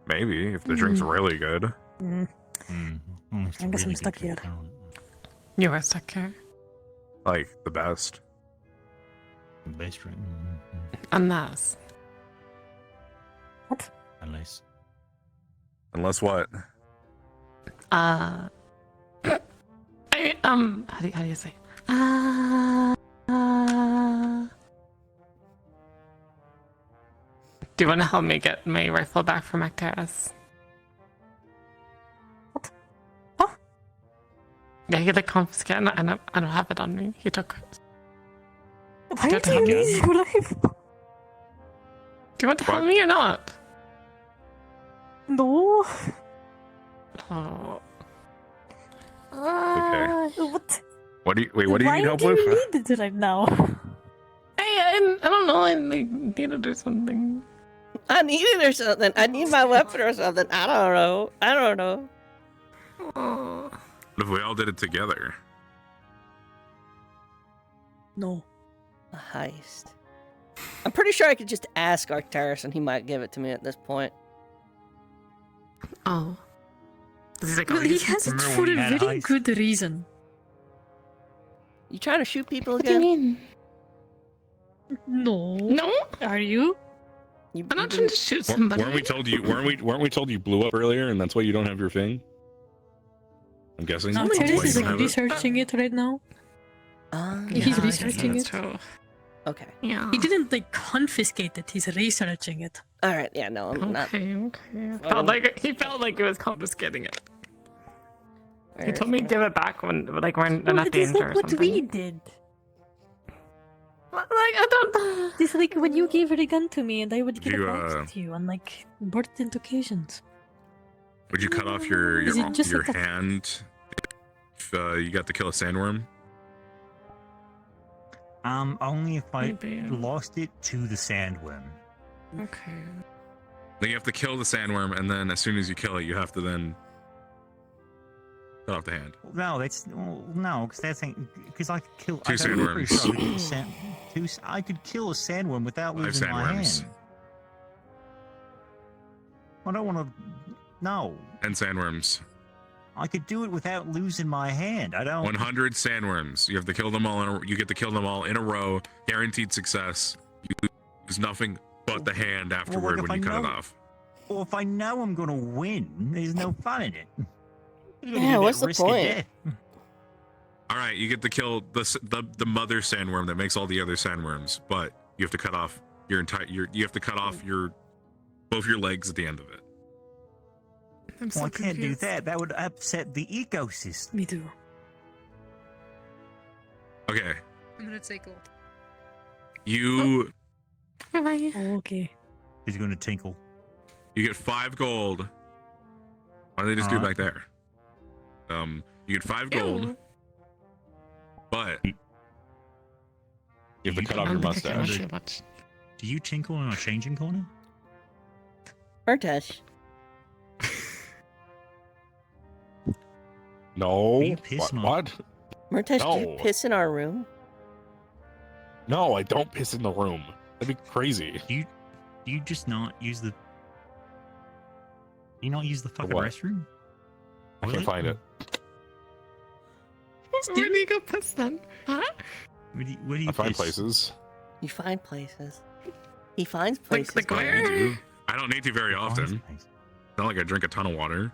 Maybe if the drink's really good. Mm, Oh, I guess I'm stuck here. You were stuck here. Like the best. The best drink. Unless. Unless. Unless what? How do you say? Do you want to help me get my rifle back from Actaris? What? Huh? Yeah, he confiscated it. I don't have it on me. He took it. Why Don't do you help need me. your life? Do you want to help What? me or not? No. Oh. Okay. What? What do you wait? What do you Why need help do with? you need it right now? I don't know. I needed or something. I need it or something. I need my weapon or something. I don't know. I don't know. Oh. What if we all did it together? No. A heist. I'm pretty sure I could just ask Arcturus and he might give it to me at this point. Oh. Well, he has it for a very good reason. You trying to shoot people What do you again? mean? No. No? Are you? I'm not trying to shoot somebody. Weren't we told you? Weren't we told you blew up earlier, and that's why you don't have your thing? I'm guessing. No, That's why Terrence you is don't like have it? researching it right now. He's researching it. Okay. Yeah. He didn't like confiscate it. He's researching it. All right. Yeah. No, I'm not. Okay. He felt like it was confiscating it. He told me to give it back when we're in No, enough that is danger not or what something. we did. Like I don't. It's like when you gave the gun to me and I would give You, it back to you on like important occasions. Would you cut off your Is it just like a- hand if you got to kill a sandworm? Only if I lost it to the sandworm. Okay. Then you have to kill the sandworm, and then as soon as you kill it, you have to then cut off the hand. No, that's no, because that's because I could kill. Two I'm pretty sandworms. sure I could kill I could kill a sandworm without 5 losing my sandworms. hand. I don't want to. No, And sandworms. I could do it without losing my hand. I don't. 100 sandworms. You have to kill them all. You get to kill them all in a row. Guaranteed success. You lose nothing but the hand afterward if when you I cut it know- off. Well, if I know I'm gonna win, there's no fun in it. Yeah, what's the point? All right, you get to kill the mother sandworm that makes all the other sandworms, but you have to cut off your entire. You have to cut off both your legs at the end of it. Well, I can't do that. That would upset the ecosystem. Me too. Okay, I'm gonna take a. you Okay. He's gonna tinkle. you get 5 gold. Why don't they just do it back there? You get 5 gold, but you have to cut off your mustache. Do you tinkle in a changing corner? Murtash. No. You piss on- What? Murtash, do you No. piss in our room? No, I don't piss in the room. That'd be crazy. Do you just not use the? You not use the fucking what? restroom? I can't find it. Where do you go piss then? Huh? Where do you I find piss? places. You find places. He finds places. Like I don't need where? to. I don't need to very often. It's not like I drink a ton of water.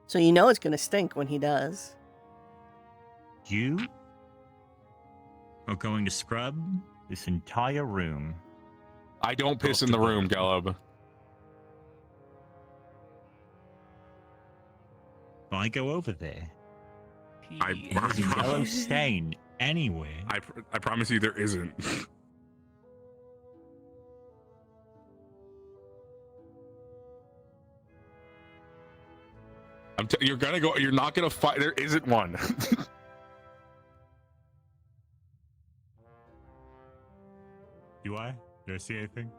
So you know it's gonna stink when he does. You are going to scrub this entire room. I don't piss in the room, Galeb. If I go over there, I there's a yellow stain anywhere. I promise you there isn't. You're gonna go. You're not gonna fight. There isn't one. Do I? Do I see anything?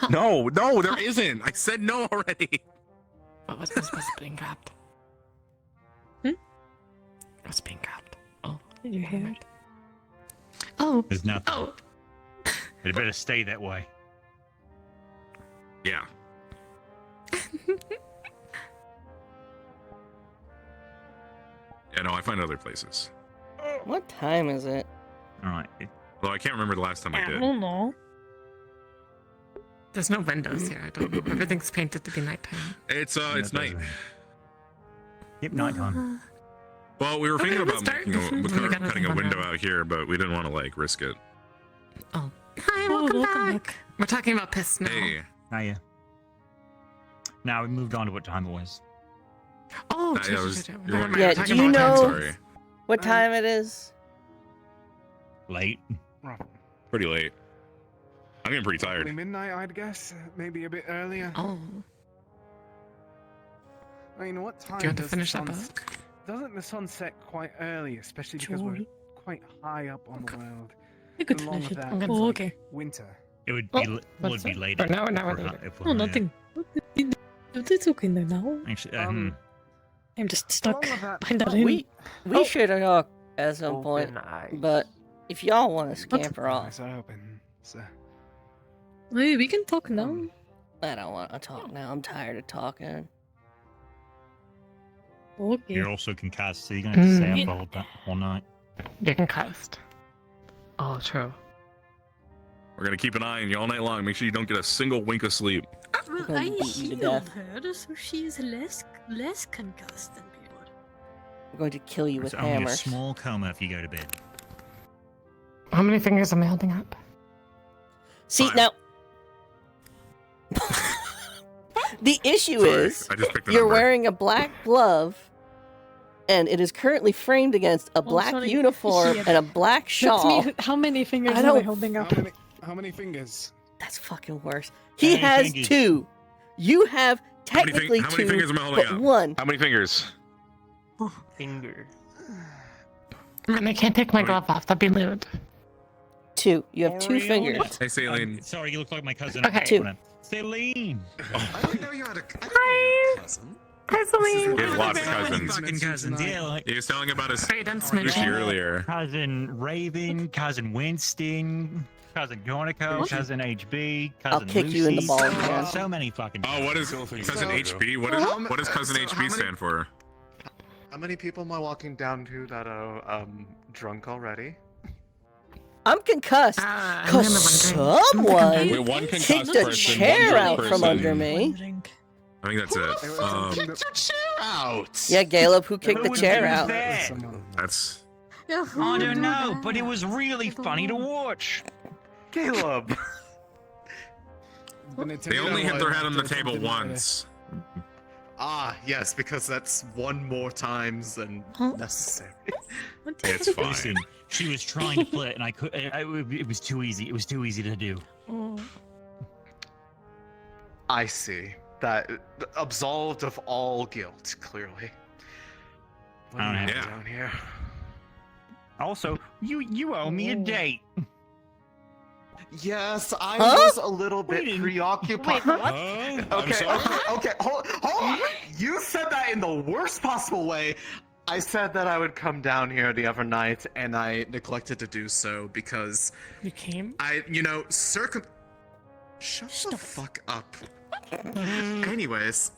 No, there isn't. I said no already. What was this supposed to be grabbed? What's being grabbed? Oh, Your hair. Oh. There's nothing. Oh. It better stay that way. Yeah. Yeah, no, I find other places. What time is it? All right. Although I can't remember the last time I I did. don't know. There's no windows here. I don't know. Everything's painted to be nighttime. It's night. Yep, nighttime. Well, we were thinking Okay, about let's start. making We gotta cutting a think window about out here, but we didn't want to like risk it. Oh. Hi, welcome back. We're talking about piss now. Hey. Oh, yeah. Now we moved on to what time it was. Oh, Yeah, you're right. Yeah, We're do talking you about time, know sorry. what time it is? Late. Pretty late. I'm getting pretty Probably tired. midnight, I'd guess. Maybe a bit earlier. Oh. I mean, what time Do you want to does finish the that sun book? Doesn't the sun set quite early, especially because we're quite high up on the world. Good Along finish with it. that, Oh, it's like okay. winter. It would Oh, be would be later. But now if we're later. if Oh, we're nothing. It's okay now. Actually, I'm just stuck Along with that, behind that inn. We should have talked at some point, but if y'all want to scamper off, Eyes are open, sir. Hey, we can talk now. I don't want to talk now. I'm tired of talking. Okay. you're also concussed, so you're gonna have to stay up all night. You can cast. Oh, true. We're gonna keep an eye on you all night long. Make sure you don't get a single wink of sleep. Well, gonna I beat you to healed death. her, so she's less concussed than before. We're going to kill you with It's only a hammers. small coma if you go to bed. How many fingers am I holding up? See, now... the issue Sorry, is, I just picked the you're number. wearing a black glove, and it is currently framed against a black sorry. uniform Shit. and a black That's shawl. me. How many fingers I am I don't- holding up? How many fingers? That's fucking worse. He many has fingers? 2. You have How many technically how many 2, fingers am I holding but up? 1. How many fingers? Finger. Man, I can't take my glove off. That'd be lewd. 2. You have 2 Oriana. fingers. Hey, Celine. Sorry, you look like my cousin. Okay. Two. Celine. I didn't know you had a cousin. Hi, Celine. He has lots of Fucking cousins. cousins, yeah, like He was telling about his Hey, don't sushi mention. earlier. cousin Raven, cousin Winston, cousin Gornico, What? cousin HB, I'll cousin kick Lucy. you in the balls, man. So many fucking. Oh, what is cousin HB? What does cousin So how HB many- stand for? How many people am I walking down to that are drunk already? I'm concussed. I'm Cause wondering. someone Wait, one kicked concussed the person, chair one out drunk from person. under me. I think that's it. Get your chair out! Yeah, Caleb, who kicked the Who chair was out? that? That's Yeah, I don't know, but it was really funny to watch. Caleb! they only hit their head on the table once. Ah, yes, because that's one more times than necessary. It's fine. Listen, she was trying to flirt, and I could. It was too easy. It was too easy to do. I see. That absolved of all guilt, clearly. I don't have Yeah. Down here. Also, you owe me a date. Yes, I Huh? was a little bit didn't- preoccupied. Wait, what? Okay, hold on. You said that in the worst possible way. I said that I would come down here the other night, and I neglected to do so because You came? Shut the fuck up. Anyways,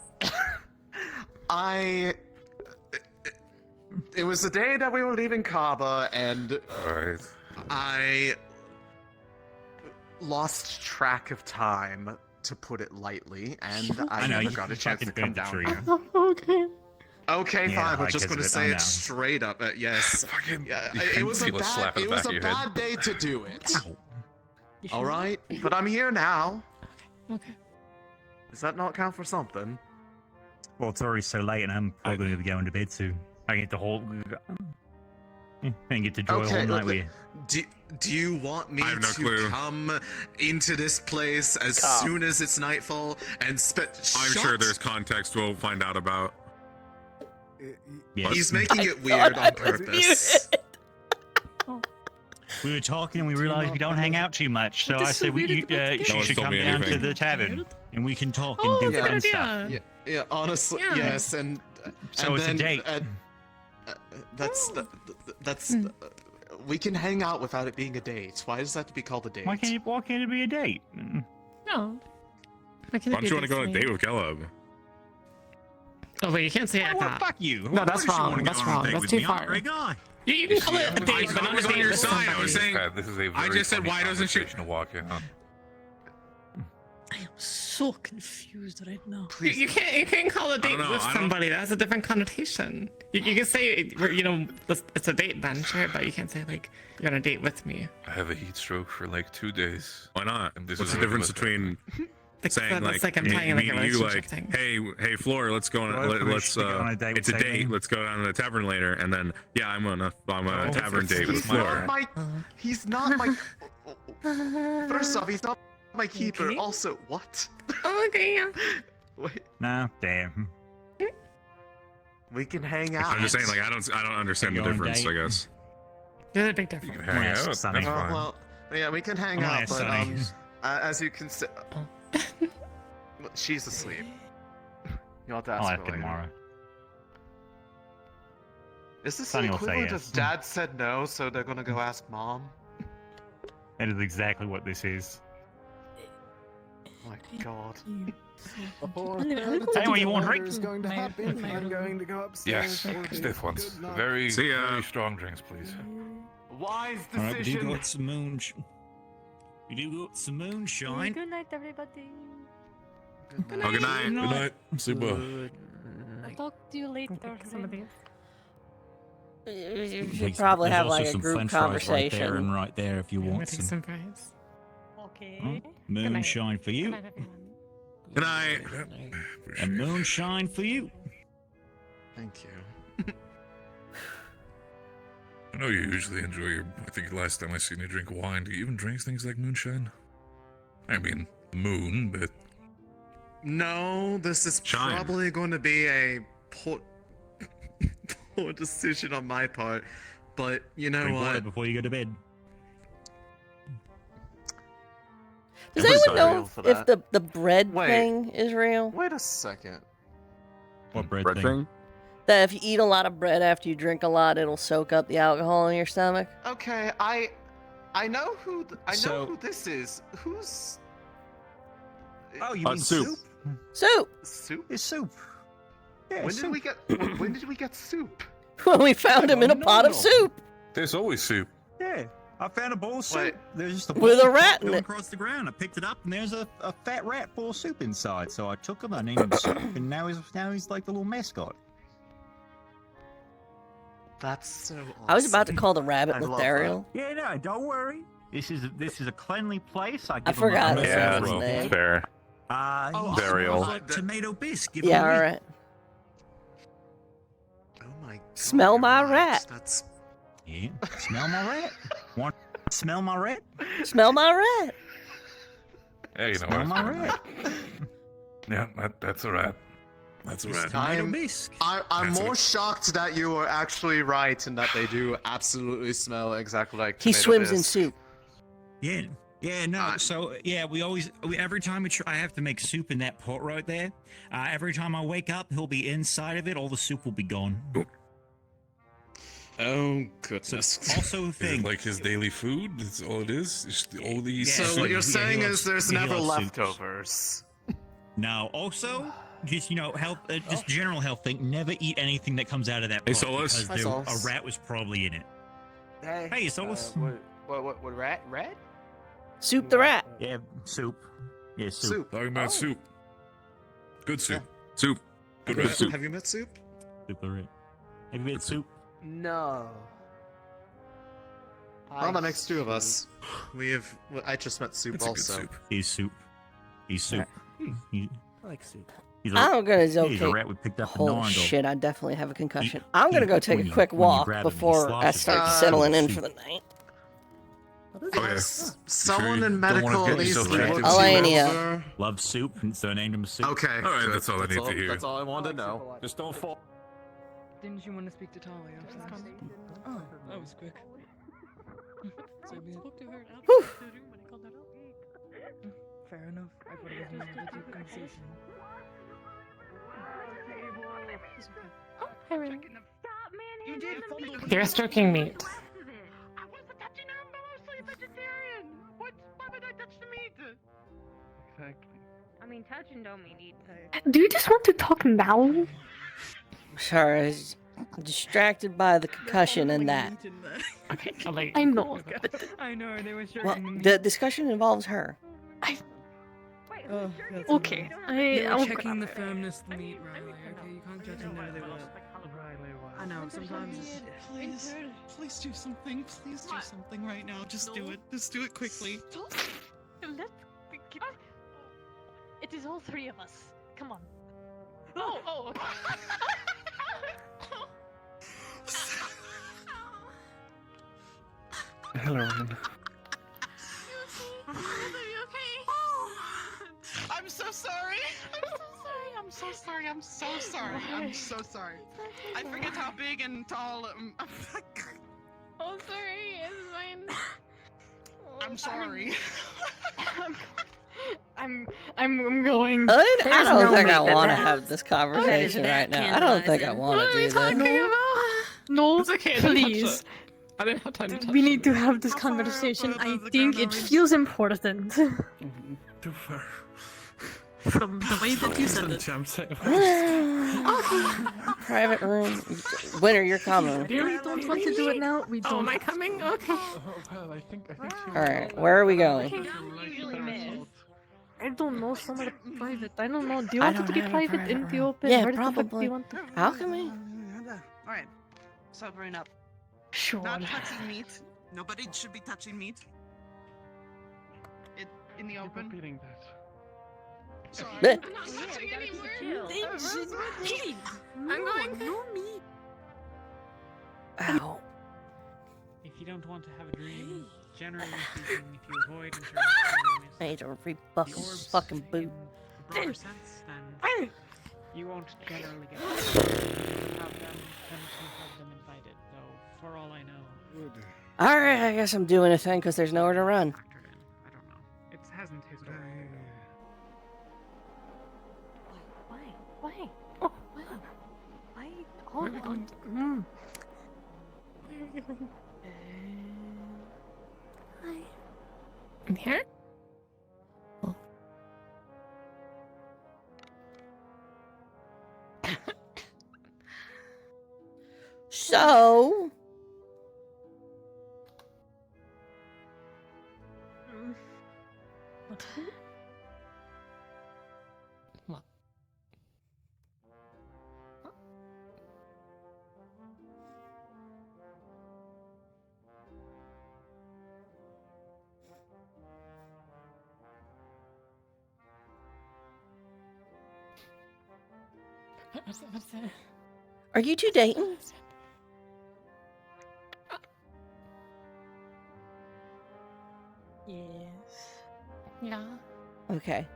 it was the day that we were leaving Kaba, and I lost track of time, to put it lightly, and I know, never you got a chance to fucking come burnt the down tree. here. Okay. Okay, Yeah, fine. We're I just guess going to it- say I it know. straight up. Yes. Yeah, You it was a feel a slap bad. in It the was back a of your bad head. day to do it. All right, but I'm here now. Okay. Does that not count for something? Well, it's already so late, and I'm probably going to be going to bed soon. I get the whole. And get to enjoy all night with you. Do you want me I have no to clue. come into this place as soon as it's nightfall and I'm sure there's context we'll find out about. Yes. He's making it weird on purpose. We were talking, and we realized we don't hang out too much. So I said, you No should one's should told come me down to anything. the tavern, and we can talk and do yeah. fun Good stuff. idea. Yeah, honestly, Yeah. yes, and So and it's a then, date. That's we can hang out without it being a date. Why does that have to be called a date? Why can't it be a date? No. Why Why don't you want to go on a date with Caleb? Oh, wait, you can't say it like Well, that. fuck you. No, Why that's would you wrong. wanna That's go on a wrong. date That's with too me? I'm a far. great guy. You can call it a date, but I not was a on date your with side. I was somebody. saying. This is a I very just said, funny why doesn't she? conversation to walk in on. I am so confused right now. You can't call a date know, with I don't- somebody. That has a different connotation. You can say, it's a date then, sure, but you can't say, like, you're on a date with me. I have a heat stroke for like 2 days. Why not? And this What's is the difference ridiculous. between That's saying that's like, implying, me like, a and you relationship like, thing. hey Floor, let's go on. Well, I Let's wish to go on a date it's a with date. Satan. Let's go down to the tavern later, and then yeah, I'm on a tavern date with He's Floor. not my. He's not my. First off, he's not my keeper. Okay. Also, what? Okay, yeah. Wait, No, damn. we can hang out. I'm just saying, like, I don't understand the Go on difference. date. I guess. There's a big difference. You can hang out. That's fine. Well, yeah, we can hang I'm out, nice, but Sonny. as you can see, she's asleep. You'll have to ask I'll her ask her later. tomorrow. Is this Sonny the will say equivalent yes. of Dad said no, so they're gonna go ask Mom? That is exactly what this is. Oh my God. Anyway, you want a drink? Is going to happen. I'm going to go upstairs. Yes, for stiff ones. good night. Very, See ya. very strong drinks, please. Wise All right, we do decision. got some moonshine. We do got some moonshine. Good night, everybody. Oh, good night. Good night. Super. I'll talk to you later. You should probably have like a group conversation. Right there and right there if you I'm gonna want take some. some fries. Okay. Moonshine for you. Good night. And moonshine for you. Thank you. I know you usually enjoy your. I think last time I seen you drink wine. Do you even drink things like moonshine? I mean, moon, but No, this is Shine. probably going to be a poor decision on my part, but you know Drink water what? before you go to bed. Does I'm anyone sorry know for if that. the bread Wait. thing is real? Wait a second. What bread, Bread thing? That if you eat a lot of bread after you drink a lot, it'll soak up the alcohol in your stomach? Okay, I know who I know So- who this is. Who's Oh, you mean soup. Soup! soup? It's soup. Yeah, When soup. did we get when did we get soup? When we found him in a pot of soup! there's always soup. Yeah, I found a bowl of soup. Wait. There's just a With bowl a rat in going it. across the ground. I picked it up, and there's a fat rat full of soup inside. So I took him, I named him Soup, and now he's like the little mascot. That's so awesome. I was about to call the rabbit I love Lothario. Yeah, no, don't worry. This is a cleanly place. I I give forgot him his Yeah, last that's name. fair. Burial. Tomato bisque. Give Yeah, him a- alright. Oh my God, Smell you're my right. rat. That's Yeah, smell my rat. Want to smell my rat? Smell my rat! Hey, you know Smell what? my rat. Yeah, that's a rat. That's a rat. Tomato I'm- bisque. I'm That's more what- shocked that you were actually right and that they do absolutely smell exactly like He tomato swims in bisque. soup. Yeah. Yeah, no. So yeah, every time I have to make soup in that pot right there. Every time I wake up, he'll be inside of it. All the soup will be gone. Oh goodness. Also, Is it thing. like his daily food? That's all it is. Just all these. Yeah, So what you're yeah, saying he is loves- there's he never loves soups. leftovers. No. Also, just health, just general health thing. Never eat anything that comes out of that pot. Hey, Solus. because Hi, there- Solus. a rat was probably in it. Hey, Solus. What rat? Soup the rat. Yeah, soup. Yeah, soup. Soup. Talking about soup. Good soup. Soup. Good Have rat soup. you met soup? Soup the rat. Have you had soup? No. Oh, that makes two of us. I just met soup It's a good also. soup. He's soup. He's soup. He- I like soup. he's I'm gonna He's a okay. rat we picked up in Holy Narndle. shit, I definitely have a concussion. He- I'm gonna he- go take when a you- quick when you walk grab him, he before I sloshes start it. settling in Soup. for the night. Okay. Someone you in don't wanna medical get at least yourself looked addicted you to Alania. over. Loves soup, and so I named him Soup. Okay. All right, good. that's all I need to hear. That's all I wanted to know. Just don't fall. Didn't you want to speak to Talia? Oh, that was quick. Whew. Fair enough. I thought it was just a deep conversation. They're stroking meat. Exactly. I mean, touching don't mean eating. Do you just want to talk now? Sorry, I was distracted by the concussion and that. Okay, I'll let you. I know. I know, they were Well, stroking the meat. the discussion involves her. Oh, that's Okay, You I'll were checking grab the it. firmness of the meat, Riley. Okay, you can't judge them where they were. I know, sometimes it's... Please do something. Please do something right now. Just do it. Just do it quickly. It is all three of us. Come on. Oh, okay. Hello, Ren. I'm so sorry. I'm so sorry. I'm so sorry. I'm so sorry. I forget how big and tall. Oh, sorry. I'm sorry. I'm going. I There's don't no think I way want to that- have this conversation right now. I don't think I want to do this. No, It's okay, I didn't touch please. it. I didn't have time to touch We it. need to have this conversation. I think it feels important. Too far. From the way that you said it. Private room. Winter, you're coming. Really don't want to do it now. We don't. Oh, am I coming? Okay. Well, I think All right, where are we going? I don't know. Somewhere private. I don't know. Do you I want it to don't be have a private private in the room. open? Yeah, Where the fuck do probably. you want to? Alchemy. Alright, sobering up. Sure. Not touching meat. Nobody should be touching meat. In the open. Repeating that. Sorry. Bleh. I'm not touching any I'm going. No meat. Ow. If you don't want to have a dream, generally speaking, if you avoid entering I need to rebuff this fucking boot. the broader sense, then you won't generally get have them tend to have them invited, though for all I know. All right, I guess I'm doing a thing because there's nowhere to run. I don't know. It hasn't historically. Why? Oh, why? Why? Hold on. Where are you going? Hi. In here? So, What? What? What's that? are you two dating? Yes. Yeah. Okay.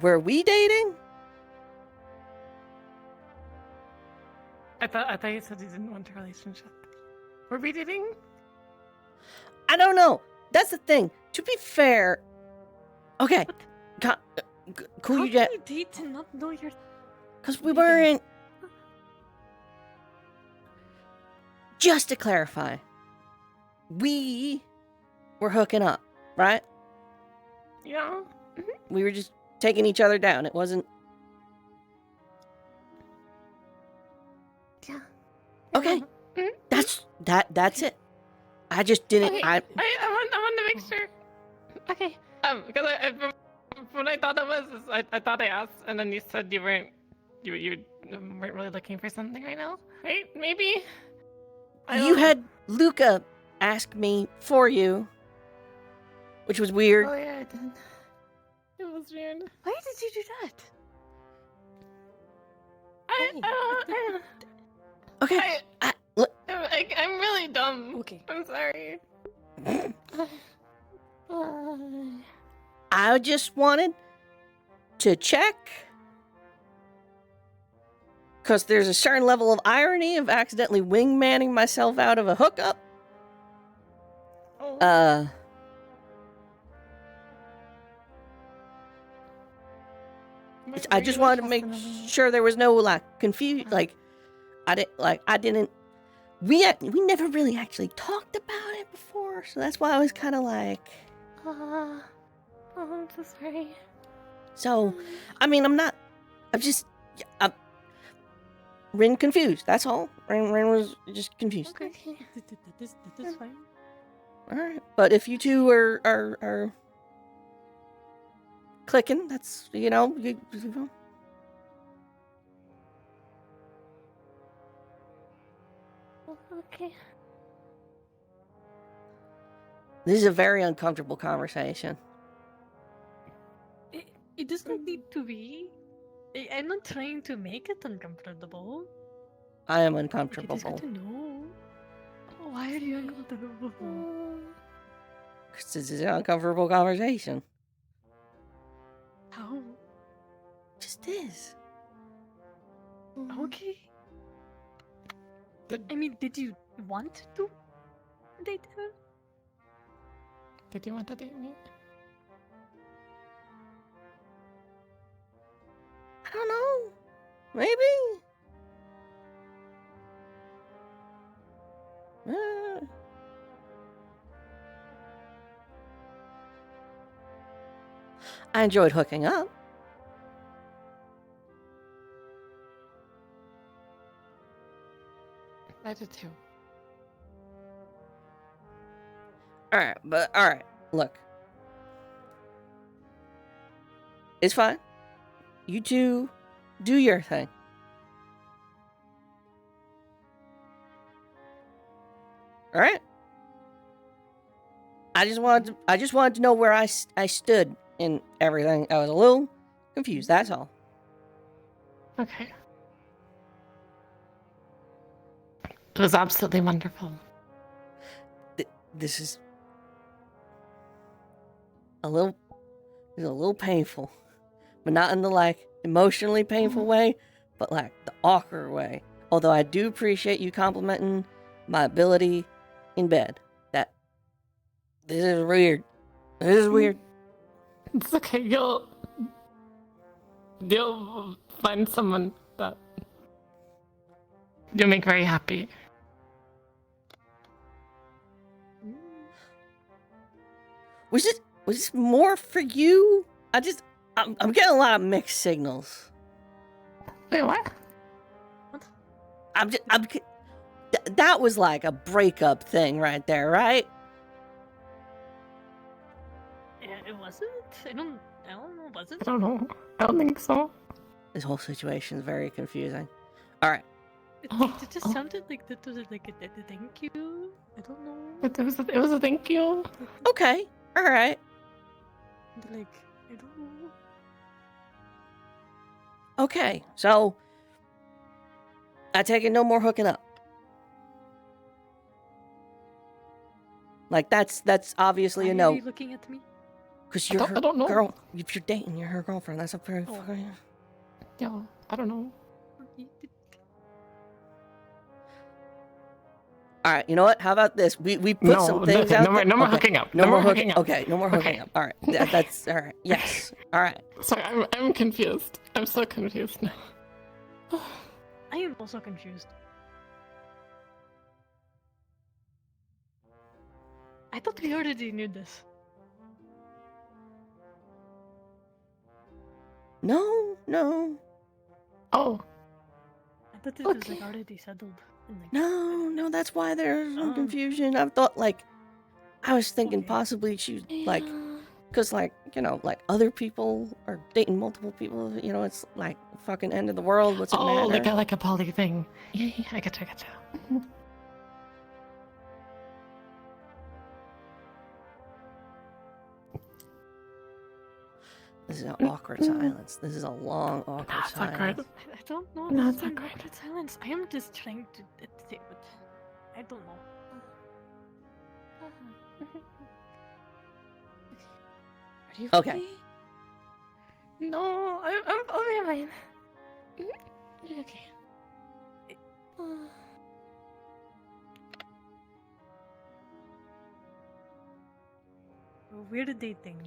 Were we dating? I thought you said you didn't want a relationship. Were we dating? I don't know. That's the thing. To be fair, okay. Cool, How you can get you date and not know you're because we weren't. Just to clarify, we were hooking up, right? Yeah. We were just taking each other down. It wasn't. Yeah. Okay. That's it. I just didn't. Okay, I want to make sure. Okay. Because what I thought it was is I thought I asked, and then you said you weren't really looking for something right now, right? Maybe. You had Luca ask me for you, which was weird. Oh yeah, I did. It was weird. Why did you do that? I Okay. I'm really dumb. Okay. I'm sorry. I just wanted to check. Because there's a certain level of irony of accidentally wingmanning myself out of a hookup. I just wanted to make sure there was no confusion. We never really actually talked about it before, so that's why I was kind of like. Oh, I'm so sorry. So, I mean, I'm Rin confused. That's all. Rin was just confused. Okay. That's fine. All right, but if you two are clicking, that's you know. Okay. This is a very uncomfortable conversation. It doesn't need to be. I'm not trying to make it uncomfortable. I am It is uncomfortable. good to know. Why are you uncomfortable? Because this is an uncomfortable conversation. How? Just is. Okay. I mean, did you want to date her? Did you want to date me? I don't know. Maybe. I enjoyed hooking up. I did too. Alright, look. It's fine. You two do your thing. Alright? I just wanted to know where I stood in everything. I was a little confused, that's all. Okay. It was absolutely wonderful. This is a little painful, but not in the like emotionally painful way, but like the awkward way. Although I do appreciate you complimenting my ability in bed. This is weird. This is weird. It's okay. You'll find someone that you'll make very happy. Was this more for you? I'm getting a lot of mixed signals. Wait, what? That was like a breakup thing right there, right? It wasn't. I don't know. Was it? I don't know. I don't think so. This whole situation is very confusing. All right. It just sounded like that was like a thank you. I don't know. It was a thank you. Okay. All right. Like I don't know. Okay. So I take it no more hooking up. Like that's obviously a no. Why are you looking at me? Because you're I don't know. girl. If you're dating, you're her girlfriend. That's a very fucking. Yeah, I don't know. All right, you know what? How about this? We put some things out there. No more hooking up. No more hooking up. Okay, no more hooking up. All right, that's all right. Yes. All right. Sorry, I'm confused. I'm so confused now. I am also confused. I thought we already knew this. No. Oh. I thought this was like already settled. No, that's why there's some confusion. I thought I was thinking possibly she was like, because like, like other people are dating multiple people, it's like fucking end of the world. What's it matter? Like a poly thing. Yeah, I gotcha. This is an awkward silence. This is a long, awkward silence. I don't know. No, it's an awkward. awkward silence. I am just trying to say, but I don't know. Are you okay? No, I'll be fine. You're okay. We're dating.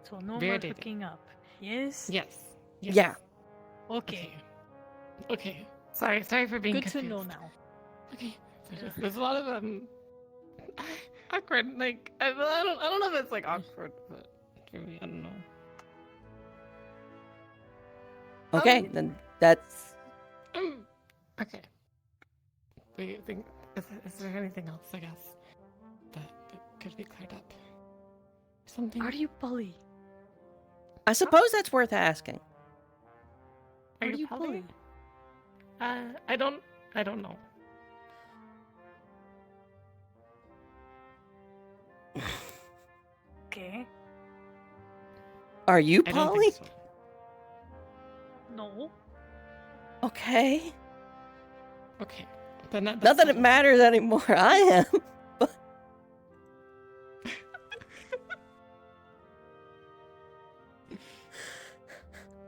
So no We're more dating. hooking up. Yes? Yes. Yeah. Okay. Okay. Sorry for being Good confused. to know now. Okay. There's a lot of awkward. Like I don't know if it's like awkward, but for me, I don't know. Okay, then that's. Okay. Do you think is there anything else? I guess that could be cleared up. Something. Are you poly? I suppose that's worth asking. Are you poly? I don't know. Okay. Are you I don't poly? think so. No. Okay. Okay. Then Not that it matters anymore. I am.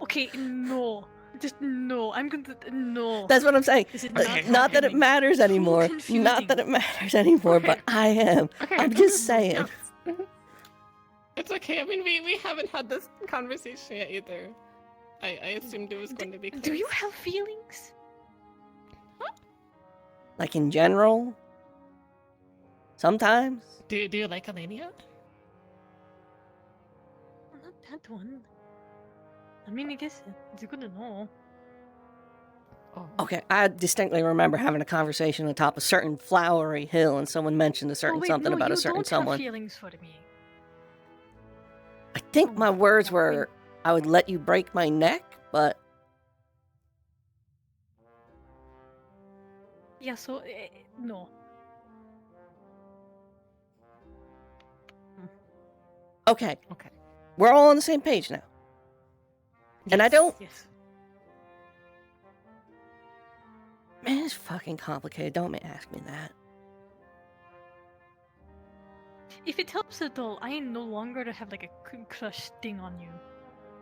Okay, no. Just no. I'm going to no. That's what I'm saying. This is Not that it matters anymore. Not that it matters anymore, but I am. Okay, I'm just saying. It's okay. I mean, we haven't had this conversation yet either. I assumed it was going to be. Do you have feelings? Like in general? Sometimes? Do you like Alania? Not that one. I mean, I guess it's good to know. Okay, I distinctly remember having a conversation on top of a certain flowery hill and someone mentioned a certain Oh, wait, something no, about you a certain don't someone. have feelings for me. I think my words were, I would let you break my neck, but Yeah, so, no. okay. We're all on the same page now. And I don't... Yes. Man, it's fucking complicated. Don't ask me that. If it helps at all, I am no longer to have like a crush sting on you.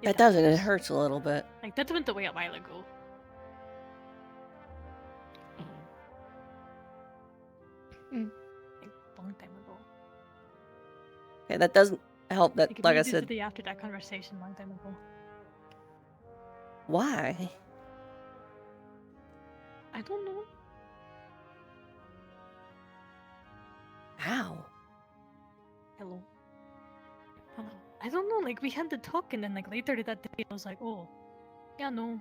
That doesn't. It hurts a little bit. Like, that went away a while ago. Like, long time ago. Okay, that doesn't help that, like I immediately said... after that conversation, long time ago. Why? I don't know. How? Hello. Hello. I don't know, like, we had the talk and then, like, later that day, I was like, oh, yeah, no.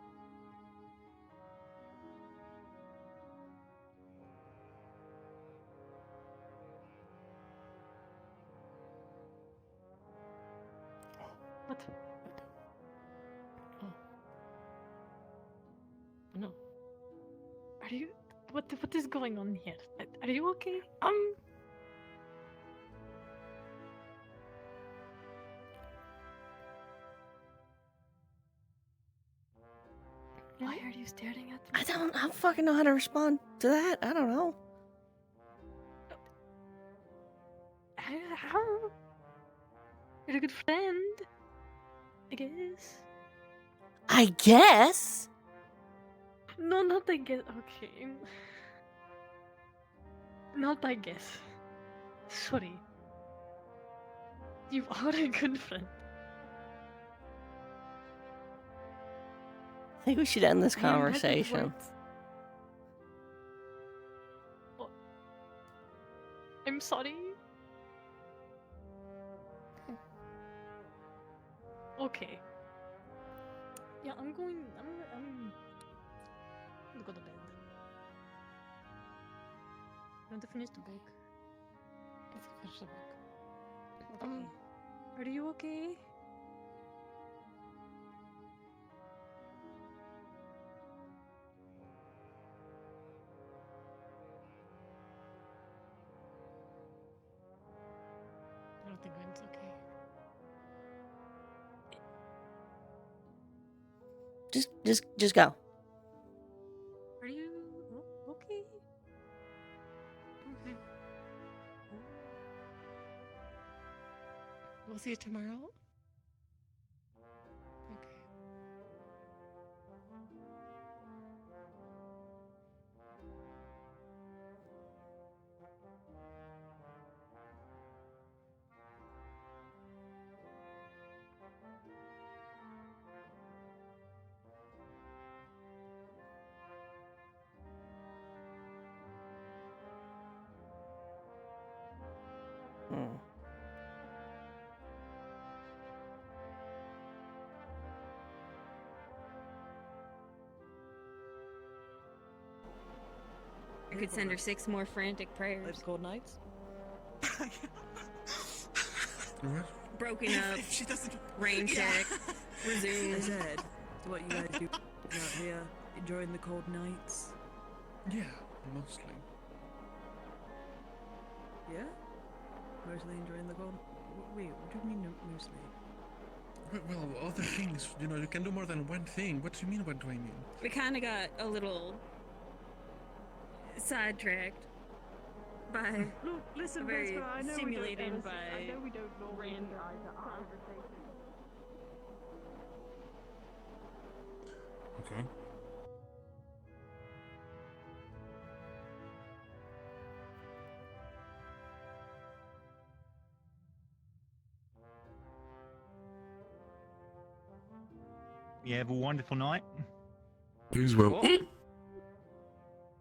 What? Oh. No. Are you... What is going on here? Are you okay? Why are you staring at me? I don't fucking know how to respond to that. I don't know. How? You're a good friend, I guess. I guess? No, not I guess. Okay. Not I guess. Sorry. You are a good friend. I think we should end this I am bad with conversation. words. Oh. I'm sorry. Okay. Yeah, I'm going to go to bed. I want to finish the book. Let's finish the book. Okay. Are you okay? I don't think Gwen's okay. Just go. Are you okay? Okay. We'll see you tomorrow. Okay. I could send her 6 more frantic prayers. Like cold nights? Broken up. If she doesn't. Rain check. Resume. I said, so what you guys do out here, enjoying the cold nights? Yeah, mostly. Yeah? Mostly enjoying the cold. Wait, what do you mean mostly? Well, other things, you know, you can do more than one thing. What do you mean, what do I mean? We kind of got a little sidetracked by Look, listen, very Vesper, I know stimulated we don't, by I know we don't normally random conversation. Okay. You have a wonderful night. Please well.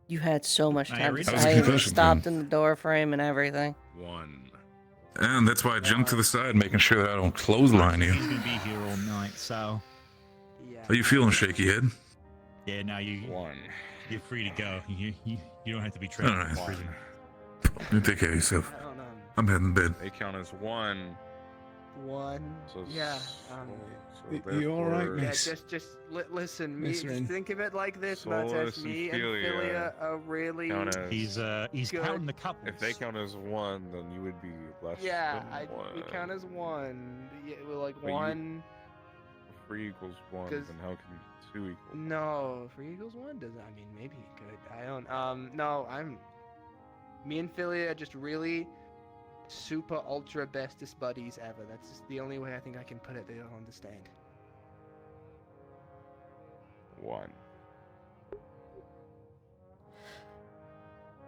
You had so much I time read to that. say. I That was a even confession stopped then. in the door frame and everything. 1. And that's why I jumped to the side, making sure that I don't clothesline you. He's gonna be here all night, so How you feeling, shaky head? yeah. Now you're free to go. You don't have to be All trapped in right. prison. You take care of yourself. I'm heading to bed. They count as 1. 1. So Yeah. You all right, therefore- Yeah, miss? listen. Miss Me, Rin. think of it like this, Solus Martes. and Me and Philia Philia are really. count as- He's good. counting the couples. If they count as 1, then you would be less Yeah, than 1. we count as 1. Yeah, we're like But you- 1. 3 equals 1, 'Cause- then how can 2 equal? No, 3 equals 1 does. I mean, maybe it could. I don't. No, Me and Philia are just really super ultra bestest buddies ever. That's just the only way I think I can put it. They'll understand. 1.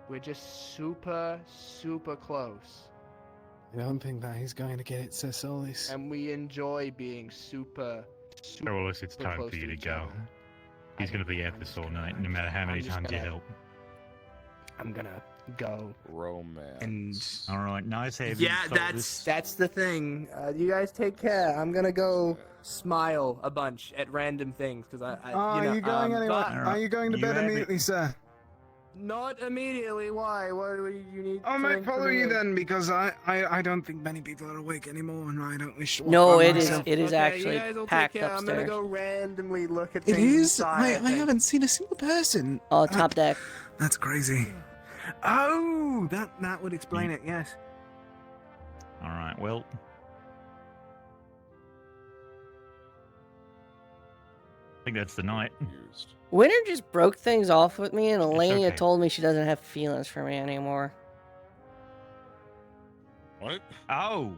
We're just super, super close. I don't think that he's going to get it, Sir Solis. And we enjoy being super, super Solis, it's time close for you to each go. other. He's gonna be at this all night, no matter how many I'm just times you gonna- help. I'm gonna go. Romance. And All right, nice having yeah, you, Solis. that's the thing. You guys take care. I'm gonna go smile a bunch at random things because I Are you going anywhere? but Are you going to You bed have it. immediately, sir? not immediately. Why? What do you need? I might something from follow you me? then, because I don't think many people are awake anymore, and I don't wish to walk No, by it is myself. it is Okay, actually you guys will packed take care. I'm upstairs. gonna go randomly look at It things is? inside. I haven't seen a single person. Oh, top deck. That's crazy. Oh, that would explain it, yes. All right, well. I think that's the night. Winter just broke things off with me, and Elenia okay. told me she doesn't have feelings for me anymore. What? Oh.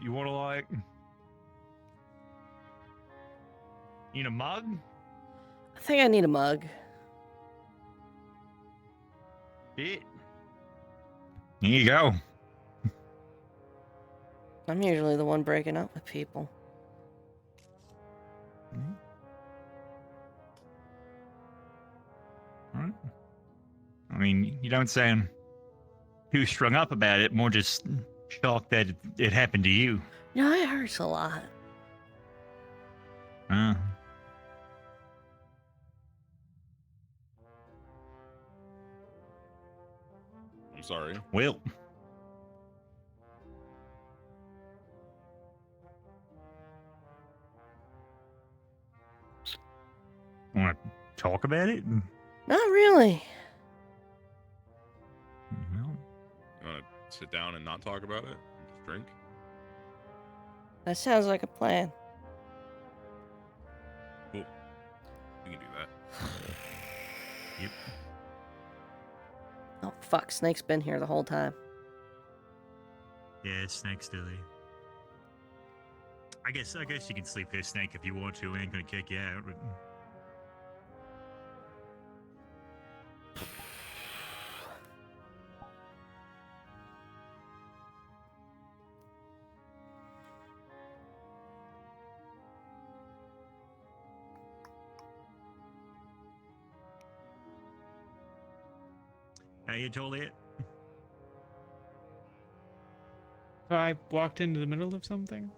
You want to like? Need a mug? I think I need a mug. Here you go. I'm usually the one breaking up with people. All right. I mean, you don't sound too strung up about it. More just shocked that it happened to you. No, it hurts a lot. Uh, I'm sorry. well. Want to talk about it? Not really. Well, You want to sit down and not talk about it? Just drink? That sounds like a plan. Cool. We can do that. Yep. Oh fuck, Snake's been here the whole time. Yeah, Snake's still there. I guess you can sleep here, Snake, if you want to. We ain't gonna kick you out. But... How you, Joliet? So I walked into the middle of something.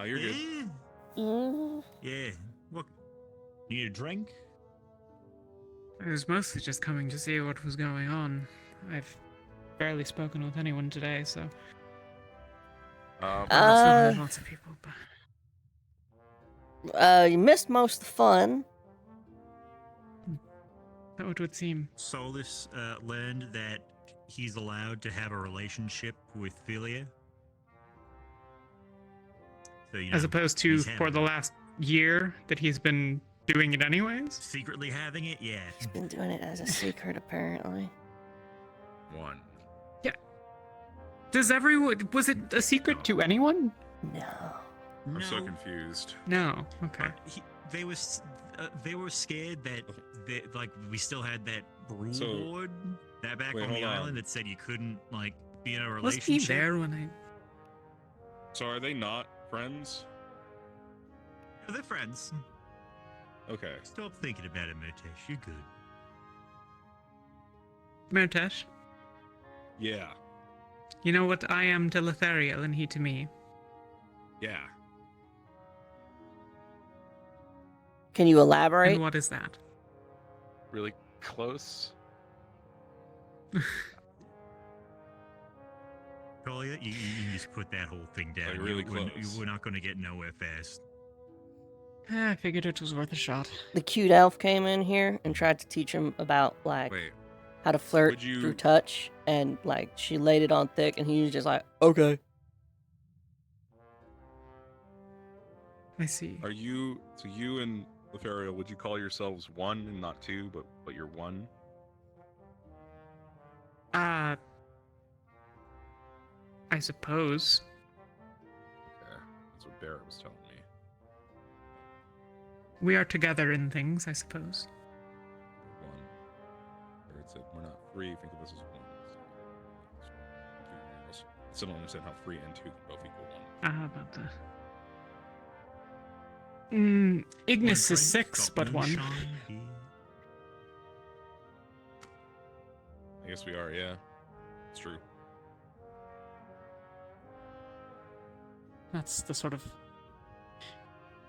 You're good. Yeah. What? You need a drink? I was mostly just coming to see what was going on. I've barely spoken with anyone today, so. I've still heard lots of people, but You missed most of the fun. that would seem. Solus learned that he's allowed to have a relationship with Philia. So, you know, As opposed to he's for having the last year that he's been doing it anyways? secretly having it, yeah. He's been doing it as a secret, apparently. 1. Yeah. Does everyone. Was it a secret to anyone? No. I'm so No. confused. No. Okay. They were scared that like we still had that rule So- board that back wait, on the hold on. island that said you couldn't like be in a Was he relationship. there when I? So are they not friends? They're friends. Okay. Stop thinking about it, Mitesh. You're good. Mertesh, Yeah. you know what I am to Lethariel and he to me. Yeah. Can you elaborate? And what is that? Really close. Talia, you just put that whole thing down. Like really we're not going to get nowhere fast. I figured it was worth a shot. The cute elf came in here and tried to teach him about like how to flirt through touch, and like she laid it on thick, and he was just like, okay. I see. Are you so you and Lothario? Would you call yourselves one and not two, but you're one? I suppose. Okay, that's what Barrett was telling me. We are together in things, I suppose. One. Barrett said we're not free. Think of us as one. I still don't understand how free and two can both equal one. How about that? Ignis is 6, but 1. I guess we are. Yeah. It's true. That's the sort of...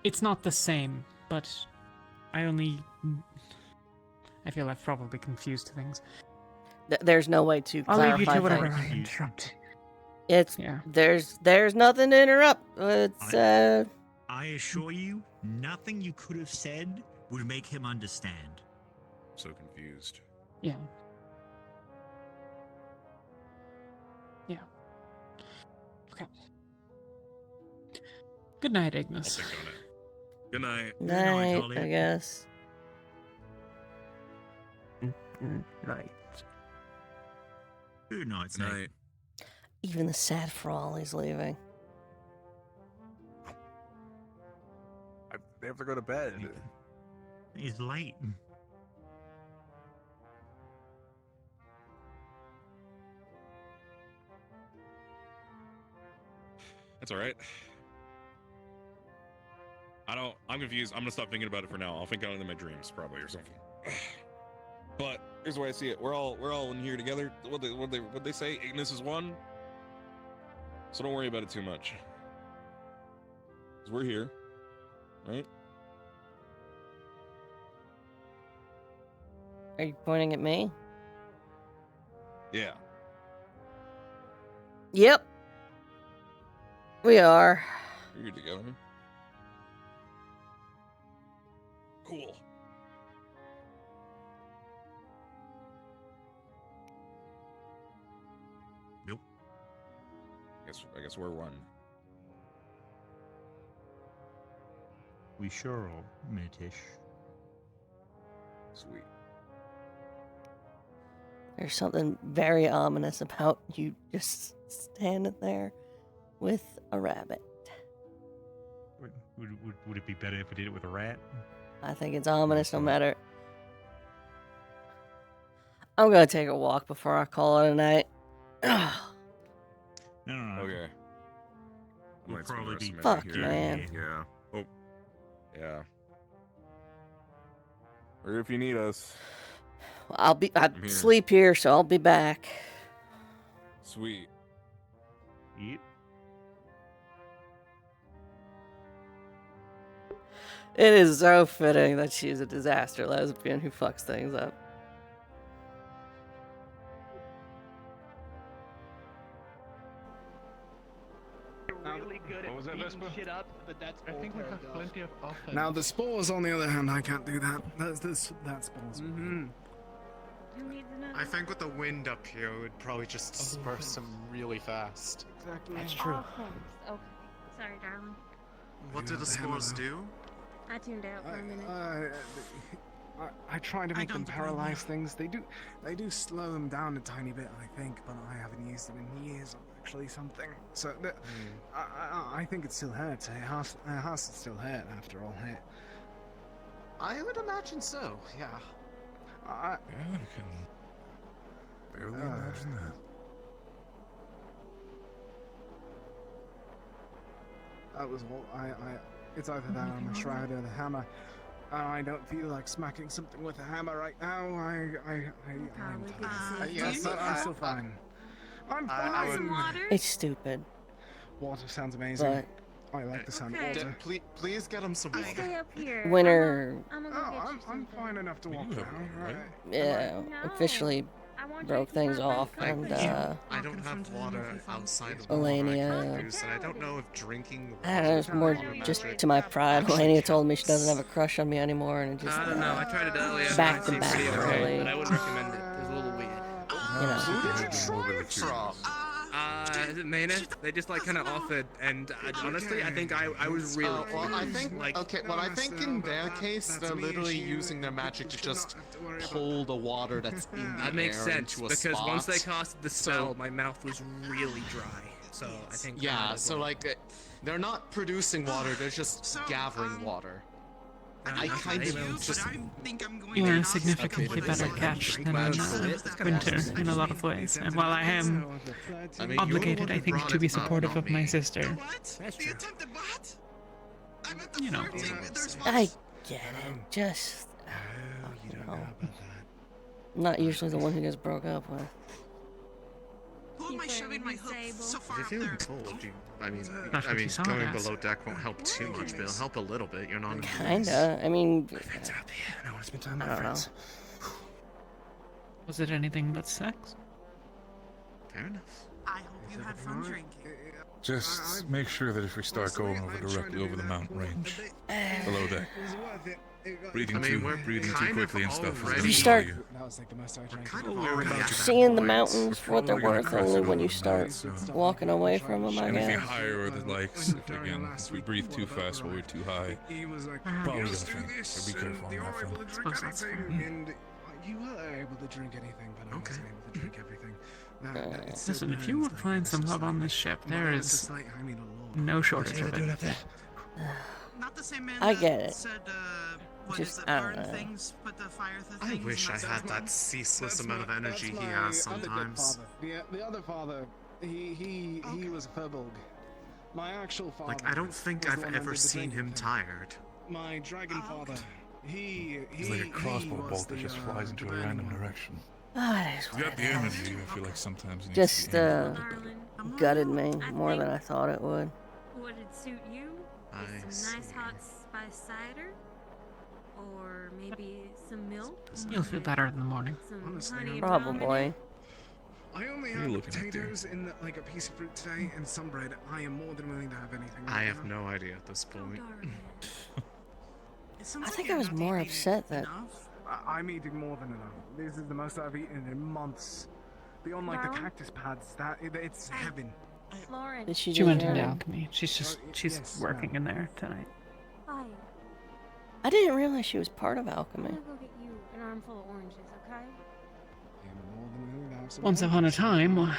It's not the same, but I feel I've probably confused things. There's no way to I'll clarify leave you to whatever things. I interrupt. It's there's nothing to interrupt. It's I assure you, nothing you could have said would make him understand. So confused. Yeah. Yeah. Okay. Good night, Ignis. I'll think on it. Good night. night, I guess. Night. Good night, Good night. Even the sad Frawl is leaving. They have to go to bed. It's late. That's all right. I'm confused. I'm gonna stop thinking about it for now. I'll think on it in my dreams, probably, or something. But here's the way I see it. We're all in here together. What they say? Ignis is one. So don't worry about it too much. 'Cause we're here, right? Are you pointing at me? Yeah. Yep. We are. We're here together. Cool. Nope. I guess we're one. We sure are, Mitish. Sweet. There's something very ominous about you just standing there with a rabbit. Would it be better if we did it with a rat? I think it's ominous no matter. I'm gonna take a walk before I call it a night. No. Okay. We'll probably be Fuck, man. Yeah. Oh. Yeah. Or if you need us. I I'm here. sleep here, so I'll be back. Sweet. Yep. It is so fitting that she's a disaster lesbian who fucks things up. Really good at beating shit up, but that's I think we have plenty of offense. Now the spores, on the other hand, I can't do that. That spores. I think with the wind up here, it would probably just disperse them really fast. Exactly. That's true. Okay. Sorry, darling. What do the spores do? I tuned out for a minute. I try to make them paralyze things. They do slow them down a tiny bit, I think, but I haven't used them in years. Actually, something. So I think it still hurts. It has to still hurt after all. I would imagine so. Yeah. I can barely imagine that. That was all. It's either that or my shroud or the hammer. I don't feel like smacking something with a hammer right now. Yes, I'm still fine. I'm fine. It's stupid. Water sounds amazing. I like the sound of water. Please get him some water. Stay up here. Winter. I'm fine enough to walk now. Right? Yeah, officially broke things off, and I don't have water outside of Elenia. and I don't know if drinking. I don't know, it's more just to my pride. Elenia told me she doesn't have a crush on me anymore, and it just I don't know. I tried it earlier. back to It back, seemed pretty okay, really. but I wouldn't recommend it. It was a little weird. You know. Who did you try it from? Is it Mana? They just like kind of offered, and honestly, I think I was really. Well, I think like. okay. Well, I think in their case, they're literally using their magic to just pull the water that's in the That makes air sense into a because spot. once they casted the spell, my mouth was really dry. So I think. Yeah. So like, they're not producing water; they're just gathering water. I kind of just. You are a significantly better catch than Winter in a lot of ways, and while I am obligated, I think, to be supportive of my sister, you know. I get it. Just. You know. I'm not usually the one who gets broke up with. Who am I shoving my hook so far If you're feeling cold, I mean, That's what you saw, going guys. below deck won't help too much, but it'll help a little bit. You're not. Kinda. I mean, No, it's been time, I my don't know. friends. Was it anything but sex? Fair enough. I hope you had fun drinking. Just make sure that if we start going over directly over the mountain range, below deck, breathing too quickly and stuff is You gonna start kill you. That was like the most I drank. seeing the mountains for what they're worth only when you start walking away from them, I Anything guess. higher than likes, again, if we breathe too fast while we're too high, probably gonna faint. So be careful on that front. And you were able to drink anything, but I wasn't able to drink everything. Listen, if you would find some love on this ship, there is no shortage of it. Not the same man I that get it. said, Just, is it, I don't burn know. things, put the fire through I things, wish I and had that's that ceaseless amount of energy That's he my has other good sometimes. father. The other father, he was a Furbolg. My actual father. Like, I don't think was I've the one that ever did the seen drinking him thing. tired. My dragon father, He's like a crossbow bolt that just flies into a random direction. Ah, it is He's what got it the is. energy. I feel like sometimes he needs Just, to be handled a little bit. gutted me more than I thought it would. Would it suit you? With some nice hot spice cider? Or maybe some milk? You'll feel better in the morning. Some honey and rum in it? Probably. I only You're have looking at potatoes and like a piece of fruit today and some bread. I am more than willing to have anything. I have no idea at this point. I think I was more upset that I'm eating more than enough. This is the most I've eaten in months. Beyond like the Darling? cactus pads, it's heaven. Lauren. Did she She went just- into alchemy. She's yes, working in there tonight. Hi. I didn't realize she was part of I'm alchemy. gonna go get you an armful of oranges, okay? Once upon a time,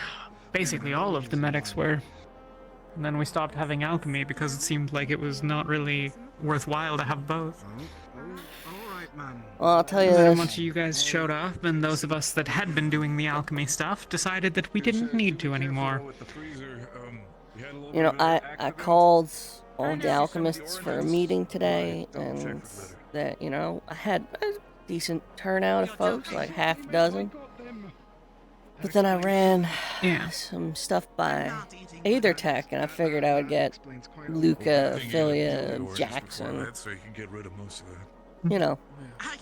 basically all of the medics were. And then we stopped having alchemy because it seemed like it was not really worthwhile to have both. Well, I'll tell you And then this. once you guys showed up, and those of us that had been doing the alchemy stuff decided that we didn't need to anymore. You know, I called all the alchemists for a meeting today, and that, you know, I had a decent turnout of folks, like half a dozen. But then I ran some stuff by Aether Tech, and I figured I would get Luca, Philia, Jackson. So you can get rid of most of that. You know,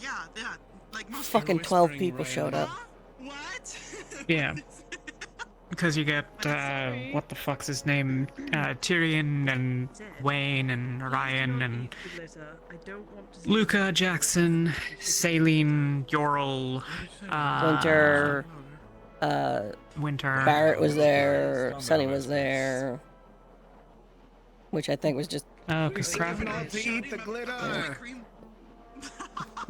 yeah, like most fucking 12 people showed up. What? Yeah. Because you get, what the fuck's his name? Tyrion and Wayne and Ryan and Luca, Jackson, Saline, Yorl, Winter, Winter. Barrett was there, Sonny was there, which I think was just Oh, because crap. Eat the glitter.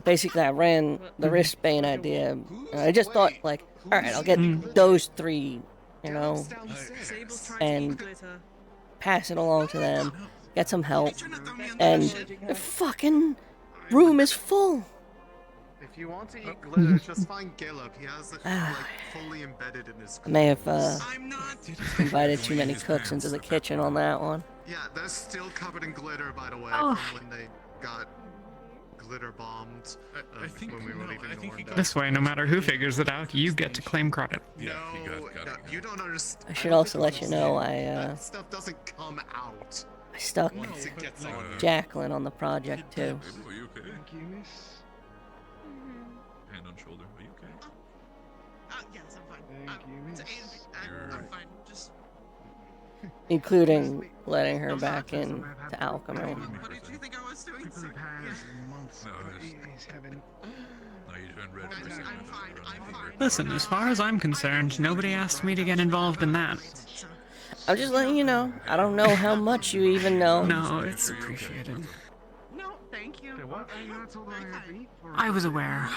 basically I ran the wristbane idea, and I just thought like, all right, I'll get those three, you know, and pass it along to them, get some help, and the fucking room is full. If you want to eat glitter, just find Gilip. He has it like fully embedded in his. I may have I'm not. invited too many cooks into the kitchen on that one. Yeah, they're still covered in glitter, by the way, Oh. from when they got glitter bombed. I think when we were leaving Norndale. This way, no matter who figures it out, you get to claim credit. Yeah, he got No, you don't understand. I should also let you know that stuff doesn't come out. I stuck Once it gets on. Jacqueline on the project too. Are you okay? Thank you, miss. Hand on shoulder. Are you okay? Yes, I'm fine. Thank you, miss. I'm fine. Just. Including letting her back in to alchemy. What did you think I was doing, sir? No, He's having. no, you turned red for a second. I'm fine. I'm fine. Listen, as far as I'm concerned, nobody asked me to get involved in that. I'm just letting you know. I don't know how much you even know. No, it's appreciated. No, thank you. I was aware.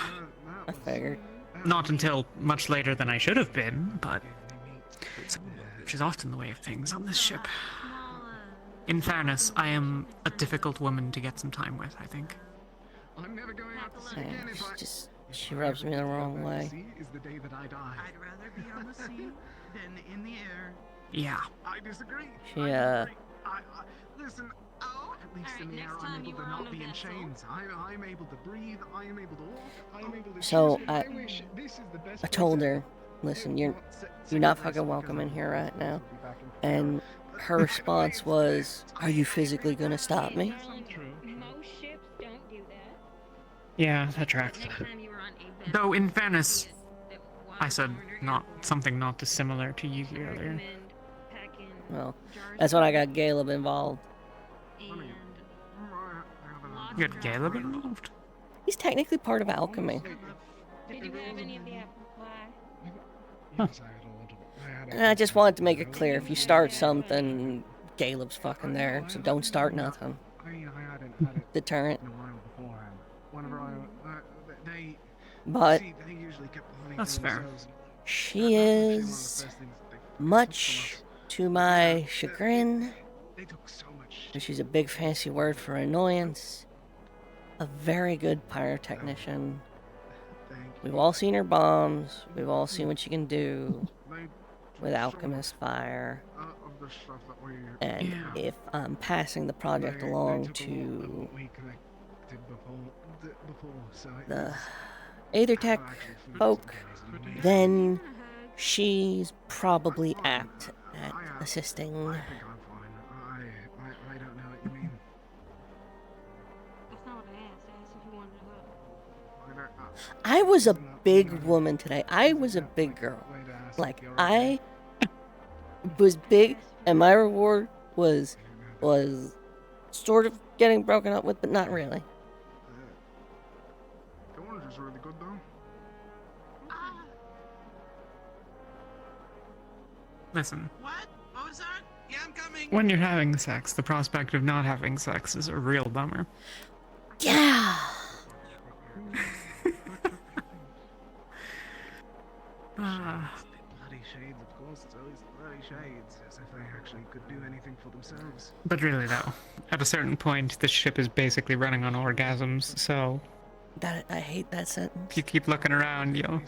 I figured. Not until much later than I should have been, but which is often the way of things on this ship. In fairness, I am a difficult woman to get some time with, I think. I'm never going out to sea Yeah, again if I. she rubs me the wrong way. Sea is the day that I die. I'd rather be on the sea than in the air. Yeah. I disagree. She, Listen. At least in the air, I'm able to not be in chains. I'm able to breathe. I am able to walk. I am able to. So choose. I wish this is the best I place told ever. her, listen, you're not fucking welcome in here right now. And her response was, are you physically gonna stop me? Most ships don't do that. Yeah, that tracks. Though, in fairness, I said something not dissimilar to you earlier. Well, that's when I got Caleb involved. You got Caleb involved? He's technically part of alchemy. Did you have any of the apple pie? Yes, I had a lot of. And I just wanted to make it clear, if you start something, Caleb's fucking there, so don't start nothing. I hadn't Deterrent. in a while beforehand. Whenever they. But See, they usually kept the honey That's for fair. themselves. she is, much to my chagrin, They took so much. and she's a big fancy word for annoyance, a very good pyrotechnician. We've all seen her bombs, we've all seen what she can do with alchemist fire. Of the stuff that we. And if I'm passing the project along to We connected before, so the Aethertech folk, then she's probably apt at assisting. I think I'm fine. I don't know what you mean. That's not what I asked. I asked if you wanted to help. I was a big woman today. I was a big girl. Like, I was big, and my reward was sort of getting broken up with, but not really. The orange is really good though. Listen, What? What was that? Yeah, I'm coming. when you're having sex, the prospect of not having sex is a real bummer. Yeah. Bloody shades, of course. It's always the bloody shades, as if they actually could do anything for themselves. But really, though, at a certain point, this ship is basically running on orgasms, so That I hate that sentence. if you keep looking around, you'll...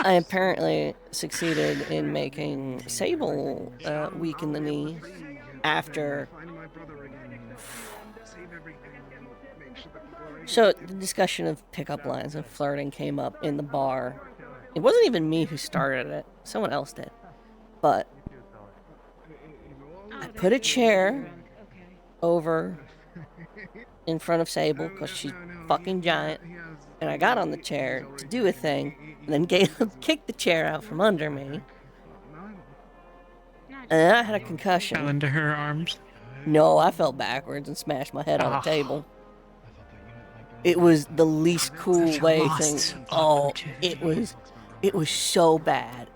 I apparently succeeded in making Sable weak in the knee after. So the discussion of pickup lines and flirting came up in the bar. It wasn't even me who started it. Someone else did. But I put a chair over in front of Sable because she's fucking giant. And I got on the chair to do a thing. And then Caleb kicked the chair out from under me. And then I had a concussion. Fell into her arms. No, I fell backwards and smashed my head on the Ah. table. It was the least cool way thing. Oh, it was so bad.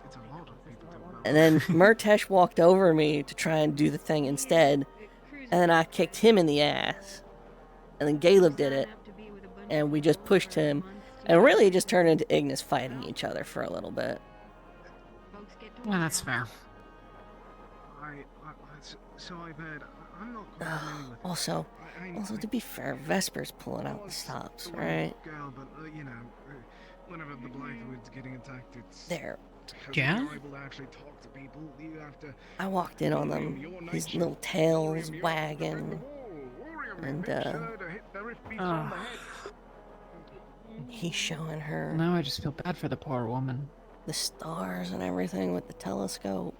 And then Murtesh walked over me to try and do the thing instead. And then I kicked him in the ass. And then Caleb did it. And we just pushed him. And really it just turned into Ignis fighting each other for a little bit. Well, that's fair. So I've heard. I'm not quite familiar with. Also, to be fair, Vesper's pulling out the stops, right? Girl, but you know, whenever the Blythewood's getting attacked, it's There. Yeah. You're able to actually talk to people. You have to. I walked in on them, his little tails wagging, and he's showing her. Now I just feel bad for the poor woman. The stars and everything with the telescope.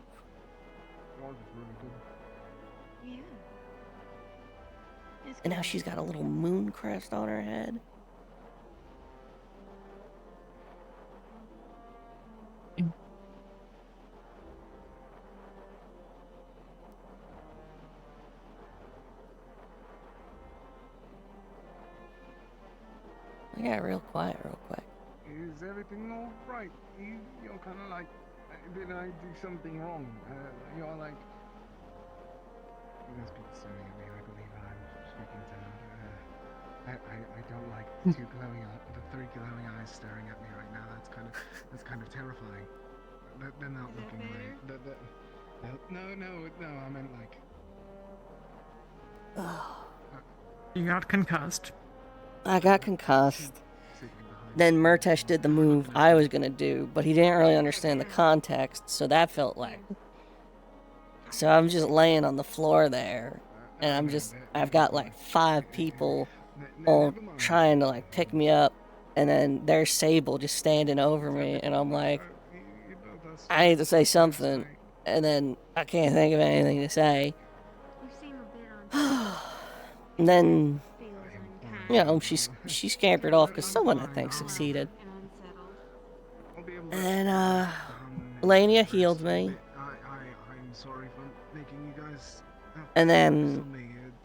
Yeah. And now she's got a little moon crest on her head. I got real quiet real quick. Is everything all right? You're kind of like, did I do something wrong? You're like. You must be staring at me. I believe I'm speaking to her. I don't like the three glowing eyes staring at me right now. That's kind of terrifying. They're not looking right. No. I meant like. You got concussed. I got concussed. Then Murtesh did the move I was gonna do, but he didn't really understand the context, so that felt like. So I'm just laying on the floor there, and I've got like 5 people all trying to like pick me up, and then there's Sable just standing over me, and I'm like, I need to say something, and then I can't think of anything to say. And then, you know, she scampered off because someone, I think, succeeded. And, Lania healed me. I'm sorry for making you guys. And then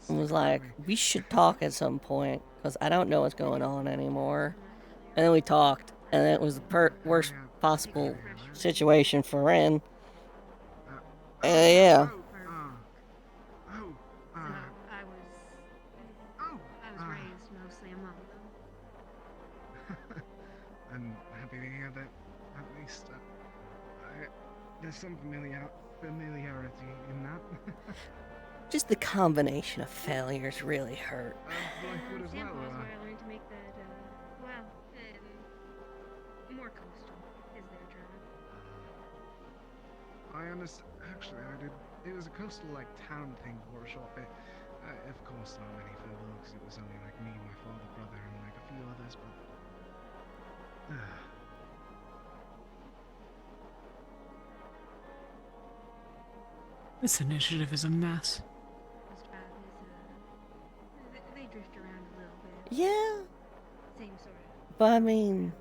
was like, we should talk at some point because I don't know what's going on anymore. And then we talked, and it was the worst possible situation for Ren. Yeah. I was raised mostly among them. I'm happy to hear that. At least there's some familiarity in that. Just the combination of failures really hurt. Example is where I learned to make that, more coastal is their tribe. I understand. Actually, I did. It was a coastal like town thing for a short bit. Of course, not many folks. It was only like me, my father, brother, and like a few others. But This initiative is a mess. This tribe is, they drift around a little bit. Yeah. Same sort of. But I mean,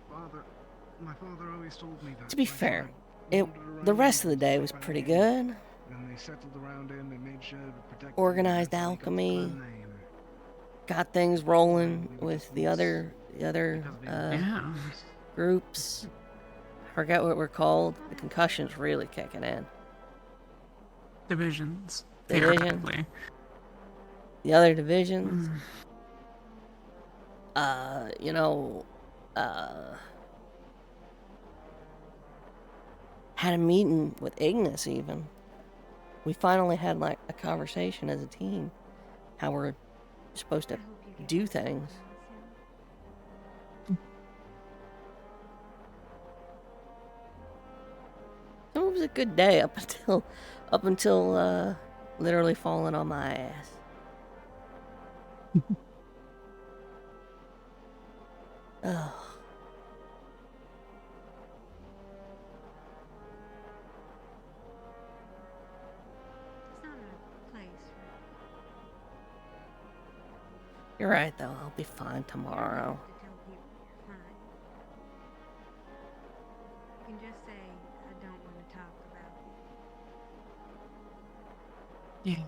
my father always told me that. to be fair, the rest of the day was pretty good. And they settled around in and made sure to protect. Organized alchemy. Got things rolling with the other groups. I forget what we're called. The concussion's really kicking in. Divisions. Division. The other divisions. Had a meeting with Ignis even. We finally had like a conversation as a team. How we're supposed to do things. It was a good day up until literally falling on my ass. Ugh. It's not a place You're right though, I'll be fine tomorrow. to tell people you're fine. You can just say, I don't want to talk about it. Yeah.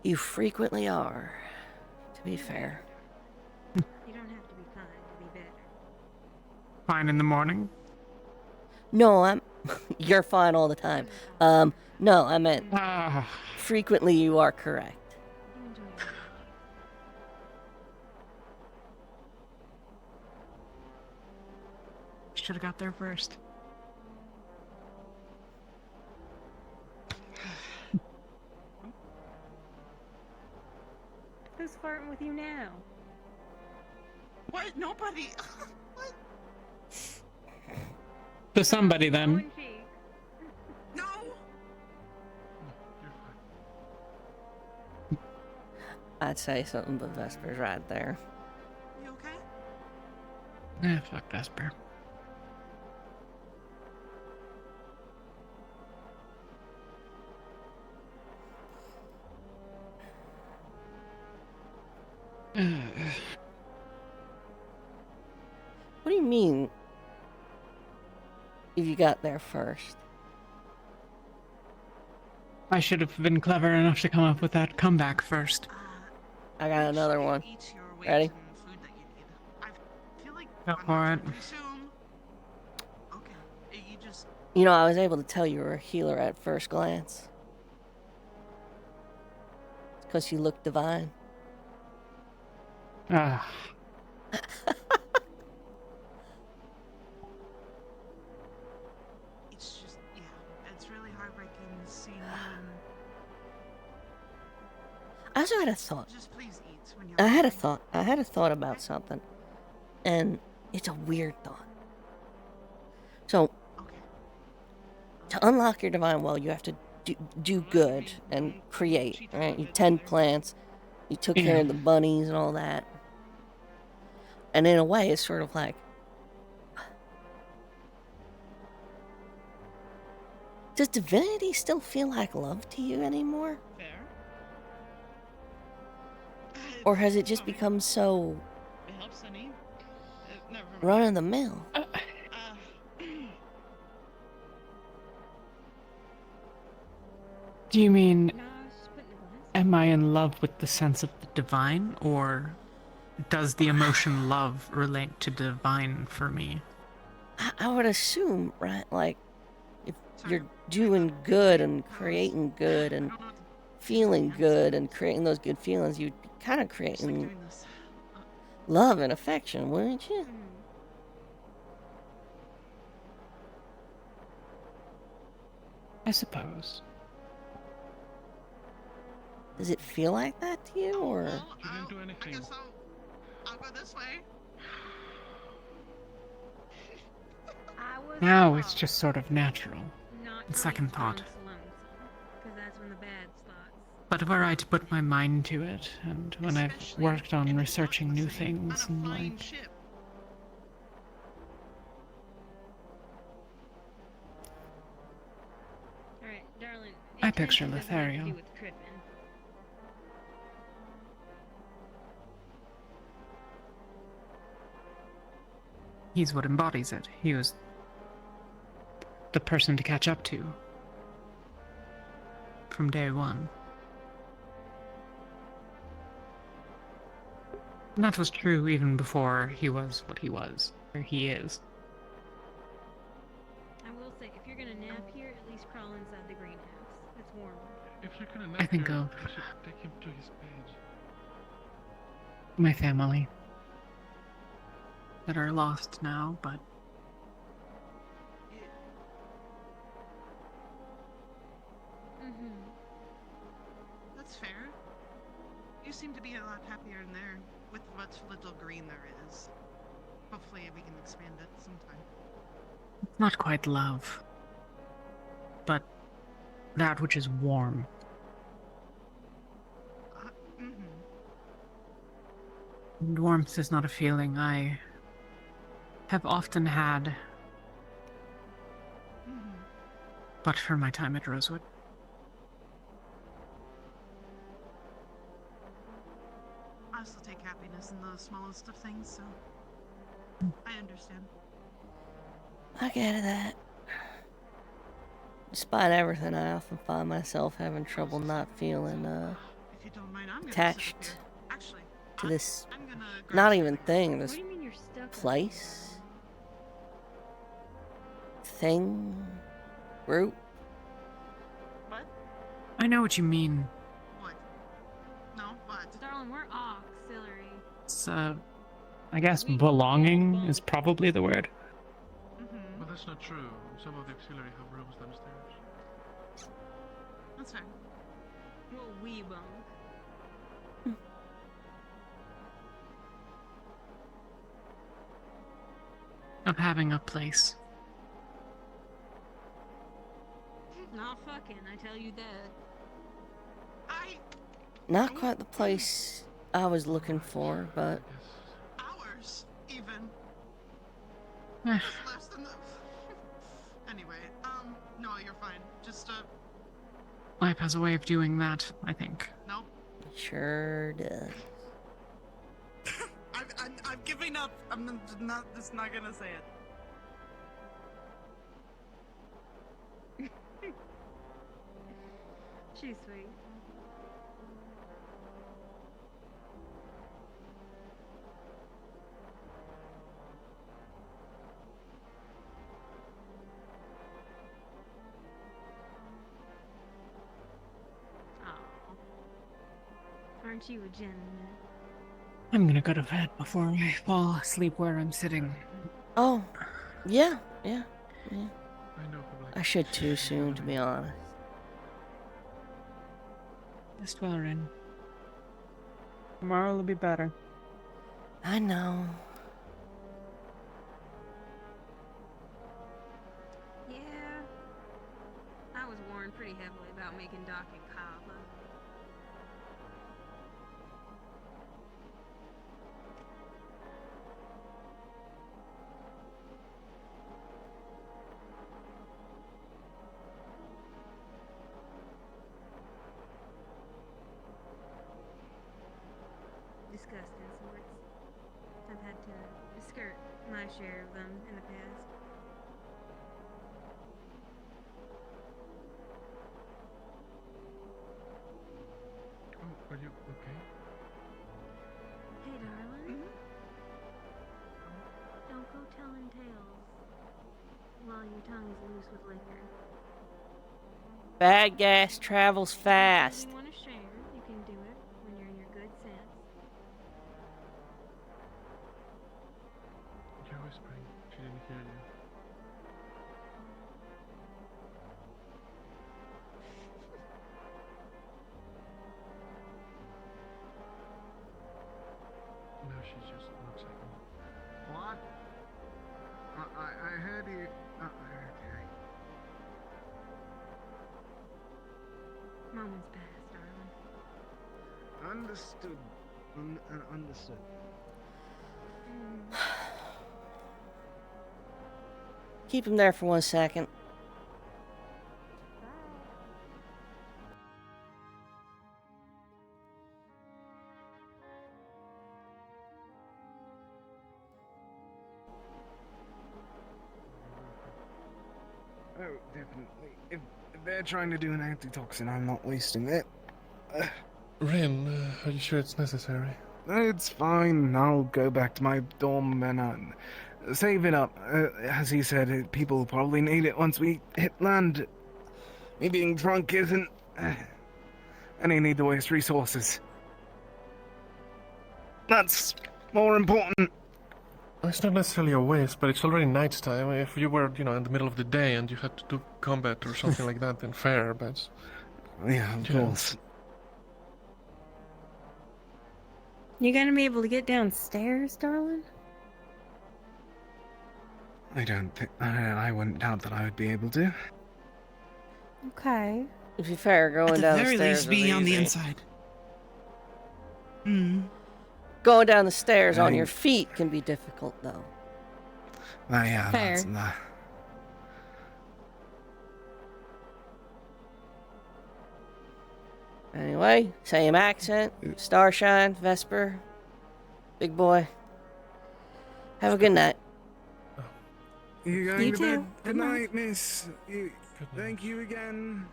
You frequently are, to be fair. You don't have to be fine to be better. Fine in the morning. No, you're fine all the time. No, I meant frequently you are correct. You enjoy your life. should have got there first. Who's flirting with you now? What? Nobody. What? To somebody then. No. I'd say something, but Vesper's right there. You okay? Fuck Vesper. What do you mean? If you got there first? I should have been clever enough to come up with that comeback first. I got another one. Ready? Go for it. You know, I was able to tell you were a healer at first glance. It's because you look divine. Ah. It's just, yeah, it's really heartbreaking seeing you and... I also had a thought. Just please eat when you're... I had a thought about something. And it's a weird thought. So, to unlock your divine well, you have to do good and create, right? You tend plants, you took care of the bunnies and all that. And in a way, it's sort of like, does divinity still feel like love to you anymore? Fair. Or has it just become so It helps, honey. Never mind. run of the mill? Do you mean, am I in love with the sense of the divine, or does the emotion love relate to divine for me? I would assume, right? Like, if you're doing good and creating good and feeling good and creating those good feelings, you'd be kind of creating love and affection, wouldn't you? I suppose. Does it feel like that to you, or? You didn't do anything. I guess I'll go this way. Now it's just sort of natural. Second thought. Because that's when the bad starts. But were I to put my mind to it, and when I've worked on researching new things and like... Alright, darling. I picture Lothario. He's what embodies it. He was the person to catch up to from day one. And that was true even before he was what he was, or he is. I will say, if you're gonna nap here, at least crawl inside the greenhouse. It's warm. If you're gonna I think you of should take him to his bed. my family that are lost now, but That's fair. You seem to be a lot happier in there, with what little green there is. Hopefully we can expand it sometime. it's not quite love, but that which is warm. And warmth is not a feeling I have often had, but for my time at Rosewood. I also take happiness in the smallest of things, so I understand. I get that. Despite everything, I often find myself having trouble not feeling If you don't mind, I'm gonna attached Actually, to this, not even thing, this What do you mean you're stuck up place, thing, group. What? I know what you mean. What? No, what? Darling, we're auxiliary. It's, I guess belonging is probably the word. Mhm. that's not true. Some of the auxiliary have rooms downstairs. That's fine. Well, we won't. Of having a place. Not fucking, I tell you that. Not quite the place I was looking for, but Hours, even. Eh. Less than the... Anyway, no, you're fine. Just, Life has a way of doing that, I think. Nope. sure does. I'm giving up. I'm just not gonna say it. She's sweet. Aren't you a gentleman? I'm gonna go to bed before I fall asleep where I'm sitting. Oh, yeah. I know. I should too soon, to be honest. Just well, Rin. Tomorrow will be better. I know. Yeah. I was warned pretty heavily about making Doc and Kava. Disgusting sorts. I've had to skirt my share of them in the past. Oh, are you okay? Hey, darling. Don't go telling tales while your tongue is loose with liquor. Bad gas travels fast. If you want to share, you can do it when you're in your good sense. You're whispering. She didn't hear you. No, she just looks at me. What? I heard you. Okay. Moments pass, darling. Understood. Understood. Keep him there for 1 second. Oh, definitely. If they're trying to do an antitoxin, I'm not wasting it. Rin, are you sure it's necessary? It's fine. I'll go back to my dorm and save it up. As he said, people will probably need it once we hit land. Me being drunk isn't any need to waste resources. That's more important. It's not necessarily a waste, but it's already nighttime. If you were, in the middle of the day and you had to do combat or something like that, then fair, but... Yeah, of course. You gonna be able to get downstairs, darling? I don't think... I wouldn't doubt that I would be able to. Okay. To be fair, going At the down the very stairs least, be is on the easy. inside. Hmm. Going down the stairs on I- your feet can be difficult, though. Yeah, Fair. that's not... Anyway, same accent, Starshine, Vesper, big boy. Have a good night. You going You to too. bed? Good night, miss. Thank you again.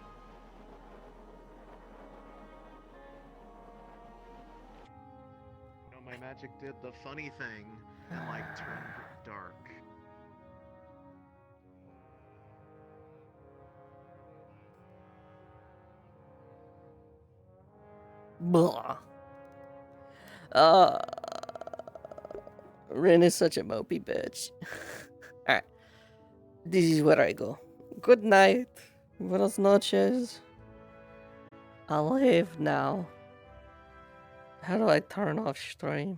My magic did the funny thing and turned dark. Blah. Rin is such a mopey bitch. Alright. This is where I go. Good night. Buenas noches. I'll leave now. How do I turn off stream?